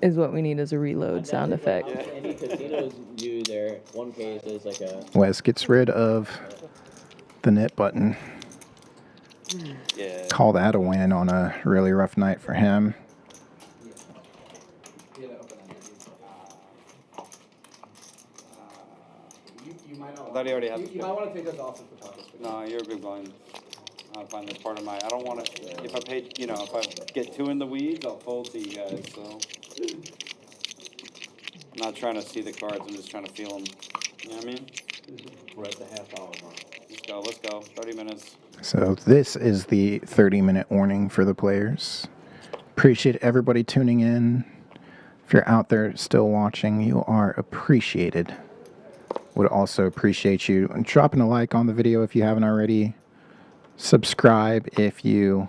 is what we need as a reload sound effect. Any casinos do their 1Ks as like a... Wes gets rid of the knit button. Yeah. Call that a win on a really rough night for him. I thought he already had You might want to take those off if we're talking. No, you're a big blind. I find this part of my. I don't want to. If I pay, you know, if I get too in the weeds, I'll fold to you guys. So I'm not trying to see the cards. I'm just trying to feel them. You know what I mean? We're at the half-hour mark. Let's go. Let's go. 30 minutes. So this is the 30-minute warning for the players. Appreciate everybody tuning in. If you're out there still watching, you are appreciated. Would also appreciate you dropping a like on the video if you haven't already. Subscribe if you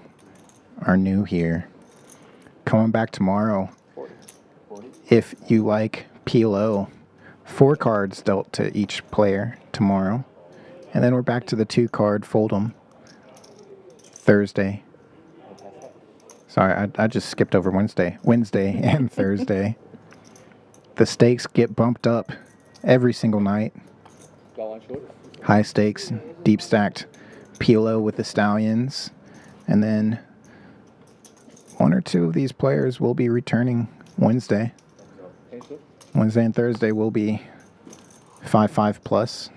are new here. Coming back tomorrow. If you like PLO, 4 cards dealt to each player tomorrow. And then we're back to the 2-card Fold'em Thursday. Sorry, I just skipped over Wednesday and Thursday. The stakes get bumped up every single night. High stakes, deep stacked PLO with the Stallions. And then 1 or 2 of these players will be returning Wednesday. Wednesday and Thursday will be 5-5 plus.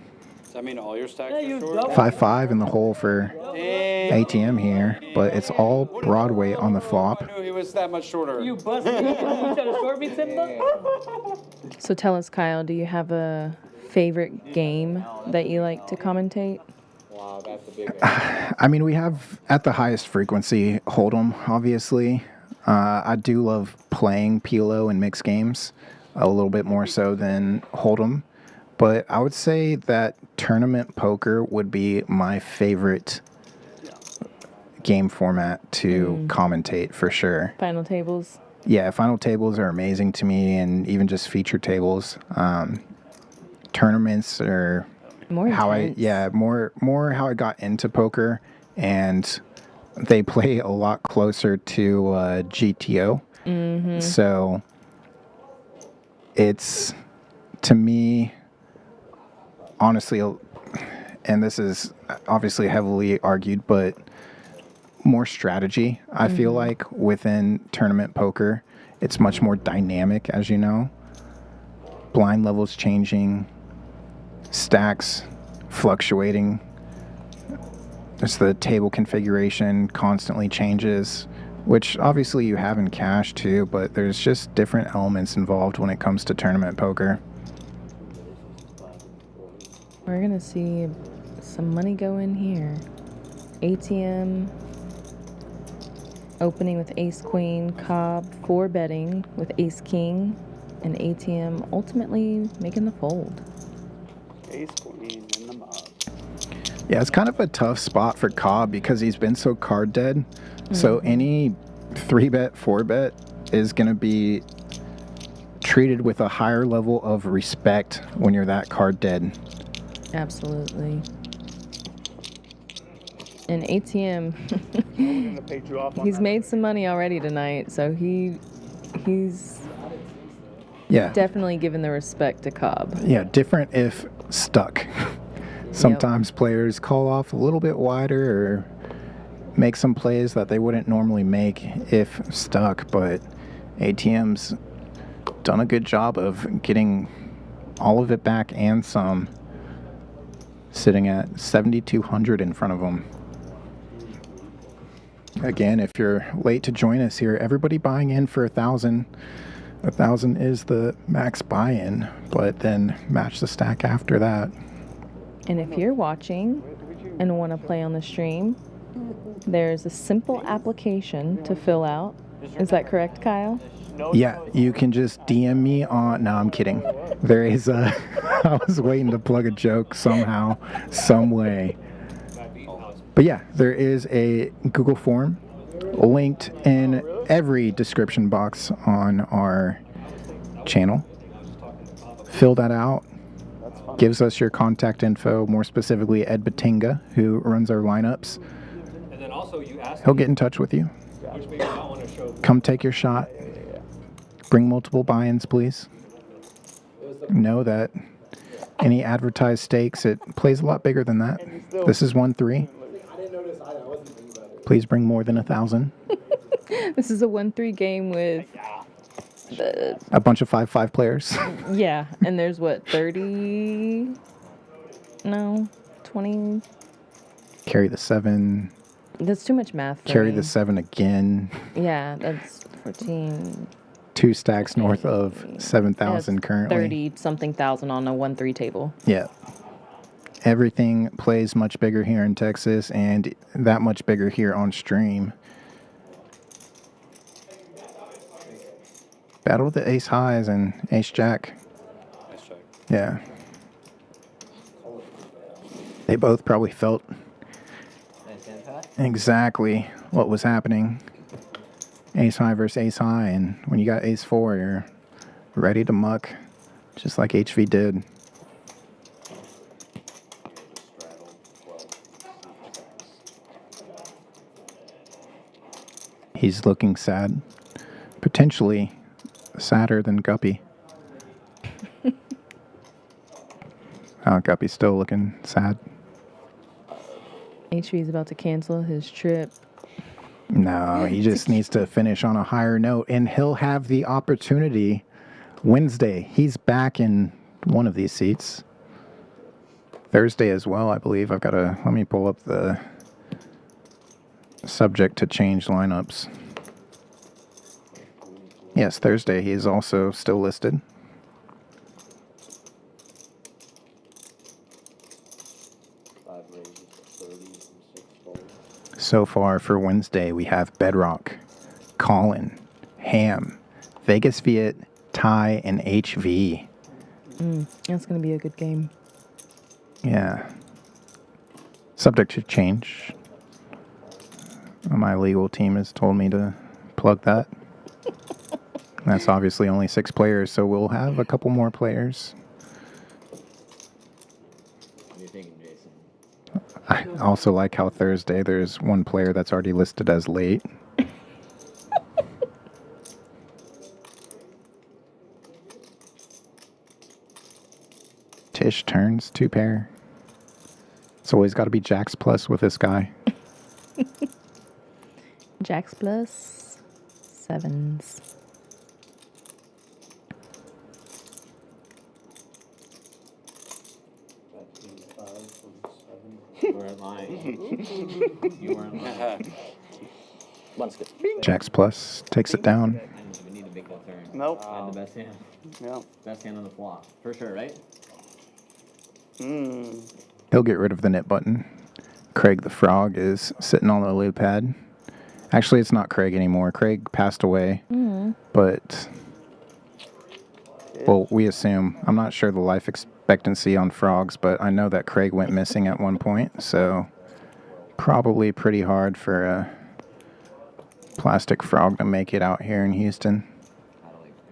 Does that mean all your stacks are short? 5-5 in the hole for ATM here, but it's all Broadway on the flop. I knew he was that much shorter. You busted. You trying to short me, Simba? So tell us, Kyle, do you have a favorite game that you like to commentate? Wow, that's a big I mean, we have at the highest frequency Hold'em, obviously. I do love playing PLO and mixed games a little bit more so than Hold'em. But I would say that tournament poker would be my favorite game format to commentate for sure. Final tables? Yeah, final tables are amazing to me, and even just feature tables. Tournaments are more more how I got into poker, and they play a lot closer to GTO. So it's, to me, honestly, and this is obviously heavily argued, but more strategy, I feel like, within tournament poker. It's much more dynamic, as you know. Blind levels changing, stacks fluctuating. There's the table configuration constantly changes, which obviously you have in cash too, but there's just different elements involved when it comes to tournament poker. We're going to see some money go in here. ATM opening with ace queen, Cobb 4 betting with ace king, and ATM ultimately making the fold. Ace queen in the mob. Yeah, it's kind of a tough spot for Cobb because he's been so card dead. So any 3-bet, 4-bet is going to be treated with a higher level of respect when you're that card dead. Absolutely. And ATM, he's made some money already tonight, so he's definitely given the respect to Cobb. Yeah, different if stuck. Sometimes players call off a little bit wider or make some plays that they wouldn't normally make if stuck, but ATM's done a good job of getting all of it back and some, sitting at 7,200 in front of him. Again, if you're late to join us here, everybody buying in for 1,000. 1,000 is the max buy-in, but then match the stack after that. And if you're watching and want to play on the stream, there's a simple application to fill out. Is that correct, Kyle? Yeah, you can just DM me on... No, I'm kidding. There is a... I was waiting to plug a joke somehow, some way. But yeah, there is a Google form linked in every description box on our channel. Fill that out. Gives us your contact info, more specifically Ed Batinga, who runs our lineups. And then also you asked He'll get in touch with you. which made me not want to show. Come take your shot. Bring multiple buy-ins, please. Know that any advertised stakes, it plays a lot bigger than that. This is 1-3. Please bring more than 1,000. This is a 1-3 game with A bunch of 5-5 players. yeah, and there's what, 30? No, 20. Carry the 7. That's too much math for Carry me. the 7 again. Yeah, that's 14. 2 stacks north of 7,000 currently. 30-something thousand on a 1-3 table. Yeah. Everything plays much bigger here in Texas and that much bigger here on stream. Battle of the ace highs and ace jack. Ace jack. Yeah. They both probably felt exactly what was happening. Ace high versus ace high, and when you got ace 4, you're ready to muck, just like HV did. He's looking sad. Potentially sadder than Guppy. Guppy's still looking sad. HV is about to cancel his trip. No, he just needs to finish on a higher note, and he'll have the opportunity Wednesday. He's back in one of these seats. Thursday as well, I believe. Let me pull up the subject to change lineups. Yes, Thursday he is also still listed. So far for Wednesday, we have Bedrock, Colin, Ham, Vegas Viet, Ty, and HV. That's going to be a good game. Yeah. Subject to change. My legal team has told me to plug that. That's obviously only 6 players, so we'll have a couple more players. What are you thinking, Jason? I also like how Thursday there's one player that's already listed as late. Tisch turns 2 pair. It's always got to be Jacks plus with this guy. Jacks plus 7s. You weren't lying. You weren't lying. Jacks plus takes it down. I didn't even need to make that turn. Nope. I had the best hand. Yep. Best hand on the flop. For sure, right? He'll get rid of the knit button. Craig the Frog is sitting on the loo pad. Actually, it's not Craig anymore. Craig passed away. But, well, we assume. I'm not sure the life expectancy on frogs, but I know that Craig went missing at one point. So, probably pretty hard for a plastic frog to make it out here in Houston.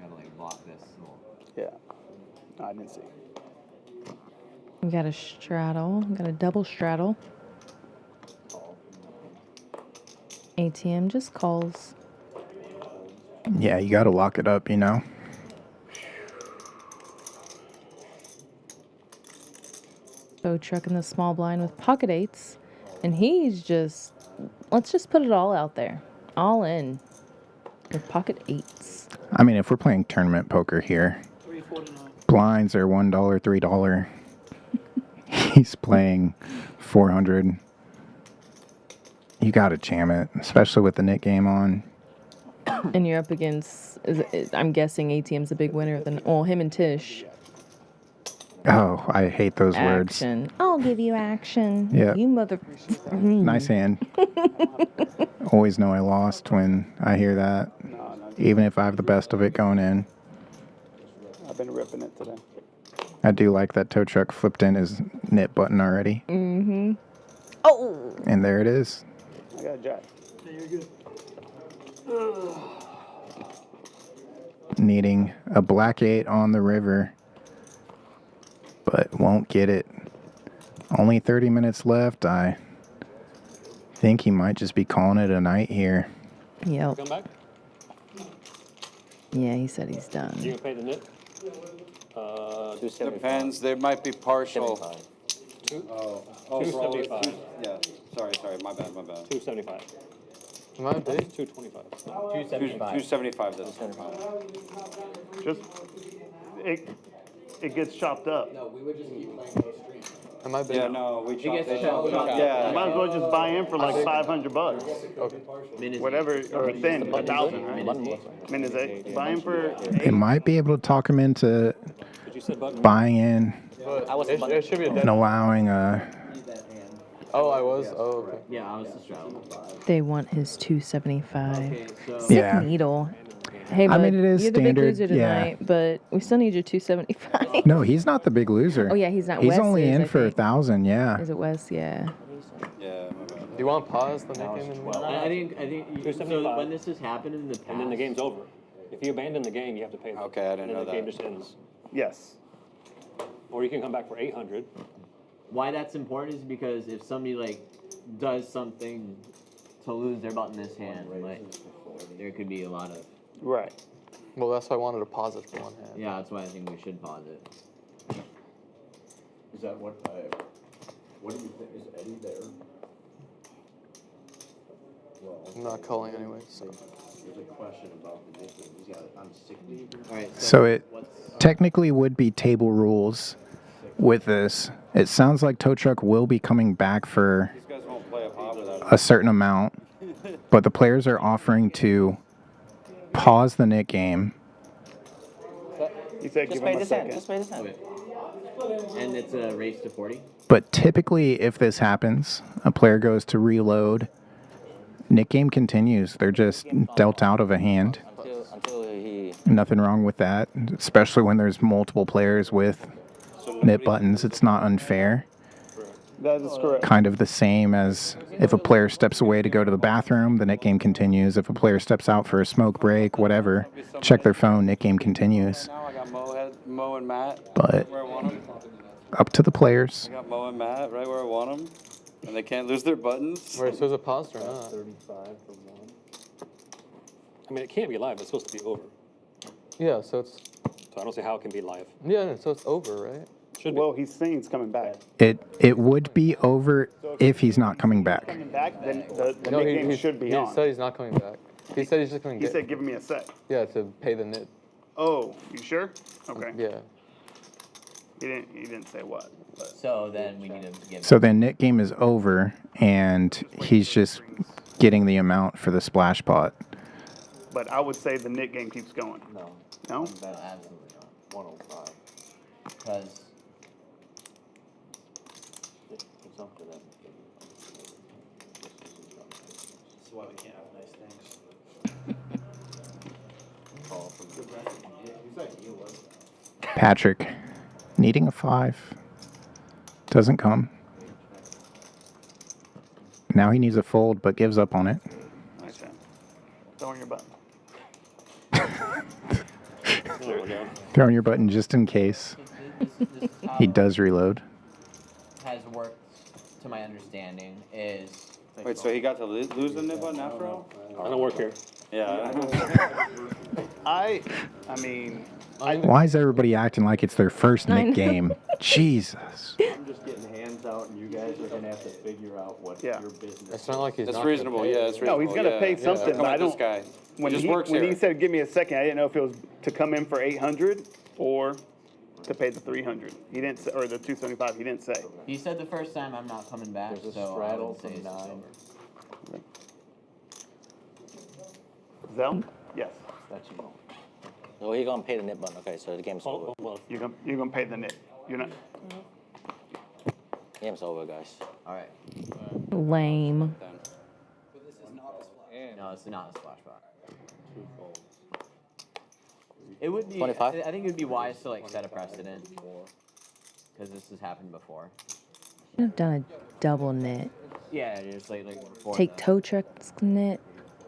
Gotta block this. Yeah. I didn't see. We got a straddle. We got a double straddle. ATM just calls. Yeah, you got to lock it up, you know. So trucking the small blind with pocket 8s. And he's just, let's just put it all out there. All in with pocket 8s. I mean, if we're playing tournament poker here, blinds are $1, $3. He's playing 400. You got to jam it, especially with the knit game on. And you're up against, I'm guessing ATM's a big winner. Well, him and Tisch. Oh, I hate those words. Action. I'll give you action. Yeah. You mother. Nice hand. Always know I lost when I hear that, even if I have the best of it going in. I've been ripping it today. I do like that tow truck flipped in his knit button already. Oh! And there it is. I got a jack. Yeah, you're good. Needing a black 8 on the river, but won't get it. Only 30 minutes left. I think he might just be calling it a night here. Yep. Come back? Yeah, he said he's done. You gonna pay the knit? Depends. There might be partial. 275. Yeah. Sorry. My bad. 275. Am I big? 225. 275. This. Just, it gets chopped up. No, we would just keep playing no stream. Am I big? Yeah, no, we chopped it. Yeah. You might as well just buy in for like $500. Whatever, or thin, 1,000, right? Minutes 8. Buy in for It might be able to talk him into buying in It should be a dead. and allowing Oh, I was? Oh, okay. Yeah, I was the straddle. They want his 275. Okay, so Sick Yeah. needle. Hey, bud, I mean, it is you're the big standard, loser yeah. tonight, but we still need your 275. No, he's not the big loser. Oh, yeah, he's not. He's Wes only is, in I for think. 1,000, yeah. Is it Wes? Yeah. Yeah, my bad. Do you want to pause the knit game? I think so 275. when this has happened in the past. And then the game's over. If you abandon the game, you have to pay. Okay, I didn't and then know the game that. just ends. yes. Or you can come back for 800. Why that's important is because if somebody like does something to lose their button in this hand, like there could be a lot of. Right. Well, that's why I wanted to pause it for one hand. Yeah, that's why I think we should pause it. Is that what do you think? Is Eddie there? Well, I'm not calling anyway, so. there's a question about the nickname. He's got it on sick leave. All right. So it technically would be table rules with this. It sounds like tow truck will be coming back for These guys won't play a pot without a certain amount. but the players are offering to pause the Nick game. He said Just give pay him a this hand. second. Just pay this hand. And it's a race to 40? But typically, if this happens, a player goes to reload. Nick game continues. They're just dealt out of a hand. Until he. Nothing wrong with that, especially when there's multiple players with nip buttons. It's not unfair. That is correct. Kind of the same as if a player steps away to go to the bathroom, the Nick game continues. If a player steps out for a smoke break, whatever, check their phone, Nick game continues. Now I got Mo and Matt But right where I want them. up to the players. I got Mo and Matt right where I want them, and they can't lose their buttons. Wait, so is it paused or not? 35 for 1. I mean, it can't be live. It's supposed to be over. Yeah, so it's. So I don't see how it can be live. Yeah, no, so it's over, right? Should be. Well, he's saying he's coming back. It would be over if he's not coming back. Coming back, then the No, Nick game he should be he on. said he's not coming back. He said he's just going to He get. said give me a sec. Yeah, to pay the nip. Oh, you sure? Okay. Yeah. He didn't say what. But. So then we need to give. So then Nick game is over, and he's just getting the amount for the splash pot. But I would say the Nick game keeps going. No. No? Absolutely not. 105. Because It's up to them. That's why we can't have nice things. Call from the whose idea was that? Patrick needing a 5. Doesn't come. Now he needs a fold, but gives up on it. Nice hand. Throwing your button. There we go. Throwing your button just in case. this is how He does reload. has worked, to my understanding, is Wait, so he got to lose the nip button afro? I don't work here. Yeah. I mean, Why is everybody acting like it's their first Nick game? Jesus. I'm just getting hands out, and you guys are gonna have to figure out what your business. It's not like he's That's not reasonable. gonna pay. Yeah, it's reasonable. no, he's gonna yeah, pay yeah. something, Come but I with this don't. guy. When just he works when here. he said give me a second, I didn't know if it was to come in for 800 or to pay the 300. He didn't say, or the 275. He didn't say. he said the first time I'm not coming back, There's a so I straddle would say from it's 9. over. Zell? Yes. That's you know. So he gonna pay the nip button. Okay, so the game's over. You're gonna pay the Nick. You're not. Game's over, guys. All right. Lame. No, it's not a splash pot. It would be. 25? I think it would be wise to like set a precedent because this has happened before. Should have done a double knit. Yeah, just like before. Take tow truck's knit,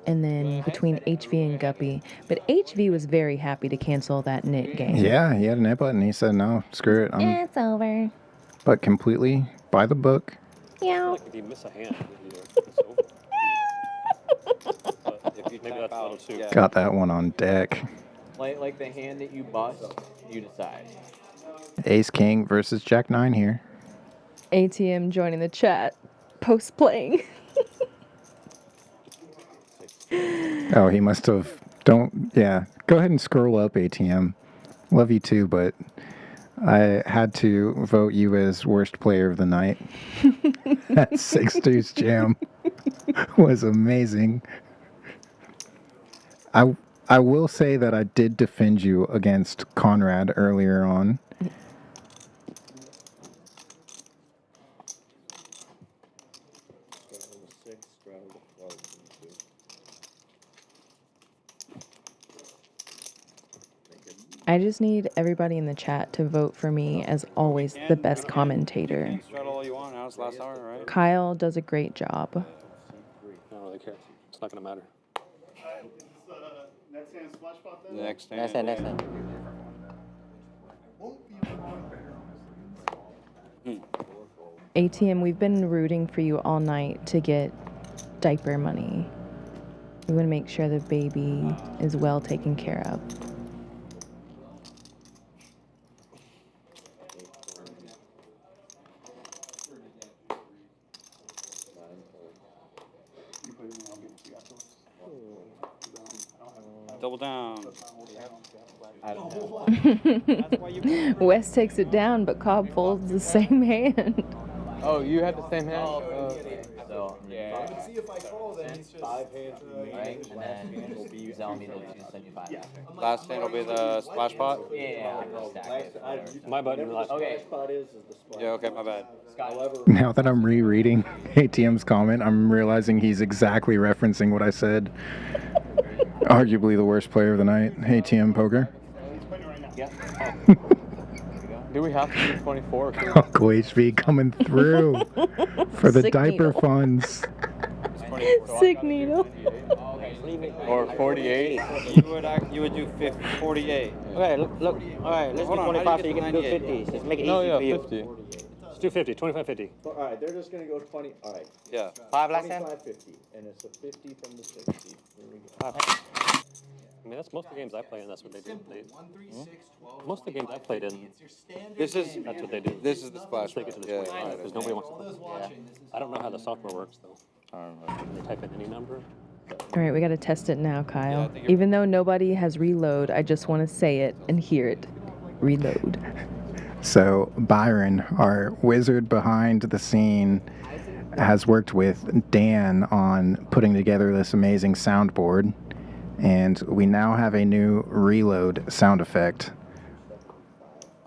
and then between HV and Guppy. But HV was very happy to cancel that knit game. Yeah, he had a nip button. He said, no, screw it. It's over. But completely by the book. Yeah. Like if you miss a hand, it's over. But if you, maybe that's a little too. Got that one on deck. Like the hand that you bust, you decide. Ace King versus Jack 9 here. ATM joining the chat. Post playing. Oh, he must have. Yeah. Go ahead and scroll up, ATM. Love you too, but I had to vote you as worst player of the night. That 6 deuce jam was amazing. I will say that I did defend you against Conrad earlier on. I just need everybody in the chat to vote for me as always the best commentator. Straddle all you want. Now it's last hour, right? Kyle does a great job. I don't really care. It's not gonna matter. Next hand splash pot then? Next hand. Next hand, next hand. ATM, we've been rooting for you all night to get diaper money. We want to make sure the baby is well taken care of. Double down. Wes takes it down, but Cobb folds the same hand. Oh, you had the same hand? So yeah. see if I call, then he's just 5 hands for me. Right, and then will be sell me to send you 5 after. Last hand will be the splash pot? Yeah, I'll just stack it. Whatever. My button. Okay. Yeah, okay, my bad. Now that I'm rereading ATM's comment, I'm realizing he's exactly referencing what I said. Arguably the worst player of the night, ATM poker. Do we have to do 24? Uncle HV coming through for the Sick diaper needle. funds. Sick needle. Or 48? You would do 50, 48. Okay, look. All right, let's Hold do on, how 25 do so you you get can do to 50. Let's make it No, easy yeah, for you. 50. Let's do 50, 25, 50. All right, they're just gonna go 20. All right. Yeah. 5 last hand? 25, 50, and it's a 50 from the 60. Here we go. I mean, that's most of the games I play in. That's what they do. Most of the games I played in, This is that's what they do. this is the splash Take it pot. to the Yeah. splash because nobody wants to. I don't know how the software works though. I don't know. They type in any number. All right, we got to test it now, Kyle. I think you're- Even though nobody has reload, I just want to say it and hear it. Reload. So Byron, our wizard behind the scene, has worked with Dan on putting together this amazing soundboard, and we now have a new reload sound effect,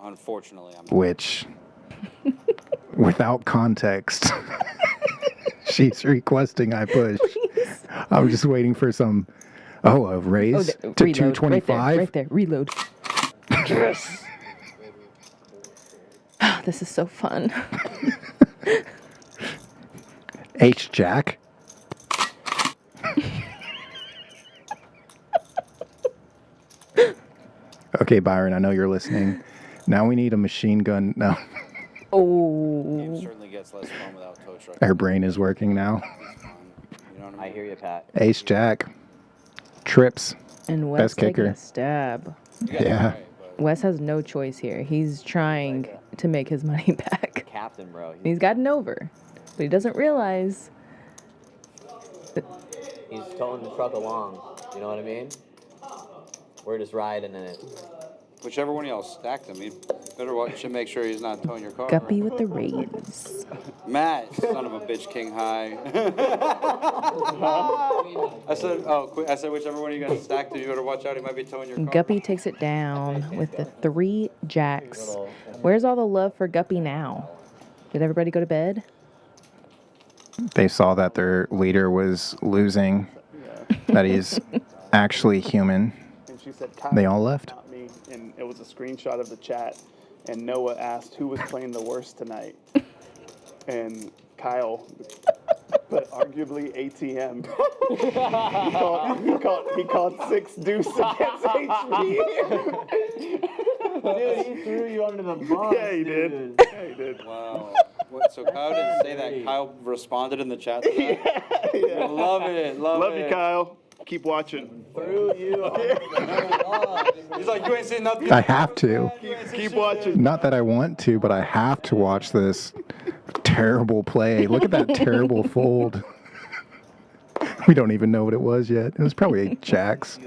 Unfortunately, I'm which, without context, she's requesting I push. I'm just waiting for some, a raise to reload. 225. Right there. Reload. Yes. This is so fun. H Jack. Okay, Byron, I know you're listening. Now we need a machine gun. No, Oh. certainly gets less fun without tow truck. our brain is working now. You know what I hear you, Pat. Ace Jack. Trips. And Wes Best taking kicker. a stab. Yeah. Wes has no choice here. He's trying to make his money back. Captain, bro. He's gotten over, but he doesn't realize. He's towing the truck along. You know what I mean? We're just riding in it. Whichever one of y'all stacked him, you better watch and make sure he's not towing your car. Guppy with the raise. Matt, son of a bitch, king high. I said whichever one of you guys stacked him, you better watch out. He might be towing your car. Guppy takes it down with the 3 jacks. Where's all the love for Guppy now? Did everybody go to bed? They saw that their leader was losing, that he's actually human. And she said, Kyle, They all left. not me. And it was a screenshot of the chat. And Noah asked who was playing the worst tonight. And Kyle, but arguably ATM. he called 6 deuce against HB. Dude, he threw you under the bus. Yeah, he did. dude. Yeah, he did. Wow. What, so Kyle didn't say that. Kyle responded in the chat to that? Yeah. Love it. Love you, Kyle. Keep watching. Threw you under the bus. He's like, you ain't seen nothing. I have to. Keep watching. Not that I want to, but I have to watch this terrible play. Look at that terrible fold. We don't even know what it was yet. It was probably 8 jacks.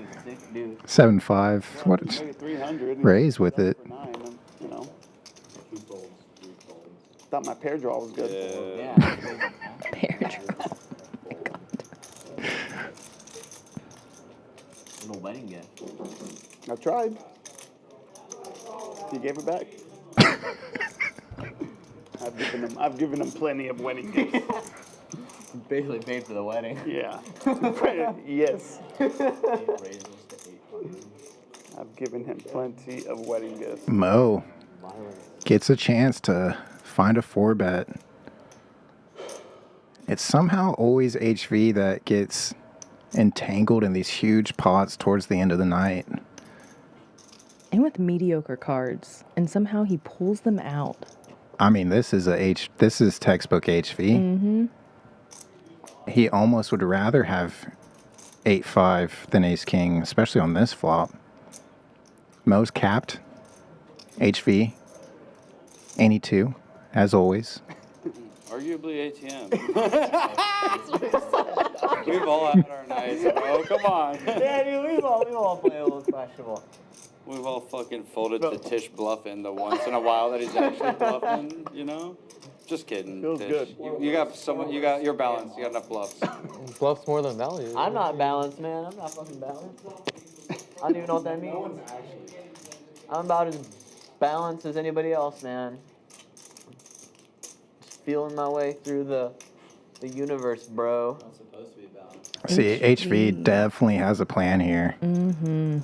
7-5. What? Maybe 300. Raise with it. For 9, you know. Thought my pair draw was good. Yeah. Pair draw. Little wedding gift. I tried. He gave it back. I've given him plenty of wedding gifts. Basically paid for the wedding. Yeah. Yes. I've given him plenty of wedding gifts. Mo gets a chance to find a 4-bet. It's somehow always HV that gets entangled in these huge pots towards the end of the night. And with mediocre cards. And somehow he pulls them out. I mean, this is textbook HV. Mm-hmm. He almost would rather have 8-5 than ace king, especially on this flop. Mo's capped. HV. 82, as always. Arguably ATM. We've all had our nights, bro. Come on. Yeah, dude, we all play a little questionable. We've all fucking folded to Tisch bluffing the once in a while that he's actually bluffing, you know? Just kidding. Feels Tish. good. You got someone. You got your balance. You got enough bluffs. Bluffs more than value. I'm not balanced, man. I'm not fucking balanced. I don't even know what that means. I'm about as balanced as anybody else, man. Just feeling my way through the universe, bro. I'm supposed to be balanced. See, HV definitely has a plan here. Mm-hmm.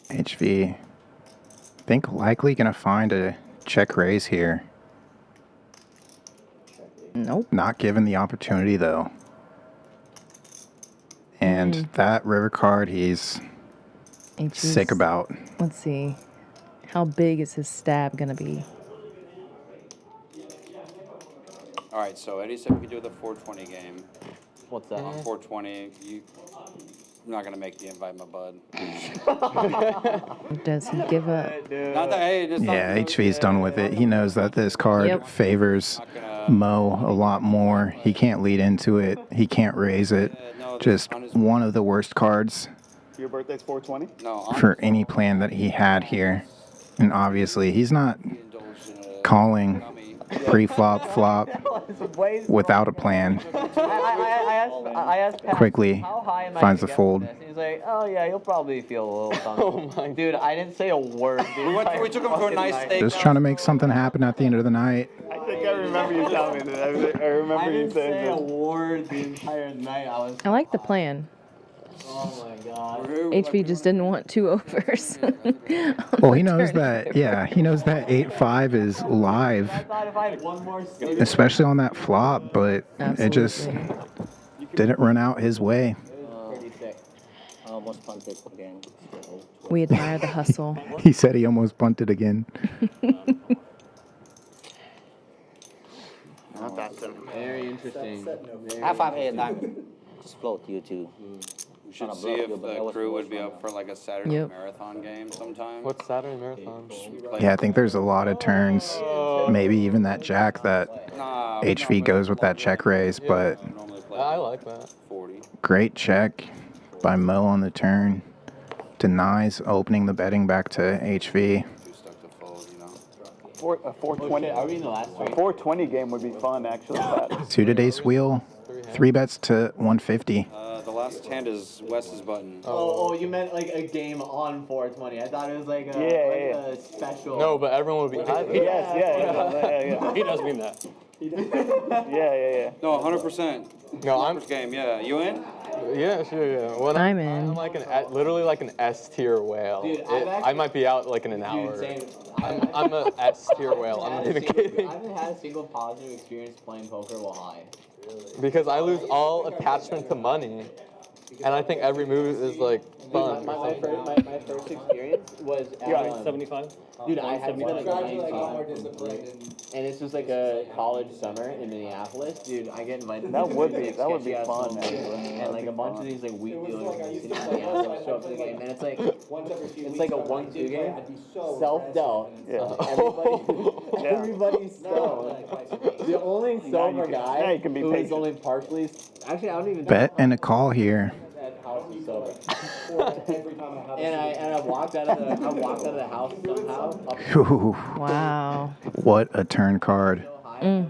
HV, I think likely gonna find a check raise here. Nope. Not given the opportunity though. And that river card he's sick about. Let's see. How big is his stab gonna be? All right. So Eddie said we could do the 420 game. What's that? On 420, I'm not gonna make the invite, my bud. Does he give up? Not that. Hey, just Yeah, HV's done with it. He knows that this card favors Mo a lot more. He can't lead into it. He can't raise it. Just one of the worst cards Your birthday's 420? No. for any plan that he had here. And obviously, he's not calling pre-flop, flop without a plan. I asked Pat, Quickly how high am I finds to the get fold. this? And he's like, oh yeah, you'll probably feel a little something. Dude, I didn't say a word. We took him to a nice steak. Just trying to make something happen at the end of the night. I think I remember you telling me that. I remember you didn't saying say a that. word the entire night. I like the plan. Oh my god. HV just didn't want two overs. Well, he knows that, yeah, he knows that 8-5 is live, I thought if I had one more suit. especially on that flop, but it just didn't run out his way. Pretty sick. I almost punted again. We admire the hustle. He said he almost punted again. Not that simple. Very interesting. High five, A diamond. Just float you two. We should see if the crew would be up for like a Saturday marathon game sometime. What's Saturday marathon? Yeah, I think there's a lot of turns, maybe even that jack that HV goes with that check raise, but I like that. 40. great check by Mo on the turn. Denies opening the betting back to HV. A 420. Are we in the last A 420 game would be fun, actually. Pat. Suited ace wheel, 3 bets to 150. The last hand is Wes's button. Oh, you meant like a game on 420. I thought it was like a, a special. No, but everyone would be. Yeah. He does mean that. Yeah. No, 100%. No, I'm. First game, yeah. You in? Yeah, sure, yeah. Well, I'm in. I'm like literally like an S tier whale. Dude, I might be out like in an hour. Dude, I'm a S tier whale. I'm not even kidding. I haven't had a single positive experience playing poker while high. Because I lose all attachment to money, and I think every move is like fun. My first experience was at 75? Dude, I had been like 19, and it's just like a college summer in Minneapolis. Dude, I get invited. That to would these, be fun, sketchy-ass man. homes, and like a bunch of these like wheat dealers in the city of Minneapolis show up to the game, and it's like a 1-2 game, self-dealt. Everybody's stoned. The only sober guy who is only partially. Actually, I don't even. Bet and a call here. House is sober. and I walked out of the house somehow. Ooh, Wow. what a turn card.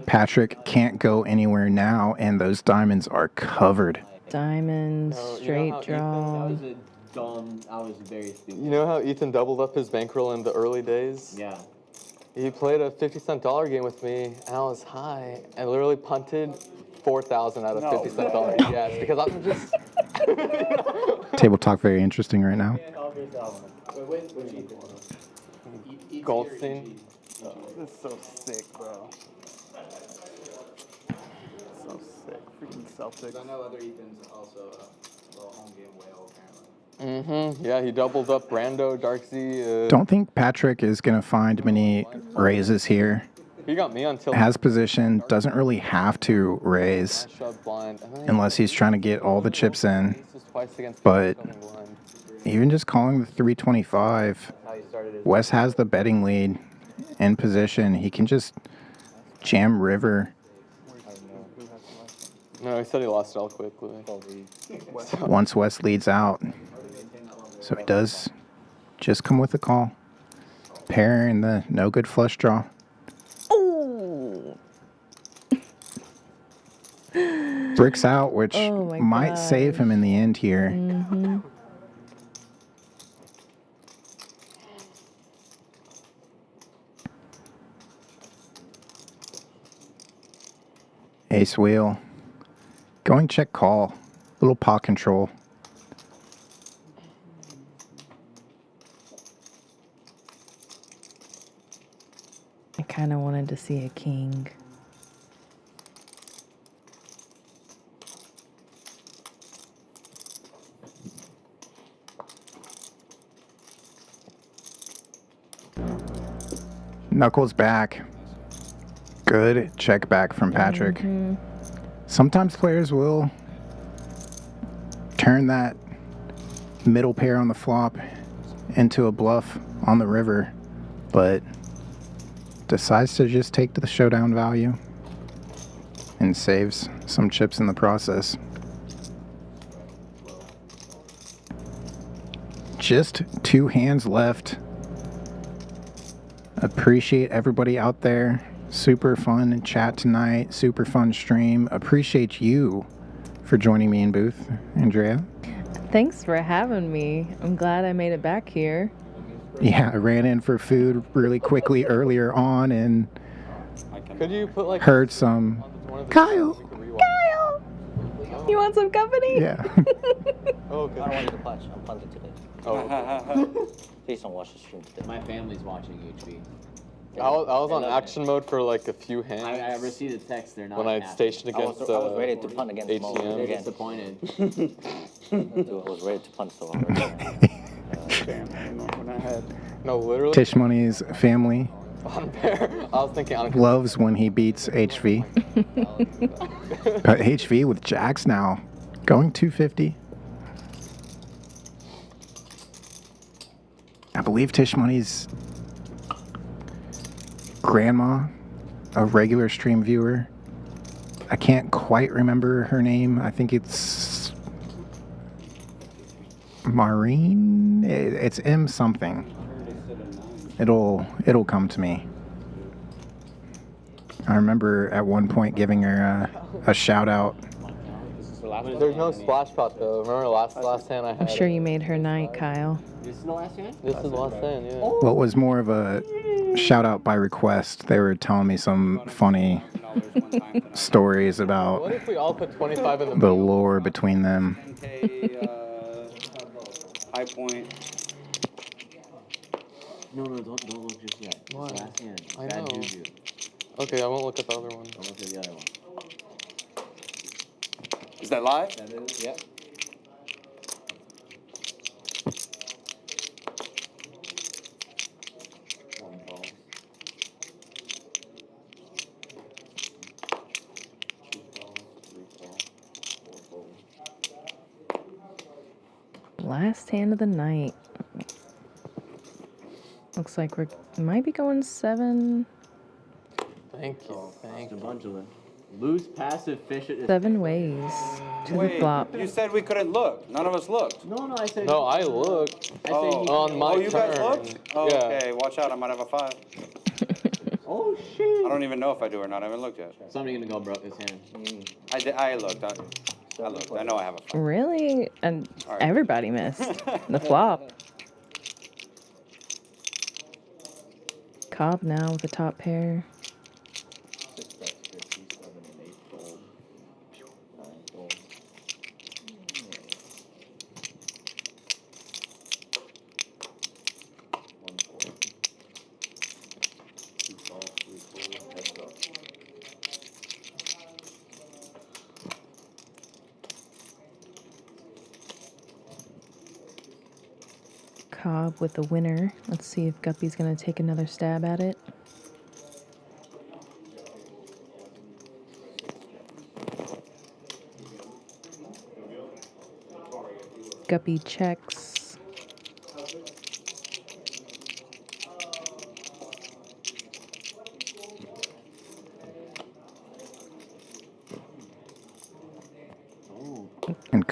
Patrick can't go anywhere now, and those diamonds are covered. Diamonds, straight draw. I was very stupid. You know how Ethan doubled up his bankroll in the early days? Yeah. He played a 50-cent dollar game with me, and I was high, and literally punted 4,000 out of 50-cent dollar. Yes, because I'm just. Table talk very interesting right now. Goldstein. This is so sick, bro. So sick. Freaking Celtics. I know other Ethan's also a little home game whale, apparently. Yeah, he doubled up Brando, Darksy. Don't think Patrick is going to find many raises here. He got me until. Has position, doesn't really have to raise unless he's trying to get all the chips in. But even just calling the 325, Wes has the betting lead in position. He can just jam river No, he said he lost it all quickly. Once Wes leads out, so he does just come with a call. Pair in the no good flush draw. Oh. Bricks out, which Oh my might save him in the end here. Mm-hmm. Ace wheel. Going check call. Little paw control. I kind of wanted to see a king. Knuckles back. Good check back from Patrick. Mm-hmm. Sometimes players will turn that middle pair on the flop into a bluff on the river, but decides to just take to the showdown value and saves some chips in the process. Just 2 hands left. Appreciate everybody out there. Super fun chat tonight. Super fun stream. Appreciate you for joining me in booth, Andrea. Thanks for having me. I'm glad I made it back here. Yeah, I ran in for food really quickly earlier on and Could you put like heard some Kyle. Kyle! You want some company? Yeah. Oh, I don't want you to punch. I'm punting today. Oh. Please don't watch the stream today. My family's watching HV. I was on action mode for like a few hands. I received a text. They're not. When I happy. stationed against I was ready to punt against Mo ATM. They're again. disappointed. Dude, I was ready to punt so hard. No, literally. Tisch Money's family On pair. I was thinking on loves when he beats HV. But HV with jacks now going 250. I believe Tisch Money's grandma, a regular stream viewer. I can't quite remember her name. I think it's Maureen. It's M something. It'll come to me. I remember at one point giving her a shout out. There's no splash pot though. Remember last hand I had? I'm sure you made her night, Kyle. This is the last hand? This is the last hand, yeah. What was more of a shout out by request? They were telling me some funny stories What about if we all put 25 in the the middle? lore between them. High point. No, don't look just yet. It's the Why? last hand. I Bad know. juju. Okay, I won't look at the other one. Don't look at the other one. Is that live? That is? Yep. One falls. Two falls, three falls, four falls. Last hand of the night. Looks like we might be going 7. Thank you. Thank Just a you. bunch of them. Loose passive fish at 7 ways to the Wait, flop. you said we couldn't look. None of us looked. No, I said. No, I looked. I said Oh, he on my oh, you guys turn. looked? Oh, Yeah. okay. Watch out. I might have a 5. Oh shit! I don't even know if I do or not. I haven't looked yet. Somebody gonna go broke this hand. I looked. I looked. I know I have a 5. Really? And All right. everybody missed the flop. Cobb now with the top pair. 6 bets, 50, 7 and 8 fold. 9 fold. One fold. 2 falls, 3 fold, heads up. Cobb with the winner. Let's see if Guppy's gonna take another stab at it. Guppy checks.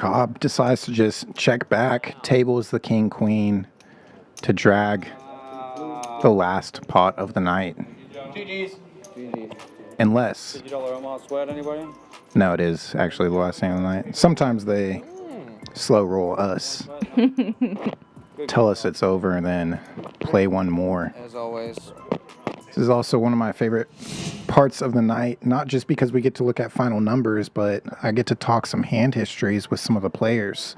Cobb decides to just check back, tables the king queen to drag the last pot of the night. GG's. Unless, $50 Omaha sweat, anybody? no, it is actually the last hand of the night. Sometimes they slow roll us, tell us it's over, and then play one more. As always. This is also one of my favorite parts of the night, not just because we get to look at final numbers, but I get to talk some hand histories with some of the players.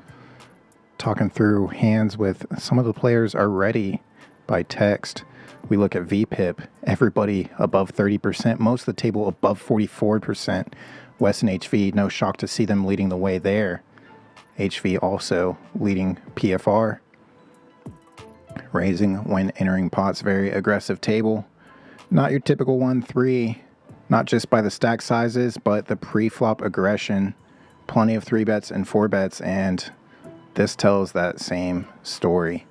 Talking through hands with some of the players already by text. We look at VPIP, everybody above 30%, most of the table above 44%. Wes and HV, no shock to see them leading the way there. HV also leading PFR. Raising when entering pots, very aggressive table. Not your typical 1-3, not just by the stack sizes, but the pre-flop aggression. Plenty of 3 bets and 4 bets, and this tells that same story.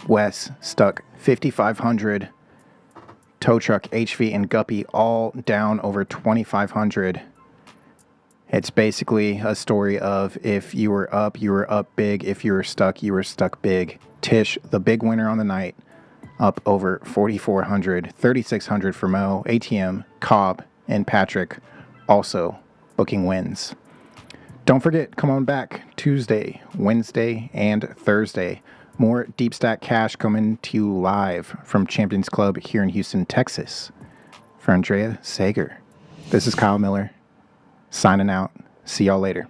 Wes stuck 5,500. Tow Truck, HV, and Guppy all down over 2,500. It's basically a story of if you were up big. If you were stuck big. Tisch, the big winner on the night, up over 4,400, 3,600 for Mo, ATM, Cobb, and Patrick also booking wins. Don't forget, come on back Tuesday, Wednesday, and Thursday. More Deep Stack Cash coming to you live from Champions Club here in Houston, Texas. For Andrea Sager, this is Kyle Miller, signing out. See y'all later.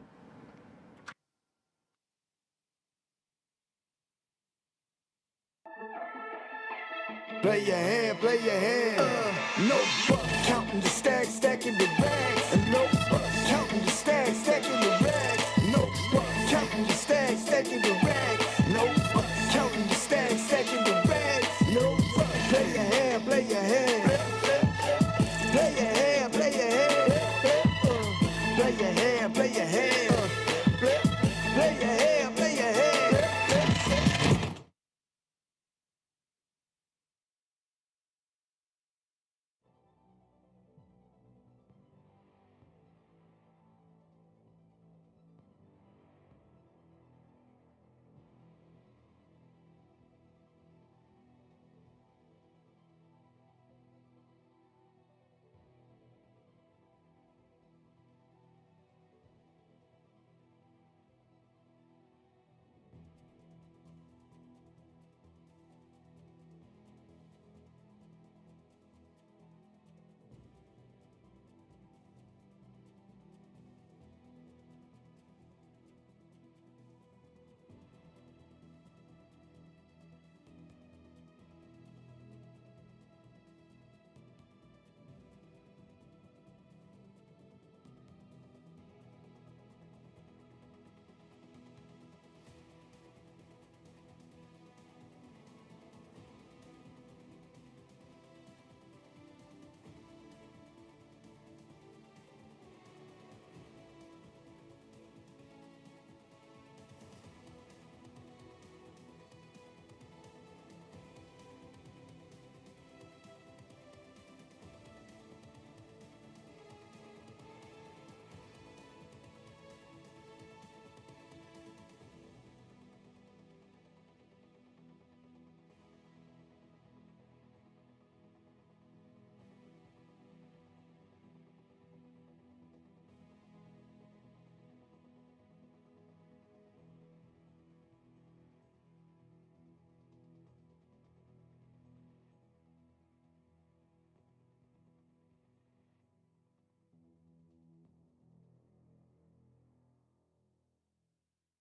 Play your hand, play your hand. No fuck, counting the stacks, stacking the bags.